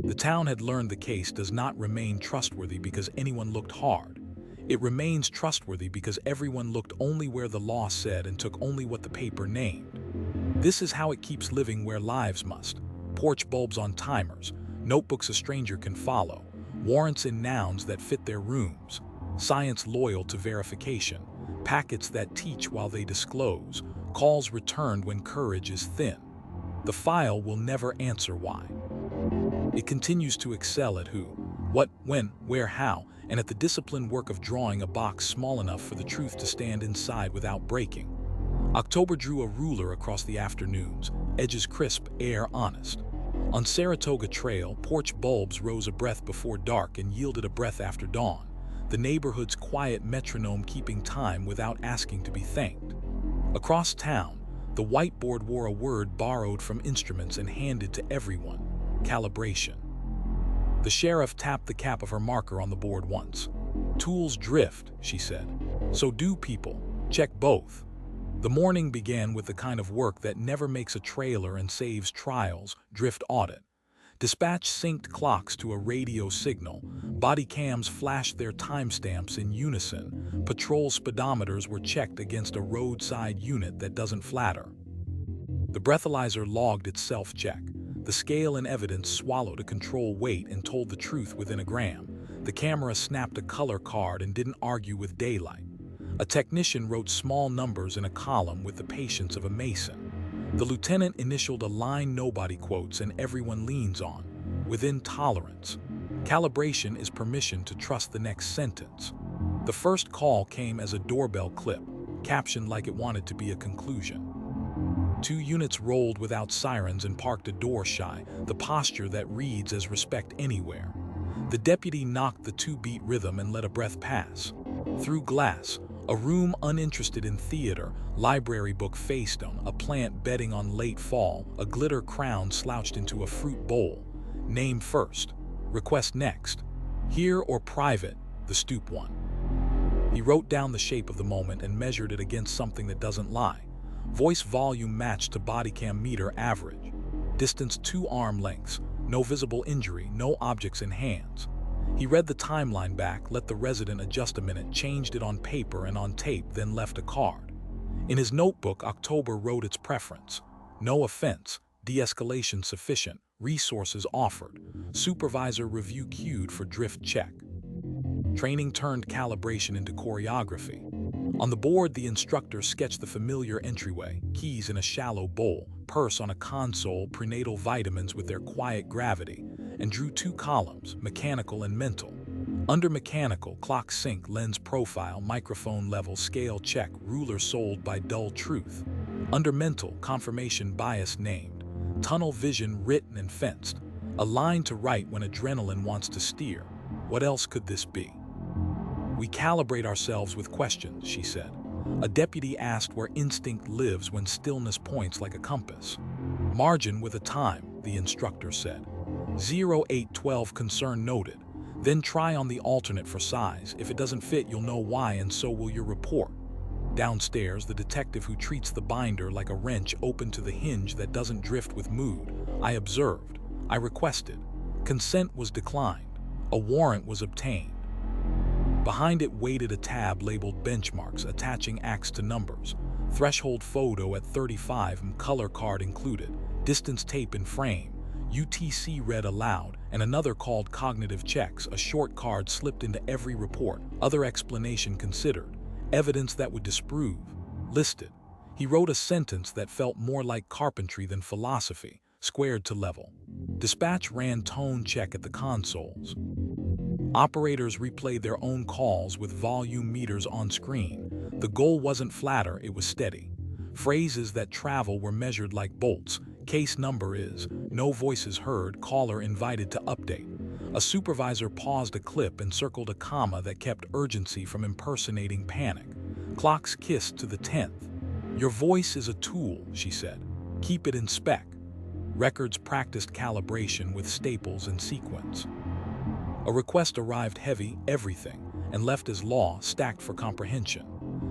The town had learned the case does not remain trustworthy because anyone looked hard. It remains trustworthy because everyone looked only where the law said and took only what the paper named. This is how it keeps living where lives must. Porch bulbs on timers, notebooks a stranger can follow, warrants in nouns that fit their rooms, science loyal to verification, packets that teach while they disclose, calls returned when courage is thin. The file will never answer why. It continues to excel at who, what, when, where, how, and at the disciplined work of drawing a box small enough for the truth to stand inside without breaking. October drew a ruler across the afternoons, edges crisp, air honest. On Saratoga Trail, porch bulbs rose a breath before dark and yielded a breath after dawn, the neighborhood's quiet metronome keeping time without asking to be thanked. Across town, the whiteboard wore a word borrowed from instruments and handed to everyone: calibration. The sheriff tapped the cap of her marker on the board once. "Tools drift," she said. "So do people. Check both." The morning began with the kind of work that never makes a trailer and saves trials: drift audit. Dispatch synced clocks to a radio signal. Body cams flashed their timestamps in unison. Patrol speedometers were checked against a roadside unit that doesn't flatter. The breathalyzer logged its self-check. The scale and evidence swallowed a control weight and told the truth within a gram. The camera snapped a color card and didn't argue with daylight. A technician wrote small numbers in a column with the patience of a mason. The lieutenant initialed a line nobody quotes and everyone leans on: within tolerance. Calibration is permission to trust the next sentence. The first call came as a doorbell clip, captioned like it wanted to be a conclusion. 2 units rolled without sirens and parked a door shy, the posture that reads as respect anywhere. The deputy knocked the 2-beat rhythm and let a breath pass. Through glass, a room uninterested in theater, library book faced on, a plant bedding on late fall, a glitter crown slouched into a fruit bowl. Name first. Request next. Here or private, the stoop one. He wrote down the shape of the moment and measured it against something that doesn't lie. Voice volume matched to body cam meter average. Distance 2 arm lengths. No visible injury, no objects in hands. He read the timeline back, let the resident adjust a minute, changed it on paper and on tape, then left a card. In his notebook, October wrote its preference: no offense, de-escalation sufficient, resources offered, supervisor review queued for drift check. Training turned calibration into choreography. On the board, the instructor sketched the familiar entryway: keys in a shallow bowl, purse on a console, prenatal vitamins with their quiet gravity, and drew 2 columns, mechanical and mental. Under mechanical, clock sync, lens profile, microphone level, scale check, ruler sold by dull truth. Under mental, confirmation bias named, tunnel vision written and fenced, a line to write when adrenaline wants to steer. What else could this be? "We calibrate ourselves with questions," she said. A deputy asked where instinct lives when stillness points like a compass. "Margin with a time," the instructor said. 0812 concern noted. Then try on the alternate for size. If it doesn't fit, you'll know why, and so will your report. Downstairs, the detective who treats the binder like a wrench opened to the hinge that doesn't drift with mood. "I observed. I requested. Consent was declined. A warrant was obtained." Behind it waited a tab labeled benchmarks, attaching acts to numbers. Threshold photo at 35 and color card included. Distance tape in frame. UTC read aloud, and another called cognitive checks, a short card slipped into every report. Other explanation considered. Evidence that would disprove. Listed. He wrote a sentence that felt more like carpentry than philosophy, squared to level. Dispatch ran tone check at the consoles. Operators replayed their own calls with volume meters on screen. The goal wasn't flatter, it was steady. Phrases that travel were measured like bolts. Case number is, no voices heard, caller invited to update. A supervisor paused a clip and circled a comma that kept urgency from impersonating panic. Clocks kissed to the 10th. "Your voice is a tool," she said. "Keep it in spec." Records practiced calibration with staples and sequence. A request arrived heavy, everything, and left as law, stacked for comprehension.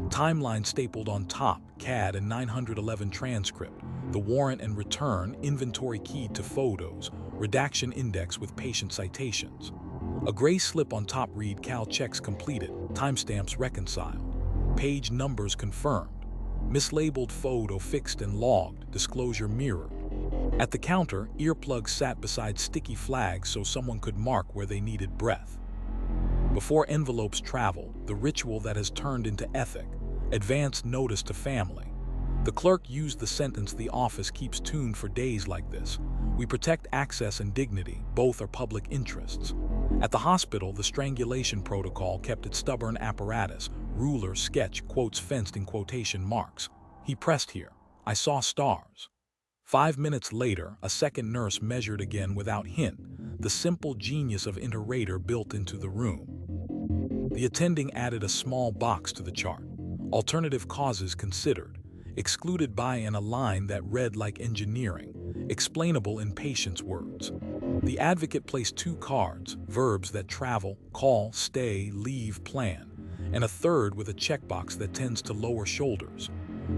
Timeline stapled on top, CAD and 911 transcript. The warrant and return, inventory keyed to photos, redaction index with patient citations. A gray slip on top read cal checks completed, timestamps reconciled. Page numbers confirmed. Mislabeled photo fixed and logged, disclosure mirrored. At the counter, earplugs sat beside sticky flags so someone could mark where they needed breath. Before envelopes travel, the ritual that has turned into ethic, advance notice to family. The clerk used the sentence the office keeps tuned for days like this. We protect access and dignity, both are public interests. At the hospital, the strangulation protocol kept its stubborn apparatus, ruler, sketch, quotes fenced in quotation marks. He pressed here. I saw stars. 5 minutes later, a second nurse measured again without hint, the simple genius of interrogator built into the room. The attending added a small box to the chart. Alternative causes considered. Excluded by and a line that read like engineering, explainable in patient's words. The advocate placed 2 cards, verbs that travel, call, stay, leave, plan, and a third with a checkbox that tends to lower shoulders.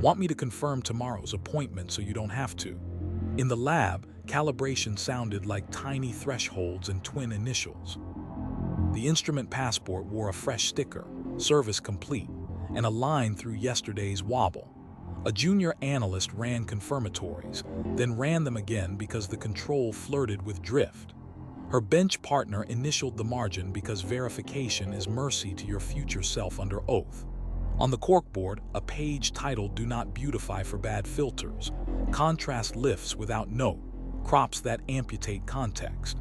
Want me to confirm tomorrow's appointment so you don't have to? In the lab, calibration sounded like tiny thresholds and twin initials. The instrument passport wore a fresh sticker, service complete, and a line through yesterday's wobble. A junior analyst ran confirmatories, then ran them again because the control flirted with drift. Her bench partner initialed the margin because verification is mercy to your future self under oath. On the corkboard, a page titled "Do Not Beautify for Bad Filters," contrast lifts without note, crops that amputate context.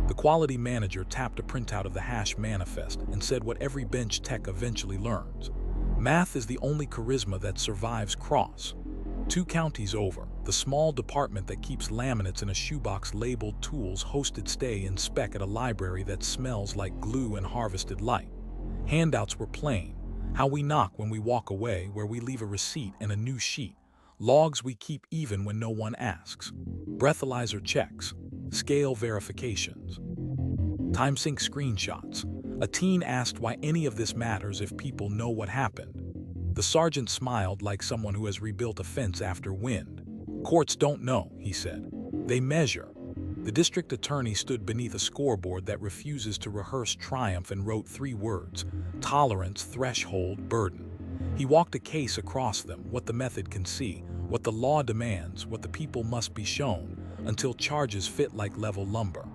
The quality manager tapped a printout of the hash manifest and said what every bench tech eventually learns. Math is the only charisma that survives cross. 2 counties over, the small department that keeps laminates in a shoebox labeled tools hosted stay in spec at a library that smells like glue and harvested light. Handouts were plain. How we knock when we walk away, where we leave a receipt and a new sheet. Logs we keep even when no one asks. Breathalyzer checks. Scale verifications. TimeSync screenshots. A teen asked why any of this matters if people know what happened. The sergeant smiled like someone who has rebuilt a fence after wind. Courts don't know, he said. They measure. The district attorney stood beneath a scoreboard that refuses to rehearse triumph and wrote 3 words: tolerance, threshold, burden. He walked a case across them, what the method can see, what the law demands, what the people must be shown, until charges fit like level lumber.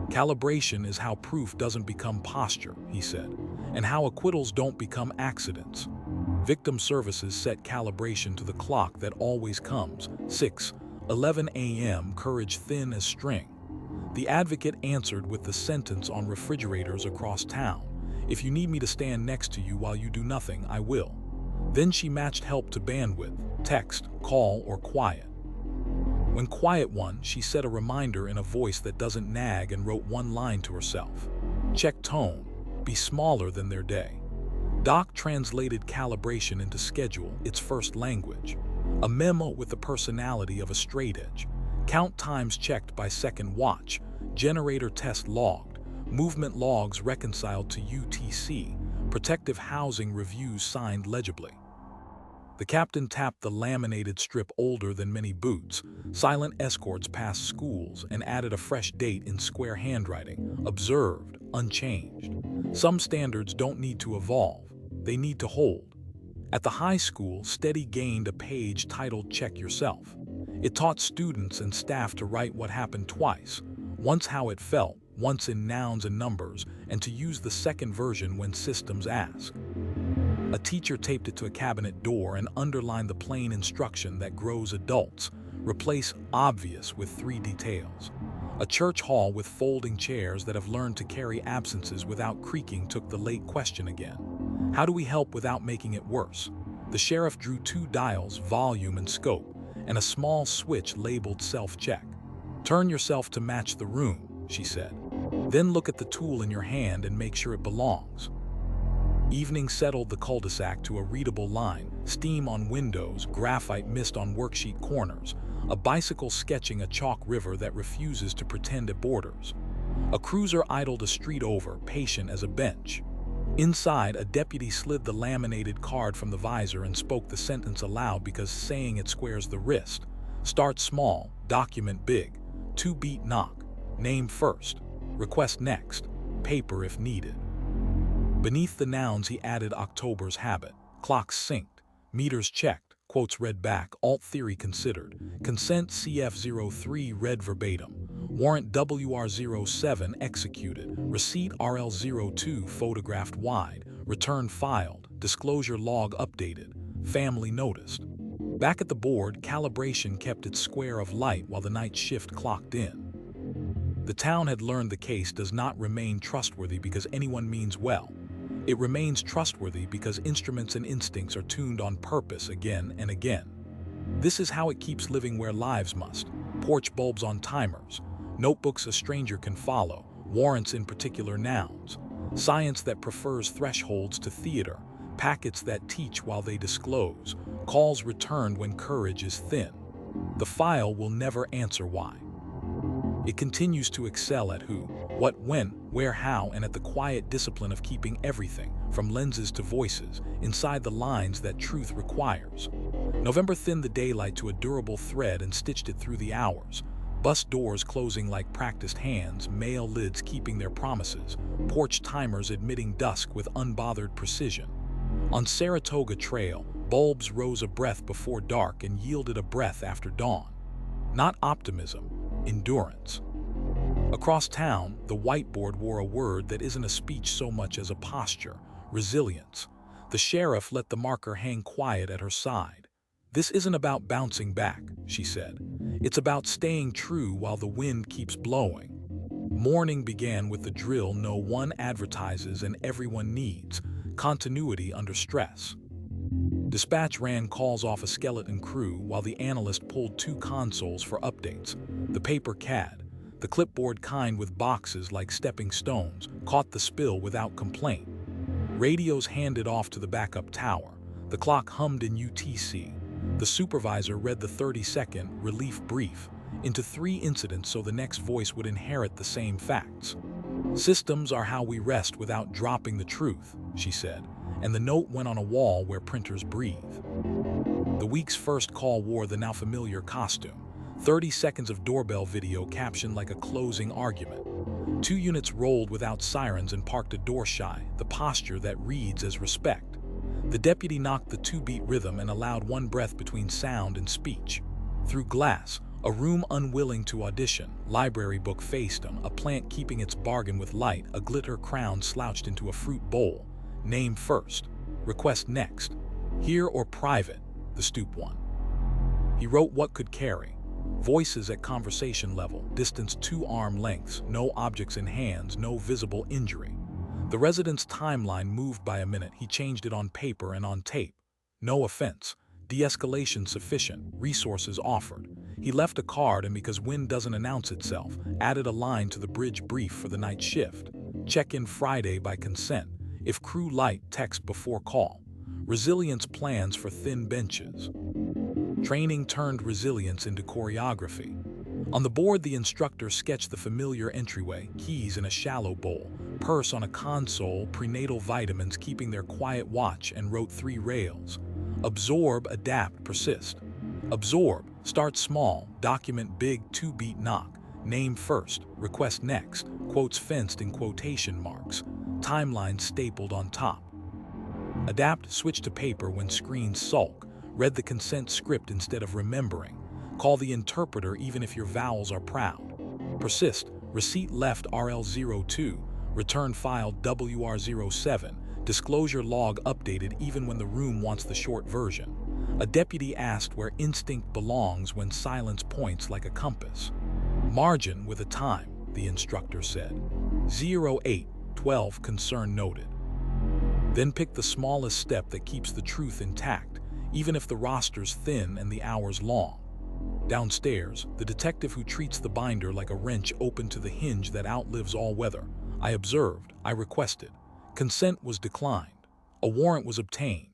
Calibration is how proof doesn't become posture, he said, and how acquittals don't become accidents. Victim services set calibration to the clock that always comes, 6:11 a.m., courage thin as string. The advocate answered with the sentence on refrigerators across town: if you need me to stand next to you while you do nothing, I will. Then she matched help to bandwidth, text, call, or quiet. When quiet won, she set a reminder in a voice that doesn't nag and wrote 1 line to herself. Check tone, be smaller than their day. Doc translated calibration into schedule, its first language. A memo with the personality of a straight edge. Count times checked by second watch. Generator test logged. Movement logs reconciled to UTC. Protective housing reviews signed legibly. The captain tapped the laminated strip older than many boots, silent escorts past schools, and added a fresh date in square handwriting, observed, unchanged. Some standards don't need to evolve, they need to hold. At the high school, Steady gained a page titled Check Yourself. It taught students and staff to write what happened twice, once how it felt, once in nouns and numbers, and to use the second version when systems ask. A teacher taped it to a cabinet door and underlined the plain instruction that grows adults. Replace obvious with 3 details. A church hall with folding chairs that have learned to carry absences without creaking took the late question again. How do we help without making it worse? The sheriff drew 2 dials, volume and scope, and a small switch labeled self-check. Turn yourself to match the room, she said. Then look at the tool in your hand and make sure it belongs. Evening settled the cul-de-sac to a readable line, steam on windows, graphite mist on worksheet corners, a bicycle sketching a chalk river that refuses to pretend it borders. A cruiser idled a street over, patient as a bench. Inside, a deputy slid the laminated card from the visor and spoke the sentence aloud because saying it squares the wrist. Start small, document big. 2-beat knock. Name first. Request next. Paper if needed. Beneath the nouns he added October's habit. Clocks synced. Meters checked. Quotes read back. Alt theory considered. Consent CF03 read verbatim. Warrant WR07 executed. Receipt RL02 photographed wide. Return filed. Disclosure log updated. Family noticed. Back at the board, calibration kept its square of light while the night shift clocked in. The town had learned the case does not remain trustworthy because anyone means well. It remains trustworthy because instruments and instincts are tuned on purpose again and again. This is how it keeps living where lives must. Porch bulbs on timers, notebooks a stranger can follow, warrants in particular nouns, science that prefers thresholds to theater, packets that teach while they disclose, calls returned when courage is thin. The file will never answer why. It continues to excel at who, what, when, where, how, and at the quiet discipline of keeping everything, from lenses to voices, inside the lines that truth requires. November thinned the daylight to a durable thread and stitched it through the hours. Bus doors closing like practiced hands, mail lids keeping their promises, porch timers admitting dusk with unbothered precision. On Saratoga Trail, bulbs rose a breath before dark and yielded a breath after dawn. Not optimism, endurance. Across town, the whiteboard wore a word that isn't a speech so much as a posture: resilience. The sheriff let the marker hang quiet at her side. "This isn't about bouncing back," she said. "It's about staying true while the wind keeps blowing." Morning began with the drill no one advertises and everyone needs: continuity under stress. Dispatch ran calls off a skeleton crew while the analyst pulled two consoles for updates. The paper CAD, the clipboard kind with boxes like stepping stones, caught the spill without complaint. Radios handed off to the backup tower. The clock hummed in UTC. The supervisor read the 30-second relief brief into 3 incidents so the next voice would inherit the same facts. "Systems are how we rest without dropping the truth," she said, and the note went on a wall where printers breathe. The week's first call wore the now familiar costume. 30 seconds of doorbell video captioned like a closing argument. 2 units rolled without sirens and parked a door shy, the posture that reads as respect. The deputy knocked the 2-beat rhythm and allowed 1 breath between sound and speech. Through glass, a room unwilling to audition, library book faced him, a plant keeping its bargain with light, a glitter crown slouched into a fruit bowl. Name first, request next. Here or private, the stoop one. He wrote what could carry. Voices at conversation level, distance 2 arm lengths, no objects in hands, no visible injury. The resident's timeline moved by a minute. He changed it on paper and on tape. No offense. De-escalation sufficient. Resources offered. He left a card and, because wind doesn't announce itself, added a line to the bridge brief for the night shift. Check in Friday by consent. If crew light, text before call. Resilience plans for thin benches. Training turned resilience into choreography. On the board, the instructor sketched the familiar entryway, keys in a shallow bowl, purse on a console, prenatal vitamins keeping their quiet watch, and wrote 3 rails. Absorb, adapt, persist. Absorb, start small, document big, 2-beat knock. Name first, request next, quotes fenced in quotation marks, timeline stapled on top. Adapt, switch to paper when screens sulk, read the consent script instead of remembering. Call the interpreter even if your vowels are proud. Persist, receipt left RL02, return file WR07, disclosure log updated even when the room wants the short version. A deputy asked where instinct belongs when silence points like a compass. Margin with a time, the instructor said. 0812, concern noted. Then pick the smallest step that keeps the truth intact, even if the roster's thin and the hours long. Downstairs, the detective who treats the binder like a wrench opened to the hinge that outlives all weather. I observed, I requested. Consent was declined. A warrant was obtained.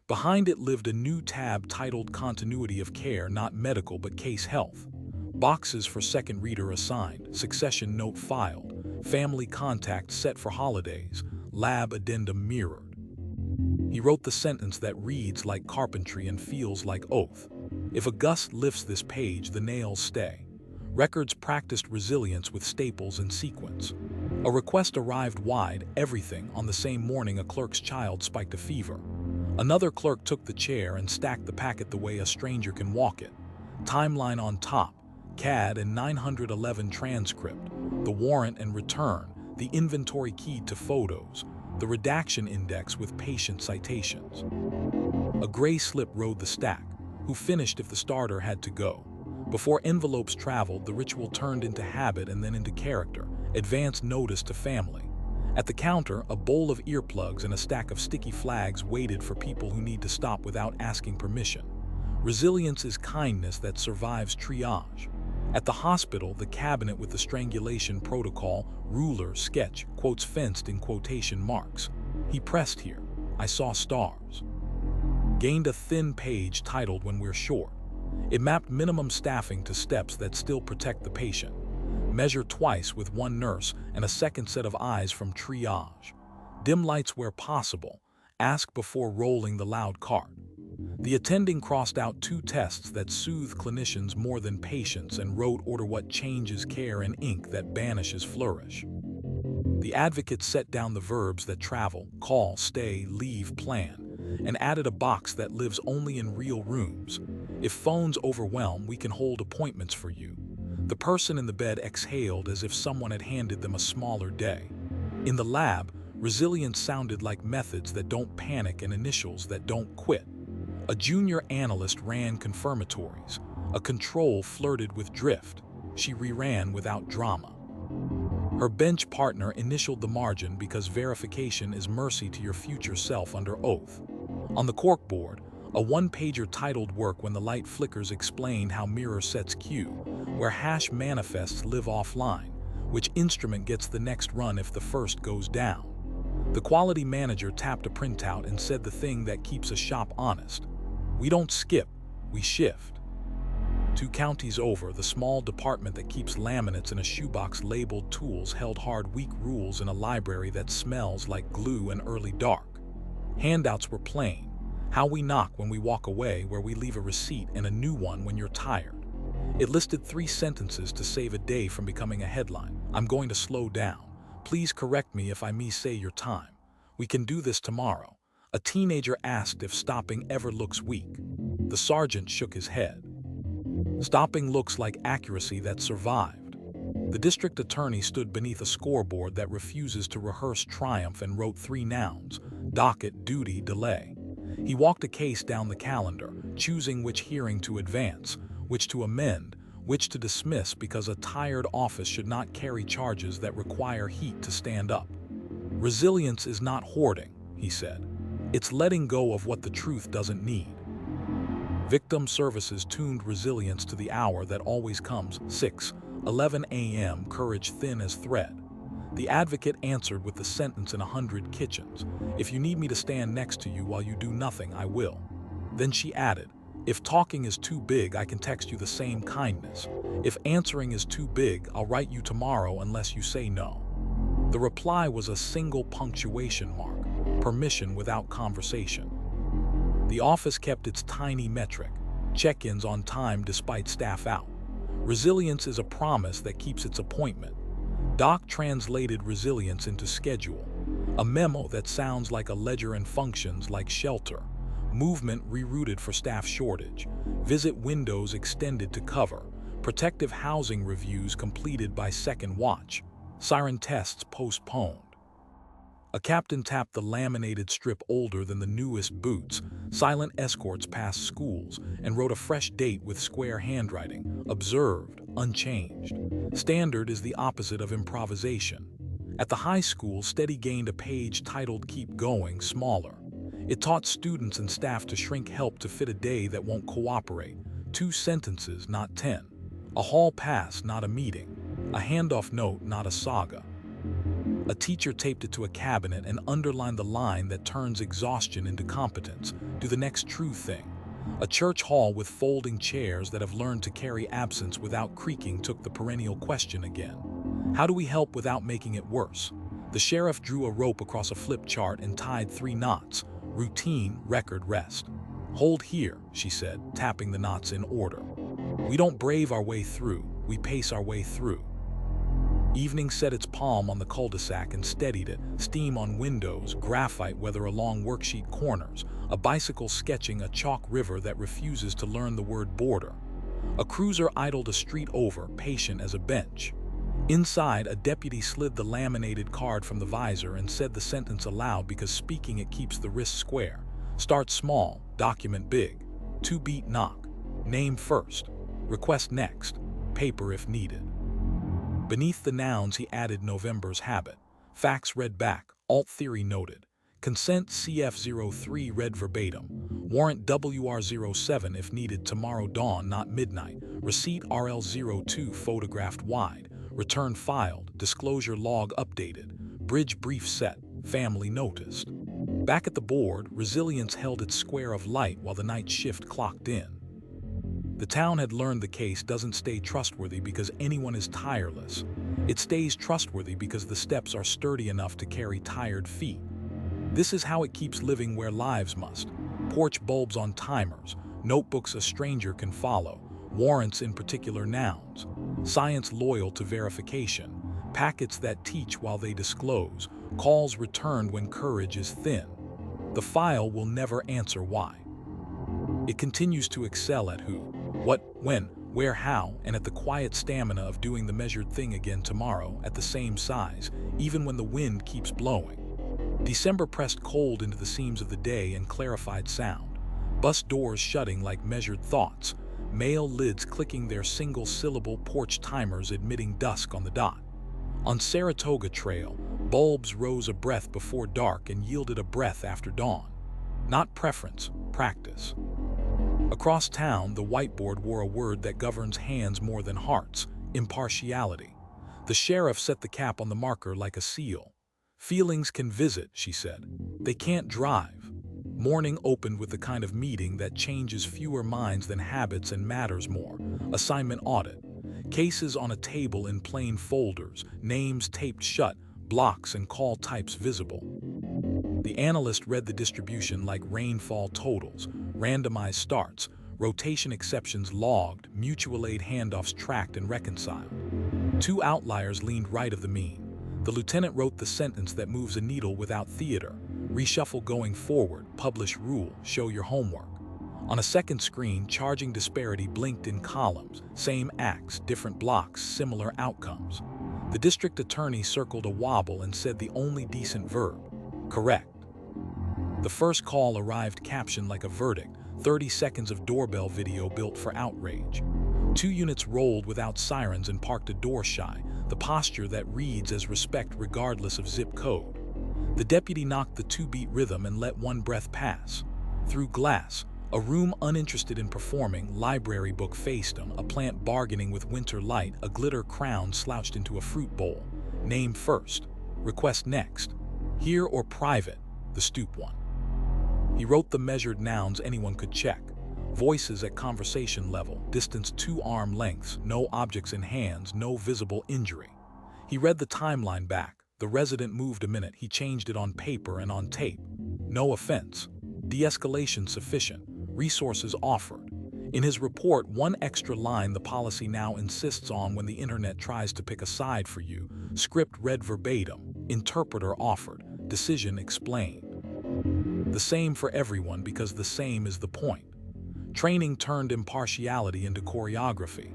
Behind it lived a new tab titled Continuity of Care, not medical but case health. Boxes for second reader assigned, succession note filed, family contact set for holidays, lab addendum mirrored. He wrote the sentence that reads like carpentry and feels like oath. If a gust lifts this page, the nails stay. Records practiced resilience with staples and sequence. A request arrived wide, everything, on the same morning a clerk's child spiked a fever. Another clerk took the chair and stacked the packet the way a stranger can walk it. Timeline on top, CAD and 911 transcript, the warrant and return, the inventory keyed to photos, the redaction index with patient citations. A gray slip rode the stack. who finished if the starter had to go. Before envelopes traveled, the ritual turned into habit and then into character. Advance notice to family. At the counter, a bowl of earplugs and a stack of sticky flags waited for people who need to stop without asking permission. Resilience is kindness that survives triage. At the hospital, the cabinet with the strangulation protocol, ruler, sketch, quotes fenced in quotation marks. He pressed here. I saw stars. Gained a thin page titled When We're Short. It mapped minimum staffing to steps that still protect the patient. Measure twice with one nurse and a second set of eyes from triage. Dim lights where possible. Ask before rolling the loud cart. The attending crossed out 2 tests that soothe clinicians more than patients and wrote order what changes care in ink that banishes flourish. The advocate set down the verbs that travel, call, stay, leave, plan, and added a box that lives only in real rooms. If phones overwhelm, we can hold appointments for you. The person in the bed exhaled as if someone had handed them a smaller day. In the lab, resilience sounded like methods that don't panic and initials that don't quit. A junior analyst ran confirmatories. A control flirted with drift. She reran without drama. Her bench partner initialed the margin because verification is mercy to your future self under oath. On the corkboard, a one-pager titled Work When the Light Flickers explained how mirror sets cue, where hash manifests live offline, which instrument gets the next run if the first goes down. The quality manager tapped a printout and said the thing that keeps a shop honest. We don't skip, we shift. 2 counties over, the small department that keeps laminates in a shoebox labeled tools held hard weak rules in a library that smells like glue and early dark. Handouts were plain. How we knock when we walk away, where we leave a receipt, and a new one when you're tired. It listed 3 sentences to save a day from becoming a headline. I'm going to slow down. Please correct me if I say your time. We can do this tomorrow. A teenager asked if stopping ever looks weak. The sergeant shook his head. Stopping looks like accuracy that survived. The district attorney stood beneath a scoreboard that refuses to rehearse triumph and wrote 3 nouns: docket, duty, delay. He walked a case down the calendar, choosing which hearing to advance, which to amend, which to dismiss, because a tired office should not carry charges that require heat to stand up. Resilience is not hoarding, he said. It's letting go of what the truth doesn't need. Victim Services tuned resilience to the hour that always comes, 6:11 a.m., courage thin as thread. The advocate answered with the sentence in 100 kitchens. If you need me to stand next to you while you do nothing, I will. Then she added, if talking is too big, I can text you the same kindness. If answering is too big, I'll write you tomorrow unless you say no. The reply was a single punctuation mark, permission without conversation. The office kept its tiny metric, check-ins on time despite staff out. Resilience is a promise that keeps its appointment. Doc translated resilience into schedule, a memo that sounds like a ledger and functions like shelter. Movement rerouted for staff shortage. Visit windows extended to cover. Protective housing reviews completed by second watch. Siren tests postponed. A captain tapped the laminated strip older than the newest boots. Silent escorts past schools and wrote a fresh date with square handwriting. Observed, unchanged. Standard is the opposite of improvisation. At the high school, Steady gained a page titled Keep Going, smaller. It taught students and staff to shrink help to fit a day that won't cooperate. 2 sentences, not 10. A hall pass, not a meeting. A handoff note, not a saga. A teacher taped it to a cabinet and underlined the line that turns exhaustion into competence. Do the next true thing. A church hall with folding chairs that have learned to carry absence without creaking took the perennial question again. How do we help without making it worse? The sheriff drew a rope across a flip chart and tied 3 knots. Routine, record, rest. Hold here, she said, tapping the knots in order. We don't brave our way through, we pace our way through. Evening set its palm on the cul-de-sac and steadied it, steam on windows, graphite weather along worksheet corners, a bicycle sketching a chalk river that refuses to learn the word border. A cruiser idled a street over, patient as a bench. Inside, a deputy slid the laminated card from the visor and said the sentence aloud because speaking it keeps the wrist square. Start small, document big. 2-beat knock. Name first. Request next. Paper if needed. Beneath the nouns he added November's habit. Facts read back. Alt theory noted. Consent CF03 read verbatim. Warrant WR07 if needed tomorrow dawn, not midnight. Receipt RL02 photographed wide. Return filed. Disclosure log updated. Bridge brief set. Family noticed. Back at the board, Resilience held its square of light while the night shift clocked in. The town had learned the case doesn't stay trustworthy because anyone is tireless. It stays trustworthy because the steps are sturdy enough to carry tired feet. This is how it keeps living where lives must. Porch bulbs on timers, notebooks a stranger can follow, warrants in particular nouns, science loyal to verification, packets that teach while they disclose, calls returned when courage is thin. The file will never answer why. It continues to excel at who, what, when, where, how, and at the quiet stamina of doing the measured thing again tomorrow at the same size, even when the wind keeps blowing. December pressed cold into the seams of the day and clarified sound. Bus doors shutting like measured thoughts, mail lids clicking their single-syllable porch timers admitting dusk on the dot. On Saratoga Trail, bulbs rose a breath before dark and yielded a breath after dawn. Not preference, practice. Across town, the whiteboard wore a word that governs hands more than hearts: impartiality. The sheriff set the cap on the marker like a seal. Feelings can visit, she said. They can't drive. Morning opened with the kind of meeting that changes fewer minds than habits and matters more. Assignment audit. Cases on a table in plain folders, names taped shut, blocks and call types visible. The analyst read the distribution like rainfall totals, randomized starts, rotation exceptions logged, mutual aid handoffs tracked and reconciled. 2 outliers leaned right of the mean. The lieutenant wrote the sentence that moves a needle without theater. Reshuffle going forward, publish rule, show your homework. On a second screen, charging disparity blinked in columns, same acts, different blocks, similar outcomes. The district attorney circled a wobble and said the only decent verb, correct. The first call arrived captioned like a verdict, 30 seconds of doorbell video built for outrage. 2 units rolled without sirens and parked a door shy, the posture that reads as respect regardless of zip code. The deputy knocked the 2-beat rhythm and let one breath pass. Through glass, a room uninterested in performing, library book faced him, a plant bargaining with winter light, a glitter crown slouched into a fruit bowl. Name first. Request next. Here or private, the stoop one. He wrote the measured nouns anyone could check. Voices at conversation level, distance 2 arm lengths, no objects in hands, no visible injury. He read the timeline back. The resident moved a minute. He changed it on paper and on tape. No offense. De-escalation sufficient. Resources offered. In his report, one extra line the policy now insists on when the internet tries to pick a side for you. Script read verbatim. Interpreter offered. Decision explained. The same for everyone because the same is the point. Training turned impartiality into choreography.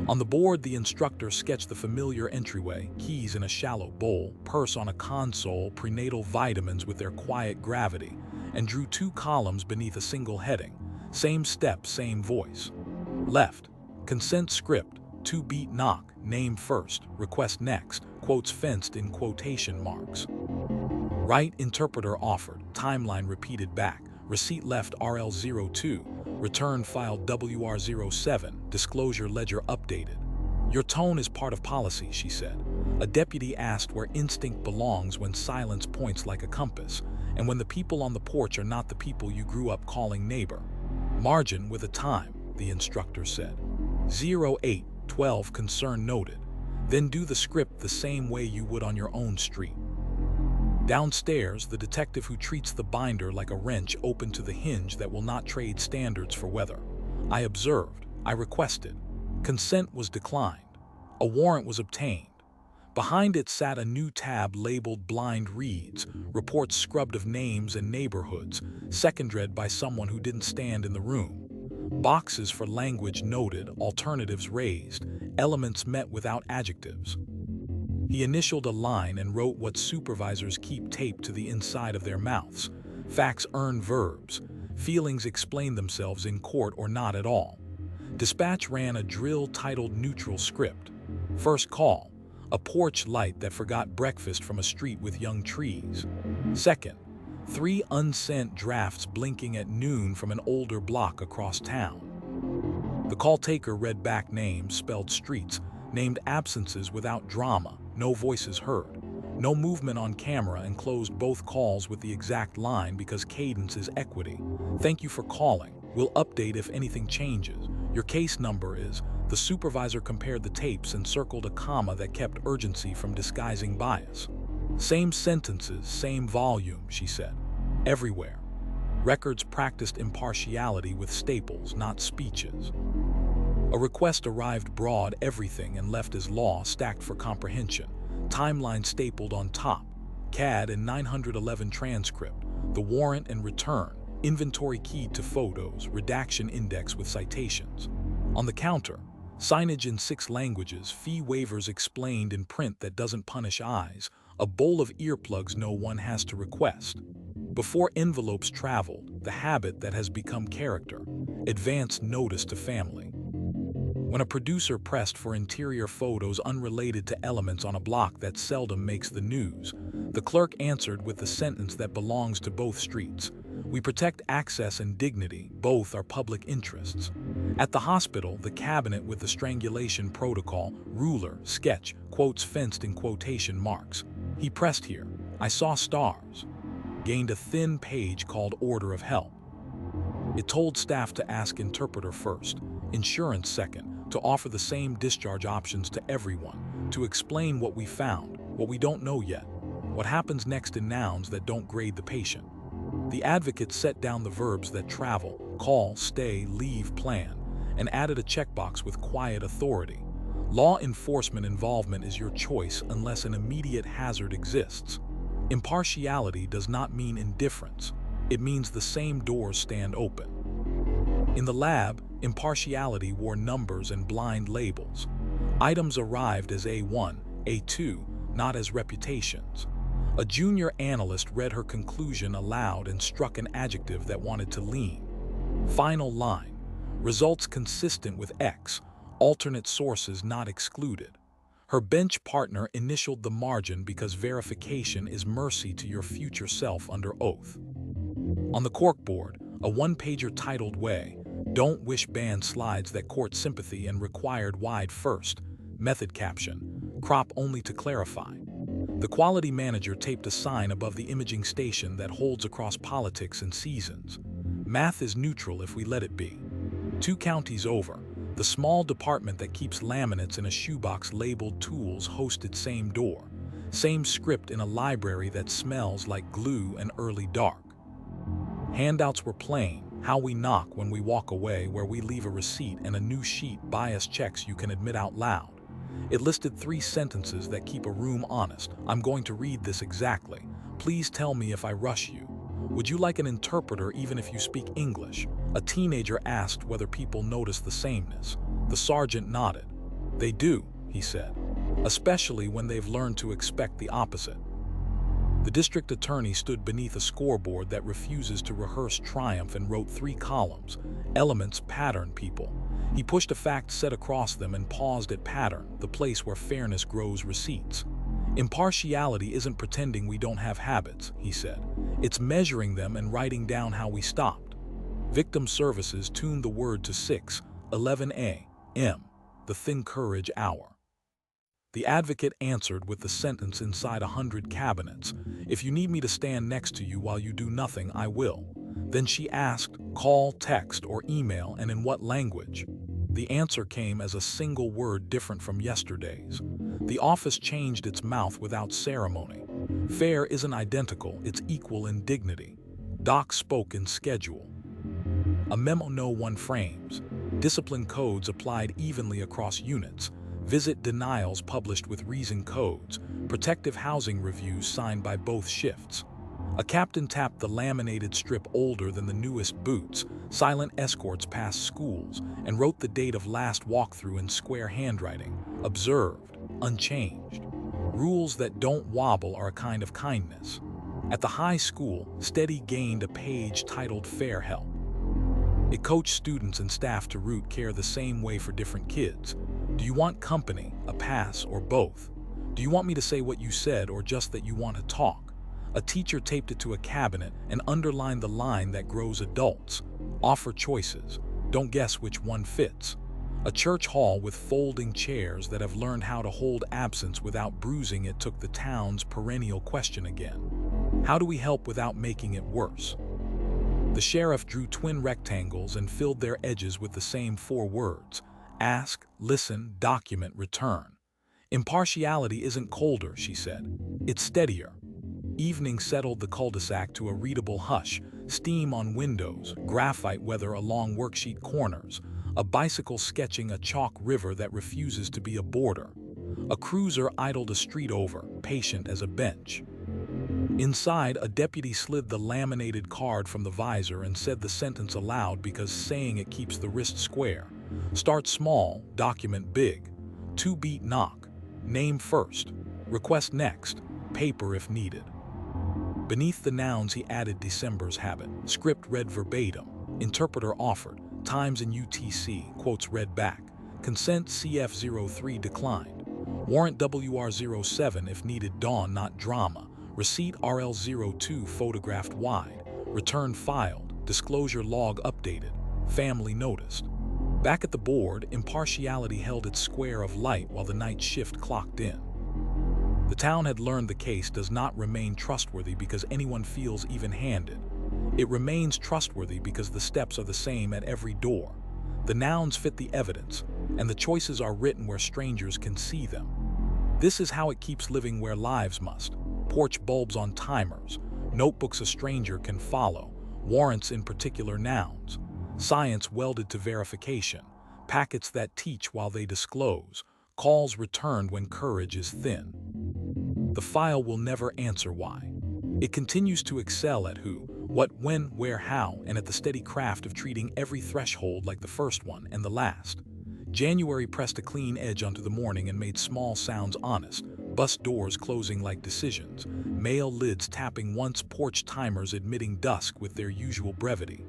On the board, the instructor sketched the familiar entryway, keys in a shallow bowl, purse on a console, prenatal vitamins with their quiet gravity, and drew 2 columns beneath a single heading. Same step, same voice. Left, consent script, 2-beat knock, name first, request next, quotes fenced in quotation marks. Right, interpreter offered, timeline repeated back, receipt left RL02, return file WR07, disclosure ledger updated. Your tone is part of policy, she said. A deputy asked where instinct belongs when silence points like a compass, and when the people on the porch are not the people you grew up calling neighbor. Margin with a time, the instructor said. 0812 concern noted. Then do the script the same way you would on your own street. Downstairs, the detective who treats the binder like a wrench opened to the hinge that will not trade standards for weather. I observed. I requested. Consent was declined. A warrant was obtained. Behind it sat a new tab labeled Blind Reads, reports scrubbed of names and neighborhoods, second-read by someone who didn't stand in the room. Boxes for language noted, alternatives raised, elements met without adjectives. He initialed a line and wrote what supervisors keep taped to the inside of their mouths. Facts earn verbs. Feelings explain themselves in court or not at all. Dispatch ran a drill titled Neutral Script. First call, a porch light that forgot breakfast from a street with young trees. Second, 3 unsent drafts blinking at noon from an older block across town. The call taker read back names, spelled streets, named absences without drama, no voices heard. No movement on camera, and closed both calls with the exact line because cadence is equity. Thank you for calling. We'll update if anything changes. Your case number is... The supervisor compared the tapes and circled a comma that kept urgency from disguising bias. Same sentences, same volume, she said. Everywhere. Records practiced impartiality with staples, not speeches. A request arrived broad everything and left as law stacked for comprehension. Timeline stapled on top, CAD and 911 transcript, the warrant and return, inventory keyed to photos, redaction index with citations. On the counter, signage in 6 languages, fee waivers explained in print that doesn't punish eyes, a bowl of earplugs no one has to request. Before envelopes traveled, the habit that has become character, advance notice to family. When a producer pressed for interior photos unrelated to elements on a block that seldom makes the news, the clerk answered with the sentence that belongs to both streets. We protect access and dignity, both are public interests. At the hospital, the cabinet with the strangulation protocol, ruler, sketch, quotes fenced in quotation marks. He pressed here. I saw stars. Gained a thin page called Order of Help. It told staff to ask interpreter first, insurance second, to offer the same discharge options to everyone, to explain what we found, what we don't know yet, what happens next in nouns that don't grade the patient. The advocate set down the verbs that travel, call, stay, leave, plan, and added a checkbox with quiet authority. Law enforcement involvement is your choice unless an immediate hazard exists. Impartiality does not mean indifference. It means the same doors stand open. In the lab, impartiality wore numbers and blind labels. Items arrived as A1, A2, not as reputations. A junior analyst read her conclusion aloud and struck an adjective that wanted to lean. Final line. Results consistent with X, alternate sources not excluded. Her bench partner initialed the margin because verification is mercy to your future self under oath. On the corkboard, a one-pager titled Way, Don't Wish banned slides that court sympathy and required wide first. Method caption, crop only to clarify. The quality manager taped a sign above the imaging station that holds across politics and seasons. Math is neutral if we let it be. 2 counties over, the small department that keeps laminates in a shoebox labeled tools hosted same door. Same script in a library that smells like glue and early dark. Handouts were plain, how we knock when we walk away, where we leave a receipt, and a new sheet, bias checks you can admit out loud. It listed 3 sentences that keep a room honest. I'm going to read this exactly. Please tell me if I rush you. Would you like an interpreter even if you speak English? A teenager asked whether people notice the sameness. The sergeant nodded. They do, he said, especially when they've learned to expect the opposite. The district attorney stood beneath a scoreboard that refuses to rehearse triumph and wrote 3 columns, elements, pattern, people. He pushed a fact set across them and paused at pattern, the place where fairness grows receipts. Impartiality isn't pretending we don't have habits, he said. It's measuring them and writing down how we stopped. Victim Services tuned the word to 6:11 a.m., the thin courage hour. The advocate answered with the sentence inside 100 cabinets. If you need me to stand next to you while you do nothing, I will. Then she asked, call, text, or email, and in what language? The answer came as a single word different from yesterday's. The office changed its mouth without ceremony. Fair isn't identical, it's equal in dignity. Doc spoke in schedule. A memo no one frames. Discipline codes applied evenly across units. Visit denials published with reason codes. Protective housing reviews signed by both shifts. A captain tapped the laminated strip older than the newest boots, silent escorts past schools, and wrote the date of last walkthrough in square handwriting. Observed, unchanged. Rules that don't wobble are a kind of kindness. At the high school, Steady gained a page titled Fair Help. It coached students and staff to root care the same way for different kids. Do you want company, a pass, or both? Do you want me to say what you said or just that you want to talk? A teacher taped it to a cabinet and underlined the line that grows adults. Offer choices. Don't guess which one fits. A church hall with folding chairs that have learned how to hold absence without bruising it took the town's perennial question again. How do we help without making it worse? The sheriff drew twin rectangles and filled their edges with the same 4 words: ask, listen, document, return. Impartiality isn't colder, she said. It's steadier. Evening settled the cul-de-sac to a readable hush, steam on windows, graphite weather along worksheet corners, a bicycle sketching a chalk river that refuses to be a border. A cruiser idled a street over, patient as a bench. Inside, a deputy slid the laminated card from the visor and said the sentence aloud because saying it keeps the wrist square. Start small, document big. 2-beat knock. Name first. Request next. Paper if needed. Beneath the nouns he added December's habit. Script read verbatim. Interpreter offered. Times in UTC. Quotes read back. Consent CF03 declined. Warrant WR07 if needed. Dawn not drama. Receipt RL02 photographed wide. Return filed. Disclosure log updated. Family noticed. Back at the board, impartiality held its square of light while the night shift clocked in. The town had learned the case does not remain trustworthy because anyone feels even-handed. It remains trustworthy because the steps are the same at every door. The nouns fit the evidence, and the choices are written where strangers can see them. This is how it keeps living where lives must. Porch bulbs on timers, notebooks a stranger can follow, warrants in particular nouns, science welded to verification, packets that teach while they disclose, calls returned when courage is thin. The file will never answer why. It continues to excel at who, what, when, where, how, and at the steady craft of treating every threshold like the first one and the last. January pressed a clean edge onto the morning and made small sounds honest. Bus doors closing like decisions, mail lids tapping once, porch timers admitting dusk with their usual brevity.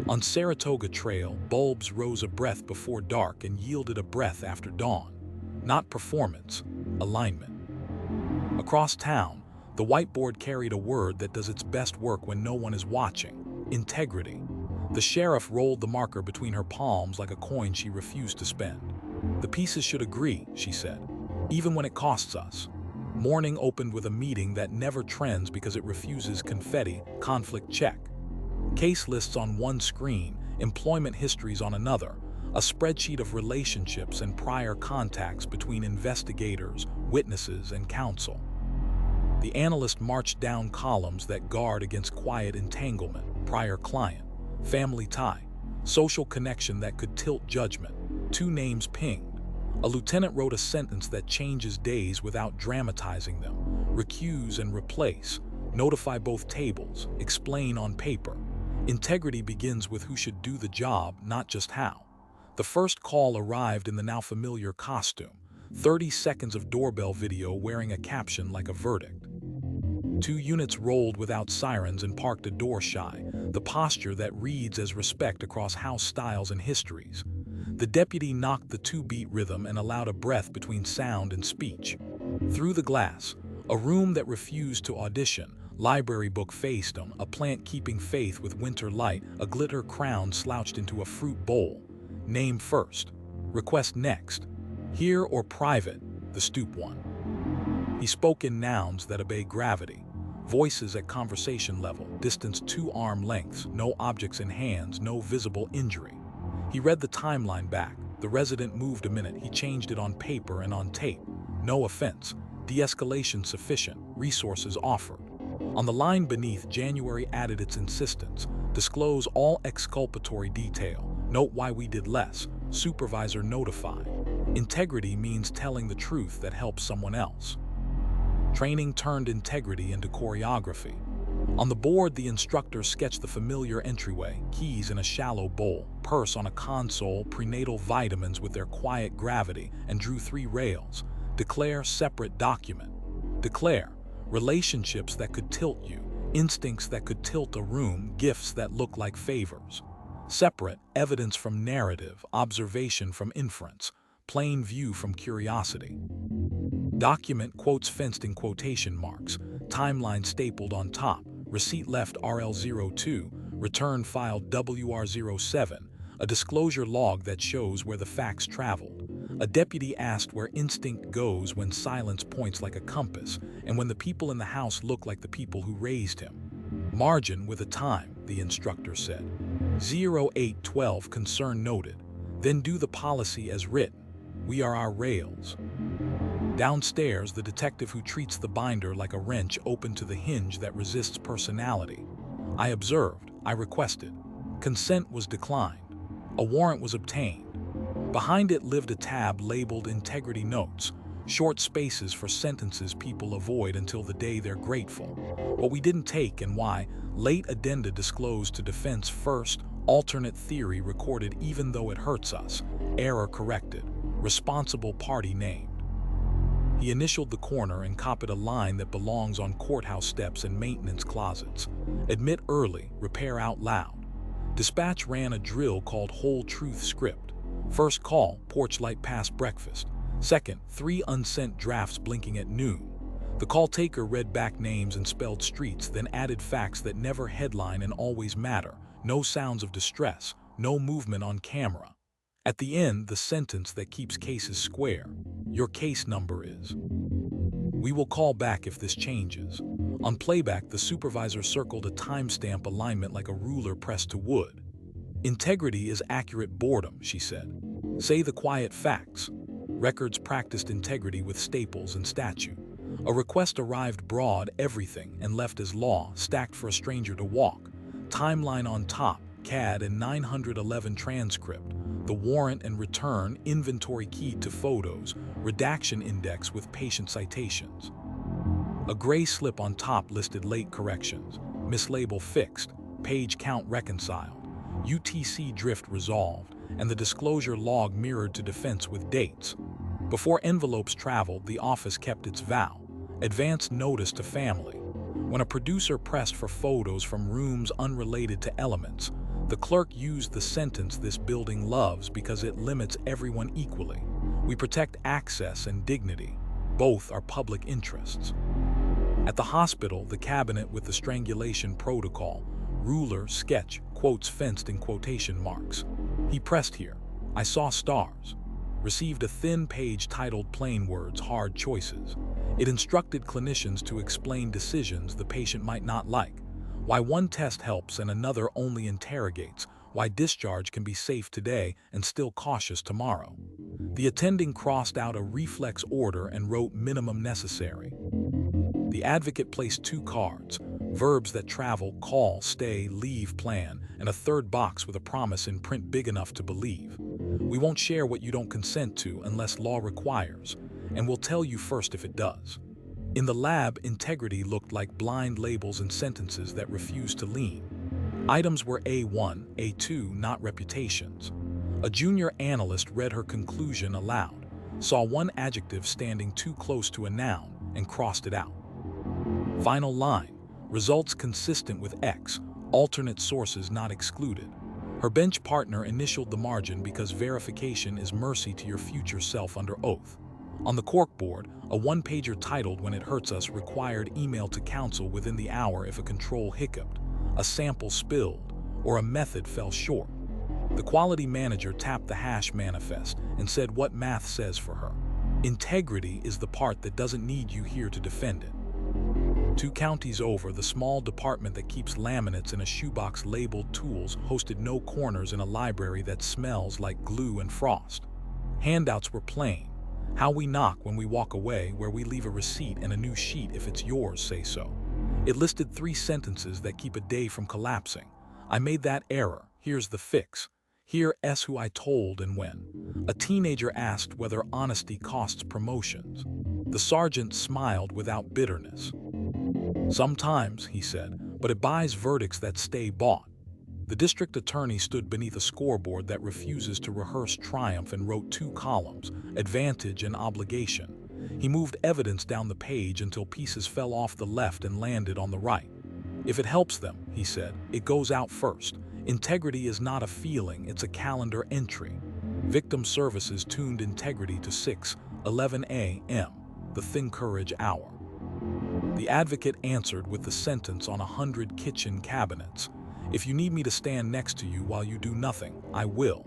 On Saratoga Trail, bulbs rose a breath before dark and yielded a breath after dawn. Not performance, alignment. Across town, the whiteboard carried a word that does its best work when no one is watching: integrity. The sheriff rolled the marker between her palms like a coin she refused to spend. The pieces should agree, she said, even when it costs us. Morning opened with a meeting that never trends because it refuses confetti, conflict check. Case lists on one screen, employment histories on another, a spreadsheet of relationships and prior contacts between investigators, witnesses, and counsel. The analyst marched down columns that guard against quiet entanglement: prior client, family tie, social connection that could tilt judgment, 2 names pinged. A lieutenant wrote a sentence that changes days without dramatizing them: recuse and replace, notify both tables, explain on paper. Integrity begins with who should do the job, not just how. The first call arrived in the now familiar costume, 30 seconds of doorbell video wearing a caption like a verdict. 2 units rolled without sirens and parked a door shy, the posture that reads as respect across house styles and histories. The deputy knocked the 2-beat rhythm and allowed a breath between sound and speech. Through the glass, a room that refused to audition, library book faced him, a plant keeping faith with winter light, a glitter crown slouched into a fruit bowl. Name first. Request next. Here or private, the stoop one. He spoke in nouns that obey gravity. Voices at conversation level, distance 2 arm lengths, no objects in hands, no visible injury. He read the timeline back. The resident moved a minute. He changed it on paper and on tape. No offense. De-escalation sufficient. Resources offered. On the line beneath, January added its insistence. Disclose all exculpatory detail. Note why we did less. Supervisor notified. Integrity means telling the truth that helps someone else. Training turned integrity into choreography. On the board, the instructor sketched the familiar entryway, keys in a shallow bowl, purse on a console, prenatal vitamins with their quiet gravity, and drew 3 rails. Declare, separate, document. Declare, relationships that could tilt you, instincts that could tilt a room, gifts that look like favors. Separate, evidence from narrative, observation from inference, plain view from curiosity. Document quotes fenced in quotation marks, timeline stapled on top, receipt left RL02, return filed WR07, a disclosure log that shows where the facts traveled. A deputy asked where instinct goes when silence points like a compass, and when the people in the house look like the people who raised him. Margin with a time, the instructor said. 0812 concern noted. Then do the policy as written. We are our rails. Downstairs, the detective who treats the binder like a wrench opened to the hinge that resists personality. I observed, I requested. Consent was declined. A warrant was obtained. Behind it lived a tab labeled Integrity Notes, short spaces for sentences people avoid until the day they're grateful. What we didn't take and why, late addenda disclosed to defense first, alternate theory recorded even though it hurts us, error corrected, responsible party named. He initialed the corner and copied a line that belongs on courthouse steps and maintenance closets. Admit early, repair out loud. Dispatch ran a drill called Whole Truth Script. First call, porch light past breakfast. Second, 3 unsent drafts blinking at noon. The call taker read back names and spelled streets, then added facts that never headline and always matter. No sounds of distress, no movement on camera. At the end, the sentence that keeps cases square. Your case number is. We will call back if this changes. On playback, the supervisor circled a timestamp alignment like a ruler pressed to wood. Integrity is accurate boredom, she said. Say the quiet facts. Records practiced integrity with staples and statute. A request arrived broad, everything, and left as law, stacked for a stranger to walk. Timeline on top, CAD and 911 transcript. The warrant and return, inventory keyed to photos, redaction index with patient citations. A gray slip on top listed late corrections, mislabel fixed, page count reconciled, UTC drift resolved, and the disclosure log mirrored to defense with dates. Before envelopes traveled, the office kept its vow, advance notice to family. When a producer pressed for photos from rooms unrelated to elements, the clerk used the sentence this building loves because it limits everyone equally. We protect access and dignity. Both are public interests. At the hospital, the cabinet with the strangulation protocol, ruler, sketch, quotes fenced in quotation marks. He pressed here. I saw stars. Received a thin page titled Plain Words, Hard Choices. It instructed clinicians to explain decisions the patient might not like. Why one test helps and another only interrogates. Why discharge can be safe today and still cautious tomorrow. The attending crossed out a reflex order and wrote minimum necessary. The advocate placed 2 cards, verbs that travel, call, stay, leave, plan, and a third box with a promise in print big enough to believe. We won't share what you don't consent to unless law requires, and we'll tell you first if it does. In the lab, integrity looked like blind labels and sentences that refused to lean. Items were A1, A2, not reputations. A junior analyst read her conclusion aloud, saw one adjective standing too close to a noun, and crossed it out. Final line, results consistent with X, alternate sources not excluded. Her bench partner initialed the margin because verification is mercy to your future self under oath. On the corkboard, a one-pager titled When It Hurts Us required email to counsel within the hour if a control hiccuped, a sample spilled, or a method fell short. The quality manager tapped the hash manifest and said what math says for her. Integrity is the part that doesn't need you here to defend it. 2 counties over, the small department that keeps laminates in a shoebox labeled tools hosted no corners in a library that smells like glue and frost. Handouts were plain. How we knock when we walk away, where we leave a receipt and a new sheet if it's yours, say so. It listed 3 sentences that keep a day from collapsing. I made that error. Here's the fix. Here S who I told and when. A teenager asked whether honesty costs promotions. The sergeant smiled without bitterness. Sometimes, he said, but it buys verdicts that stay bought. The district attorney stood beneath a scoreboard that refuses to rehearse triumph and wrote 2 columns, advantage and obligation. He moved evidence down the page until pieces fell off the left and landed on the right. If it helps them, he said, it goes out first. Integrity is not a feeling, it's a calendar entry. Victim Services tuned integrity to 6:11 a.m., the thin courage hour. The advocate answered with the sentence on 100 kitchen cabinets, "If you need me to stand next to you while you do nothing, I will."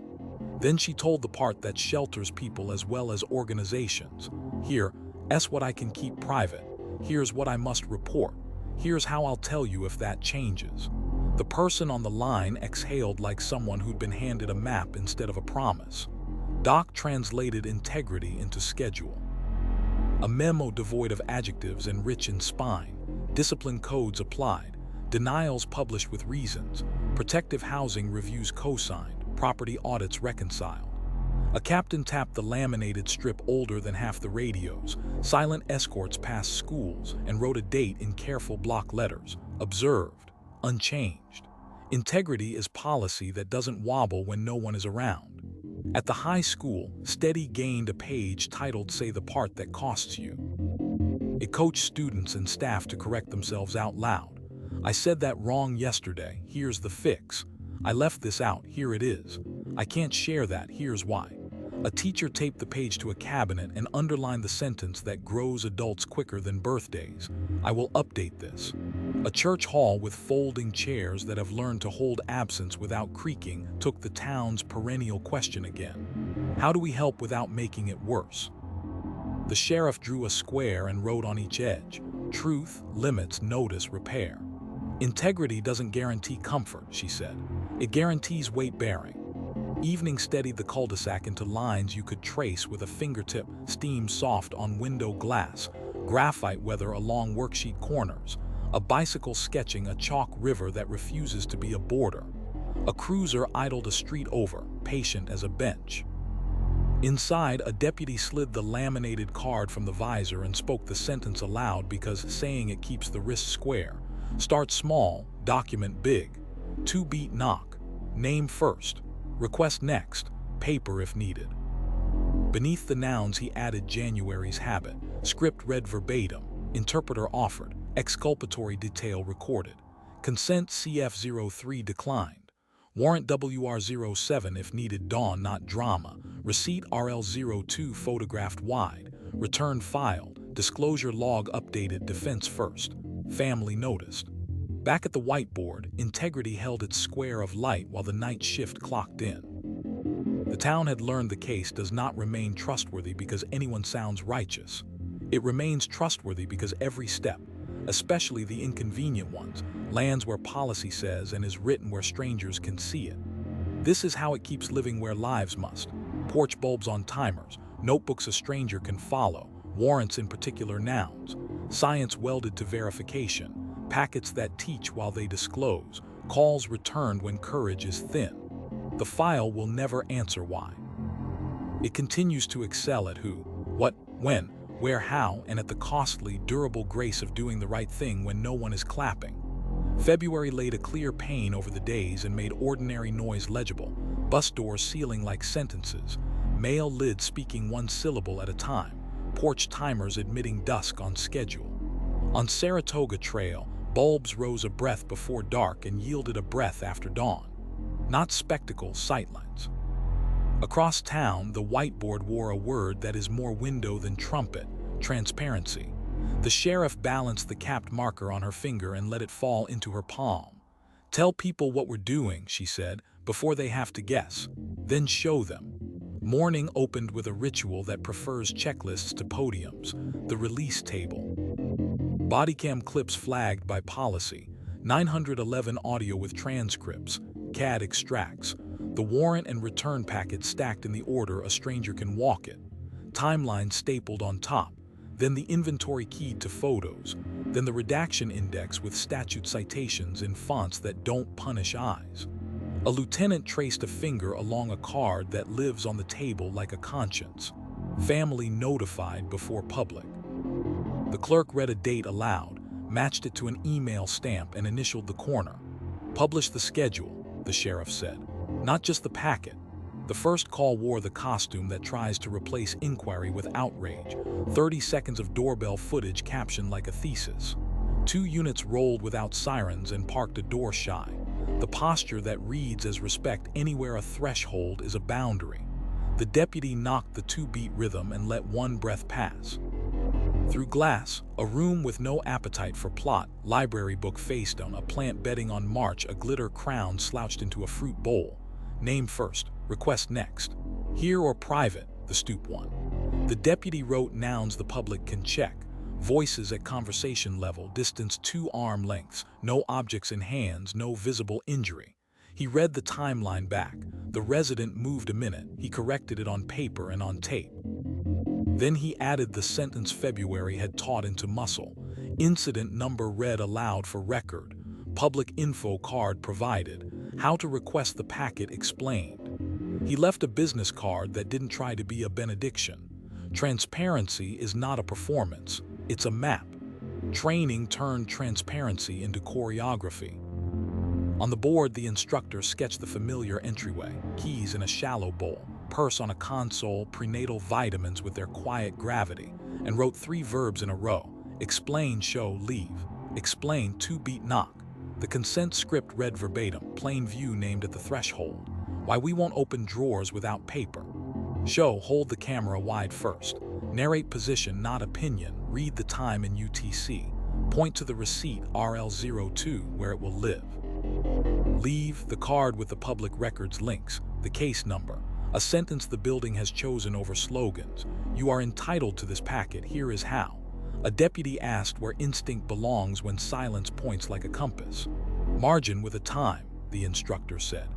Then she told the part that shelters people as well as organizations. "Here's what I can keep private. Here's what I must report. Here's how I'll tell you if that changes." The person on the line exhaled like someone who'd been handed a map instead of a promise. Doc translated integrity into schedule. A memo devoid of adjectives and rich in spine. Discipline codes applied. Denials published with reasons. Protective housing reviews co-signed. Property audits reconciled. A captain tapped the laminated strip older than half the radios. Silent escorts passed schools and wrote a date in careful block letters. Observed. Unchanged. Integrity is policy that doesn't wobble when no one is around. At the high school, Steady gained a page titled "Say the Part That Costs You." It coached students and staff to correct themselves out loud. "I said that wrong yesterday, here's the fix. I left this out, here it is. I can't share that, here's why." A teacher taped the page to a cabinet and underlined the sentence that grows adults quicker than birthdays. "I will update this." A church hall with folding chairs that have learned to hold absence without creaking took the town's perennial question again. How do we help without making it worse? The sheriff drew a square and wrote on each edge, "Truth, limits, notice, repair." "Integrity doesn't guarantee comfort," she said. "It guarantees weight-bearing." Evening steadied the cul-de-sac into lines you could trace with a fingertip, steam soft on window glass, graphite weather along worksheet corners, a bicycle sketching a chalk river that refuses to be a border. A cruiser idled a street over, patient as a bench. Inside, a deputy slid the laminated card from the visor and spoke the sentence aloud because saying it keeps the wrist square. "Start small, document big. 2-beat knock. Name first. Request next. Paper if needed." Beneath the nouns he added January's habit. Script read verbatim. Interpreter offered. Exculpatory detail recorded. Consent CF03 declined. Warrant WR07 if needed. Dawn not drama. Receipt RL02 photographed wide. Return filed. Disclosure log updated. Defense first. Family noticed. Back at the whiteboard, integrity held its square of light while the night shift clocked in. The town had learned the case does not remain trustworthy because anyone sounds righteous. It remains trustworthy because every step, especially the inconvenient ones, lands where policy says and is written where strangers can see it. This is how it keeps living where lives must. Porch bulbs on timers, notebooks a stranger can follow, warrants in particular nouns, science welded to verification, packets that teach while they disclose, calls returned when courage is thin. The file will never answer why. It continues to excel at who, what, when, where, how, and at the costly, durable grace of doing the right thing when no one is clapping. February laid a clear pane over the days and made ordinary noise legible, bus doors sealing like sentences, mail lids speaking one syllable at a time, porch timers admitting dusk on schedule. On Saratoga Trail, bulbs rose a breath before dark and yielded a breath after dawn. Not spectacle, sightlines. Across town, the whiteboard wore a word that is more window than trumpet: transparency. The sheriff balanced the capped marker on her finger and let it fall into her palm. "Tell people what we're doing," she said, "before they have to guess. Then show them." Morning opened with a ritual that prefers checklists to podiums, the release table. Bodycam clips flagged by policy, 911 audio with transcripts, CAD extracts, the warrant and return packet stacked in the order a stranger can walk it, timeline stapled on top, then the inventory keyed to photos, then the redaction index with statute citations in fonts that don't punish eyes. A lieutenant traced a finger along a card that lives on the table like a conscience. Family notified before public. The clerk read a date aloud, matched it to an email stamp and initialed the corner. "Publish the schedule," the sheriff said. "Not just the packet." The first call wore the costume that tries to replace inquiry with outrage. 30 seconds of doorbell footage captioned like a thesis. 2 units rolled without sirens and parked a door shy. the posture that reads as respect anywhere a threshold is a boundary. The deputy knocked the two-beat rhythm and let one breath pass. Through glass, a room with no appetite for plot, library book face down, a plant bedding on march, a glitter crown slouched into a fruit bowl. Name first, request next. Here or private, the stoop one. The deputy wrote nouns the public can check. Voices at conversation level, distance 2 arm lengths, no objects in hands, no visible injury. He read the timeline back. The resident moved a minute. He corrected it on paper and on tape. Then he added the sentence February had taught into muscle. Incident number read aloud for record. Public info card provided. How to request the packet explained. He left a business card that didn't try to be a benediction. Transparency is not a performance, it's a map. Training turned transparency into choreography. On the board, the instructor sketched the familiar entryway, keys in a shallow bowl, purse on a console, prenatal vitamins with their quiet gravity, and wrote 3 verbs in a row: explain, show, leave. Explain, 2-beat knock. The consent script read verbatim, plain view named at the threshold. Why we won't open drawers without paper. Show, hold the camera wide first. Narrate position, not opinion. Read the time in UTC. Point to the receipt RL02 where it will live. Leave, the card with the public records links, the case number, a sentence the building has chosen over slogans. You are entitled to this packet, here is how. A deputy asked where instinct belongs when silence points like a compass. Margin with a time, the instructor said.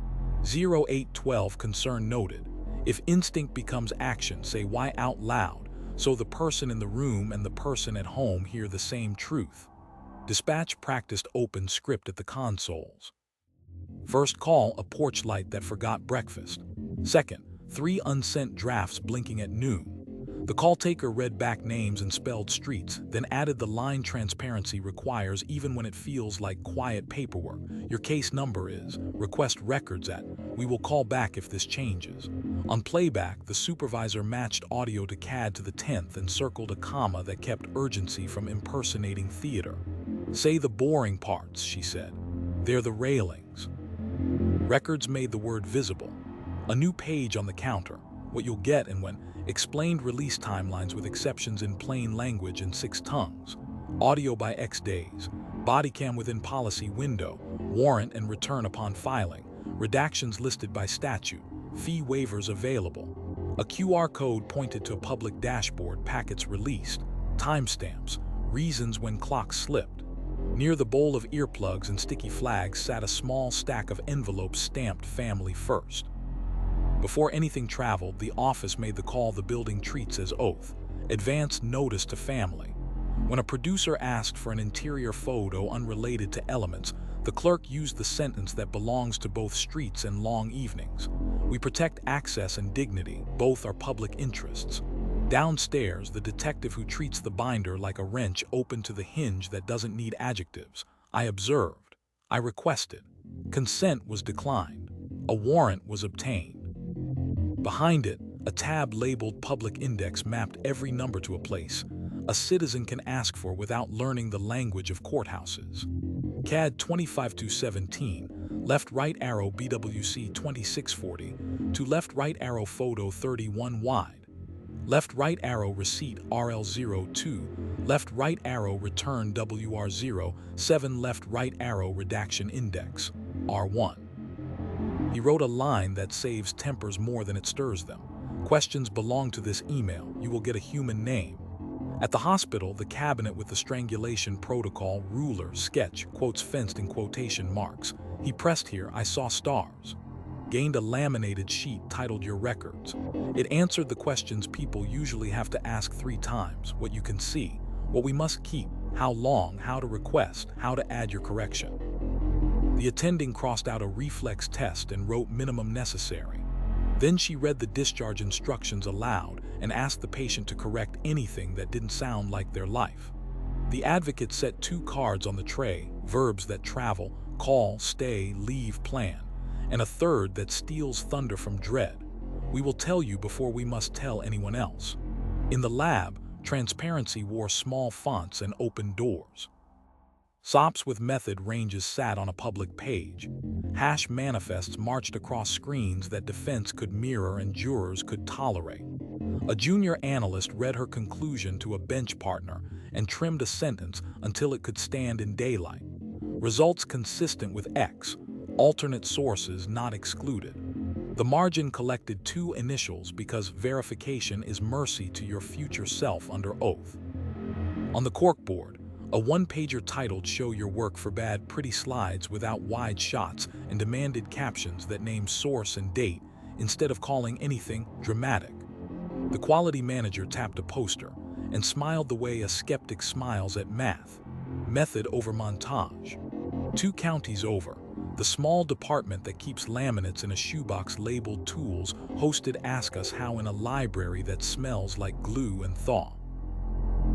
0812 concern noted. If instinct becomes action, say why out loud, so the person in the room and the person at home hear the same truth. Dispatch practiced open script at the consoles. First call, a porch light that forgot breakfast. Second, 3 unsent drafts blinking at noon. The call taker read back names and spelled streets, then added the line transparency requires even when it feels like quiet paperwork. Your case number is, request records at, we will call back if this changes. On playback, the supervisor matched audio to CAD to the 10th and circled a comma that kept urgency from impersonating theater. Say the boring parts, she said. They're the railings. Records made the word visible. A new page on the counter, what you'll get and when, explained release timelines with exceptions in plain language in 6 tongues. Audio by X days. Bodycam within policy window. Warrant and return upon filing. Redactions listed by statute. Fee waivers available. A QR code pointed to a public dashboard, packets released. Timestamps. Reasons when clocks slipped. Near the bowl of earplugs and sticky flags sat a small stack of envelopes stamped family first. Before anything traveled, the office made the call the building treats as oath. Advance notice to family. When a producer asked for an interior photo unrelated to elements, the clerk used the sentence that belongs to both streets and long evenings. We protect access and dignity, both are public interests. Downstairs, the detective who treats the binder like a wrench opened to the hinge that doesn't need adjectives. I observed. I requested. Consent was declined. A warrant was obtained. Behind it, a tab labeled Public Index mapped every number to a place a citizen can ask for without learning the language of courthouses. CAD 25-17, left-right arrow BWC 2640, to left-right arrow photo 31 wide. Left-right arrow receipt RL02, left-right arrow return WR0, 7 left-right arrow redaction index, R1. He wrote a line that saves tempers more than it stirs them. Questions belong to this email. You will get a human name. At the hospital, the cabinet with the strangulation protocol, ruler, sketch, quotes fenced in quotation marks. He pressed here, I saw stars. Gained a laminated sheet titled Your Records. It answered the questions people usually have to ask 3 times. What you can see, what we must keep, how long, how to request, how to add your correction. The attending crossed out a reflex test and wrote minimum necessary. Then she read the discharge instructions aloud and asked the patient to correct anything that didn't sound like their life. The advocate set 2 cards on the tray, verbs that travel, call, stay, leave, plan, and a third that steals thunder from dread. We will tell you before we must tell anyone else. In the lab, transparency wore small fonts and open doors. SOPs with method ranges sat on a public page. Hash manifests marched across screens that defense could mirror and jurors could tolerate. A junior analyst read her conclusion to a bench partner and trimmed a sentence until it could stand in daylight. Results consistent with X, alternate sources not excluded. The margin collected 2 initials because verification is mercy to your future self under oath. On the corkboard, a one-pager titled "Show Your Work" forbade pretty slides without wide shots and demanded captions that named source and date instead of calling anything dramatic. The quality manager tapped a poster and smiled the way a skeptic smiles at math. Method over montage. 2 counties over, the small department that keeps laminates in a shoebox labeled tools hosted Ask Us How in a library that smells like glue and thaw.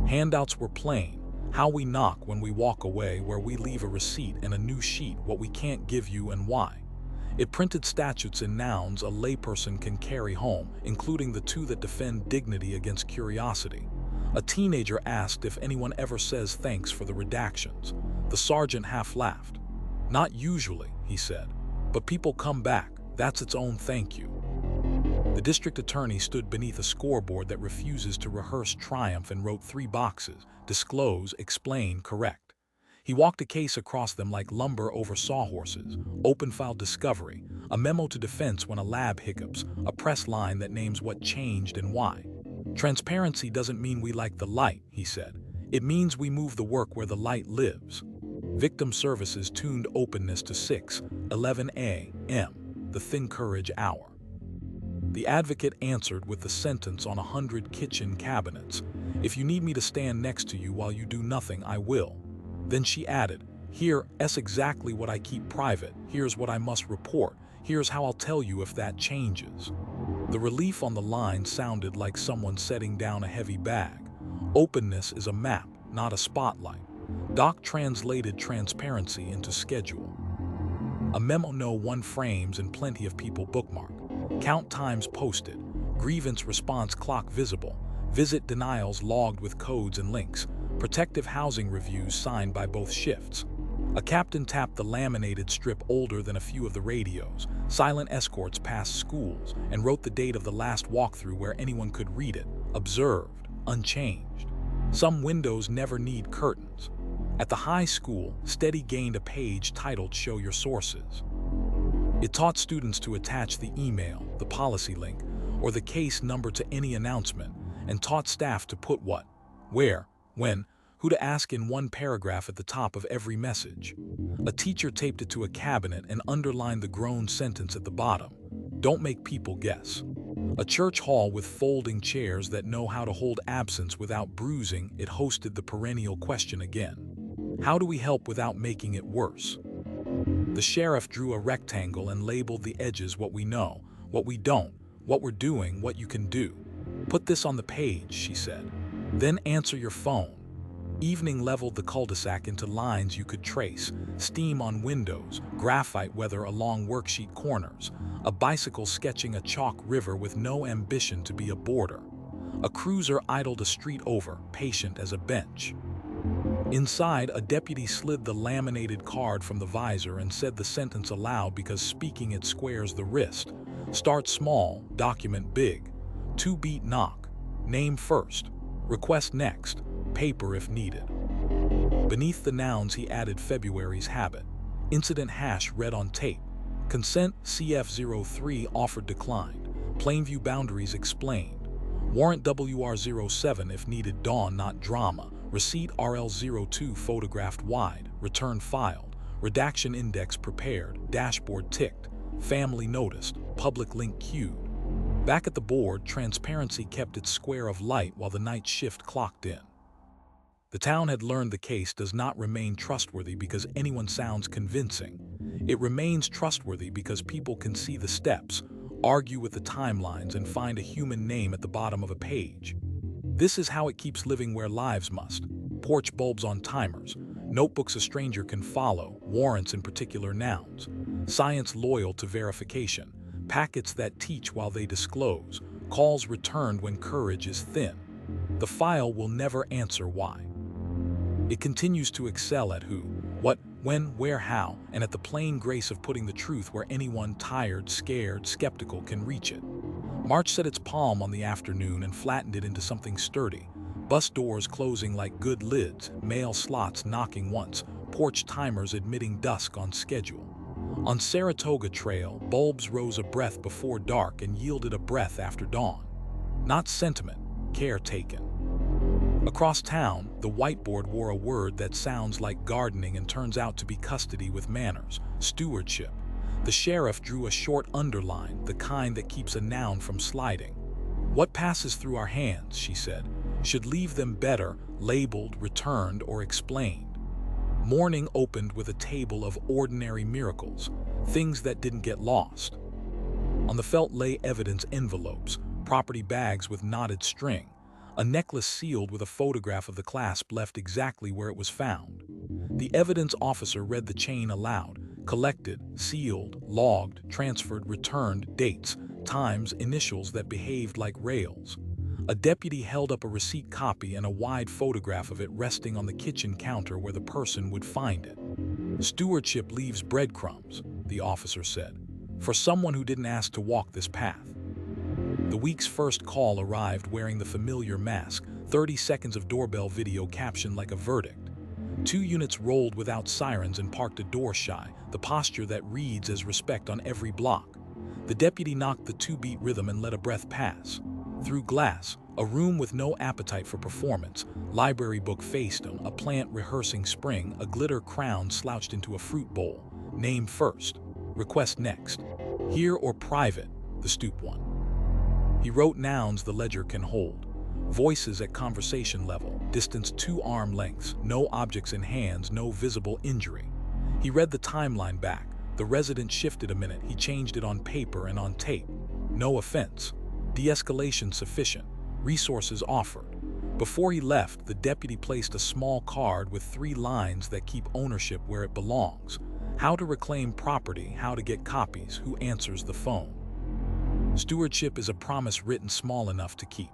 Handouts were plain. How we knock when we walk away, where we leave a receipt and a new sheet, what we can't give you and why. It printed statutes and nouns a layperson can carry home, including the 2 that defend dignity against curiosity. A teenager asked if anyone ever says thanks for the redactions. The sergeant half laughed. "Not usually," he said, "but people come back. That's its own thank you." The district attorney stood beneath a scoreboard that refuses to rehearse triumph and wrote 3 boxes: disclose, explain, correct. He walked a case across them like lumber over sawhorses. Open file discovery, a memo to defense when a lab hiccups, a press line that names what changed and why. "Transparency doesn't mean we like the light," he said. "It means we move the work where the light lives." Victim Services tuned openness to 6:11 a.m., the thin courage hour. The advocate answered with the sentence on 100 kitchen cabinets: "If you need me to stand next to you while you do nothing, I will." Then she added, "Here's exactly what I keep private. Here's what I must report. Here's how I'll tell you if that changes." The relief on the line sounded like someone setting down a heavy bag. Openness is a map, not a spotlight. Doc translated transparency into schedule. A memo no one frames and plenty of people bookmark. Count times posted. Grievance response clock visible. Visit denials logged with codes and links. Protective housing reviews signed by both shifts. A captain tapped the laminated strip older than a few of the radios. Silent escorts past schools, and wrote the date of the last walkthrough where anyone could read it. Observed, unchanged. Some windows never need curtains. At the high school, Steady gained a page titled "Show Your Sources." It taught students to attach the email, the policy link, or the case number to any announcement, and taught staff to put what, where, when, who to ask in one paragraph at the top of every message. A teacher taped it to a cabinet and underlined the groan sentence at the bottom: "Don't make people guess." A church hall with folding chairs that know how to hold absence without bruising, it hosted the perennial question again: how do we help without making it worse? The sheriff drew a rectangle and labeled the edges: what we know, what we don't, what we're doing, what you can do. "Put this on the page," she said. "Then answer your phone." Evening leveled the cul-de-sac into lines you could trace: steam on windows, graphite weather along worksheet corners, a bicycle sketching a chalk river with no ambition to be a border. A cruiser idled a street over, patient as a bench. Inside, a deputy slid the laminated card from the visor and said the sentence aloud because speaking it squares the wrist. "Start small, document big. 2-beat knock. Name first. Request next. Paper if needed." Beneath the nouns he added February's habit. Incident hash read on tape. Consent CF03 offered declined. Plainview boundaries explained. Warrant WR07 if needed, dawn not drama. Receipt RL02 photographed wide. Return filed. Redaction index prepared. Dashboard ticked. Family noticed. Public link queued. Back at the board, transparency kept its square of light while the night shift clocked in. The town had learned the case does not remain trustworthy because anyone sounds convincing. It remains trustworthy because people can see the steps, argue with the timelines, and find a human name at the bottom of a page. This is how it keeps living where lives must. Porch bulbs on timers, notebooks a stranger can follow, warrants in particular nouns, science loyal to verification, packets that teach while they disclose, calls returned when courage is thin. The file will never answer why. It continues to excel at who, When, where, how, and at the plain grace of putting the truth where anyone tired, scared, skeptical can reach it. March set its palm on the afternoon and flattened it into something sturdy. Bus doors closing like good lids, mail slots knocking once, porch timers admitting dusk on schedule. On Saratoga Trail, bulbs rose a breath before dark and yielded a breath after dawn. Not sentiment, care taken. Across town, the whiteboard wore a word that sounds like gardening and turns out to be custody with manners, stewardship. The sheriff drew a short underline, the kind that keeps a noun from sliding. What passes through our hands, she said, should leave them better, labeled, returned, or explained. Morning opened with a table of ordinary miracles, things that didn't get lost. On the felt lay evidence envelopes, property bags with knotted string, a necklace sealed with a photograph of the clasp left exactly where it was found. The evidence officer read the chain aloud, collected, sealed, logged, transferred, returned, dates, times, initials that behaved like rails. A deputy held up a receipt copy and a wide photograph of it resting on the kitchen counter where the person would find it. Stewardship leaves breadcrumbs, the officer said, for someone who didn't ask to walk this path. The week's first call arrived wearing the familiar mask, 30 seconds of doorbell video captioned like a verdict. 2 units rolled without sirens and parked a door shy, the posture that reads as respect on every block. The deputy knocked the 2-beat rhythm and let a breath pass. Through glass, a room with no appetite for performance, library book faced him, a plant rehearsing spring, a glitter crown slouched into a fruit bowl. Name first, request next. Here or private, the stoop one. He wrote nouns the ledger can hold. Voices at conversation level, distance 2 arm lengths, no objects in hands, no visible injury. He read the timeline back. The resident shifted a minute. He changed it on paper and on tape. No offense. De-escalation sufficient. Resources offered. Before he left, the deputy placed a small card with 3 lines that keep ownership where it belongs. How to reclaim property, how to get copies, who answers the phone. Stewardship is a promise written small enough to keep.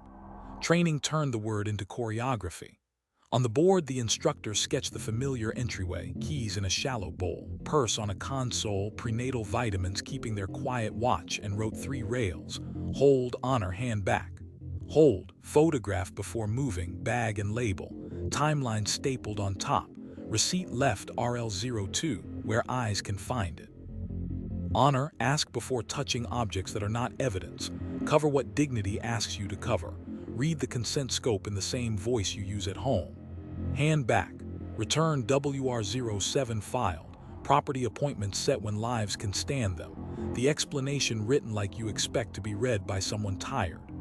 Training turned the word into choreography. On the board, the instructor sketched the familiar entryway, keys in a shallow bowl, purse on a console, prenatal vitamins keeping their quiet watch, and wrote 3 rails. Hold, honor, hand back. Hold, photograph before moving, bag and label. Timeline stapled on top. Receipt left RL02, where eyes can find it. Honor, ask before touching objects that are not evidence. Cover what dignity asks you to cover. Read the consent scope in the same voice you use at home. Hand back. Return WR07 filed. Property appointments set when lives can stand them. The explanation written like you expect to be read by someone tired.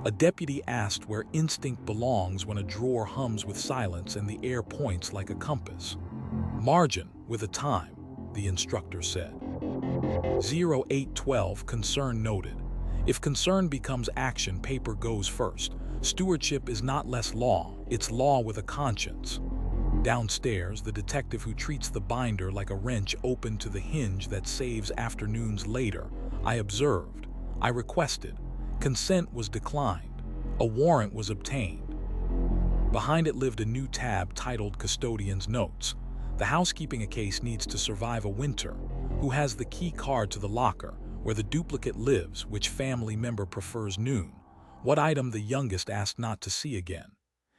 A deputy asked where instinct belongs when a drawer hums with silence and the air points like a compass. Margin with a time, the instructor said. 0812 concern noted. If concern becomes action, paper goes first. Stewardship is not less law, it's law with a conscience. Downstairs, the detective who treats the binder like a wrench opened to the hinge that saves afternoons later. I observed. I requested. Consent was declined. A warrant was obtained. Behind it lived a new tab titled Custodian's Notes. The housekeeping a case needs to survive a winter. Who has the key card to the locker, where the duplicate lives, which family member prefers noon? What item the youngest asked not to see again?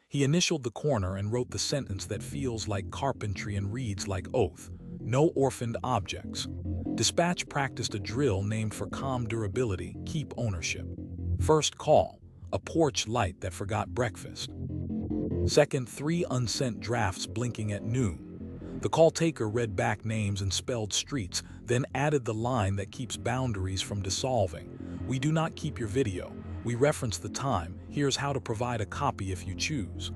He initialed the corner and wrote the sentence that feels like carpentry and reads like oath. No orphaned objects. Dispatch practiced a drill named for calm durability, keep ownership. First call, a porch light that forgot breakfast. Second, 3 unsent drafts blinking at noon. The call taker read back names and spelled streets, then added the line that keeps boundaries from dissolving. We do not keep your video. We reference the time. Here's how to provide a copy if you choose.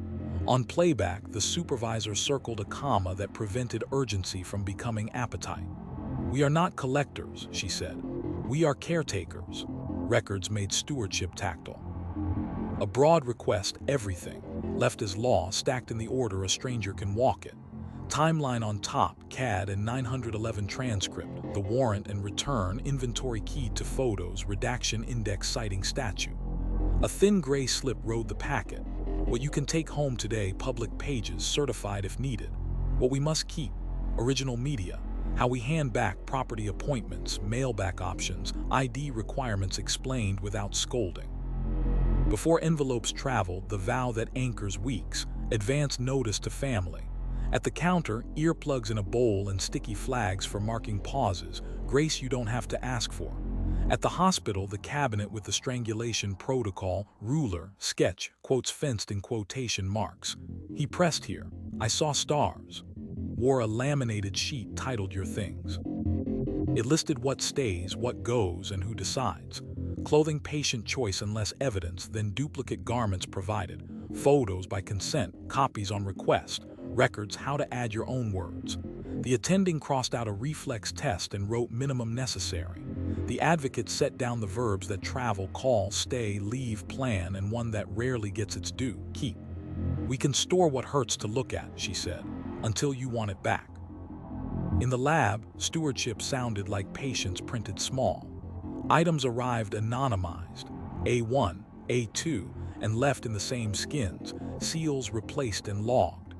On playback, the supervisor circled a comma that prevented urgency from becoming appetite. We are not collectors, she said. We are caretakers. Records made stewardship tactile. A broad request, everything. Left as law, stacked in the order a stranger can walk it. Timeline on top, CAD and 911 transcript, the warrant and return, inventory keyed to photos, redaction index citing statute. A thin gray slip rode the packet. What you can take home today, public pages, certified if needed. What we must keep, Original media, how we hand back property appointments, mailback options, ID requirements explained without scolding. Before envelopes travel, the vow that anchors weeks, advance notice to family. At the counter, earplugs in a bowl and sticky flags for marking pauses, grace you don't have to ask for. At the hospital, the cabinet with the strangulation protocol, ruler, sketch, quotes fenced in quotation marks. He pressed here. I saw stars. Wore a laminated sheet titled Your Things. It listed what stays, what goes, and who decides. Clothing patient choice unless evidence, then duplicate garments provided. Photos by consent, copies on request, records how to add your own words. The attending crossed out a reflex test and wrote minimum necessary. The advocate set down the verbs that travel, call, stay, leave, plan, and one that rarely gets its due, keep. We can store what hurts to look at, she said, until you want it back. In the lab, stewardship sounded like patience printed small. Items arrived anonymized, A1, A2, and left in the same skins, seals replaced and logged.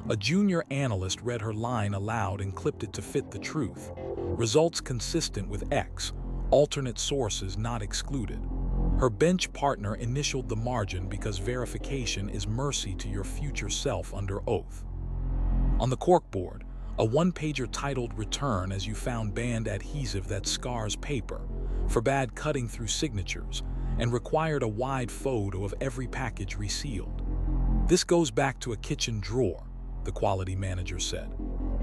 A junior analyst read her line aloud and clipped it to fit the truth. Results consistent with X, alternate sources not excluded. Her bench partner initialed the margin because verification is mercy to your future self under oath. On the corkboard, a one-pager titled Return as you found banned adhesive that scars paper, forbade cutting through signatures, and required a wide photo of every package resealed. This goes back to a kitchen drawer, the quality manager said.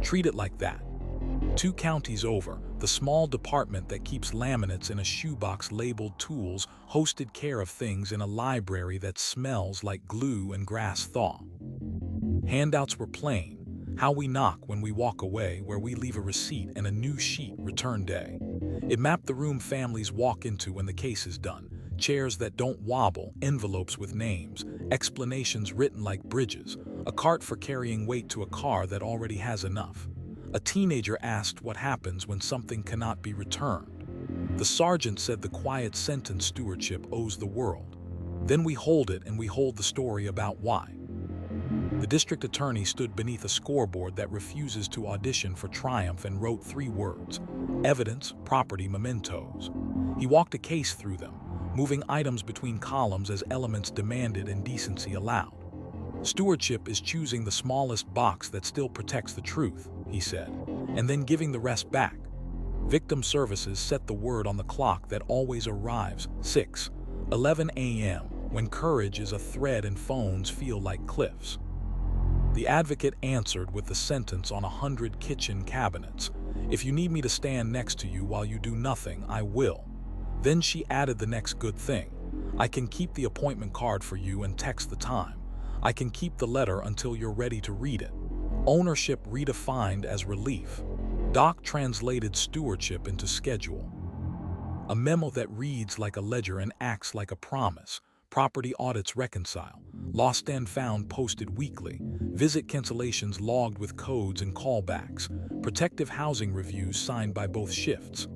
Treat it like that. 2 counties over, the small department that keeps laminates in a shoebox labeled tools hosted care of things in a library that smells like glue and grass thaw. Handouts were plain. How we knock when we walk away, where we leave a receipt and a new sheet, return day. It mapped the room families walk into when the case is done. Chairs that don't wobble, envelopes with names, explanations written like bridges, a cart for carrying weight to a car that already has enough. A teenager asked what happens when something cannot be returned. The sergeant said the quiet sentence stewardship owes the world. Then we hold it and we hold the story about why. The district attorney stood beneath a scoreboard that refuses to audition for triumph and wrote 3 words: evidence, property, mementos. He walked a case through them, moving items between columns as elements demanded and decency allowed. Stewardship is choosing the smallest box that still protects the truth, he said, and then giving the rest back. Victim services set the word on the clock that always arrives, 6:11 a.m., when courage is a thread and phones feel like cliffs. The advocate answered with the sentence on 100 kitchen cabinets: if you need me to stand next to you while you do nothing, I will. Then she added the next good thing: I can keep the appointment card for you and text the time. I can keep the letter until you're ready to read it. Ownership redefined as relief. Doc translated stewardship into schedule. A memo that reads like a ledger and acts like a promise. Property audits reconcile. Lost and found posted weekly. Visit cancellations logged with codes and callbacks. Protective housing reviews signed by both shifts.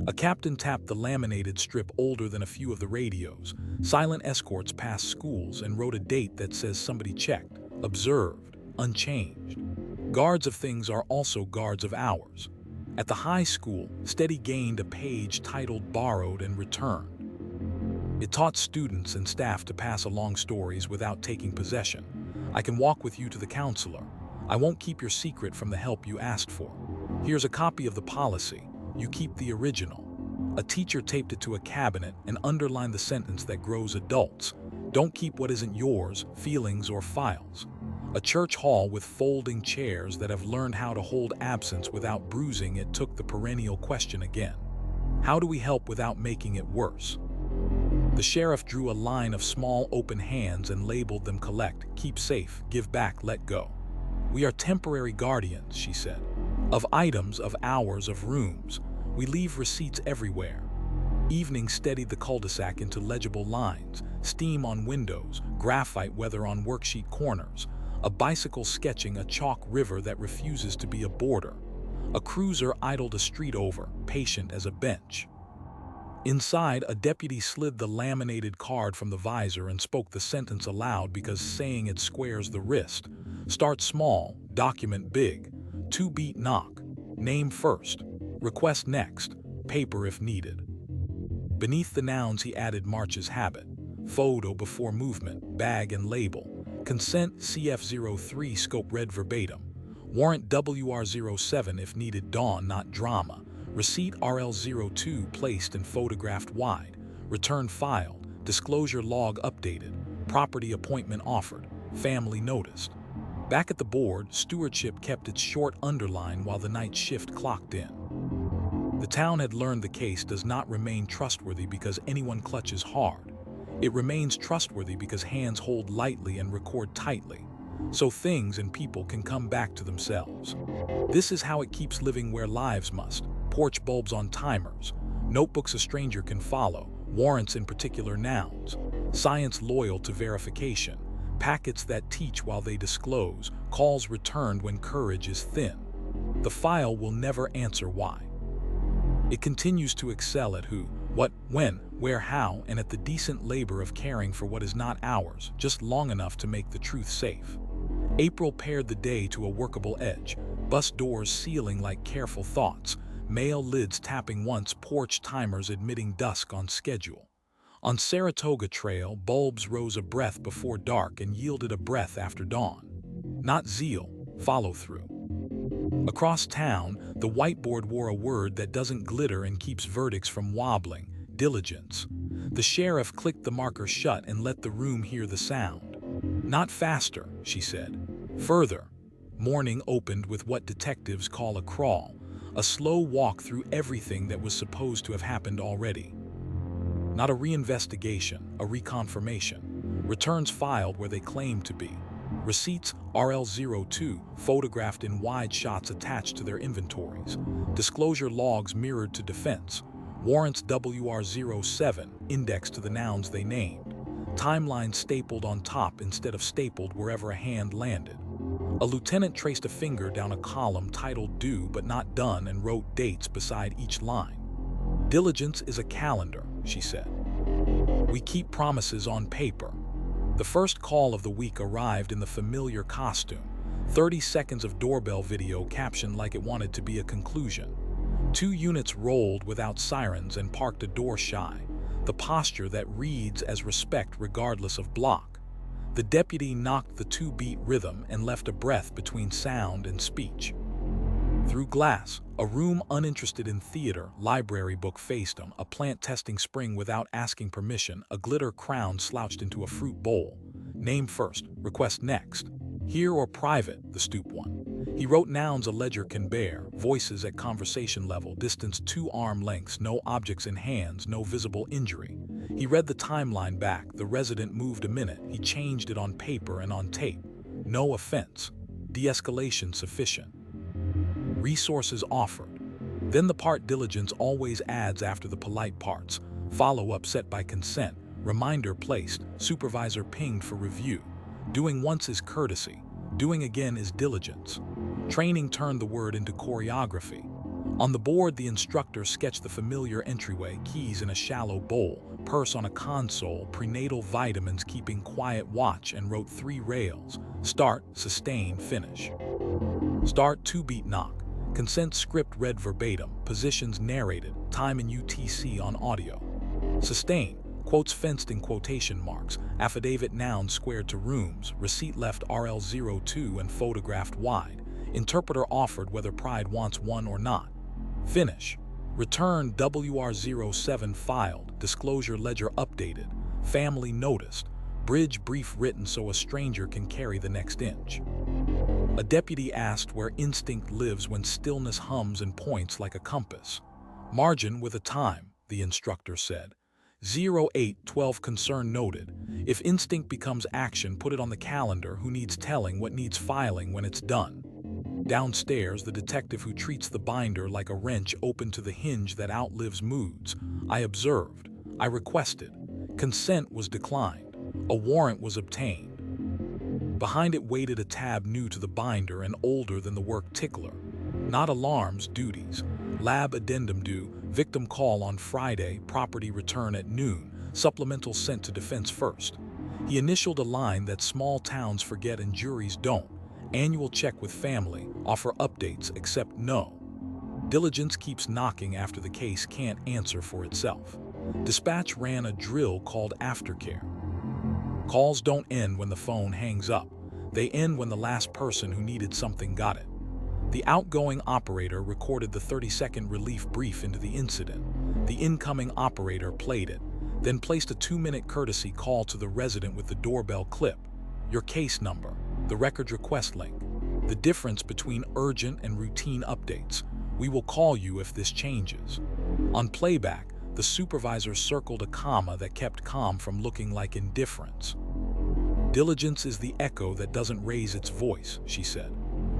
A captain tapped the laminated strip older than a few of the radios. Silent escorts passed schools and wrote a date that says somebody checked, observed, unchanged. Guards of things are also guards of hours. At the high school, Steady gained a page titled Borrowed and Returned. It taught students and staff to pass along stories without taking possession. I can walk with you to the counselor. I won't keep your secret from the help you asked for. Here's a copy of the policy. You keep the original. A teacher taped it to a cabinet and underlined the sentence that grows adults. Don't keep what isn't yours, feelings or files. A church hall with folding chairs that have learned how to hold absence without bruising it took the perennial question again. How do we help without making it worse? The sheriff drew a line of small open hands and labeled them collect, keep safe, give back, let go. We are temporary guardians, she said, of items, of hours, of rooms. We leave receipts everywhere. Evening steadied the cul-de-sac into legible lines, steam on windows, graphite weather on worksheet corners, a bicycle sketching a chalk river that refuses to be a border. A cruiser idled a street over, patient as a bench. Inside, a deputy slid the laminated card from the visor and spoke the sentence aloud because saying it squares the wrist. Start small, document big. 2-beat knock. Name first. Request next. Paper if needed. Beneath the nouns he added marches habit. Photo before movement, bag and label. Consent CF03 scope read verbatim. Warrant WR07 if needed dawn not drama. Receipt RL02 placed and photographed wide. Return filed. Disclosure log updated. Property appointment offered. Family noticed. Back at the board, stewardship kept its short underline while the night shift clocked in. The town had learned the case does not remain trustworthy because anyone clutches hard. It remains trustworthy because hands hold lightly and record tightly, so things and people can come back to themselves. This is how it keeps living where lives must. Porch bulbs on timers, notebooks a stranger can follow, warrants in particular nouns, science loyal to verification, packets that teach while they disclose, calls returned when courage is thin. The file will never answer why. It continues to excel at who, what, when, where, how, and at the decent labor of caring for what is not ours, just long enough to make the truth safe. April pared the day to a workable edge, bus doors sealing like careful thoughts, mail lids tapping once, porch timers admitting dusk on schedule. On Saratoga Trail, bulbs rose a breath before dark and yielded a breath after dawn. Not zeal, follow-through. Across town, the whiteboard wore a word that doesn't glitter and keeps verdicts from wobbling: diligence. The sheriff clicked the marker shut and let the room hear the sound. Not faster, she said. Further. Morning opened with what detectives call a crawl, a slow walk through everything that was supposed to have happened already. Not a reinvestigation, a reconfirmation. Returns filed where they claimed to be. Receipts RL02 photographed in wide shots attached to their inventories. Disclosure logs mirrored to defense. Warrants WR07 indexed to the nouns they named. Timelines stapled on top instead of stapled wherever a hand landed. A lieutenant traced a finger down a column titled due but not done and wrote dates beside each line. Diligence is a calendar, she said. We keep promises on paper. The first call of the week arrived in the familiar costume. 30 seconds of doorbell video captioned like it wanted to be a conclusion. 2 units rolled without sirens and parked a door shy, the posture that reads as respect regardless of block. The deputy knocked the 2-beat rhythm and left a breath between sound and speech. Through glass, a room uninterested in theater, library book faced him, a plant testing spring without asking permission, a glitter crown slouched into a fruit bowl. Name first, request next. Here or private, the stoop one. He wrote nouns a ledger can bear, voices at conversation level, distance 2 arm lengths, no objects in hands, no visible injury. He read the timeline back, the resident moved a minute, he changed it on paper and on tape. No offense. De-escalation sufficient. Resources offered. Then the part diligence always adds after the polite parts. Follow-up set by consent. Reminder placed. Supervisor pinged for review. Doing once is courtesy. Doing again is diligence. Training turned the word into choreography. On the board, the instructor sketched the familiar entryway, keys in a shallow bowl, purse on a console, prenatal vitamins keeping quiet watch, and wrote 3 rails. Start, sustain, finish. Start 2-beat knock. Consent script read verbatim, positions narrated, time and UTC on audio. Sustain, quotes fenced in quotation marks, affidavit nouns squared to rooms, receipt left RL02 and photographed wide. Interpreter offered whether pride wants one or not. Finish. Return WR07 filed, disclosure ledger updated, family noticed, bridge brief written so a stranger can carry the next inch. A deputy asked where instinct lives when stillness hums and points like a compass. Margin with a time, the instructor said. 0812 concern noted. If instinct becomes action, put it on the calendar. Who needs telling what needs filing when it's done? Downstairs, the detective who treats the binder like a wrench opened to the hinge that outlives moods. I observed. I requested. Consent was declined. A warrant was obtained. Behind it waited a tab new to the binder and older than the work tickler. Not alarms, duties. Lab addendum due, victim call on Friday, property return at noon, supplemental sent to defense first. He initialed a line that small towns forget and juries don't. Annual check with family, offer updates, accept no. Diligence keeps knocking after the case can't answer for itself. Dispatch ran a drill called aftercare. Calls don't end when the phone hangs up. They end when the last person who needed something got it. The outgoing operator recorded the 30-second relief brief into the incident. The incoming operator played it, then placed a 2-minute courtesy call to the resident with the doorbell clip. Your case number, the records request link. The difference between urgent and routine updates. We will call you if this changes. On playback, the supervisor circled a comma that kept calm from looking like indifference. Diligence is the echo that doesn't raise its voice, she said.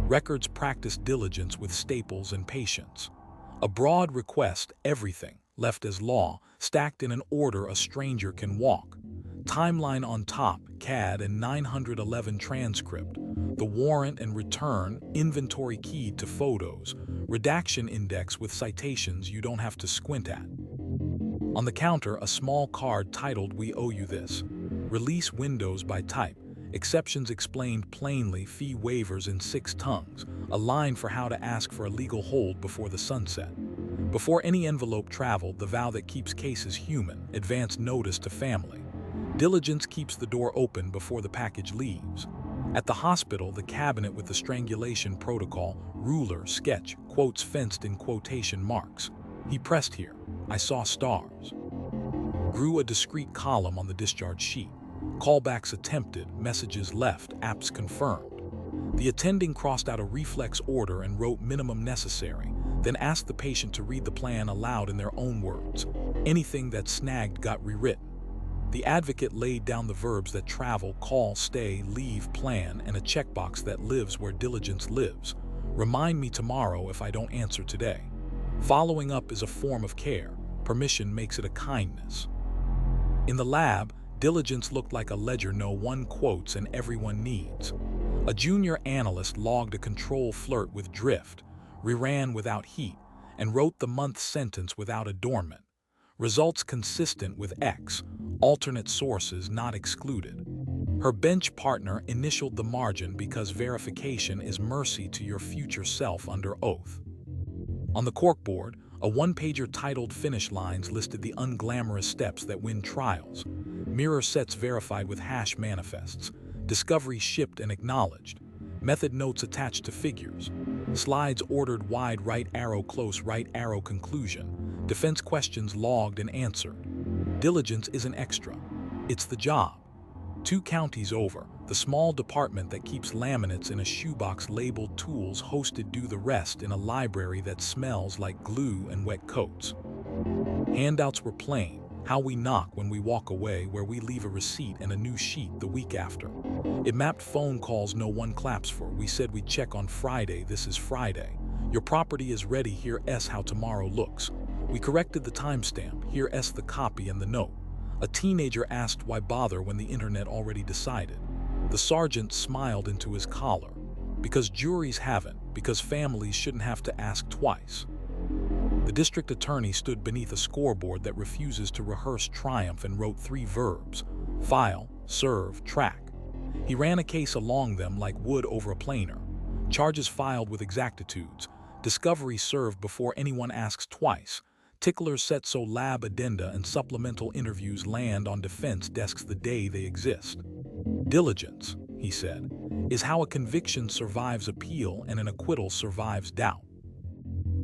Records practice diligence with staples and patience. A broad request, everything, left as law, stacked in an order a stranger can walk. Timeline on top, CAD and 911 transcript. The warrant and return, inventory keyed to photos. Redaction index with citations you don't have to squint at. On the counter, a small card titled "We owe you this." Release windows by type. Exceptions explained plainly, fee waivers in 6 tongues. A line for how to ask for a legal hold before the sunset. Before any envelope traveled, the vow that keeps cases human, advance notice to family. Diligence keeps the door open before the package leaves. At the hospital, the cabinet with the strangulation protocol, ruler, sketch, quotes fenced in quotation marks. He pressed here. I saw stars. Grew a discrete column on the discharge sheet. Callbacks attempted, messages left, apps confirmed. The attending crossed out a reflex order and wrote minimum necessary, then asked the patient to read the plan aloud in their own words. Anything that snagged got rewritten. The advocate laid down the verbs that travel, call, stay, leave, plan, and a checkbox that lives where diligence lives. Remind me tomorrow if I don't answer today. Following up is a form of care. Permission makes it a kindness. In the lab, diligence looked like a ledger no one quotes and everyone needs. A junior analyst logged a control flirt with drift, reran without heat, and wrote the month sentence without adornment. Results consistent with X, alternate sources not excluded. Her bench partner initialed the margin because verification is mercy to your future self under oath. On the corkboard, a one-pager titled Finish Lines listed the unglamorous steps that win trials. Mirror sets verified with hash manifests. Discovery shipped and acknowledged. Method notes attached to figures. Slides ordered wide right arrow close right arrow conclusion. Defense questions logged and answered. Diligence isn't extra. It's the job. 2 counties over, the small department that keeps laminates in a shoebox labeled tools hosted do the rest in a library that smells like glue and wet coats. Handouts were plain. How we knock when we walk away, where we leave a receipt and a new sheet the week after. It mapped phone calls no one claps for. We said we'd check on Friday, this is Friday. Your property is ready, here S how tomorrow looks. We corrected the timestamp, here S the copy and the note. A teenager asked why bother when the internet already decided. The sergeant smiled into his collar. Because juries haven't, because families shouldn't have to ask twice. The district attorney stood beneath a scoreboard that refuses to rehearse triumph and wrote 3 verbs: file, serve, track. He ran a case along them like wood over a planer. Charges filed with exactitudes. Discovery served before anyone asks twice. Ticklers set so lab addenda and supplemental interviews land on defense desks the day they exist. Diligence, he said, is how a conviction survives appeal and an acquittal survives doubt.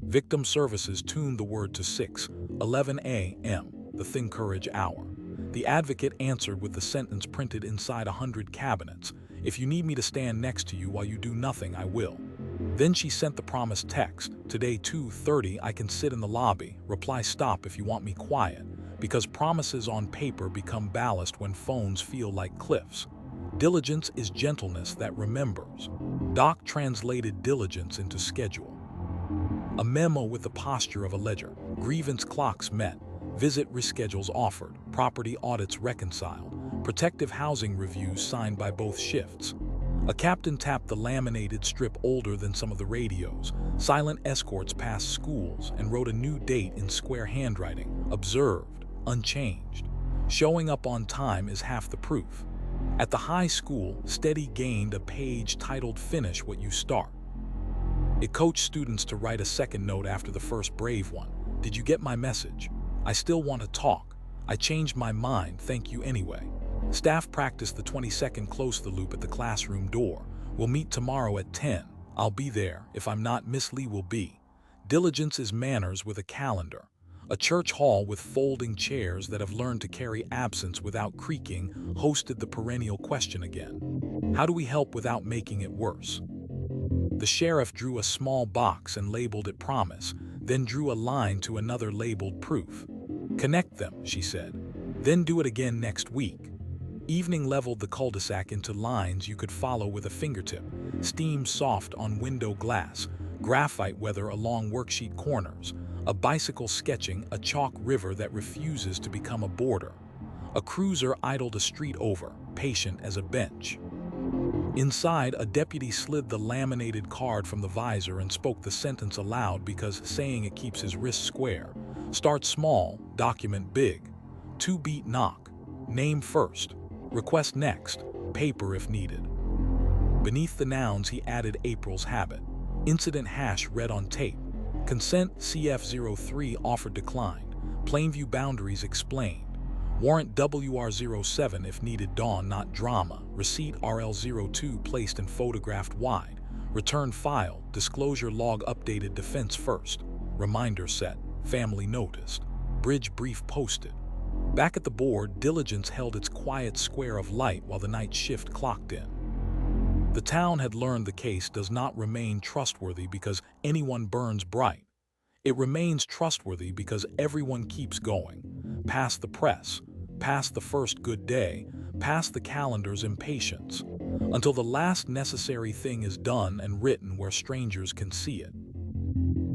Victim Services tuned the word to 6:11 a.m., the Think Courage hour. The advocate answered with the sentence printed inside 100 cabinets: if you need me to stand next to you while you do nothing, I will. Then she sent the promised text: today 2:30 I can sit in the lobby, reply stop if you want me quiet, because promises on paper become ballast when phones feel like cliffs. Diligence is gentleness that remembers. Doc translated diligence into schedule. A memo with the posture of a ledger. Grievance clocks met. Visit reschedules offered. Property audits reconciled. Protective housing reviews signed by both shifts. A captain tapped the laminated strip older than some of the radios. Silent escorts passed schools and wrote a new date in square handwriting. Observed, unchanged. Showing up on time is half the proof. At the high school, Steady gained a page titled Finish What You Start. It coached students to write a second note after the first brave one. Did you get my message? I still want to talk. I changed my mind, thank you anyway. Staff practiced the 20-second close the loop at the classroom door. We'll meet tomorrow at 10. I'll be there. If I'm not, Miss Lee will be. Diligence is manners with a calendar. A church hall with folding chairs that have learned to carry absence without creaking hosted the perennial question again. How do we help without making it worse? The sheriff drew a small box and labeled it Promise, then drew a line to another labeled Proof. Connect them, she said. Then do it again next week. Evening leveled the cul-de-sac into lines you could follow with a fingertip, steam soft on window glass, graphite weather along worksheet corners, a bicycle sketching a chalk river that refuses to become a border. A cruiser idled a street over, patient as a bench. Inside, a deputy slid the laminated card from the visor and spoke the sentence aloud because saying it keeps his wrist square. Start small, document big. 2-beat knock. Name first. Request next. Paper if needed. Beneath the nouns, he added April's habit. Incident hash read on tape. Consent CF03 offered declined. Plainview boundaries explained. Warrant WR07 if needed dawn not drama. Receipt RL02 placed and photographed wide. Return file. Disclosure log updated defense first. Reminder set. Family noticed. Bridge brief posted. Back at the board, Diligence held its quiet square of light while the night shift clocked in. The town had learned the case does not remain trustworthy because anyone burns bright. It remains trustworthy because everyone keeps going. Past the press, past the first good day, past the calendar's impatience, until the last necessary thing is done and written where strangers can see it.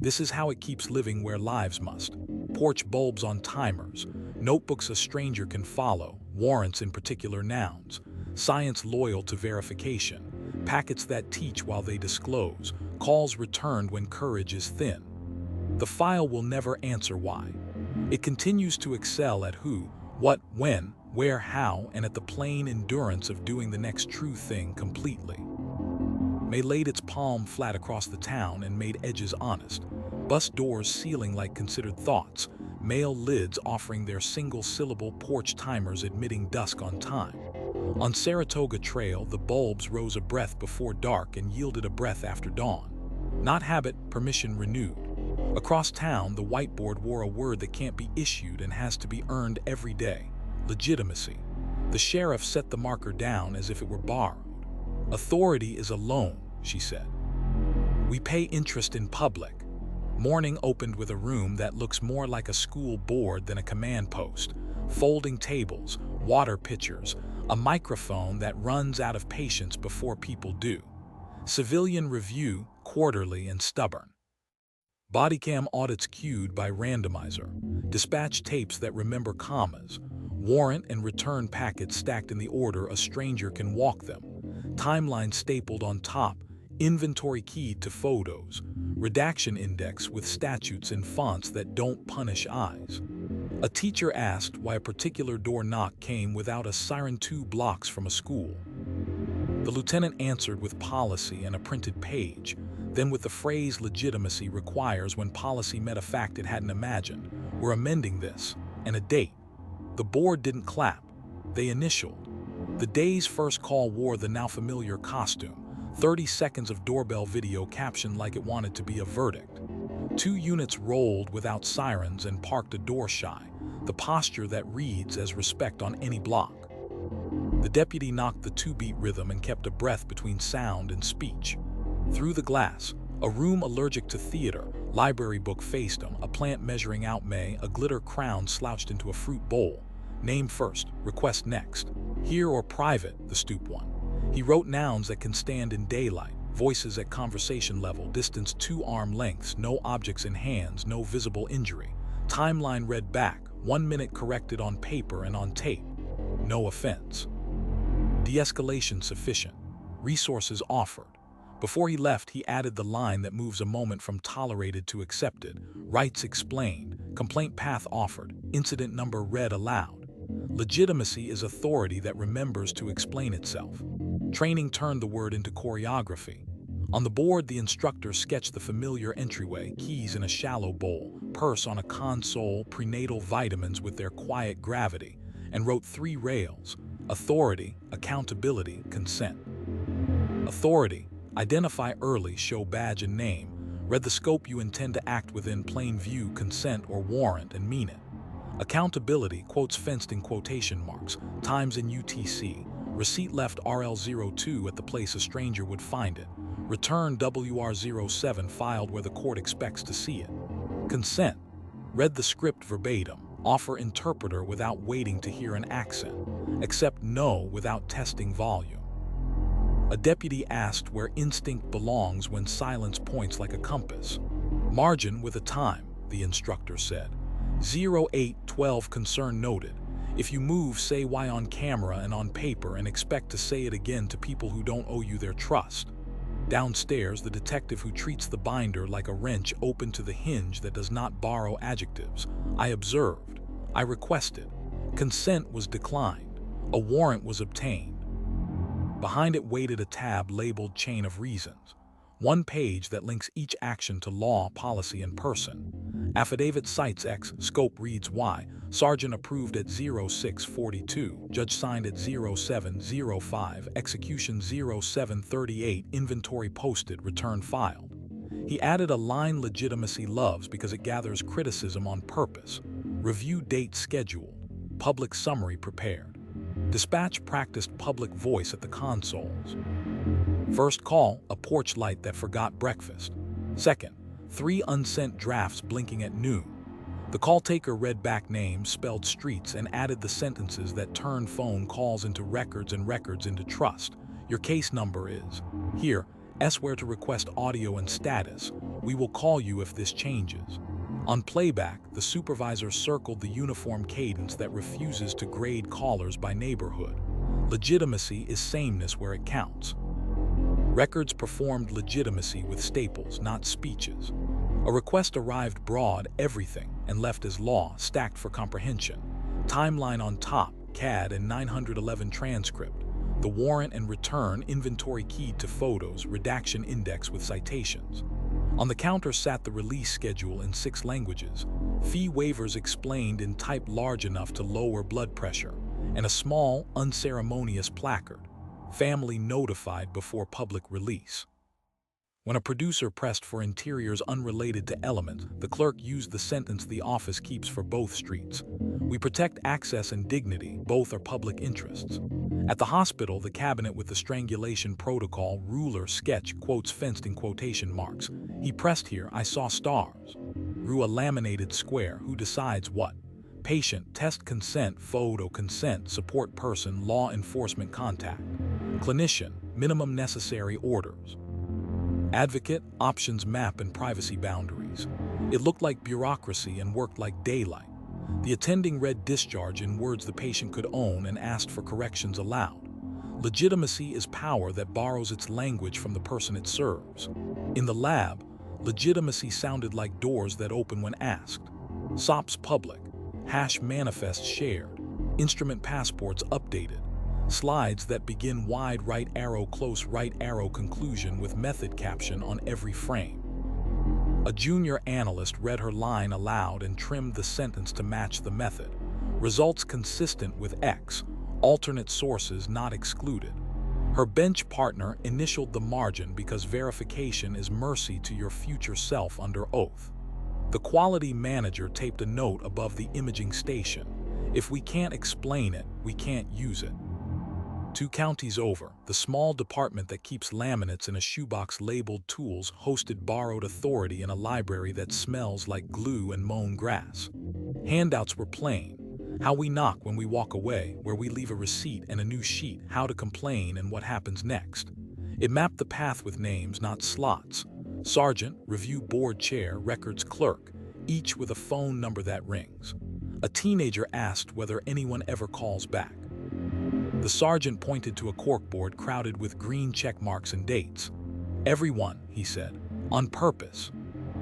This is how it keeps living where lives must. Porch bulbs on timers, notebooks a stranger can follow, warrants in particular nouns, science loyal to verification, packets that teach while they disclose, calls returned when courage is thin. The file will never answer why. It continues to excel at who, what, when, where, how, and at the plain endurance of doing the next true thing completely. May laid its palm flat across the town and made edges honest. Bus doors sealing like considered thoughts. Mail lids offering their single-syllable porch timers admitting dusk on time. On Saratoga Trail, the bulbs rose a breath before dark and yielded a breath after dawn. Not habit, permission renewed. Across town, the whiteboard wore a word that can't be issued and has to be earned every day. Legitimacy. The sheriff set the marker down as if it were borrowed. Authority is a loan, she said. We pay interest in public. Morning opened with a room that looks more like a school board than a command post. Folding tables, water pitchers, a microphone that runs out of patience before people do. Civilian review, quarterly and stubborn. Bodycam audits queued by randomizer. Dispatch tapes that remember commas. Warrant and return packets stacked in the order a stranger can walk them. Timeline stapled on top. Inventory keyed to photos. Redaction index with statutes in fonts that don't punish eyes. A teacher asked why a particular door knock came without a siren 2 blocks from a school. The lieutenant answered with policy and a printed page, then with the phrase legitimacy requires when policy met a fact it hadn't imagined. We're amending this, and a date. The board didn't clap. They initialed. The day's first call wore the now familiar costume. 30 seconds of doorbell video captioned like it wanted to be a verdict. 2 units rolled without sirens and parked a door shy, the posture that reads as respect on any block. The deputy knocked the 2-beat rhythm and kept a breath between sound and speech. Through the glass, a room allergic to theater, library book faced him, a plant measuring out May, a glitter crown slouched into a fruit bowl. Name first, request next. Here or private, the stoop one. He wrote nouns that can stand in daylight, voices at conversation level, distance 2 arm lengths, no objects in hands, no visible injury. Timeline read back, 1 minute corrected on paper and on tape. No offense. De-escalation sufficient. Resources offered. Before he left, he added the line that moves a moment from tolerated to accepted. Rights explained. Complaint path offered. Incident number read aloud. Legitimacy is authority that remembers to explain itself. Training turned the word into choreography. On the board, the instructor sketched the familiar entryway, keys in a shallow bowl, purse on a console, prenatal vitamins with their quiet gravity, and wrote 3 rails: authority, accountability, consent. Authority: identify early, show badge and name, read the scope you intend to act within, plain view, consent or warrant, and mean it. Accountability: quotes fenced in quotation marks, times in UTC, receipt left RL02 at the place a stranger would find it, return WR07 filed where the court expects to see it. Consent: read the script verbatim, offer interpreter without waiting to hear an accent, accept no without testing volume. A deputy asked where instinct belongs when silence points like a compass. Margin with a time, the instructor said. 0812 concern noted. If you move, say why on camera and on paper and expect to say it again to people who don't owe you their trust. Downstairs, the detective who treats the binder like a wrench open to the hinge that does not borrow adjectives. I observed. I requested. Consent was declined. A warrant was obtained. Behind it waited a tab labeled Chain of Reasons. 1 page that links each action to law, policy, and person. Affidavit cites X, scope reads Y, sergeant approved at 0642, judge signed at 0705, execution 0738, inventory posted, return filed. He added a line legitimacy loves because it gathers criticism on purpose. Review date scheduled. Public summary prepared. Dispatch practiced public voice at the consoles. First call, a porch light that forgot breakfast. Second, 3 unsent drafts blinking at noon. The call taker read back names, spelled streets, and added the sentences that turned phone calls into records and records into trust. Your case number is here. S where to request audio and status. We will call you if this changes. On playback, the supervisor circled the uniform cadence that refuses to grade callers by neighborhood. Legitimacy is sameness where it counts. Records performed legitimacy with staples, not speeches. A request arrived broad, everything, and left as law, stacked for comprehension. Timeline on top, CAD and 911 transcript. The warrant and return, inventory keyed to photos, redaction index with citations. On the counter sat the release schedule in 6 languages, fee waivers explained in type large enough to lower blood pressure, and a small, unceremonious placard, family notified before public release. When a producer pressed for interiors unrelated to Element, the clerk used the sentence the office keeps for both streets. We protect access and dignity, both are public interests. At the hospital, the cabinet with the strangulation protocol, ruler, sketch, quotes fenced in quotation marks. He pressed here, I saw stars. Drew a laminated square, who decides what? Patient, test consent, photo consent, support person, law enforcement contact. Clinician, minimum necessary orders. Advocate, options map and privacy boundaries. It looked like bureaucracy and worked like daylight. The attending read discharge in words the patient could own and asked for corrections aloud. Legitimacy is power that borrows its language from the person it serves. In the lab, legitimacy sounded like doors that open when asked. SOPs public, hash manifests shared, instrument passports updated, slides that begin wide right arrow close right arrow conclusion with method caption on every frame. A junior analyst read her line aloud and trimmed the sentence to match the method. Results consistent with X, alternate sources not excluded. Her bench partner initialed the margin because verification is mercy to your future self under oath. The quality manager taped a note above the imaging station. If we can't explain it, we can't use it. 2 counties over, the small department that keeps laminates in a shoebox labeled tools hosted borrowed authority in a library that smells like glue and mown grass. Handouts were plain. How we knock when we walk away, where we leave a receipt and a new sheet, how to complain and what happens next. It mapped the path with names, not slots. Sergeant, review board chair, records clerk, each with a phone number that rings. A teenager asked whether anyone ever calls back. The sergeant pointed to a corkboard crowded with green check marks and dates. Everyone, he said, on purpose.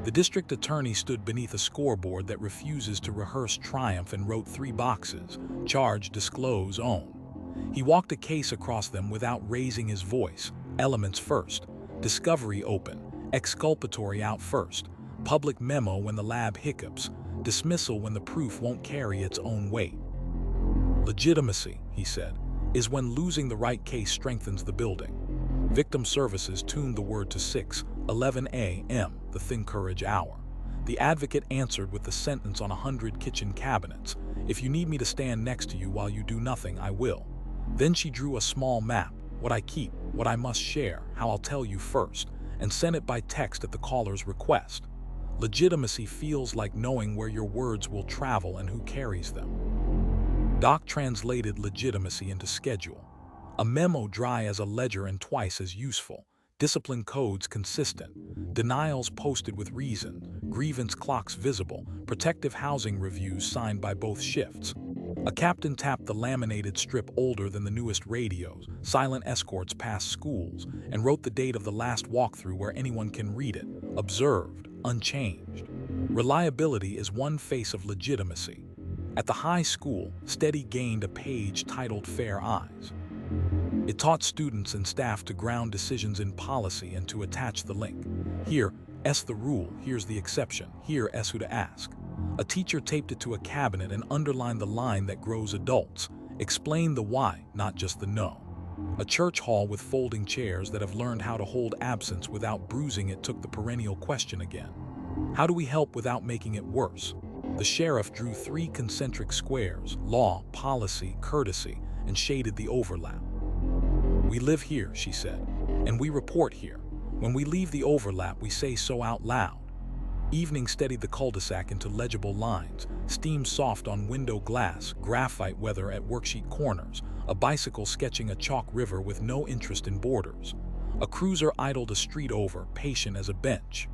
The district attorney stood beneath a scoreboard that refuses to rehearse triumph and wrote 3 boxes: charge, disclose, own. He walked a case across them without raising his voice. Elements first. Discovery open. Exculpatory out first. Public memo when the lab hiccups. Dismissal when the proof won't carry its own weight. Legitimacy, he said, is when losing the right case strengthens the building. Victim services tuned the word to 6:11 a.m., the thin courage hour. The advocate answered with the sentence on 100 kitchen cabinets: "If you need me to stand next to you while you do nothing, I will." Then she drew a small map: what I keep, what I must share, how I'll tell you first, and sent it by text at the caller's request. Legitimacy feels like knowing where your words will travel and who carries them. Doc translated legitimacy into schedule. A memo dry as a ledger and twice as useful. Discipline codes consistent. Denials posted with reason. Grievance clocks visible. Protective housing reviews signed by both shifts. A captain tapped the laminated strip older than the newest radios, silent escorts past schools, and wrote the date of the last walkthrough where anyone can read it. Observed, unchanged. Reliability is one face of legitimacy. At the high school, Steady gained a page titled Fair Eyes. It taught students and staff to ground decisions in policy and to attach the link. Here, S the rule, here's the exception, here S who to ask. A teacher taped it to a cabinet and underlined the line that grows adults. Explain the why, not just the no. A church hall with folding chairs that have learned how to hold absence without bruising it took the perennial question again. How do we help without making it worse? The sheriff drew 3 concentric squares: law, policy, courtesy, and shaded the overlap. We live here, she said, and we report here. When we leave the overlap, we say so out loud. Evening steadied the cul-de-sac into legible lines, steam soft on window glass, graphite weather at worksheet corners, a bicycle sketching a chalk river with no interest in borders. A cruiser idled a street over, patient as a bench.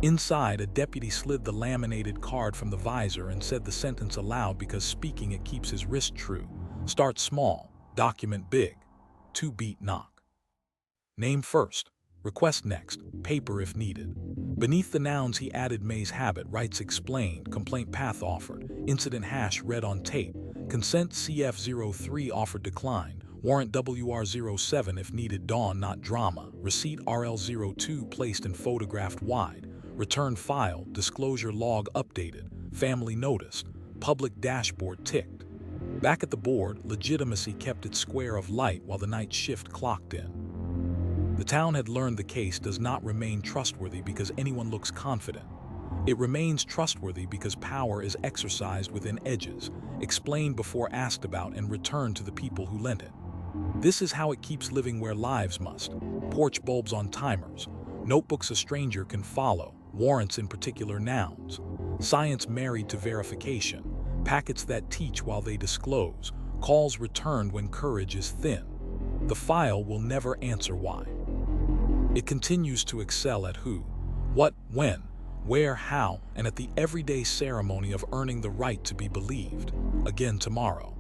Inside, a deputy slid the laminated card from the visor and said the sentence aloud because speaking it keeps his wrist true. Start small, document big. 2-beat knock. Name first, request next, paper if needed. Beneath the nouns he added May's habit, rights explained, complaint path offered, incident hash read on tape, consent CF03 offered declined, warrant WR07 if needed, dawn not drama, receipt RL02 placed and photographed wide, return file, disclosure log updated, family noticed, public dashboard ticked. Back at the board, legitimacy kept its square of light while the night shift clocked in. The town had learned the case does not remain trustworthy because anyone looks confident. It remains trustworthy because power is exercised within edges, explained before asked about, and returned to the people who lent it. This is how it keeps living where lives must. Porch bulbs on timers, notebooks a stranger can follow, warrants in particular nouns, science married to verification, packets that teach while they disclose, calls returned when courage is thin. The file will never answer why. It continues to excel at who, what, when, where, how, and at the everyday ceremony of earning the right to be believed. Again tomorrow.